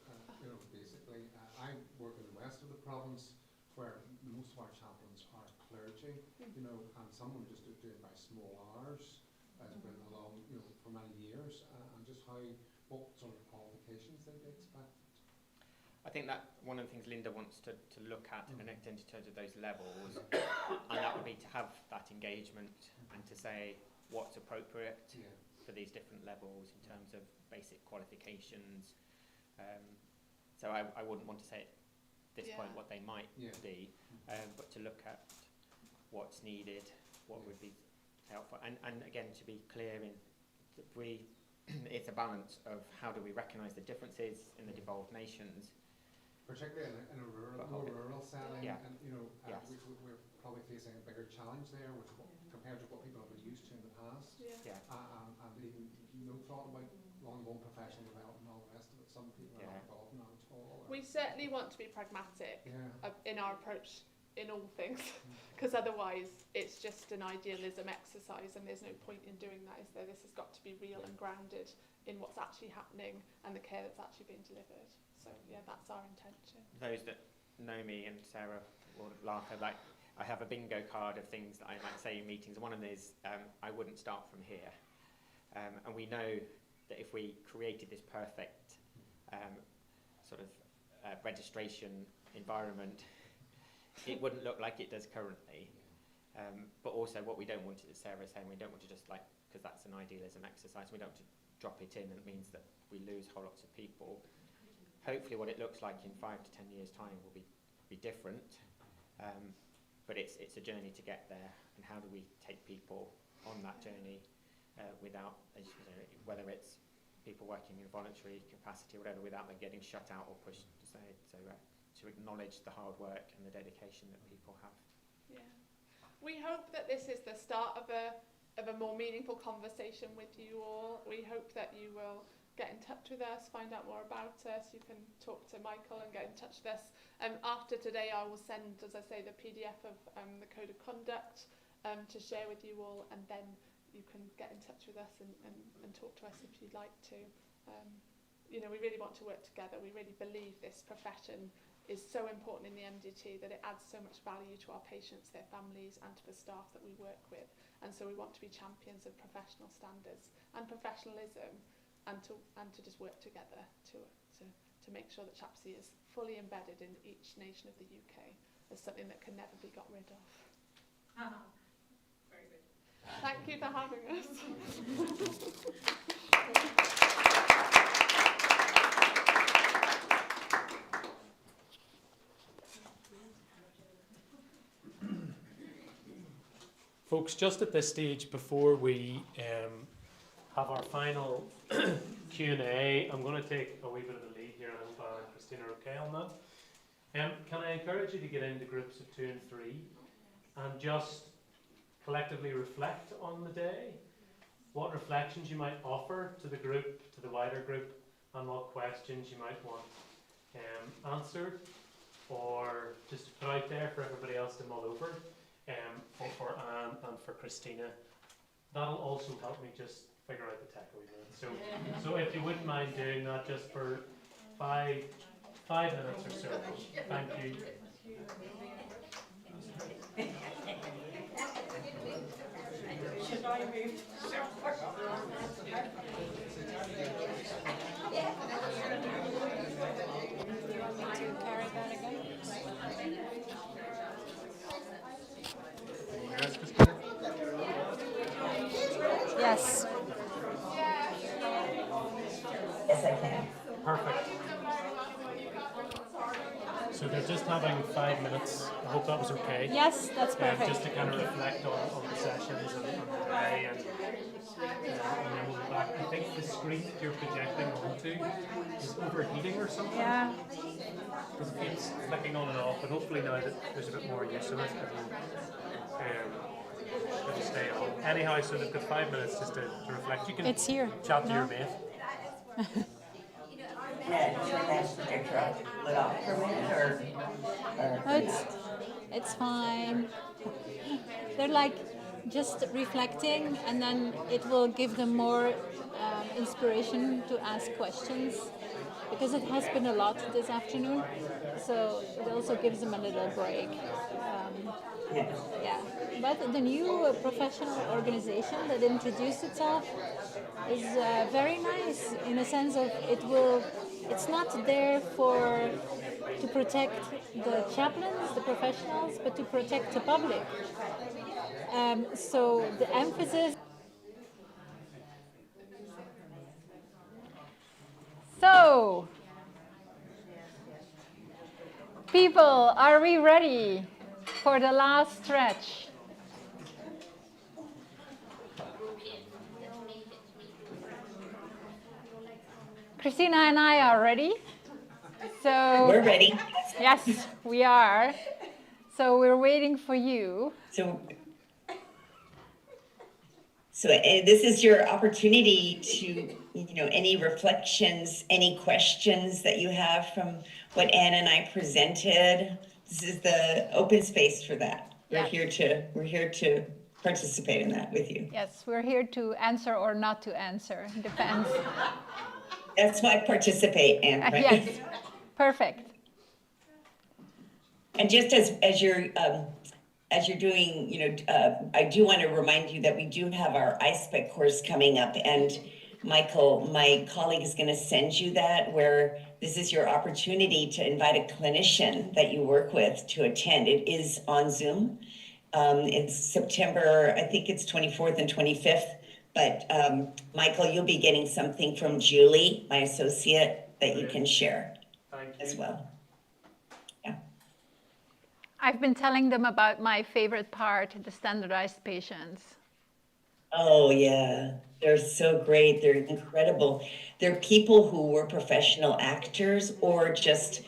basically, I work in the west of the province where most of our chaplains are clergy, and some of them just do it by small hours, has been along, for many years, and just what sort of qualifications they expect. I think that one of the things Linda wants to look at in terms of those levels, and that would be to have that engagement and to say what's appropriate for these different levels in terms of basic qualifications. So I wouldn't want to say at this point what they might be, but to look at what's needed, what would be helpful, and again to be clear in that it's a balance of how do we recognise the differences in the devolved nations. Particularly in a more rural setting, and we're probably facing a bigger challenge there compared to what people have been used to in the past. And even no thought about long-term professional development and all the rest of it. Some people are not involved in that at all. We certainly want to be pragmatic in our approach in all things, because otherwise it's just an idealism exercise, and there's no point in doing that, is there? This has got to be real and grounded in what's actually happening and the care that's actually being delivered. So that's our intention. Those that know me and Sarah will laugh at, like, I have a bingo card of things that I might say in meetings. One of them is I wouldn't start from here, and we know that if we created this perfect sort of registration environment, it wouldn't look like it does currently. But also what we don't want, as Sarah is saying, we don't want to just because that's an idealism exercise, we don't want to drop it in, and it means that we lose whole lots of people. Hopefully what it looks like in 5 to 10 years' time will be different, but it's a journey to get there, and how do we take people on that journey without, whether it's people working in voluntary capacity or whatever, without them getting shut out or pushed aside. So to acknowledge the hard work and the dedication that people have. Yeah, we hope that this is the start of a more meaningful conversation with you all. We hope that you will get in touch with us, find out more about us. You can talk to Michael and get in touch with us. After today, I will send, as I say, the PDF of the Code of Conduct to share with you all, and then you can get in touch with us and talk to us if you'd like to. We really want to work together. We really believe this profession is so important in the MDT that it adds so much value to our patients, their families, and to the staff that we work with. And so we want to be champions of professional standards and professionalism, and to just work together to make sure that CHAPSI is fully embedded in each nation of the UK. as something that can never be got rid of. Very good. Thank you for having us. Folks, just at this stage, before we have our final Q&A, I'm going to take a wee bit of the lead here, and I hope Anna and Christina are okay on that. Can I encourage you to get into groups of 2 and 3 and just collectively reflect on the day, what reflections you might offer to the group, to the wider group, and what questions you might want answered, or just to put out there for everybody else to mull over, for Anne and for Christina. That'll also help me just figure out the tech a wee minute. So if you wouldn't mind doing that just for 5 minutes or so. Thank you. Should I move? Yes. Yes, I can. Perfect. So they're just having 5 minutes. I hope that was okay. Yes, that's perfect. Just to kind of reflect on the sessions and the day, and then we'll be back. I think the screen that you're projecting onto is overheating or something. Yeah. Because it keeps flicking on and off, but hopefully now that there's a bit more use of it, it'll stay on. Anyhow, so they've got 5 minutes just to reflect. You can It's here. chat to your mate. It's fine. They're like just reflecting, and then it will give them more inspiration to ask questions, because it has been a lot this afternoon, so it also gives them a little break. Yeah, but the new professional organization that introduced itself is very nice in a sense of it's not there to protect the chaplains, the professionals, but to protect the public. So the emphasis. So, people, are we ready for the last stretch? Christina and I are ready. So We're ready. yes, we are. So we're waiting for you. So this is your opportunity to, any reflections, any questions that you have from what Anne and I presented. This is the open space for that. Yes. We're here to participate in that with you. Yes, we're here to answer or not to answer. Depends. That's why participate, Anne. Right? Yes, perfect. And just as you're doing, I do want to remind you that we do have our iSpec course coming up, and Michael, my colleague, is going to send you that, where this is your opportunity to invite a clinician that you work with to attend. It is on Zoom. It's September, I think it's 24th and 25th, but Michael, you'll be getting something from Julie, my associate, that you can share as well. I've been telling them about my favorite part, the standardized patients. Oh, yeah. They're so great. They're incredible. They're people who were professional actors or just,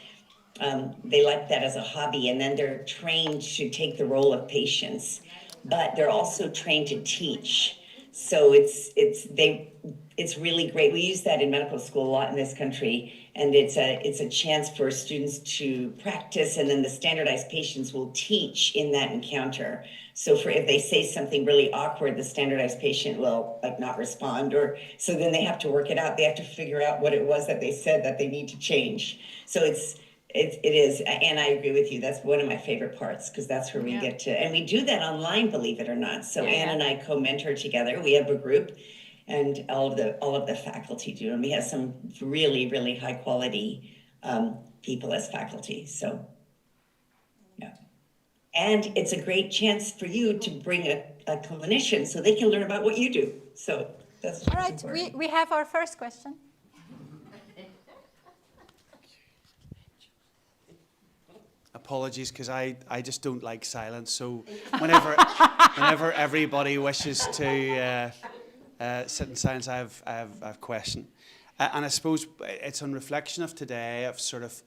they like that as a hobby, and then they're trained to take the role of patients, but they're also trained to teach. So it's really great. We use that in medical school a lot in this country, and it's a chance for students to practice, and then the standardized patients will teach in that encounter. So if they say something really awkward, the standardized patient will not respond, or so then they have to work it out. They have to figure out what it was that they said that they need to change. So it is, and I agree with you. That's one of my favorite parts, because that's where we get to, and we do that online, believe it or not. So Anne and I co-mentor together. We have a group, and all of the faculty do, and we have some really, really high quality people as faculty. So, yeah. And it's a great chance for you to bring a clinician so they can learn about what you do. So that's all right. We have our first question. Apologies, because I just don't like silence. So whenever everybody wishes to sit in silence, I have a question. And I suppose it's on reflection of today of sort of,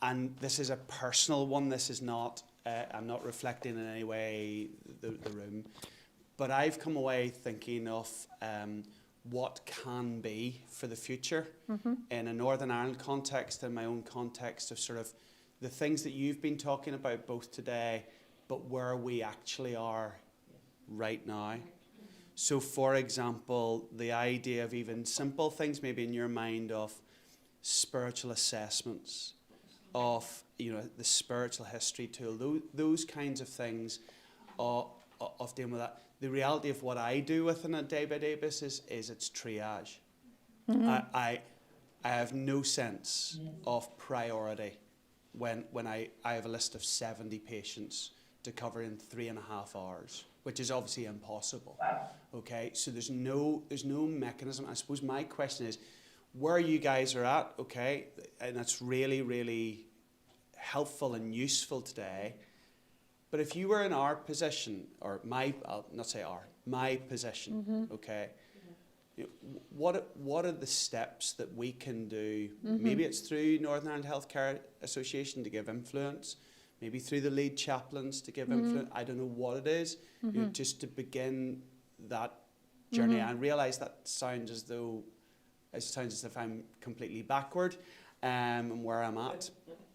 and this is a personal one. This is not, I'm not reflecting in any way the room. But I've come away thinking of what can be for the future in a Northern Ireland context and my own context of sort of the things that you've been talking about both today, but where we actually are right now. So, for example, the idea of even simple things maybe in your mind of spiritual assessments, of the spiritual history tool, those kinds of things of dealing with that. The reality of what I do within a day-by-day basis is it's triage. I have no sense of priority when I have a list of 70 patients to cover in 3.5 hours, which is obviously impossible. Okay, so there's no mechanism. I suppose my question is, where you guys are at, okay, and that's really, really helpful and useful today. But if you were in our position, or I'll not say our, my position, okay, what are the steps that we can do? Maybe it's through Northern Ireland Healthcare Association to give influence, maybe through the lead chaplains to give influence. I don't know what it is, just to begin that journey. I realise that sounds as if I'm completely backward and where I'm at.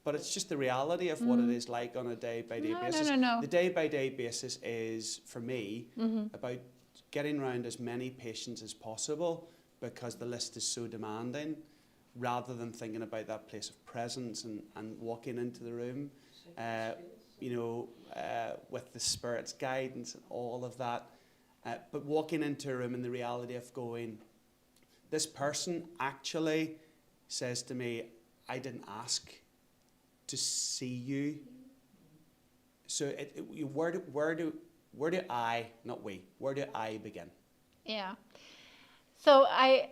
But it's just the reality of what it is like on a day-by-day basis. No. The day-by-day basis is, for me, about getting around as many patients as possible because the list is so demanding, rather than thinking about that place of presence and walking into the room, with the Spirit's guidance and all of that. But walking into a room and the reality of going, this person actually says to me, I didn't ask to see you. So where do I, not we, where do I begin? Yeah. So I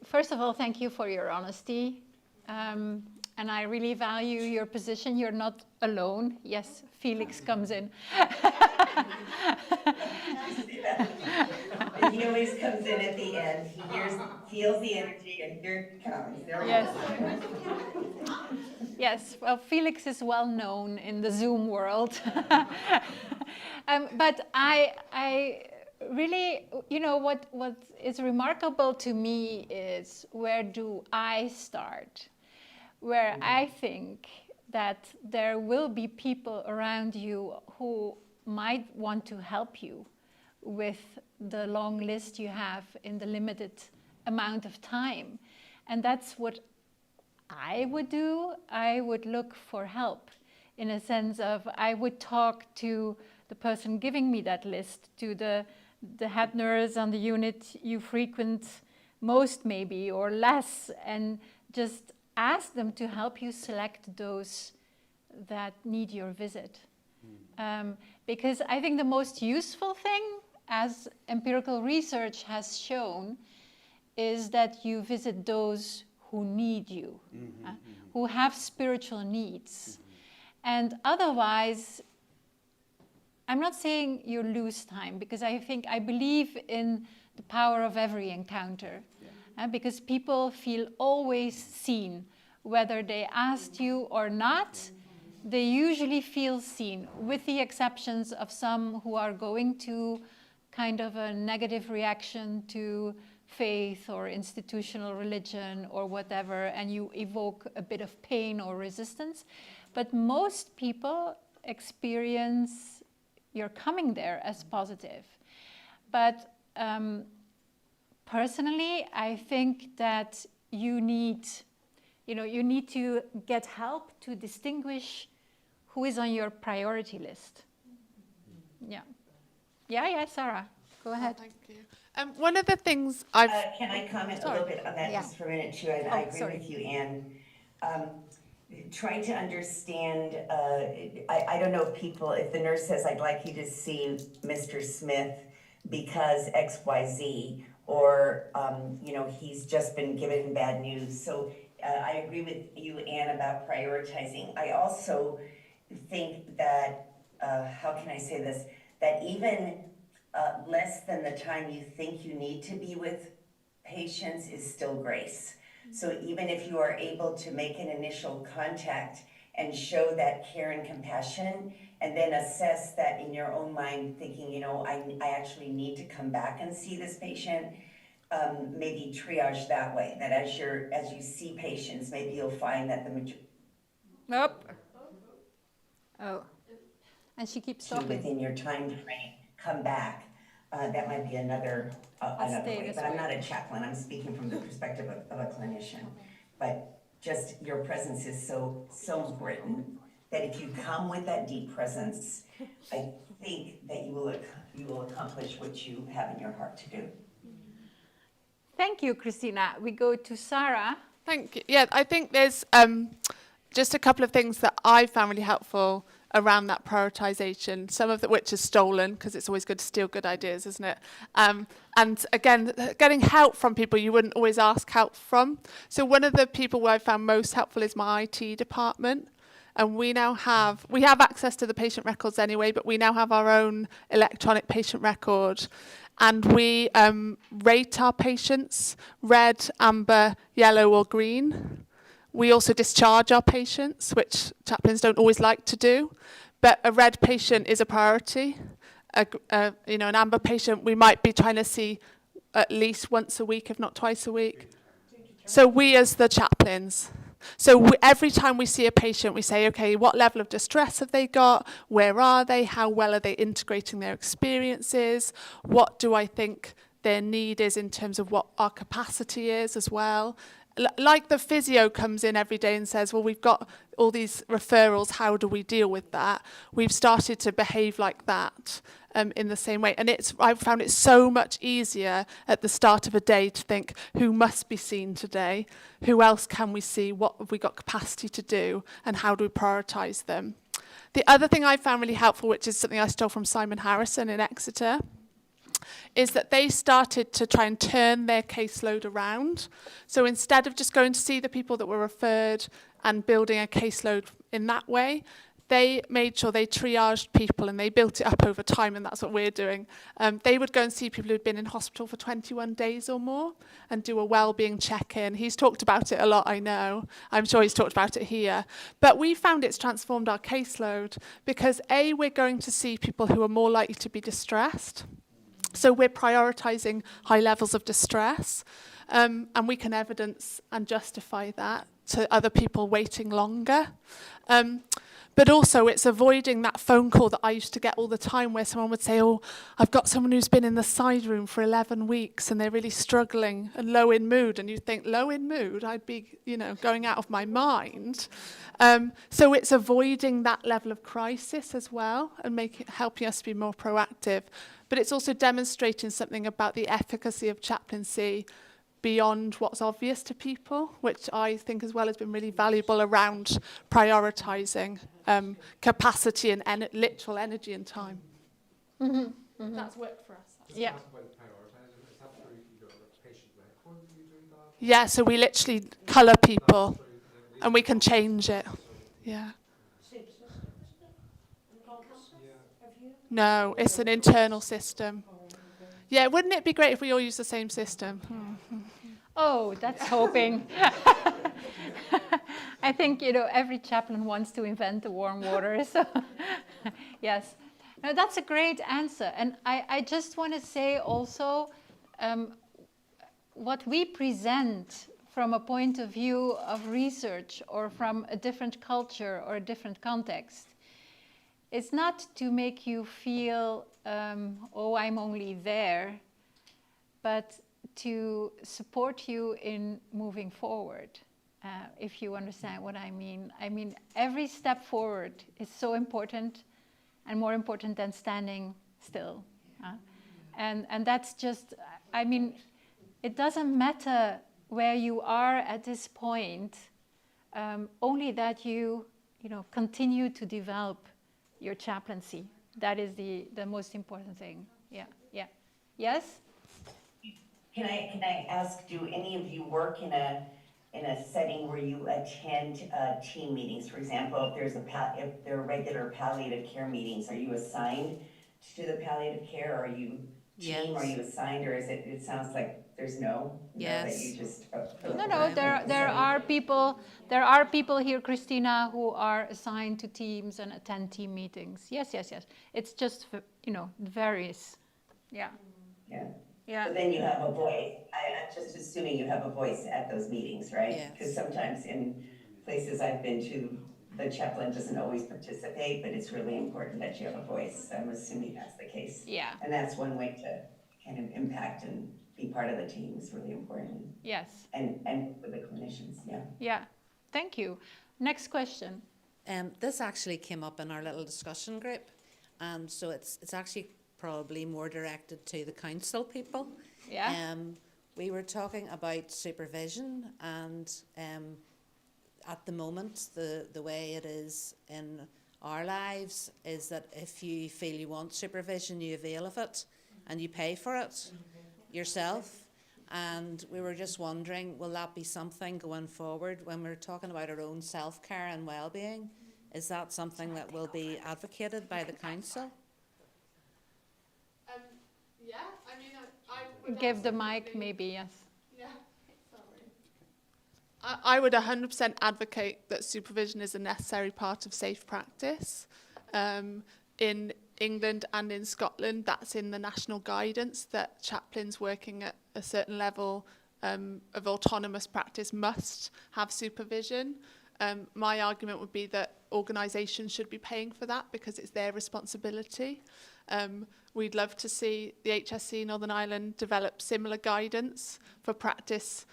first of all, thank you for your honesty. And I really value your position. You're not alone. Yes, Felix comes in. And he always comes in at the end. He feels the energy, and here it comes. There we go. Yes, well, Felix is well known in the Zoom world. But I really, what is remarkable to me is, where do I start? Where I think that there will be people around you who might want to help you with the long list you have in the limited amount of time. And that's what I would do. I would look for help, in a sense of, I would talk to the person giving me that list, to the head nurse on the unit you frequent most maybe, or less, and just ask them to help you select those that need your visit. Because I think the most useful thing, as empirical research has shown, is that you visit those who need you, who have spiritual needs. And otherwise, I'm not saying you lose time, because I believe in the power of every encounter. Because people feel always seen, whether they asked you or not. They usually feel seen, with the exceptions of some who are going to kind of a negative reaction to faith or institutional religion or whatever, and you evoke a bit of pain or resistance. But most people experience your coming there as positive. But personally, I think that you need to get help to distinguish who is on your priority list. Yeah, Sarah, go ahead. Thank you. One of the things I've... Can I comment a little bit on that just for a minute too? I agree with you, Anne. try to understand, I don't know if the nurse says, I'd like you to see Mr. Smith because XYZ, or, he's just been given bad news. So I agree with you, Anne, about prioritizing. I also think that, how can I say this, that even less than the time you think you need to be with patients is still grace. So even if you are able to make an initial contact and show that care and compassion, and then assess that in your own mind, thinking, I actually need to come back and see this patient, maybe triage that way, that as you see patients, maybe you'll find that the majority and she keeps talking. within your time frame come back. That might be another way. But I'm not a chaplain. I'm speaking from the perspective of a clinician. But just your presence is so important that if you come with that deep presence, I think that you will accomplish what you have in your heart to do. Thank you, Christina. We go to Sarah. Thank you. Yeah, I think there's just a couple of things that I found really helpful around that prioritization, some of which is stolen, because it's always good to steal good ideas, isn't it? And again, getting help from people you wouldn't always ask help from. So one of the people who I found most helpful is my IT department. And we have access to the patient records anyway, but we now have our own electronic patient record. And we rate our patients red, amber, yellow or green. We also discharge our patients, which chaplains don't always like to do. But a red patient is a priority. An amber patient we might be trying to see at least once a week, if not twice a week. So we as the chaplains. So every time we see a patient, we say, okay, what level of distress have they got? Where are they? How well are they integrating their experiences? What do I think their need is in terms of what our capacity is as well? Like the physio comes in every day and says, well, we've got all these referrals, how do we deal with that? We've started to behave like that in the same way. And I've found it so much easier at the start of a day to think, who must be seen today? Who else can we see? What have we got capacity to do? And how do we prioritise them? The other thing I found really helpful, which is something I stole from Simon Harrison in Exeter, is that they started to try and turn their caseload around. So instead of just going to see the people that were referred and building a caseload in that way, they made sure they triaged people and they built it up over time, and that's what we're doing. They would go and see people who'd been in hospital for 21 days or more and do a well-being check-in. He's talked about it a lot, I know. I'm sure he's talked about it here. But we found it's transformed our caseload because, A, we're going to see people who are more likely to be distressed. So we're prioritising high levels of distress, and we can evidence and justify that to other people waiting longer. But also it's avoiding that phone call that I used to get all the time where someone would say, oh, I've got someone who's been in the side room for 11 weeks and they're really struggling and low in mood. And you think, low in mood? I'd be, going out of my mind. So it's avoiding that level of crisis as well and helping us be more proactive. But it's also demonstrating something about the efficacy of chaplaincy beyond what's obvious to people, which I think as well has been really valuable around prioritising capacity and literal energy and time. Mm-hmm. Mm-hmm. That's worked for us. Yeah. Yeah, so we literally colour people and we can change it. Yeah. No, it's an internal system. Yeah, wouldn't it be great if we all use the same system? Oh, that's hoping. I think, every chaplain wants to invent the warm water. So, yes. No, that's a great answer. And I just want to say also, what we present from a point of view of research or from a different culture or a different context, it's not to make you feel, oh, I'm only there, but to support you in moving forward, if you understand what I mean. I mean, every step forward is so important and more important than standing still. And that's just, I mean, it doesn't matter where you are at this point, only that you continue to develop your chaplaincy. That is the most important thing. Yeah, yeah. Yes? Can I ask, do any of you work in a setting where you attend team meetings? For example, if there are regular palliative care meetings, are you assigned to the palliative care? Are you team? Are you assigned, or is it? It sounds like there's no. That you just. No. There are people here, Christina, who are assigned to teams and attend team meetings. Yes. It's just varies. Yeah. Yeah. Yeah. But then you have a voice. I'm just assuming you have a voice at those meetings, right? Because sometimes in places I've been to, the chaplain doesn't always participate, but it's really important that you have a voice. So I'm assuming that's the case. Yeah. And that's one way to kind of impact and be part of the team is really important. Yes. And with the clinicians, yeah. Yeah. Thank you. Next question. This actually came up in our little discussion group, and so it's actually probably more directed to the council people. Yeah. We were talking about supervision, and at the moment, the way it is in our lives is that if you feel you want supervision, you avail of it, and you pay for it yourself. And we were just wondering, will that be something going forward when we're talking about our own self-care and well-being? Is that something that will be advocated by the council? Yeah, I mean, I would Give the mic, maybe, yes. Yeah, sorry. I would 100% advocate that supervision is a necessary part of safe practice. In England and in Scotland, that's in the national guidance that chaplains working at a certain level of autonomous practice must have supervision. My argument would be that organisations should be paying for that because it's their responsibility. We'd love to see the HSC Northern Ireland develop similar guidance for practice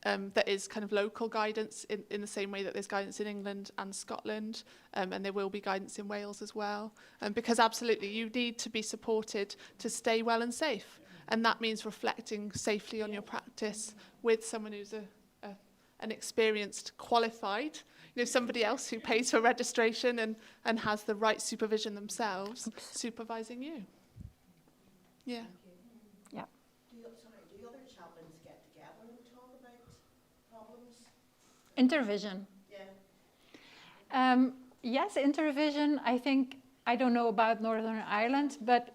that is kind of local guidance in the same way that there's guidance in England and Scotland, and there will be guidance in Wales as well. Because absolutely, you need to be supported to stay well and safe. And that means reflecting safely on your practice with someone who's an experienced, qualified, somebody else who pays for registration and has the right supervision themselves, supervising you. Yeah. Yeah. Do other chaplains get together and talk about problems? Intervision. Yeah. Yes, intervision. I don't know about Northern Ireland, but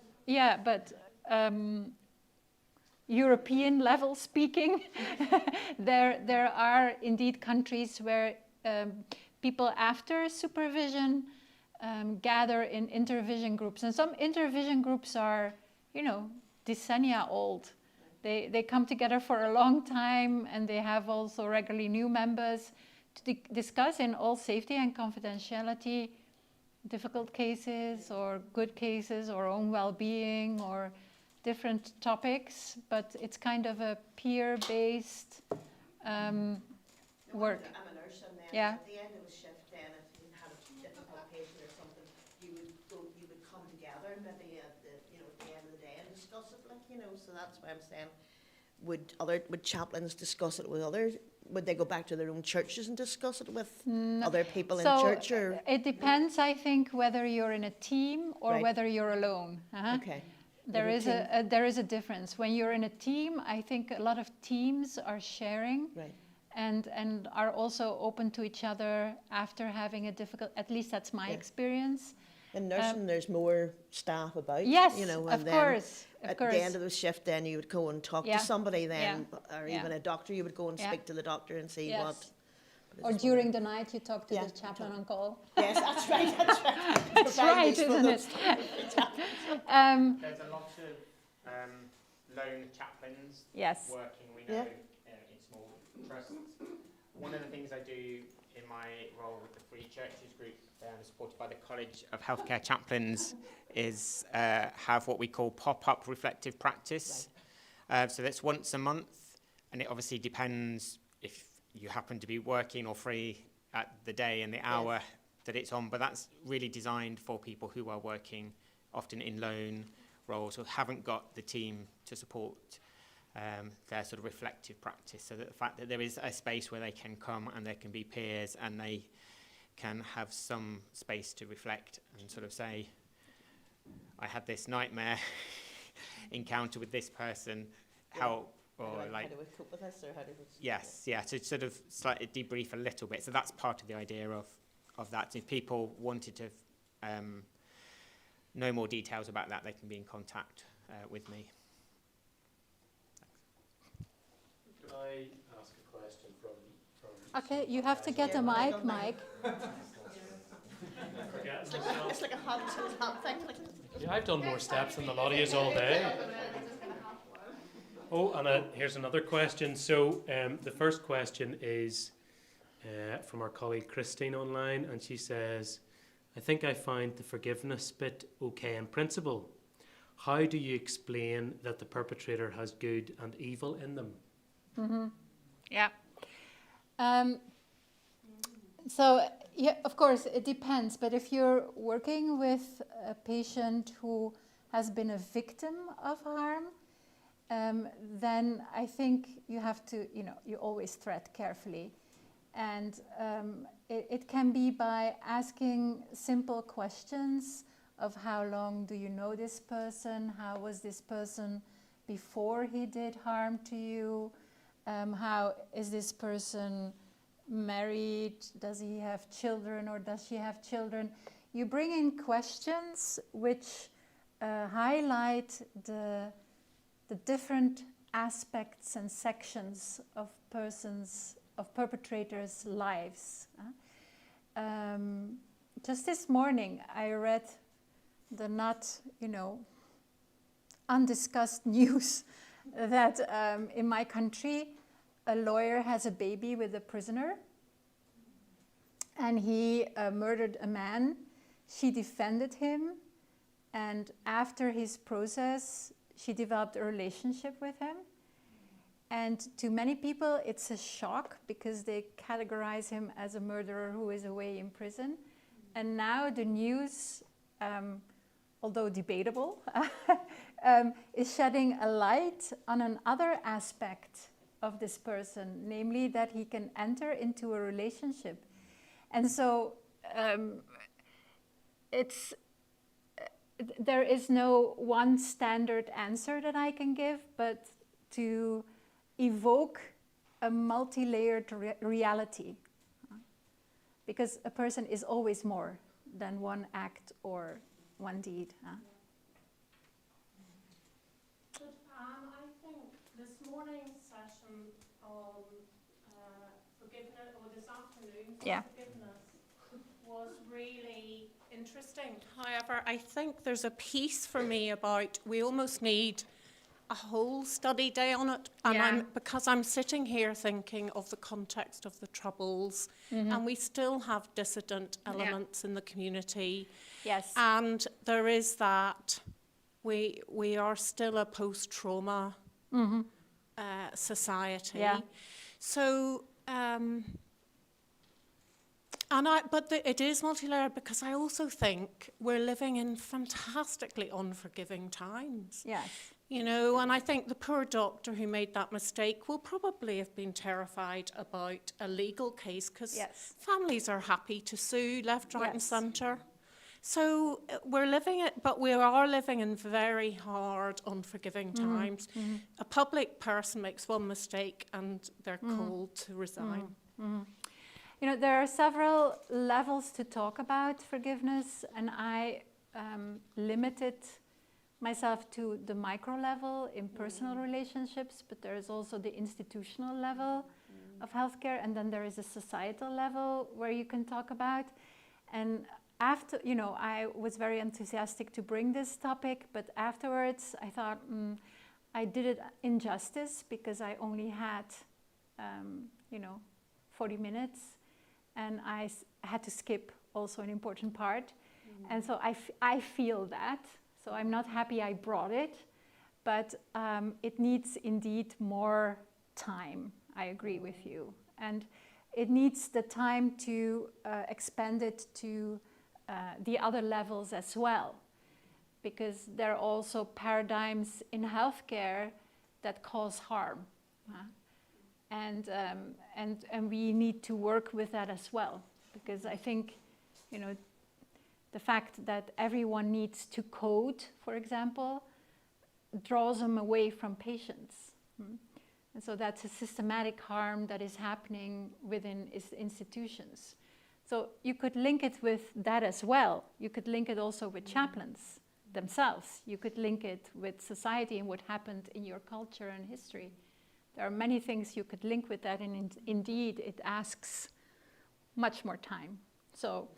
European level speaking, there are indeed countries where people after supervision gather in intervision groups, and some intervision groups are, decennia old. They come together for a long time, and they have also regularly new members to discuss in all safety and confidentiality difficult cases or good cases or own well-being or different topics, but it's kind of a peer-based work. I'm a nurse, and then at the end of a shift, then if you had a difficult patient or something, you would come together maybe at the end of the day and discuss it, So that's why I'm saying, would chaplains discuss it with others? Would they go back to their own churches and discuss it with other people in church? Or? It depends, I think, whether you're in a team or whether you're alone. Okay. There is a difference. When you're in a team, I think a lot of teams are sharing and are also open to each other after having a difficult, at least that's my experience. In nursing, there's more staff about. Yes, and of then course. At the end of the shift, then you would go and talk to somebody then, or even a doctor, you would go and speak to the doctor and see what. Or during the night, you talk to the chaplain on call. Yes, that's right. That's right, isn't it? There's a lot of lone chaplains working, we know, in small trusts. One of the things I do in my role with the Free Churches group, supported by the College of Healthcare Chaplains, is have what we call pop-up reflective practice. So that's once a month, and it obviously depends if you happen to be working or free at the day and the hour that it's on, but that's really designed for people who are working often in lone roles or haven't got the team to support. their sort of reflective practice. So that the fact that there is a space where they can come and there can be peers and they can have some space to reflect and sort of say, I had this nightmare encounter with this person, how do we cope with this, or how do we... Yes, yeah, to sort of slightly debrief a little bit. So that's part of the idea of that. If people wanted to know more details about that, they can be in contact with me. Could I ask a question from Okay, you have to get a mic, Mike. It's like a hot thing. Yeah, I've done more steps than the lot of yous all day. Oh, and here's another question. So the first question is from our colleague Christine online, and she says, I think I find the forgiveness bit okay in principle. How do you explain that the perpetrator has good and evil in them? Mm-hmm. Yeah. So, yeah, of course, it depends. But if you're working with a patient who has been a victim of harm, then I think you have to, you always tread carefully. And it can be by asking simple questions of how long do you know this person? How was this person before he did harm to you? How is this person married? Does he have children or does she have children? You bring in questions which highlight the different aspects and sections of perpetrators' lives. Just this morning, I read the not, undiscussed news that in my country, a lawyer has a baby with a prisoner, and he murdered a man. She defended him, and after his process, she developed a relationship with him. And to many people, it's a shock because they categorize him as a murderer who is away in prison. And now the news, although debatable, is shedding a light on another aspect of this person, namely that he can enter into a relationship. And so there is no one standard answer that I can give, but to evoke a multi-layered reality. Because a person is always more than one act or one deed. I think this morning's session on forgiveness, or this afternoon's forgiveness, was really interesting. However, I think there's a piece for me about we almost need a whole study day on it, and because I'm sitting here thinking of the context of the Troubles, and we still have dissident elements in the community. Yes. And there is that we are still a post-trauma society. Yeah. So it is multi-layered because I also think we're living in fantastically unforgiving times. Yes. And I think the poor doctor who made that mistake will probably have been terrified about a legal case because families are happy to sue left, right and centre. So we are living in very hard, unforgiving times. A public person makes one mistake and they're called to resign. There are several levels to talk about forgiveness, and I limited myself to the micro level in personal relationships, but there is also the institutional level of healthcare, and then there is a societal level where you can talk about. And after, I was very enthusiastic to bring this topic, but afterwards I thought I did it injustice because I only had, 40 minutes, and I had to skip also an important part. And so I feel that. So I'm not happy I brought it, but it needs indeed more time. I agree with you. And it needs the time to expand it to the other levels as well, because there are also paradigms in healthcare that cause harm. And we need to work with that as well, because I think, you know, the fact that everyone needs to code, for example, draws them away from patients. And so that's a systematic harm that is happening within institutions. So you could link it with that as well. You could link it also with chaplains themselves. You could link it with society and what happened in your culture and history. There are many things you could link with that, and indeed it asks much more time. So,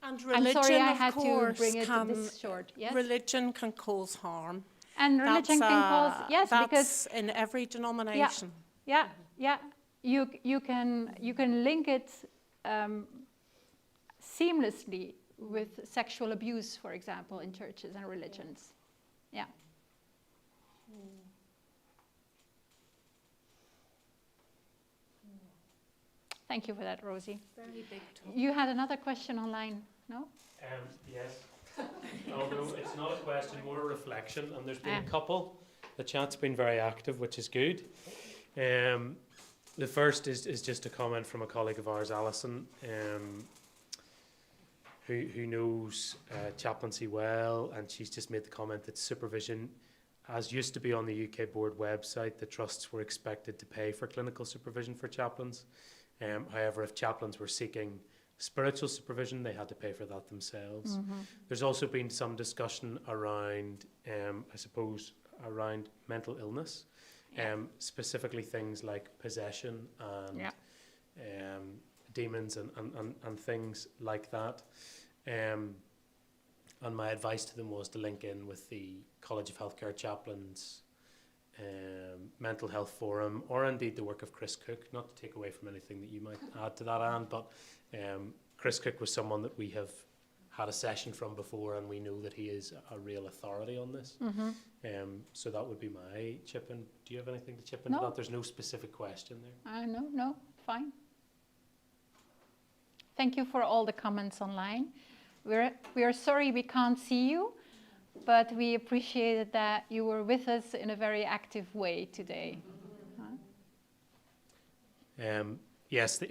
and religion, I'm sorry I of had course, to bring it this short. Yes? Religion can cause harm. And religion can cause, yes, that's because in every denomination. Yeah. You can link it seamlessly with sexual abuse, for example, in churches and religions. Yeah. Thank you for that, Rosie. Very big talk. You had another question online, no? Yes. Although it's not a question, more a reflection, and there's been a couple. The chat's been very active, which is good. The first is just a comment from a colleague of ours, Alison, who knows chaplaincy well, and she's just made the comment that supervision, as used to be on the UK board website, the trusts were expected to pay for clinical supervision for chaplains. However, if chaplains were seeking spiritual supervision, they had to pay for that themselves. There's also been some discussion around, I suppose, around mental illness, specifically things like possession and demons and things like that. And my advice to them was to link in with the College of Healthcare Chaplains Mental Health Forum, or indeed the work of Chris Cook, not to take away from anything that you might add to that, Anne, but Chris Cook was someone that we have had a session from before, and we know that he is a real authority on this. So that would be my chip in. Do you have anything to chip into that? There's no specific question there. No, fine. Thank you for all the comments online. We are sorry we can't see you, but we appreciated that you were with us in a very active way today. Yes,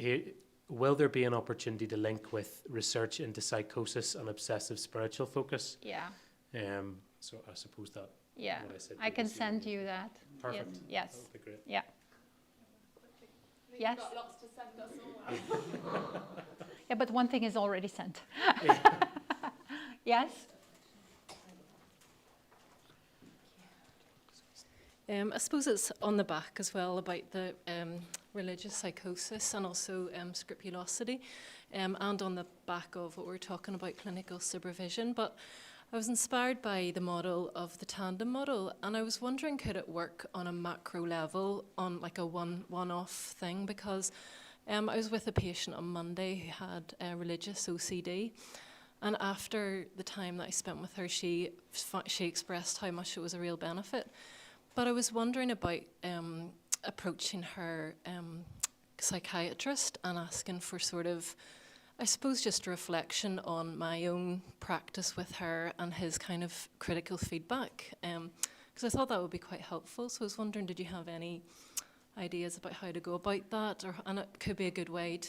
will there be an opportunity to link with research into psychosis and obsessive spiritual focus? Yeah. So I suppose that. Yeah, what I said I can previously send would be you that. Perfect. Yes. That would be great. Yeah. You've Yes. got lots to send us all. Yeah, but one thing is already sent. Yes. I suppose it's on the back as well about the religious psychosis and also scrupulosity, and on the back of what we're talking about, clinical supervision. But I was inspired by the model of the tandem model, and I was wondering, could it work on a macro level, on like a one-off thing? Because I was with a patient on Monday who had religious OCD, and after the time that I spent with her, she expressed how much it was a real benefit. But I was wondering about approaching her psychiatrist and asking for sort of, I suppose, just a reflection on my own practice with her and his kind of critical feedback. Because I thought that would be quite helpful. So I was wondering, did you have any ideas about how to go about that? And it could be a good way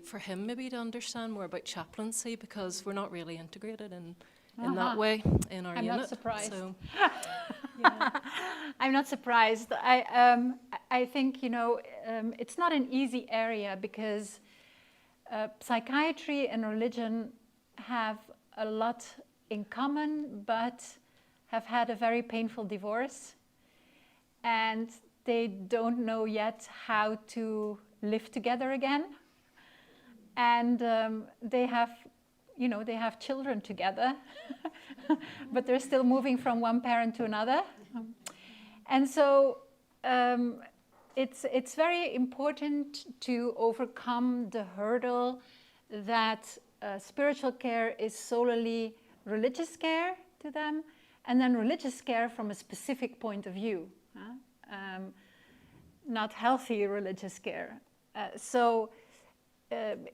for him maybe to understand more about chaplaincy, because we're not really integrated in that way in our unit. I'm not surprised. So, I'm not surprised. I think, you know, it's not an easy area, because psychiatry and religion have a lot in common, but have had a very painful divorce, and they don't know yet how to live together again. And they have children together, but they're still moving from one parent to another. And so it's very important to overcome the hurdle that spiritual care is solely religious care to them, and then religious care from a specific point of view, not healthy religious care.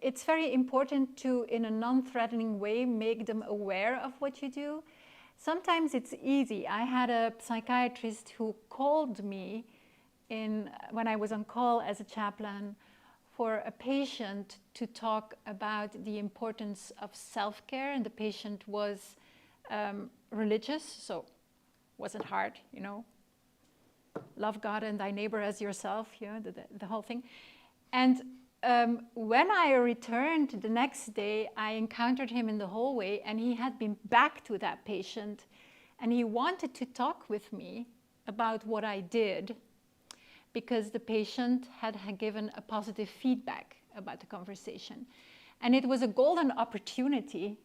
It's very important to, in a non-threatening way, make them aware of what you do. Sometimes it's easy. I had a psychiatrist who called me when I was on call as a chaplain for a patient to talk about the importance of self-care, and the patient was religious, so wasn't hard, you know, love God and thy neighbor as yourself, you know, the whole thing. And when I returned the next day, I encountered him in the hallway, and he had been back to that patient, and he wanted to talk with me about what I did, because the patient had given a positive feedback about the conversation. And it was a golden opportunity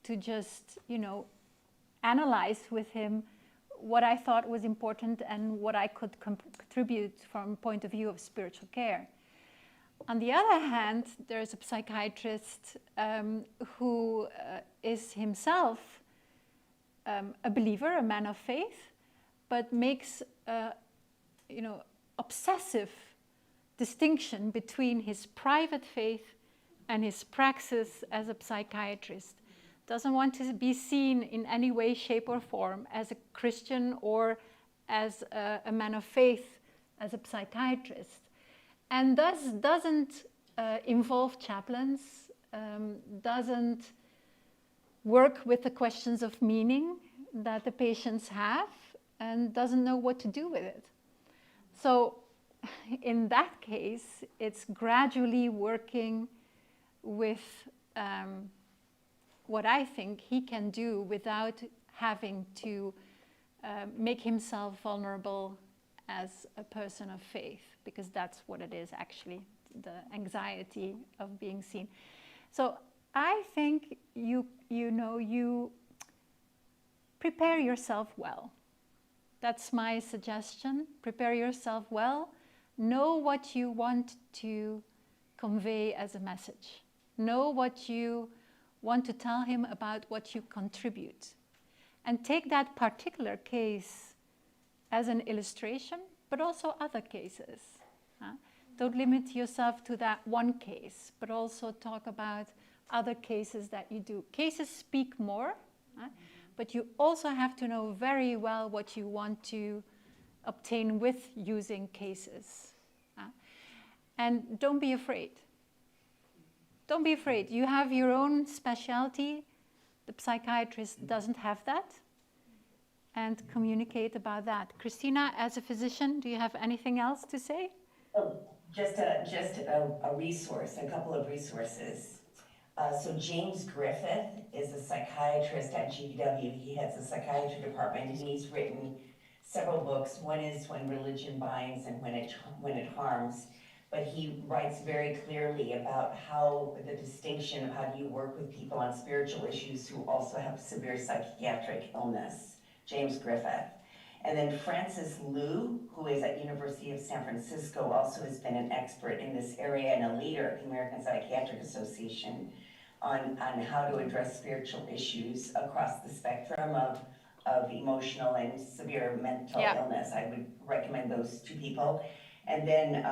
to just, you know, analyze with him what I thought was important and what I could contribute from a point of view of spiritual care. On the other hand, there's a psychiatrist who is himself a believer, a man of faith, but makes you know, obsessive distinction between his private faith and his praxis as a psychiatrist. Doesn't want to be seen in any way, shape, or form as a Christian or as a man of faith, as a psychiatrist. And thus doesn't involve chaplains, doesn't work with the questions of meaning that the patients have, and doesn't know what to do with it. So in that case, it's gradually working with what I think he can do without having to make himself vulnerable as a person of faith, because that's what it is actually, the anxiety of being seen. So I think you prepare yourself well. That's my suggestion. Prepare yourself well. Know what you want to convey as a message. Know what you want to tell him about what you contribute. And take that particular case as an illustration, but also other cases. Don't limit yourself to that one case, but also talk about other cases that you do. Cases speak more, but you also have to know very well what you want to obtain with using cases. And don't be afraid. Don't be afraid. You have your own specialty. The psychiatrist doesn't have that. And communicate about that. Christina, as a physician, do you have anything else to say? Oh, just a resource, a couple of resources. So James Griffith is a psychiatrist at GW. He heads the psychiatry department, and he's written several books. One is When Religion Binds and When It Harms. But he writes very clearly about how the distinction of how do you work with people on spiritual issues who also have severe psychiatric illness. James Griffith. And then Francis Liu, who is at University of San Francisco, also has been an expert in this area and a leader at the American Psychiatric Association on how to address spiritual issues across the spectrum of emotional and severe mental illness. I would recommend those two people. And then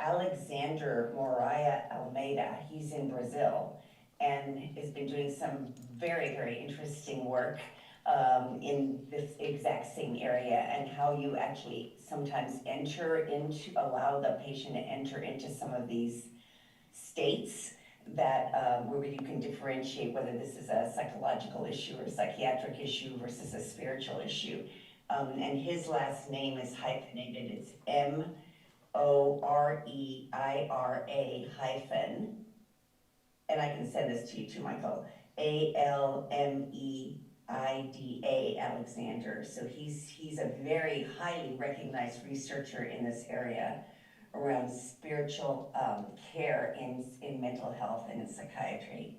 Alexander Moraia Almeida, he's in Brazil and has been doing some very, very interesting work in this exact same area, and how you actually sometimes allow the patient to enter into some of these states that where you can differentiate whether this is a psychological issue or a psychiatric issue versus a spiritual issue. And his last name is hyphenated. It's Moreira hyphen, and I can send this to you too, Michael, Almeida Alexander. So he's a very highly recognized researcher in this area around spiritual care in mental health and in psychiatry.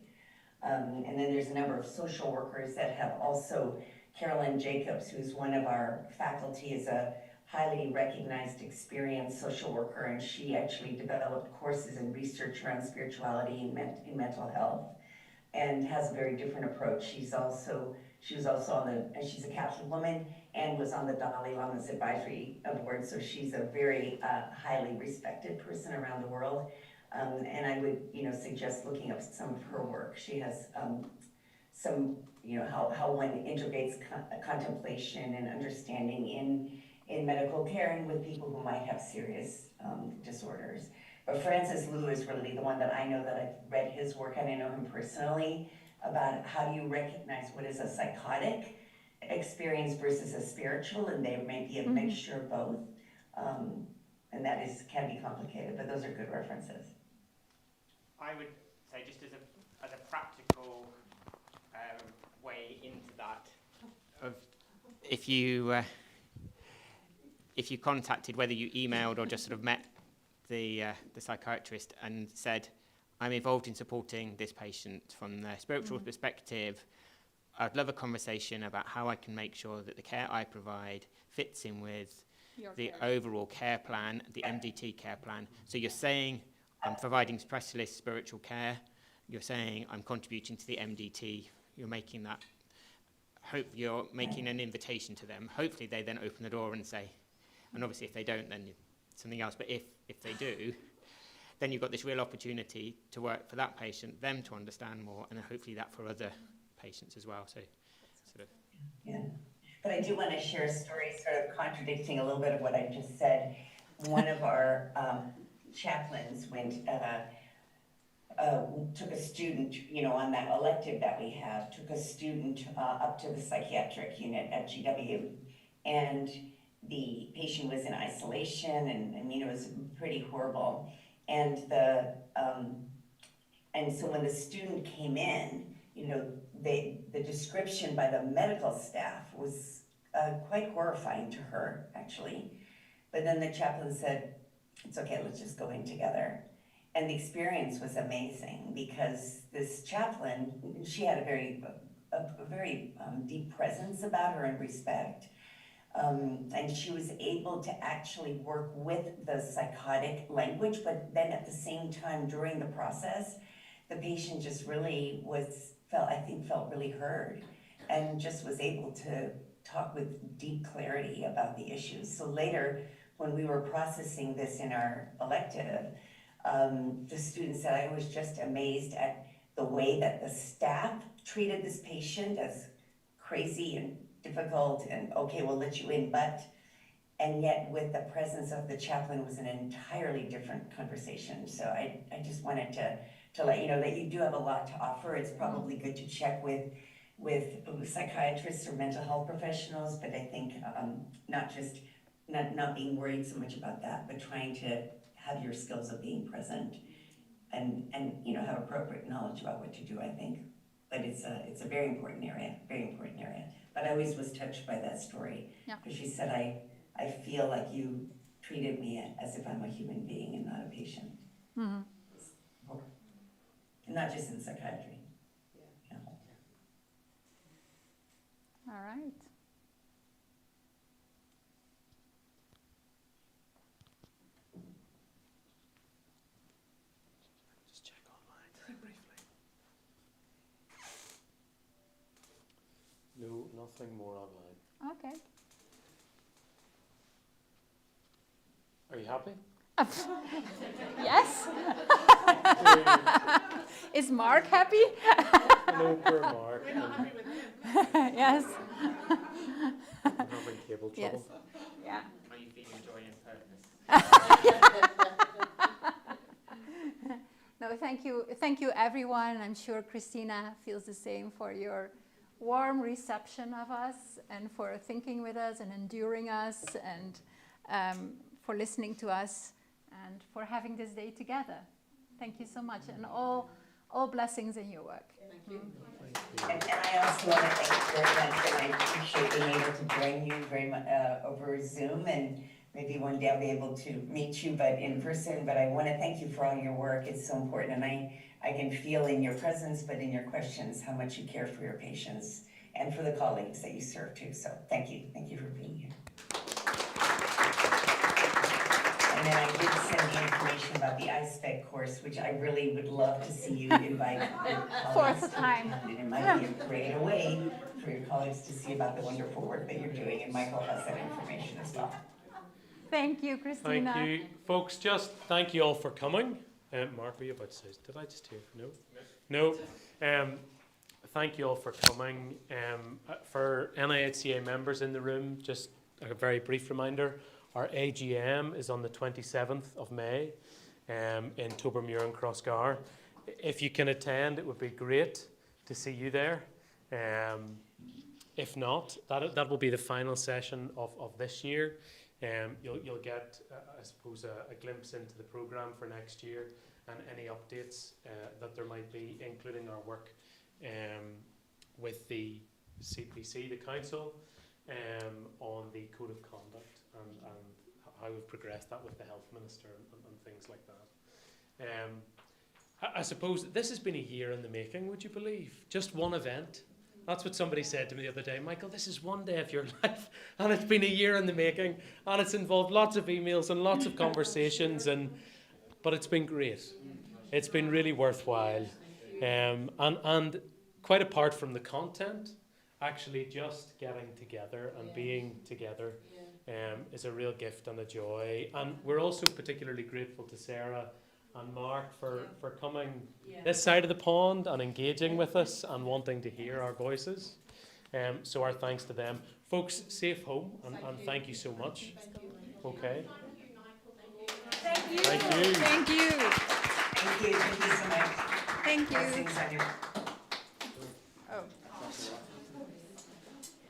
And then there's a number of social workers that have also, Carolyn Jacobs, who's one of our faculty, is a highly recognized, experienced social worker, and she actually developed courses and research around spirituality in mental health, and has a very different approach. She was also she's a Catholic woman and was on the Dalai Lama's advisory board, so she's a very highly respected person around the world. And I would, suggest looking up some of her work. She has some, you know, how one integrates contemplation and understanding in medical care and with people who might have serious disorders. But Francis Liu is really the one that I know, that I've read his work and I know him personally, about how do you recognize what is a psychotic experience versus a spiritual, and there may be a mixture of both. And that can be complicated, but those are good references. I would say, just as a practical way into that, of if you contacted, whether you emailed or just sort of met the psychiatrist and said, I'm involved in supporting this patient from the spiritual perspective, I'd love a conversation about how I can make sure that the care I provide fits in with the overall care plan, the MDT care plan. So you're saying I'm providing specialist spiritual care, you're saying I'm contributing to the MDT, you're making that, you're making an invitation to them. Hopefully they then open the door and say, and obviously if they don't, then something else, but if they do, then you've got this real opportunity to work for that patient, them to understand more, and then hopefully that for other patients as well. So, sort of. Yeah, but I do want to share a story, sort of contradicting a little bit of what I just said. One of our chaplains took a student, you know, on that elective that we have, took a student up to the psychiatric unit at GW, and the patient was in isolation, and I mean, it was pretty horrible. And so when the student came in, you know, the description by the medical staff was quite horrifying to her, actually. But then the chaplain said, it's okay, let's just go in together. And the experience was amazing, because this chaplain, she had a very deep presence about her and respect. And she was able to actually work with the psychotic language, but then at the same time during the process, the patient just really felt really heard, and just was able to talk with deep clarity about the issues. So later, when we were processing this in our elective, the student said, I was just amazed at the way that the staff treated this patient as crazy and difficult, and okay, we'll let you in, and yet with the presence of the chaplain was an entirely different conversation. So I just wanted to let you know that you do have a lot to offer. It's probably good to check with psychiatrists or mental health professionals, but I think not being worried so much about that, but trying to have your skills of being present and you know, have appropriate knowledge about what to do, I think. But it's a very important area, very important area. But I always was touched by that story, because she said, I feel like you treated me as if I'm a human being and not a patient. Mm-hmm. And not just in psychiatry. Yeah. All right. Just check online very briefly. No, nothing more online. Okay. Are you happy? Yes. Is Mark happy? No, poor Mark. We're not happy with him. Yes. I'm having cable trouble. Yes. Yeah. Are you feeling joy and purpose? No, thank you. Thank you, everyone. I'm sure Christina feels the same for your warm reception of us, and for thinking with us and enduring us, and for listening to us, and for having this day together. Thank you so much, and all blessings in your work. Thank you. And I also want to thank you very much, and I appreciate being able to join you very much over Zoom, and maybe one day I'll be able to meet you, but in person. But I want to thank you for all your work. It's so important, and I can feel in your presence, but in your questions, how much you care for your patients and for the colleagues that you serve too. So thank you for being here. And then I did send the information about the iSpec course, which I really would love to see you invite your colleagues Fourth to time. attend. And it might be a great way for your colleagues to see about the wonderful work that you're doing, and Michael has that information as well. Thank you, Christina. Thank you, folks. Just thank you all for coming. Mark, were you about to say? Did I just hear? No. thank you all for coming. For NIHCA members in the room, just a very brief reminder, our AGM is on the 27th of May in Tobermuir and Crossgar. If you can attend, it would be great to see you there. If not, that will be the final session of this year. You'll get, I suppose, a glimpse into the programme for next year and any updates that there might be, including our work with the CPC, the Council, on the Code of Conduct and how we've progressed that with the Health Minister and things like that. I suppose this has been a year in the making, would you believe? Just one event. That's what somebody said to me the other day. Michael, this is one day of your life, and it's been a year in the making, and it's involved lots of emails and lots of conversations, but it's been great. It's been really worthwhile. And quite apart from the content, actually just getting together and being together is a real gift and a joy. And we're also particularly grateful to Sarah and Mark for coming this side of the pond and engaging with us and wanting to hear our voices. So our thanks to them. Folks, safe home, and thank you so much. Okay. Thank you. Thank you. Thank you. Thank you so much. Thank you. Blessings on you. Oh.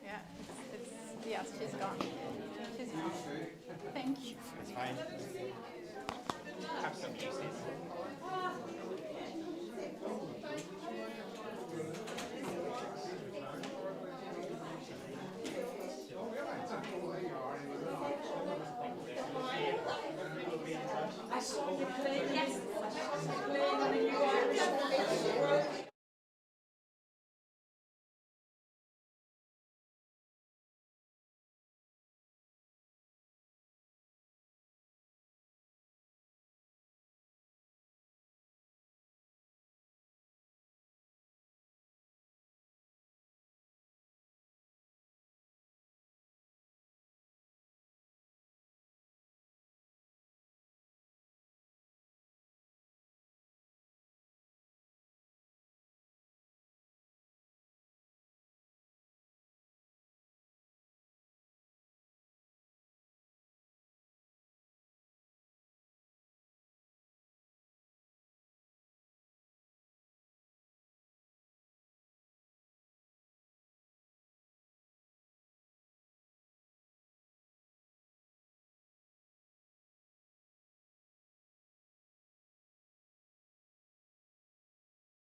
Yeah, yes, she's gone. She's gone. Thank you. It's fine. Have some uses.